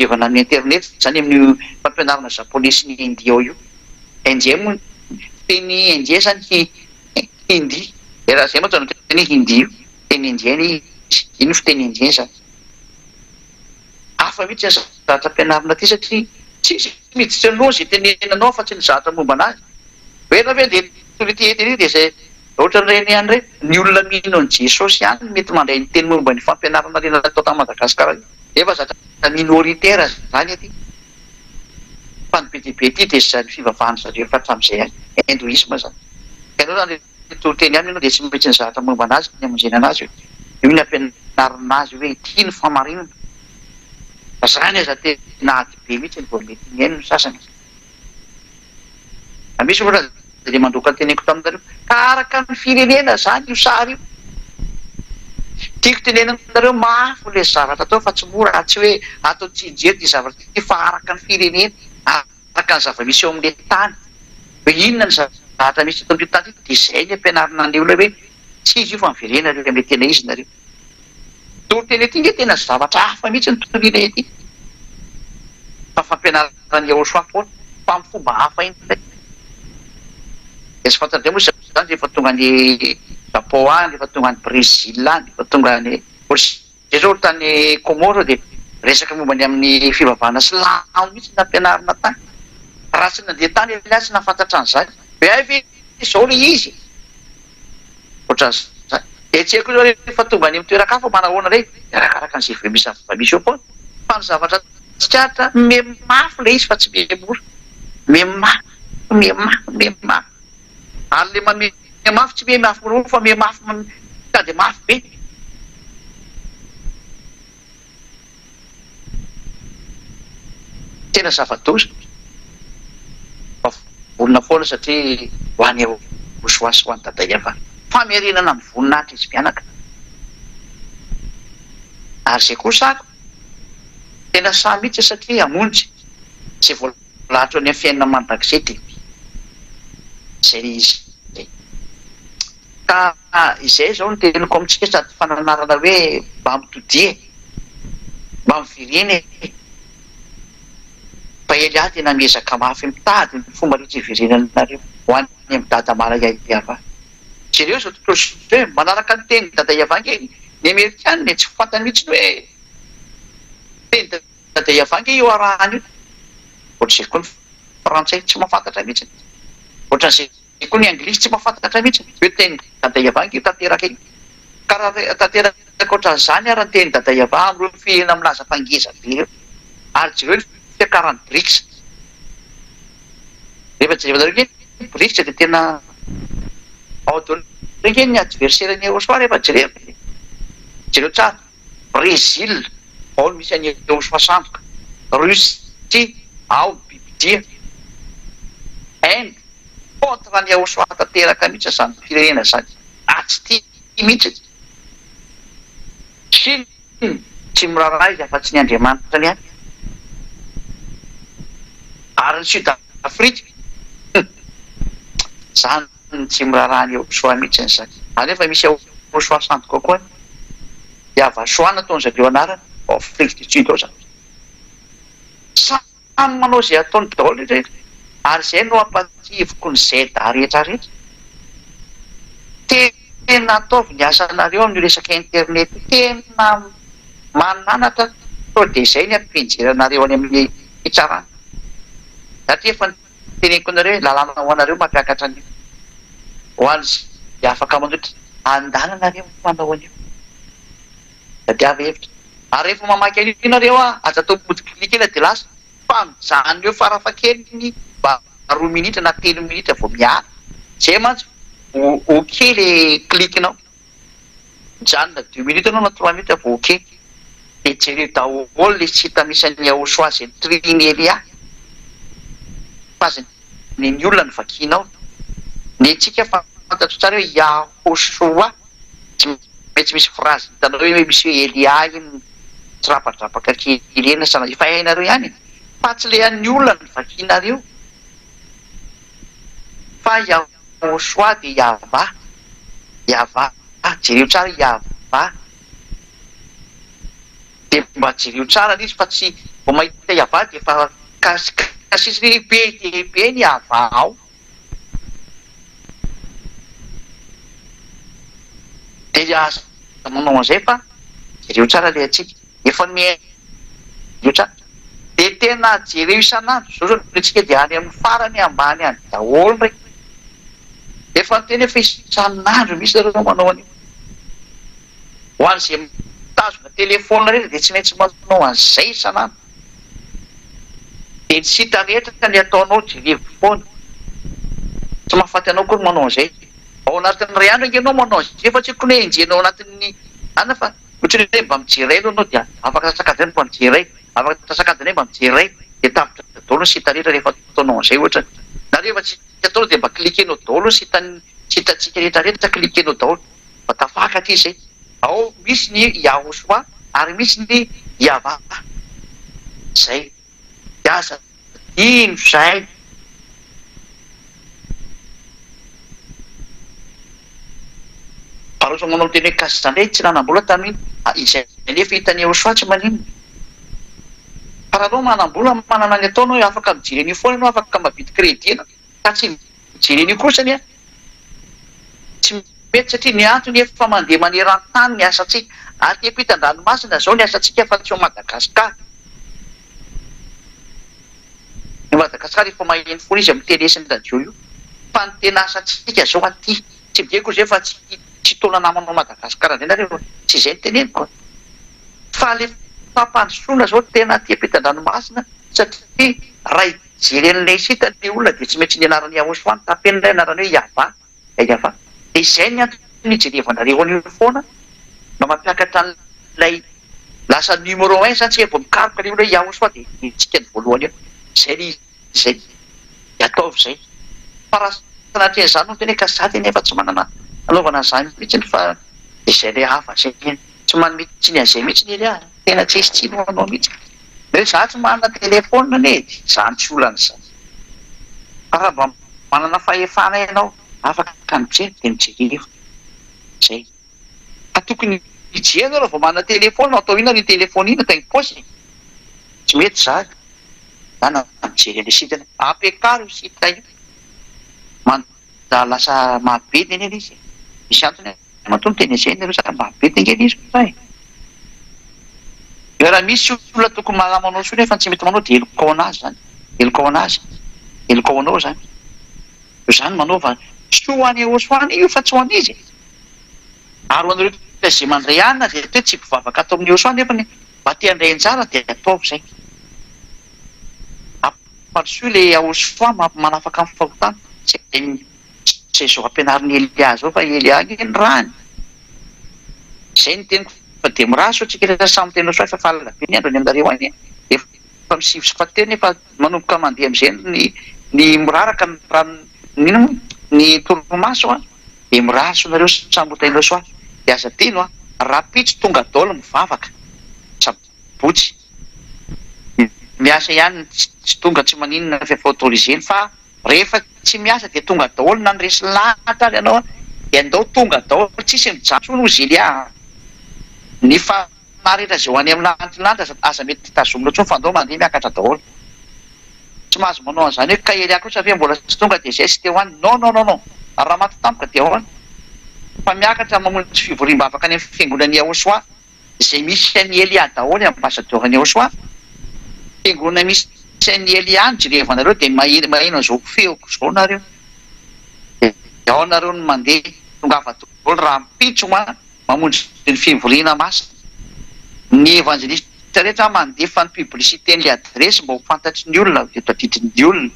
jerevana ny internet zany amin'ny fampianarana japonais sy ny indien ao io indien moa teny indien zany hindi raha zay moa tany teny hindi io teny indien ino fiteny indien zany hafa mihitsy zavatra ampianarana aty satria tsy miditra anao zay tenenanao fa tsy ny zavatra momba anazy hoe raha hoe dia tolitieteny dia zay ohatra nyreny ihany re ny olona mino ny jesosy ihany mety mandray ny teny momba ny fampianarana rena atao tamin'ny Madagasikara efa zatra minoritaire zany aty fa ny be dia be ty dia zany fivavahana zareo efa hatramin'izay hindoisme zany ianao zany toloteny ihany ianao dia tsy mety ny zavatra momba anazy ny amonjena anazy io ny ampianarana azy hoe ty ny famarinana zany aza tena ady be mihitsy ny vao mety ny haino ny sasany misy ohatra dia mandroaka ny teneniko taminareo ka araka ny firenena zany io sary io tiako tenenanareo mafy le zavatra atao fa tsy mora tsy hoe atao tsijery ty zavatra ty fa araka ny firenena araka ny zava-misy eo amin'le tany hoe inona ny zavatra misy eto amin'io tany io dia izay ny ampianarana ny olona hoe tsy izy io fa miverena reo amin'le tena izy nareo toloteny ety nge tena zavatra hafa mihitsy ny totoriana ety fa fampianarana ny aosoa foana fa amin'ny fomba hafa iny ndraiky sy fantatray moa zany rehefa tonga ny Japon any rehefa tonga ny Brésil any rehefa tonga ny zay zao tany Comore dia resaka momba ny amin'ny fivavahana silamo mihitsy nampianarana tany raha tsy nandeha tany Elia tsy nafantatra an'izany hoe ay ve izao le izy ohatran'izany Etseko zao rehefa tonga any amin'ny toeran-kafa manahoana re arakaraka an'izay misy eo foana fa ny zavatra tsikaritra memafy le izy fa tsy memora memafy ary le memafy tsy memafy moramora fa memafy ka de mafy be. Tena zava-doza vonona foana satria ho any osoasy ho any daday avany famerenana amin'ny voninahitra izy mianaka. Ary zay koa sako tena sa mihitsy satria amonjy zay voalahatra any amin'ny fiainana mandrakizay dia zay izy ka izay zao no teniko amintsika sady fananarana hoe mba mitodie mba mivireny fa Elia tena miezaka mafy mitady ny fomba rehetra ivirenanareo ho any amin'ny dada Malayaitiava. Jereo zao tontolo zao manaraka ny teny dada Iavangy ny Amerikana tsy fantany mihitsy hoe teny dada Iavangy io arahany io. Ohatr'izay koa ny frantsay tsy mahafantatra mihitsy. Ohatran'izay koa ny anglisy tsy mahafantatra mihitsy hoe teny dada Iavangy io tanteraka iny. Ka raha tanteraka ohatran'izany ary ny teny dada Iavangy amin'ireo firenena milaza fangeza be ireo. Ary jereo fiakarany BRICS. Rehefa jerevanareo hoe BRICS dia tena ao daholo renge ny adversaire-ny Eosoa rehefa jereo tsara. Brésil ao no misy any Eosoa sandoka. Russie ao bibidia. Inde contre ny Eosoa tanteraka mihitsy izany firenena izany. Tsy tia mihitsy. Chine tsy miraharaha izy afa-tsy ny Andriamanitra ny any. Ary ny Sud-Afrique zany tsy miraharaha ny Eosoa mihitsy izany. Anefa misy Eosoa sandoka koa Yavasoa nataony zareo anarany Afrique du Sud ao zany. Samy manao izay ataony daholo rehetra ary izay no ampatsivoko ny zeda rehetra rehetra. Tena ataovy ny asanareo amin'ny resaka internet tena mananatra to dia izay ny ampijeranareo any amin'ny fitsarana. Satria efa teneniko nareo lalàna ho anareo mampiakatra an'io ho an'izay afaka mandotra andananareo manao an'io. Tadiava hevitra. Ary rehefa mamaky an'io nareo aza atao modiklika ela dia lasa fa mijanona eo farafahakeliny mba 2 minitra na 3 minitra vao miala. Zay mantsy ok le klikinao. Mijanona 2 minitra anao na 3 minitra vao ok. Dia jereo daholo le tsy hita misy an'ny Eosoa izay triny Elia. Fa ny olona ny vakinao. Ny tsika fantatro tsara hoe Yahosoa tsy misy phrase hitanao hoe misy hoe Elia iny trapatrapaka kely eny sana efa hainareo ihany. Fa tsy le an'ny olona ny vakinareo. Fa Yahosoa dia Yava jereo tsara Yava. Dia mba jereo tsara izy fa tsy vao mahita Yava dia efa kasisy lehibe ny Yava ao. Dia manao an'izay fa jereo tsara le atsika efa jereo tsara. Dia tena jereo isan'andro zao zao nitsika dia any amin'ny farany ambany any daholo ndraiky. Efa nyteny efa isan'andro misy zareo manao an'io. Ho an'izay mitazona telefona rehetra dia tsy maintsy manao an'izay isan'andro. Dia ny sita rehetra ny ataonao jerevy foana. Tsy mahafaty anao koa manao an'izay. Ao anatin'ny ray andro ianao manao an'izay fa tsy koa hoe enjenao anatin'ny ana fa ohatry hoe mba mijery anao dia afaka sasakadiny mba mijery. Afaka sasakadiny mba mijery. Dia tapitra daholo ny sita rehetra rehefa ataonao an'izay ohatra. Na rehefa tsy ataonao dia mba klikenao daholo ny sitantsika rehetra klikenao daholo. Mba tafakatra izy. Ao misy ny Yahosoa ary misy ny Yava. Zay. Asa ino zay. Paroso manao teny hoe kasy zany tsy nanam-bola tamin'iny. Izay nefa hitany Eosoa tsy maninona. Fa raha anao manam-bola manana ny ataonao hoe afaka mijery an'io foana ianao afaka mahavity crédit ka tsy mijery an'io kosa ania. Tsy mety satria ny antony efa mandeha maneran-tany ny asantsika. Aty ampitan-dranomasina zao ny asantsika fa tsy ao Madagasikara. Ny Madagasikara efa maheno foana izy amin'ny tenesiny radio io. Fa ny tena asantsika zao aty. Tsy mideko izay fa tsy tsy tola namanao Madagasikara indray nareo, tsy izay ny teneniko. Fa le fampandrosoana zao tena aty ampitan-dranomasina satria raha ijeren'ilay sita ny olona dia tsy maintsy ny anarany Iaosy foana tapen'ilay anarany hoe Iava. Dia izay ny antony ijerevanareo an'io foana mba mampiakatra an'ilay lasa numéro 1 zany tsy vao mikaroka ilay olona Iaosy foana dia itsika ny voalohany eo. Izay ataovy izay. Fa raha sanatria izany no tena kasady nefa tsy manana anaovana izany mihitsy fa izay ilay hafa izay tsy manana mihitsy ny an'izay mihitsy ny ilay tena tsy misy tsino anao mihitsy. Hoe za tsy manana telefona anie, izany tsy olana izany. Fa raha mba manana fahefana ianao afaka mijery dia mijery. Izay. Fa tokony hijerena raha vao manana telefona atao inona ny telefona ina tegna paosy. Tsy mety za. Zany mijery an'ilay sitana. Ampiakaro io sita io. Manda lasa mahabedy anie izy. Misy antony matoa miteny izay nareo sa mahabedy angely izy fa raha misy olona tokony malamanao soa nefa tsy mety manao dia elokao anazy zany. Elokao anazy. Elokao anao zany. Izany manaova soa ho any Iaosy hoany io fa tsy ho an'izy. Ary ho anareo izay mandray anina dia hoe tsy mpivavaka atao amin'ny Iaosy hoany nefa mba te handray anjara dia ataovy izay. Ampandrosoa ilay Iaosy foany manafaka amin'ny fahotana. Izay zao ampianarin'ny Elia zao fa Elia ny rany. Izay ny teniko. Fa dia miraso atsika rehetra samy tena soa fa falala be ny andro any aminareo any. Efa misivy sy fateo nefa manomboka mandeha amin'izay ny miraraka ny toromaso dia miraso nareo samy hotainao soa. Dia aza teno rapitsy tonga daholo mivavaka. Sabotsy. Miasa ihany tsy tonga tsy maninona efa autoriseny fa rehefa tsy miasa dia tonga daholo na nyresy lahatra ary ianao dia andao tonga daholo tsisy mijanso no Zelia. Ny fanaritra izay ho any amin'ny lanitra aza mety tazomina tsony fa andao mandeha miakatra daholo. Tsy mahazo manao an'izany hoe Elia koa satria mbola tsy tonga dia izay tsy teo any. Non. Raha maty tampoka dia ao any. Fa miakatra mamonjy fivoriam-bavaka any amin'ny fiangonan'ny Iaosy hoany izay misy an'i Elia daholo ambassadeur-n'i Iaosy hoany. Fiangonana misy an'i Elia any jerevanareo dia maheno an'izao feoko izao nareo. Ao nareo no mandeha tongava daholo raha mpitso mamonjy ny fivoriana masina. Ny evangelista rehetra mandefa ny publicité-n'ilay adresy mba ho fantatry ny olona dia tadidin'ny olona.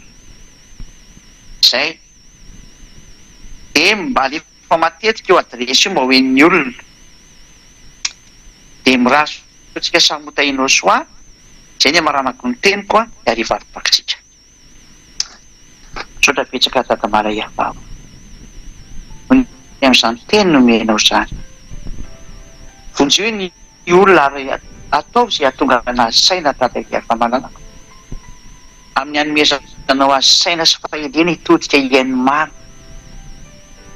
Izay. Dia mba alefa matetika eo adresy io mba hoen'ny olona. Dia miraso antsika samy hotainao soa. Izay ny amaranako ny teniko dia hariva aripakitsika. Saotra betsaka tata Malaiava. Ny amin'izany teny no menao izany. Vonjeo ny olona ary ataovy izay ahatonga anazy saina tata efa mananako. Amin'ny hanomezanao azy saina sy fahelena hitodika iain'ny maro.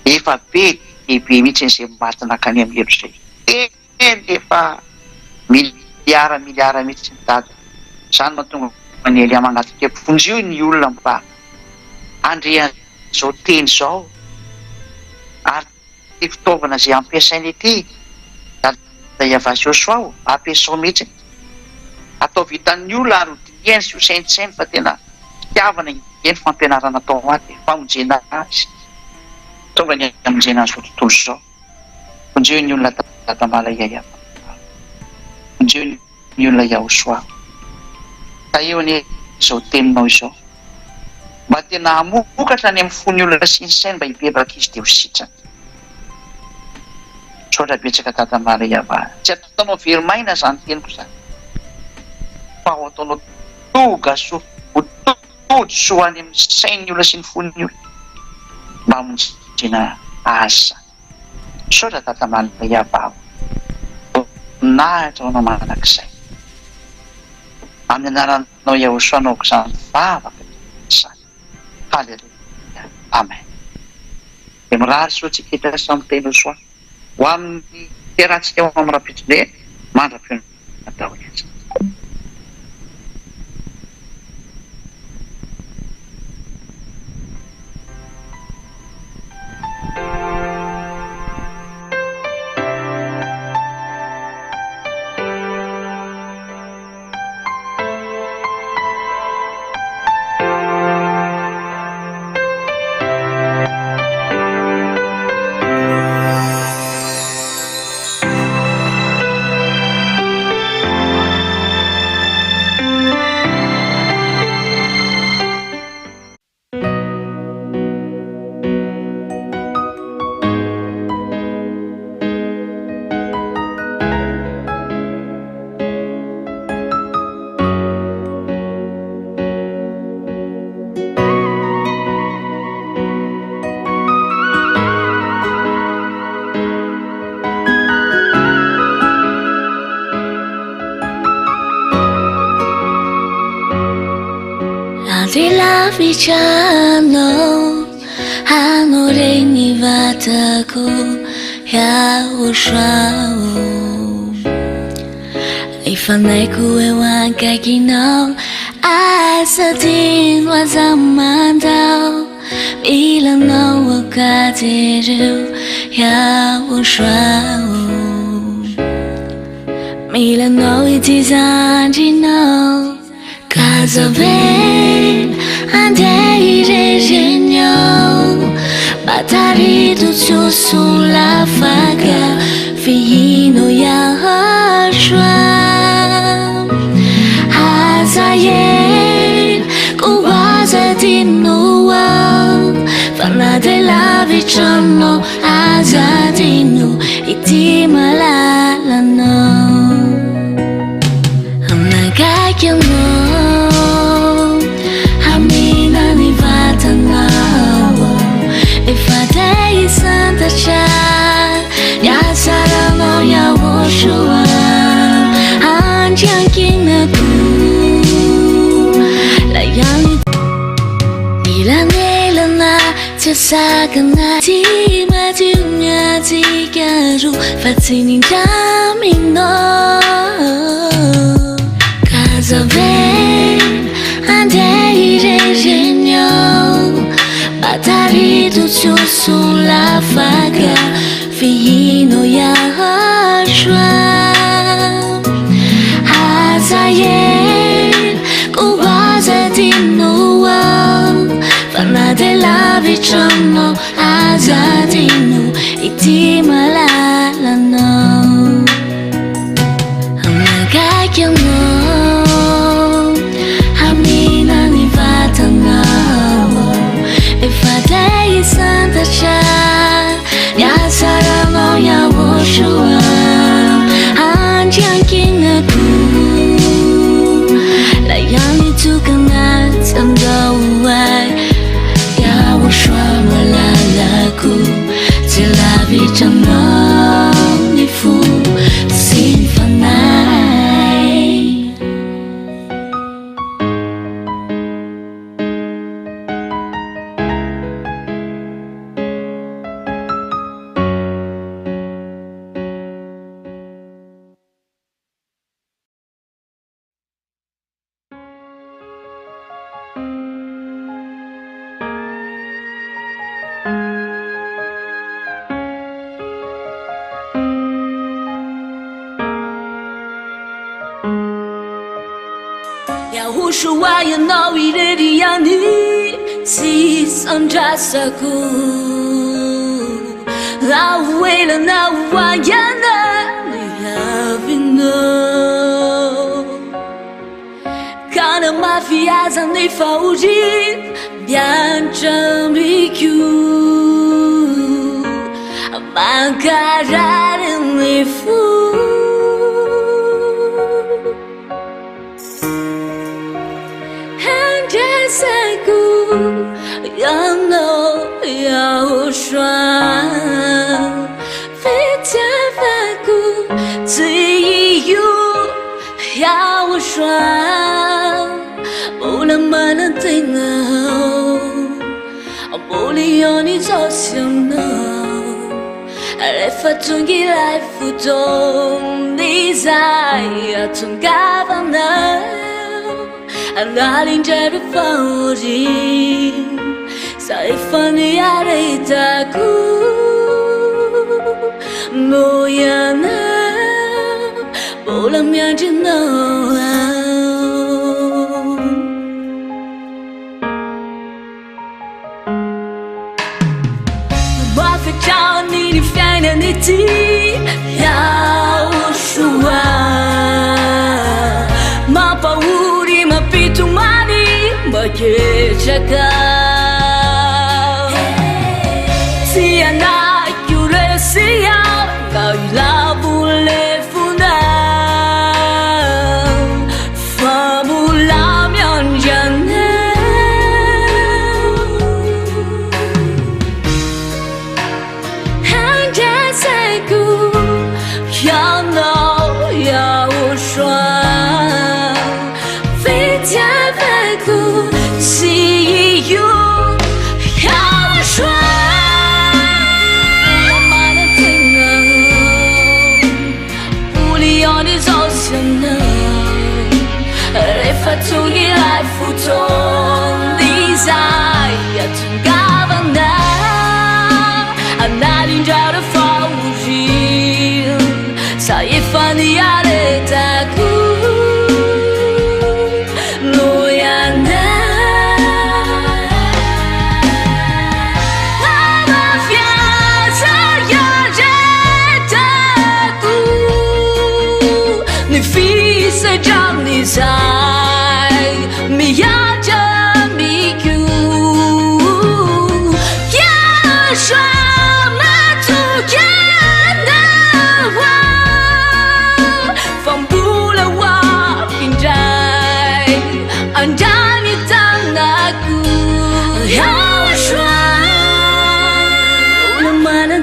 Efa be dehibe mihitsy izay matina akany amin'ny elo izay. Efa miliara mihitsy ny dada. Izany mahatonga ny Elia manatika vonjeo ny olona mba andrean'izao teny izao. Ary ty fitaovana izay ampiasainy ity Iavasy Joshua ampiasao mihitsy. Atao vitan'ny olona ary hodiniany sy ho saintsainy fa tena fitiavana eny fampianarana atao aty famonjena azy. Tonga ny hamonjena azy tontolo izao. Vonjeo ny olona tata Malaiava. Vonjeo ny olona Iaosy. Ka eo ny izao teninao izao. Mba tena hamokatra any amin'ny fony olona sy ny sainy mba hibebaka izy dia ho sitrany. Saotra betsaka tata Malaiava. Tsy ataonao verimaina izany teniko izany. Fa ho ataonao toga soa, ho tody soa any amin'ny sain'ny olona sy ny fon'ny olona. Mba hamonjena azy. Saotra tata Malaiava. Nahitra anao manak'izay. Amin'ny anaranao Iaosy anaoko izany vavaka izany. Haleluia. Amen. Dia mirary soa tsika hita samy tena soa. Ho amin'ny terahantsika ao amin'ny rapitronay mandra-piona natao izy. di la vicino hanno rinnovato ya usao I faneku e wanka kino asatin wa zaman dao bilang no katiru ya usao bilang no itizanjino casa ben andei regenio batari tu sulla faga fino ya ashram azayen kuwaza dinuwa fana della vicino azadinu iti malalano amnagakino amina ni vatanawa ifadei santa cha ya sarano ya woshua anjiankinaku layani ilanelana tsasagana tima dunya tigaru fatinin damino casa ven andei regenio batari tu sulla faga fino ya ashram azayen kuwaza dinuwa fana della vicino azadinu iti malalano amnagakino amina ni vatanawa ifadei santa cha ya sarano ya woshua anjiankinaku layani tukana tandawai ya woshua malalaku tilavi chano nifu sinfanai Yahushua yanao ireriani si sandrasaku awela na wayana yavino kana mafiaza ni fauji bianchambiku mancarare ni fu Saku Yano Yahushua Fitavaku Tiyu Yahushua Ulamana tingao Abulioni zosyano Refatungi laifuton Nizaya tungavana Analing jari fauri Saifani aritaku Moyana Bolam yang jinoa Wafe chao nini fiaina niti Yahushua Mapa uri mapitu mani Makechaka Siana yure siya Kaila bule funa Famulam yang jane Hanja saku Yano Yahushua See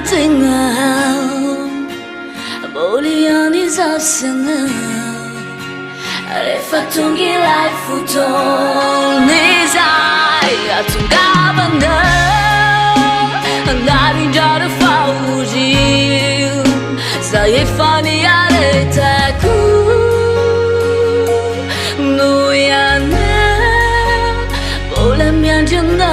tengah boleh ni zasana refa tungi life futol nezai atungabanda andari jara fauji saya fani aretaku nuyana boleh mianjana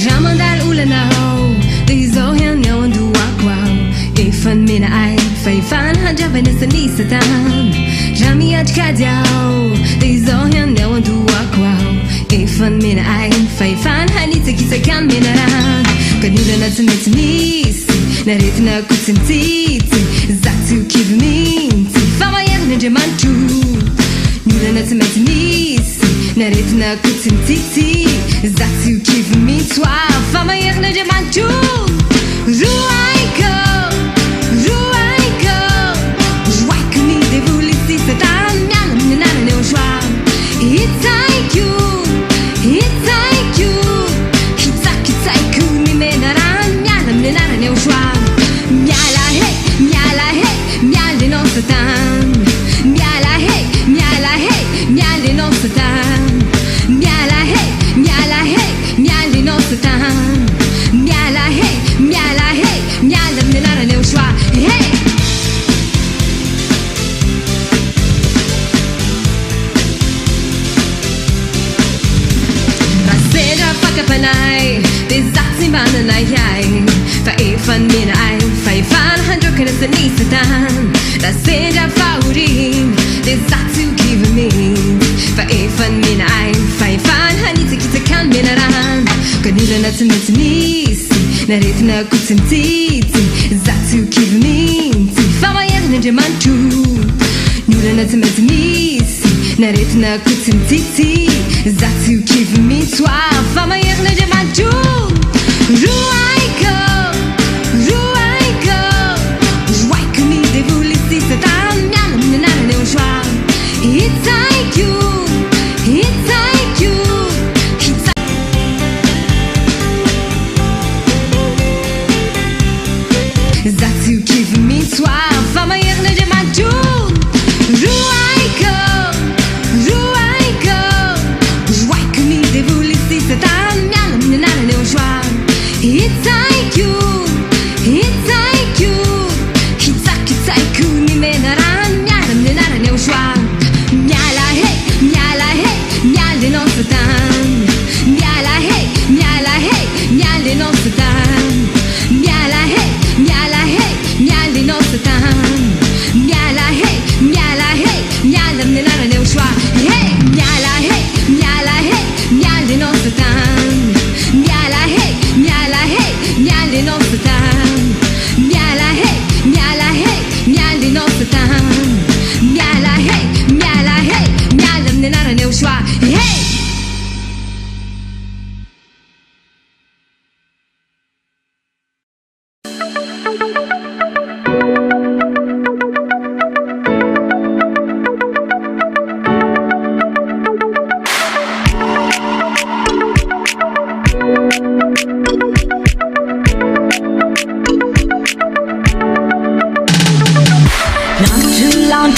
Ramadal ulanao, dizohian yawan dua kwao. Ifan mina ay, faifan hajaban nisanisatam. Ramiaj kadiao, dizohian yawan dua kwao. Ifan mina ay, faifan hanita kisakan minaran. Kanila na tsumitsimisi, narit na kutsintiti. Zatu kivminti, fama yan na jamantu. Nula na tsumitsimisi, narit na kutsintiti. Zatu kivminti. Fama yang na jamantu. Ruaiko, ruaiko, ruaiko ni devulisi setan nyalam nana ne ushwa. Hitaiku, hitaiku, hitaiku ni menaran nyalam nana ne ushwa. Nyala hey, nyale no setan. Nyala hey, nyale no setan. Nyala hey, nyale no setan. Nyala hey, nyala menara ne ushwa. Hey. Raseda pakapanay, dizatsi mana na yai. Faifan mina ay, faifan handro kana sa nisatan. Raseda faurin, dizatsi give me. Faifan mina ay, faifan hanita kita kan minaran. Kanila na tsumitsimisi, narit na kutsintiti. Zatu kivminti, fama yan na jamantu. Nula na tsumitsimisi, narit na kutsintiti. Zatu kivminti, fama yan na jamantu. Ruaiko, ruaiko, ruaiko ni devulisi setan nyalam nana ne ushwa. Hitaiku, hitaiku. Zatu give me twelve, fama yang na jamantu. Ruaiko, ruaiko, ruaiko ni devulisi setan nyalam nana ne ushwa. Hitaiku, hitaiku, hitaiku ni menaran nyalam nana ne ushwa. Nyala hey, nyale no setan. Nyala hey, nyale no setan. Nyala hey, nyale no setan. Nyala hey, nyale menara ne ushwa. Hey, nyala hey, nyale no setan. Nyala hey, nyale no setan. Nyala hey, nyale no setan. Nyala hey, nyale menara ne ushwa. Hey.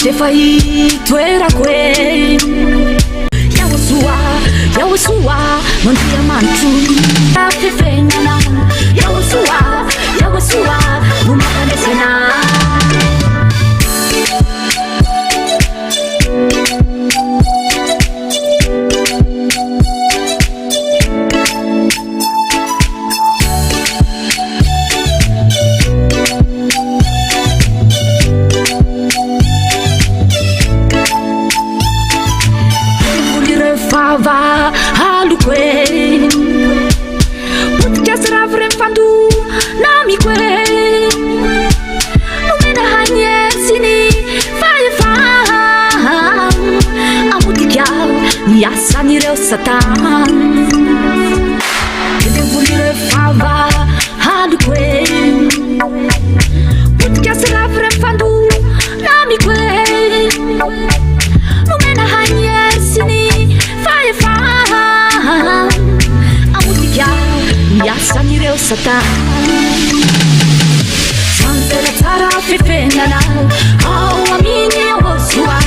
Te fai tuera kwe Yawasua Mantia mantu Afi fenana Yawasua Bumakane sena miasan'ireo satana kedevolireo fava haliko e potikasy rafy rem fandu namiko e nomena hagnersiny faefa amotika miasan'ireo satana zanzera tsara fefenana ao aminy aosoa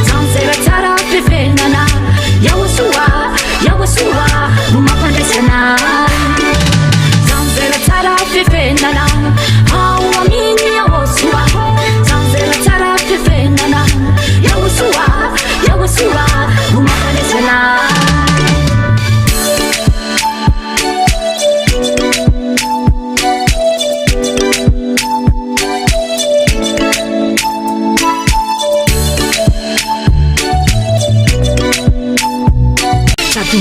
zanzera tsara fefenana yaosoa no mampandraisana zanzera tsara fefenana ao aminy aosoa zanzera tsara fefenana yaosoa no mampandraisana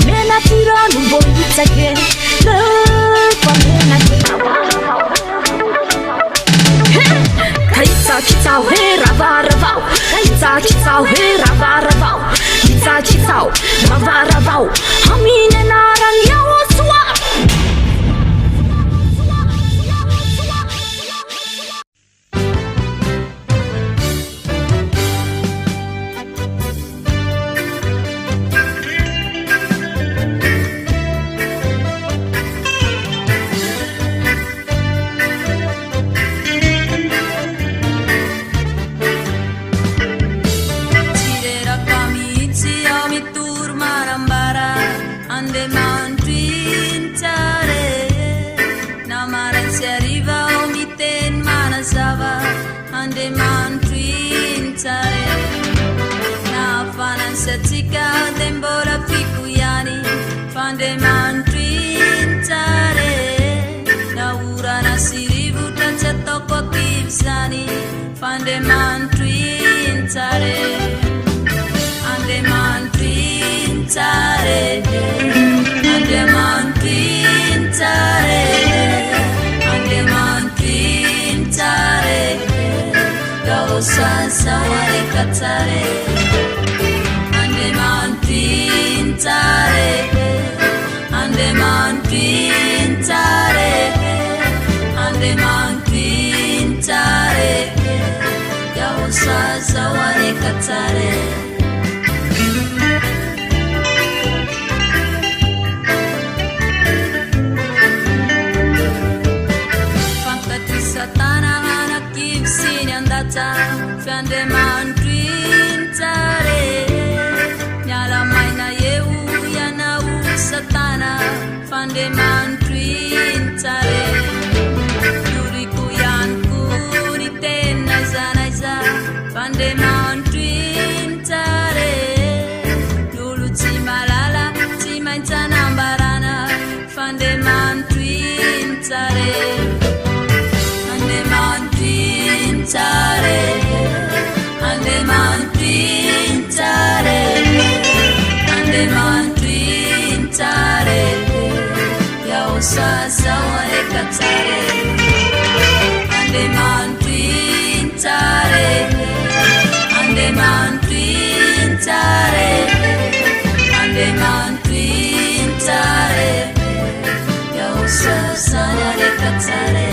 Mena tirano bolitsake lepamena kaitsakitsao he ravaravao kaitsakitsao he ravaravao kaitsakitsao ravaravao aminy anarany yaosoa Setika dembora pikuyani fandeman twintare naura nasirivu tancetoko kipsani fandeman twintare andeman twintare andeman twintare andeman twintare gaosa saware katare Andeman pintare, andeman pintare, andeman pintare, yaosa saware katare. Fantati satana anak kipsini andata, andeman pintare. Maina yeu yana satana fandeman twintare yuriku yanku ni tena zanaiza fandeman twintare lulu timalala timaintana barana fandeman twintare andeman twintare andeman twintare Andeman twintare, yaosa saware katare. Andeman twintare, andeman twintare, andeman twintare, yaosa saware katare.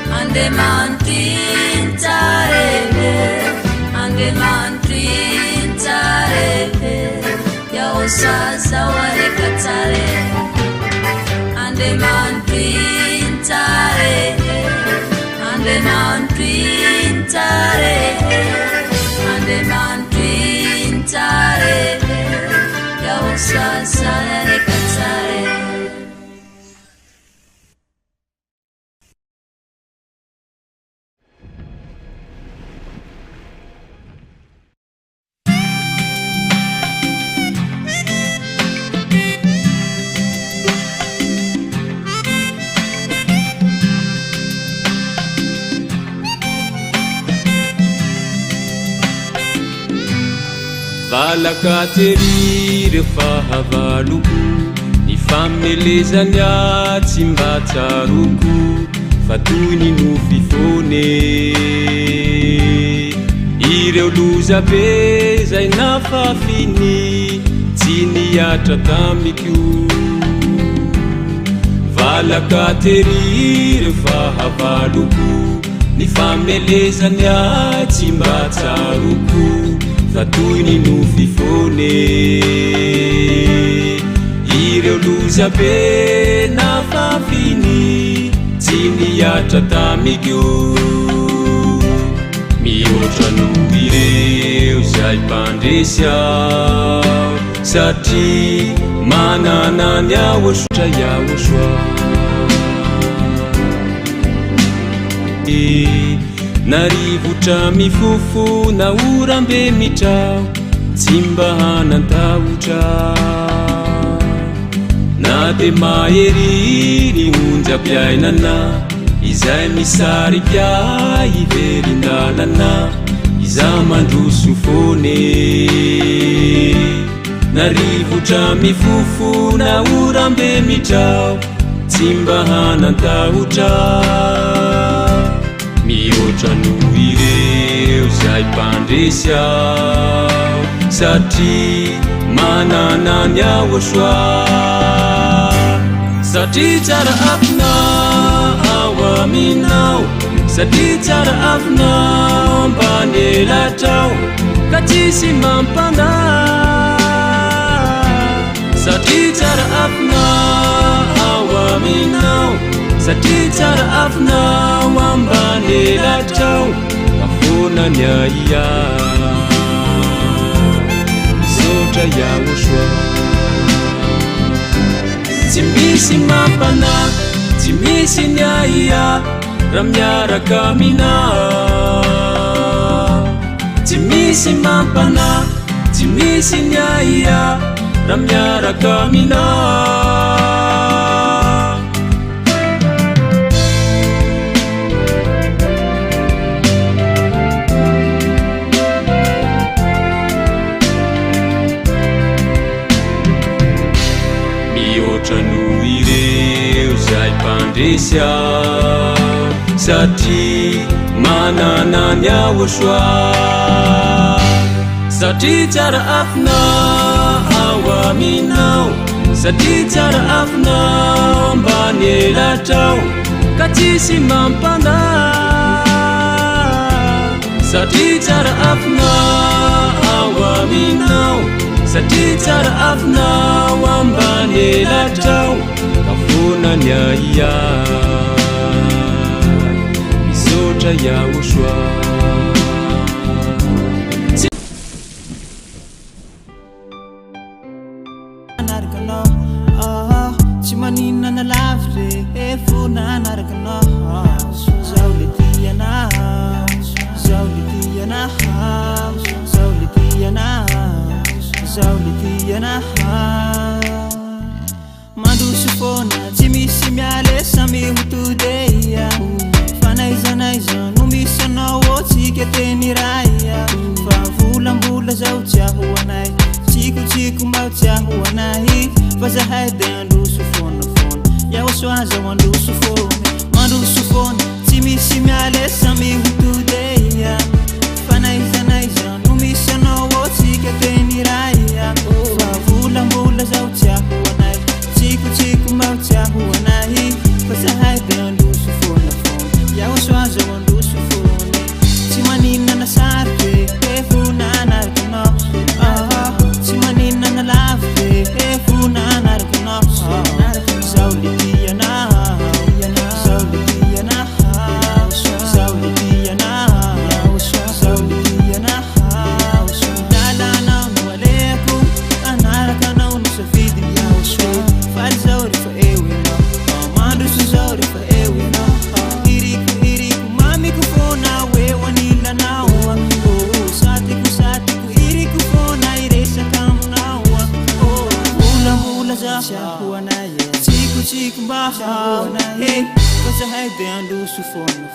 Andeman twintare, andeman twintare, yaosa saware katare. Andeman twintare, andeman twintare, andeman twintare, yaosa saware katare. valaka tery rehefa havaloko ny famelezany tsy mba tsaroko fa toy ny nofifone ireo loza be zay nafafiny tsy niatra tamiko valaka tery rehefa havaloko ny famelezany tsy mba tsaroko fa toy ny nofifone ireo loza be nafafiny tsy niatra tamiko mihoatra noho ireo zay mpandresy aho satria manana ny aosotra iaosoa narivotra mifofo na orambe mitrao tsy mba hanantahotra na de maheriry onjam-piainana izay misarika iverindalana iza mandroso fone narivotra mifofo na orambe mitrao tsy mba hanantahotra mihoatra noho ireo zay mpandresy aho satria manana ny aosoa satria tsara afinao ao aminao satria tsara afinao ambany elatrao ka tsisy mampanda satria tsara afinao ao aminao satria tsara afinao ambany elatrao kafona ny aia misotra iaosoa tsy misy mampana tsy misy ny aia raha miaraka aminao tsy misy mampana tsy misy ny aia raha miaraka aminao mpandresy aho satria manana ny aosoa satria tsara afinao ao aminao satria tsara afinao ambany elatrao ka tsisy mampanda satria tsara afinao ao aminao satria tsara afinao ambany elatrao kafona ny aia misotra iaosoa tsy maninana lavitry fona anarakanao zao le tianao zao le tianao zao le tianao zao le tianao mandroso fona tsy misy mialesa mihotodeia fanaizanaiza no misy anao tsika teny raya fa volambola zao tsy ahoanay tsikotsiko mbao tsy ahoanay fa zahay de androso fona iaosoazao androso fona mandroso fona tsy misy mialesa mihotodeia fanaizanaiza no misy anao tsika teny raya fa volambola zao tsy ahoanay tsikotsiko mbao tsy ahoanay fa zahay de androso fona iaosoazao androso fona tsy maninana sarotry fona anarakanao tsy maninana lavitry fona anarakanao zao le tianao zao le tianao zao le tianao zao le tianao lalanao no aleko anarakanao no safidy iaoso faly zao rehefa eo ianao mandroso zao rehefa eo ianao iriko mamiko fona eo anilanao satiko iriko fona iresaka aminao volambola zao tsy ahoanay tsikotsiko mba ahoanay fa zahay de androso fona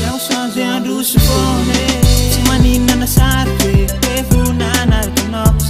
iaoso de androso fona tsy maninana sarotry fona anarakanao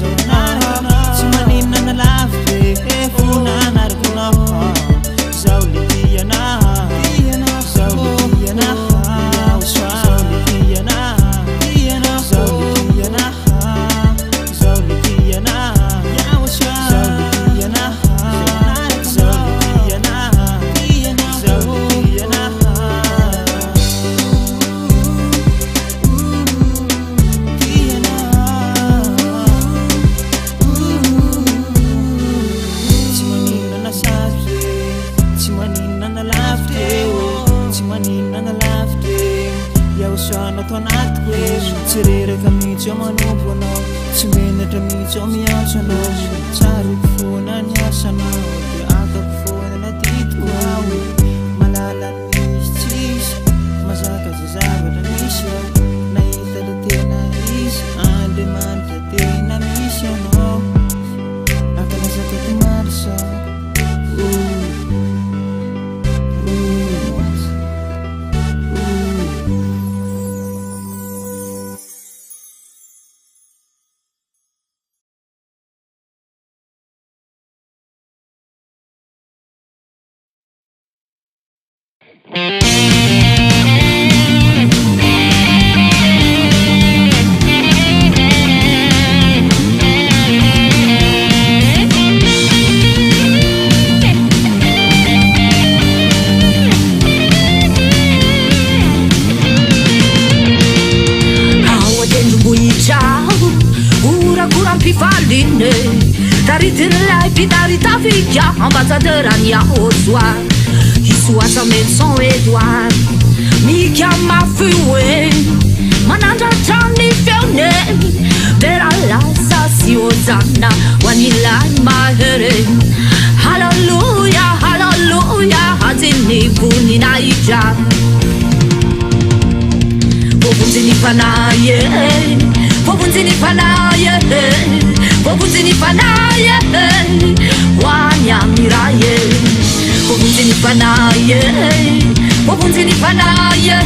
soanao tao anatiko hoe tsy reraka mihitsy ao manompo anao tsy menatra mihitsy ao miantso anao tsaroko foana ny asanao dia atako foana na ditiko ao malala misy tsisy mazaka zay zavatra misy ao nahita le tena izy Andriamanitra tena misy anao akalazaka ty maro sa Ambassadeur Ania au soir, il soit sa maison Edouard, Mika ma foué, mananja chani fione, vera la sasi ozana, wanila mahere, hallelujah, hallelujah, hazini kuni na ija, vovunzini panaye, vovunzini panaye, vovunzini panaye. Wanyamiraye, vovunzini panaye, vovunzini panaye,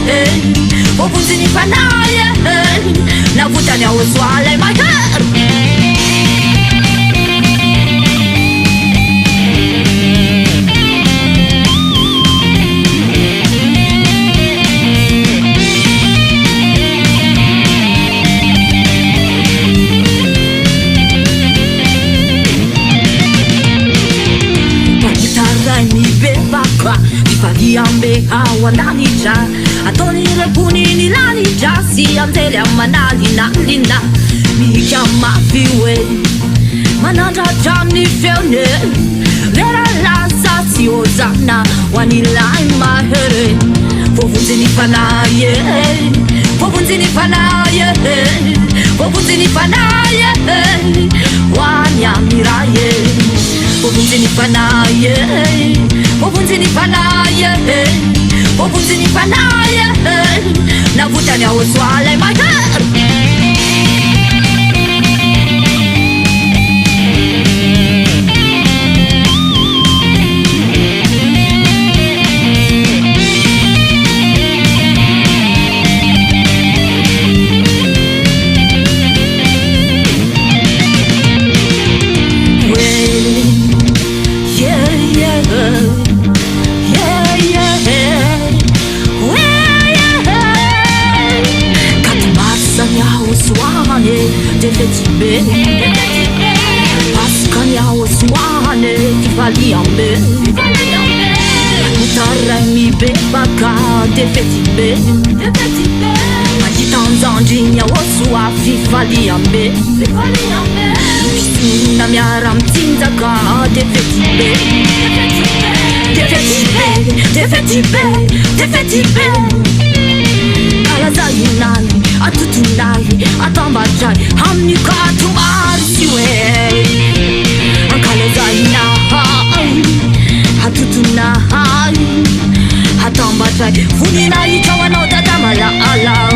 vovunzini panaye, navutanya uswale my head. Ambe hawananija atoni repunini lanija si antele amanali nalina mika mafiwe mananda jani fione vera la sasi ozana wanilai mahere vovunzini panaye vovunzini panaye vovunzini panaye wanyamiraye vovunzini panaye vovunzini panaye vovunzini panaye navutanya uswale my head. Paskanya uswane tifali ambe Utarami bebaka defeti be Majitanzanjinya waswa fifali ambe Pisuna miara mtinzaka defeti be Defeti be Kalazayinani atutunai atambajai hamnika tumarsiwe Kalazayinai atutunai atambajai funina ichawana otatamala ala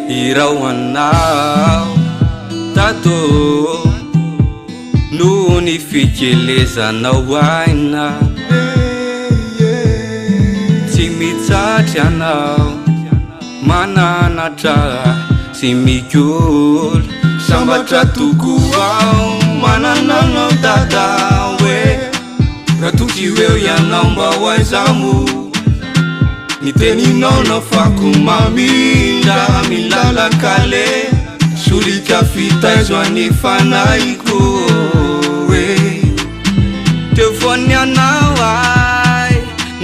irao anao tato noho ny fikelezanao aina tsy mitsatry anao mananatra sy mikoly sambatra toko ao manananao dada hoe raha toky eo ianao mba hoaizamo ny teninao nafako mamindra milalakale solika fitaizo any fanaiko teo foany anao ay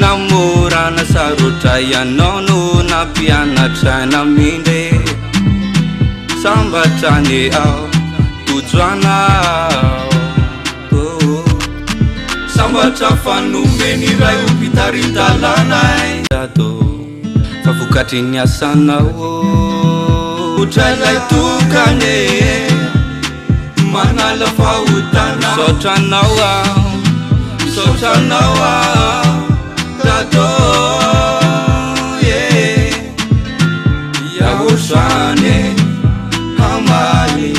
namorana sarotra ianao no nampianatra namindre sambatrany ao tojoanao sambatra fanomeny ray opitaridalanay ato fa vokatry ny asanao otrailay tokane manala fahotana sotranao tato yahosane hamaly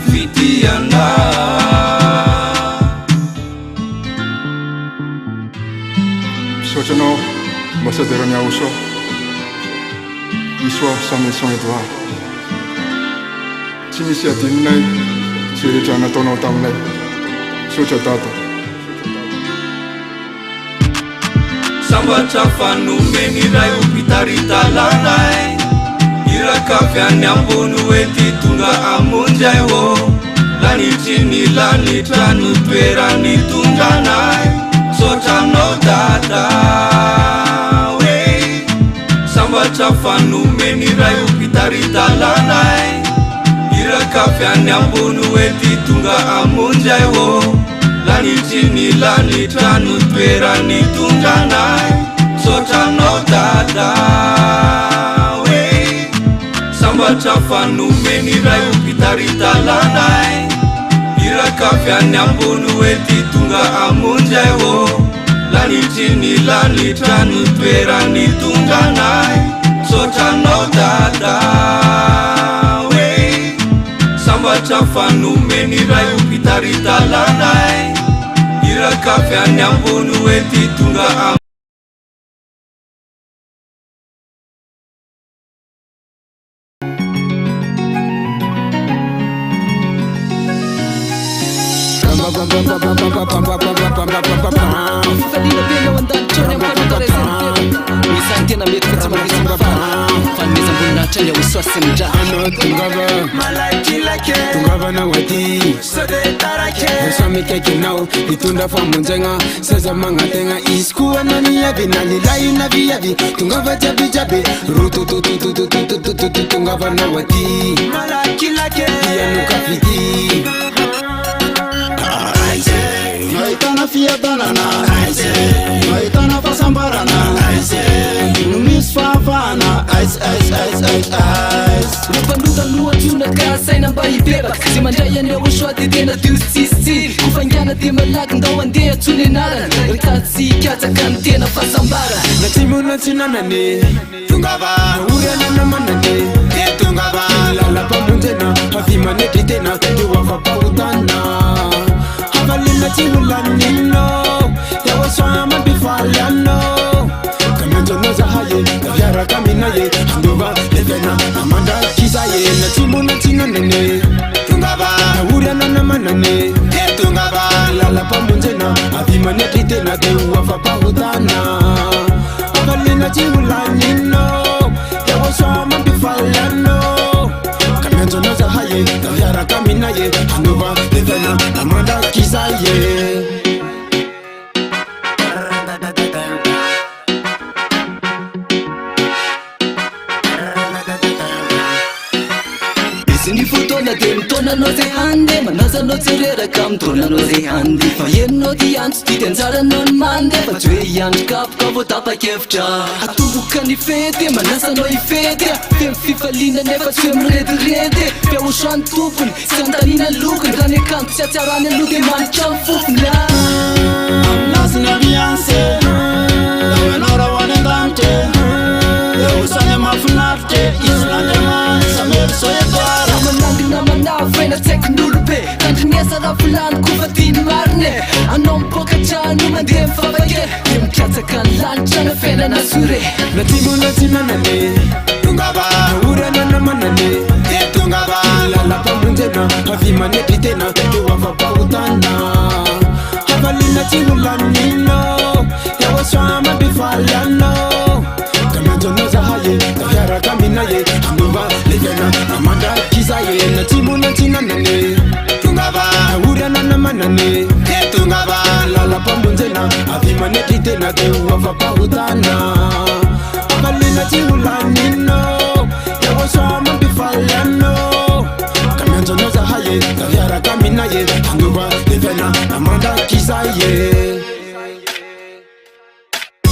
fitiana Sotranao ambassadeur ny Aosoa Isoa Samuelson Edouard tsy misy adininay tsy rehetra nataonao taminay sotra dada sambatra fanomeny ray opitaridalanay irakavy any ambony oety tonga amonjay o lanitry ny lanitra no toerany tongranay sotranao dada hoe sambatra fanomeny ray opitaridalanay irakavy any ambony oety tonga amonjay o lanitry ny lanitra no toerany tongranay sotranao dada hoe sambatra fanomeny ray opitaridalanay irakavy any ambony oety tonga amonjay o lanitry ny lanitra no toerany tongranay sotranao dada hoe sambatra fanomeny ray opitaridalanay irakavy any ambony oety tonga tena mety fa tsy manisy mafana fanomezam-boninahitra ny Aosoa sy ny drano tungavanao aty samikaikinao hitondra famonjagna saza magnategna izy koa na miavy na lilahy na viavy tongava jiabyjiaby rotototototototototototo tungavanao aty ianoka fity mahitana fiadanana mahitana fasambarana no misy fahafahana Lupandutanoatsuna kasaina mba hibebaka zay mandray any Aosoa dia tena diosy tsisy kofangana dia malaky ndao andeha atsony anarana reka tsy hikatsaka ny tena fasambara na tsy mona tsy nanane tongava oranana manane de tongava lalampamonjena avy manetry tena eo afampahotana havalina tsy holanino Aosoa mampifaly anao kamanjanao zahaye kaviaraka minaye andova levena amandrakizaye na tsy mona tsy nanane tongava oranana manane de tongava lalampamonjena avy manetry tena eo afampahotana havalina tsy holanino Aosoa mampifaly anao kamanjanao zahaye kaviaraka minaye andova levena amandrakizaye Tonanao zay hande manazanao tsereraka amin'ny tonanao zay hande fa henonao ty antso ty anjaranao ny mande fa tsy hoe hiandrikapoka vao tapa-kevitra atomboka ny fety manasanao ifety fe mififaliana nefa tsy hoe mirediredy fe Aosoa ny tompony sy antanina lokony raha ny akanto tsy atsarany aloha dia manika amin'ny fofony aminasina vianse laoenao raha ho any an-danitra Aosoa ny mahafinaritra izy nandriamanitra natimuna tinanane tungava urana manane tungava lala pamunjena avimane pitena wafa pautana avalina tingulanino yawaswama bifalano kamenjonoza haye tayara kaminaye anuva levena amanda kisaye natimuna tinanane tungava urana manane tungava lala pamunjena avimane pitena wafa pautana avalina tingulanino yawaswama bifalano kamenjonoza haye tayara kaminaye anuva levena amanda kisaye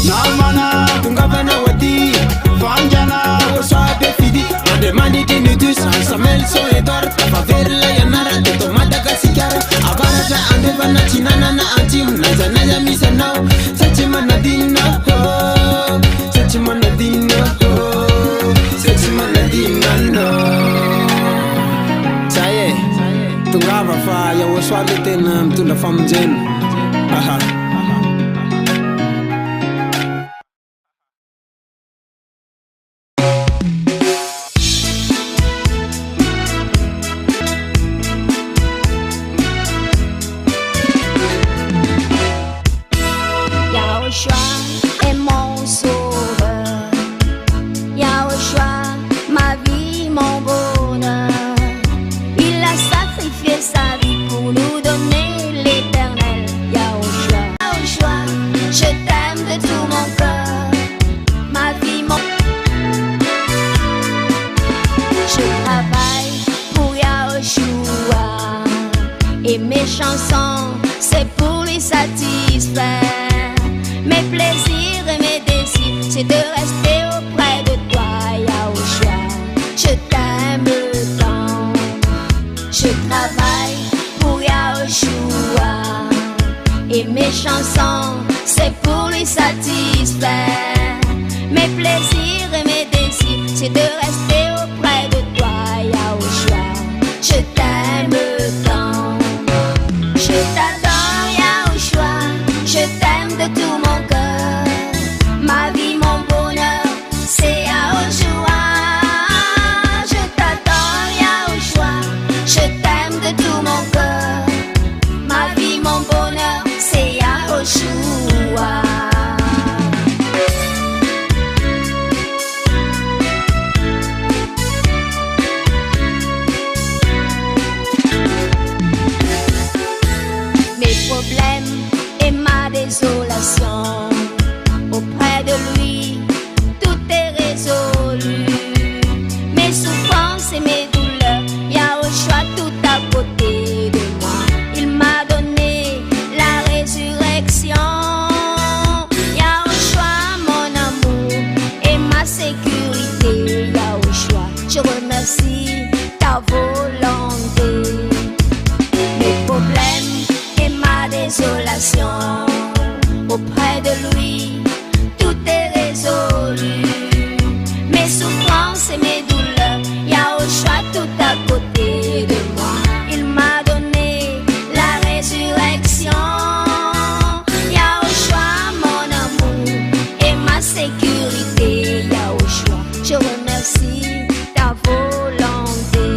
namana tungavana wadi vanjana oswabe fidi mademani dinitus samelso edor favela yanara to Madagascar abaraja andevana chinana na antim nazana misa now sachimana dina ho sachimana dina ho sachimana dina no saye tungava fa ya oswabe tenam tunda famjen aha. Auprès de lui, tout est résolu. Mes souffrances et mes douleurs, Yahushua tout à côté de moi. Il m'a donné la résurrection. Yahushua, mon amour et ma sécurité. Yahushua, je remercie ta volonté.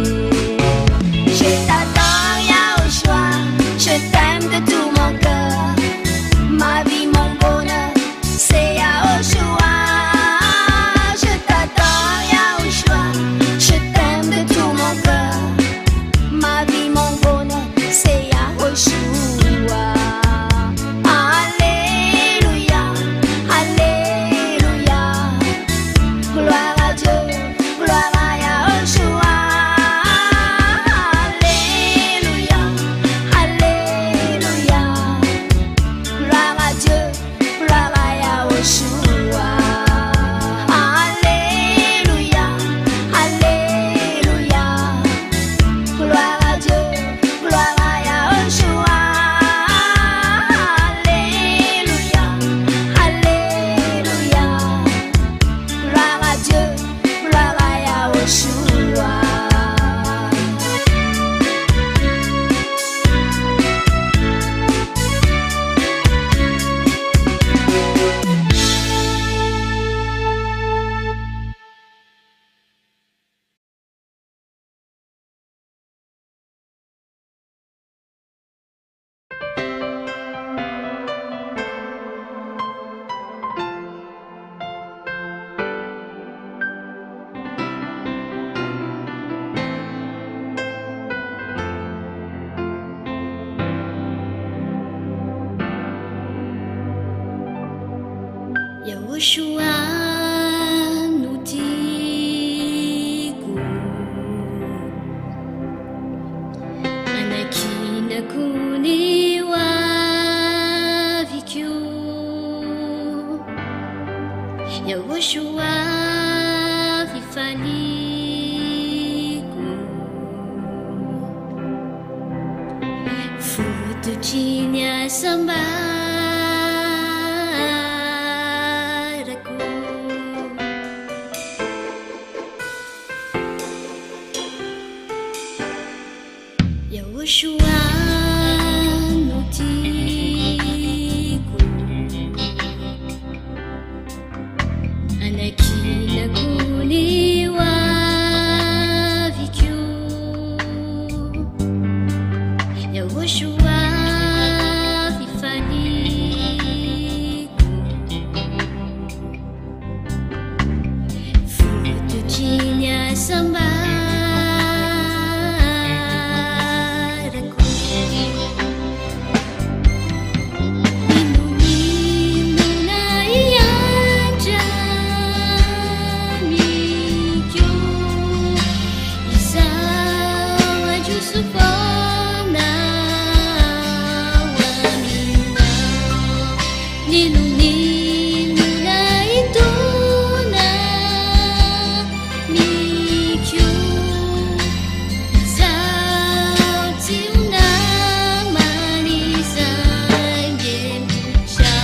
Yahushua nutiku anakinako ny hoaviko Yahushua fifaniko fototriny asambarako Yahushua nutiku anakinako ny hoaviko Yahushua fifaniko fototriny asambarako Nino na iandramiko Isaw ajusupona wamina Nino na ituna mikyo Isaw tiuna manisangin siya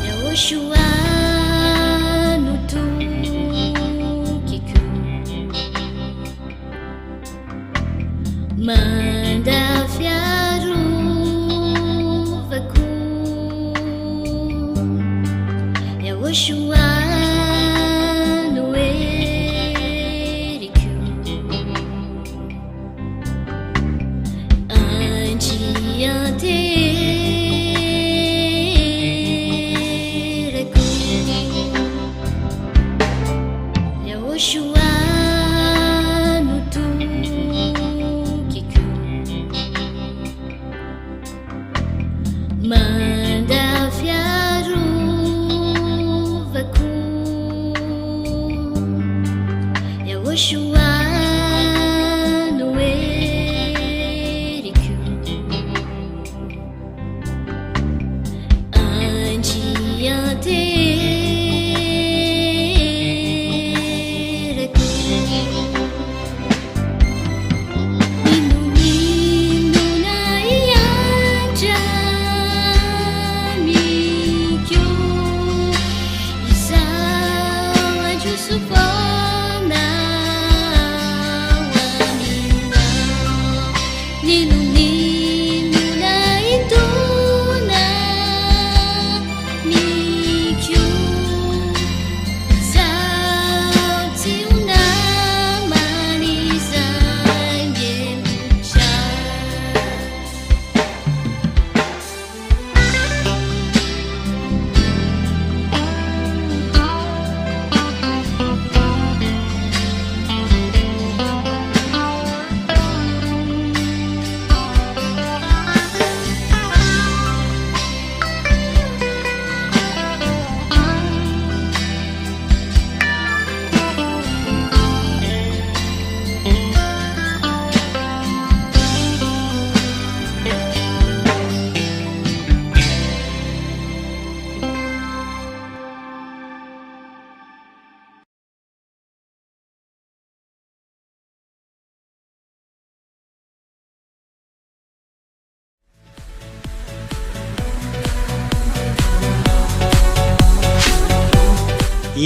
Yahushua nutukiku mandafiaruvaku Yahushua nueriku anjiantereku Yahushua nutukiku mandafiaruvaku Yahushua nueriku anjiantereku Nino na iandramiko Isaw ajusupona wamina Nino na ituna mikyo Isaw tiuna manisangin siya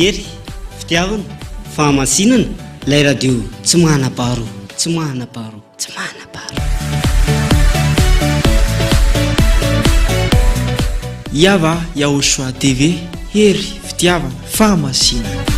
Ery, fitiavana, fahamasinana, ilay radio tsy manam-paharo, tsy manam-paharo, tsy manam-paharo. Yava Yaoshua TV, hery fitiavana fahamasina.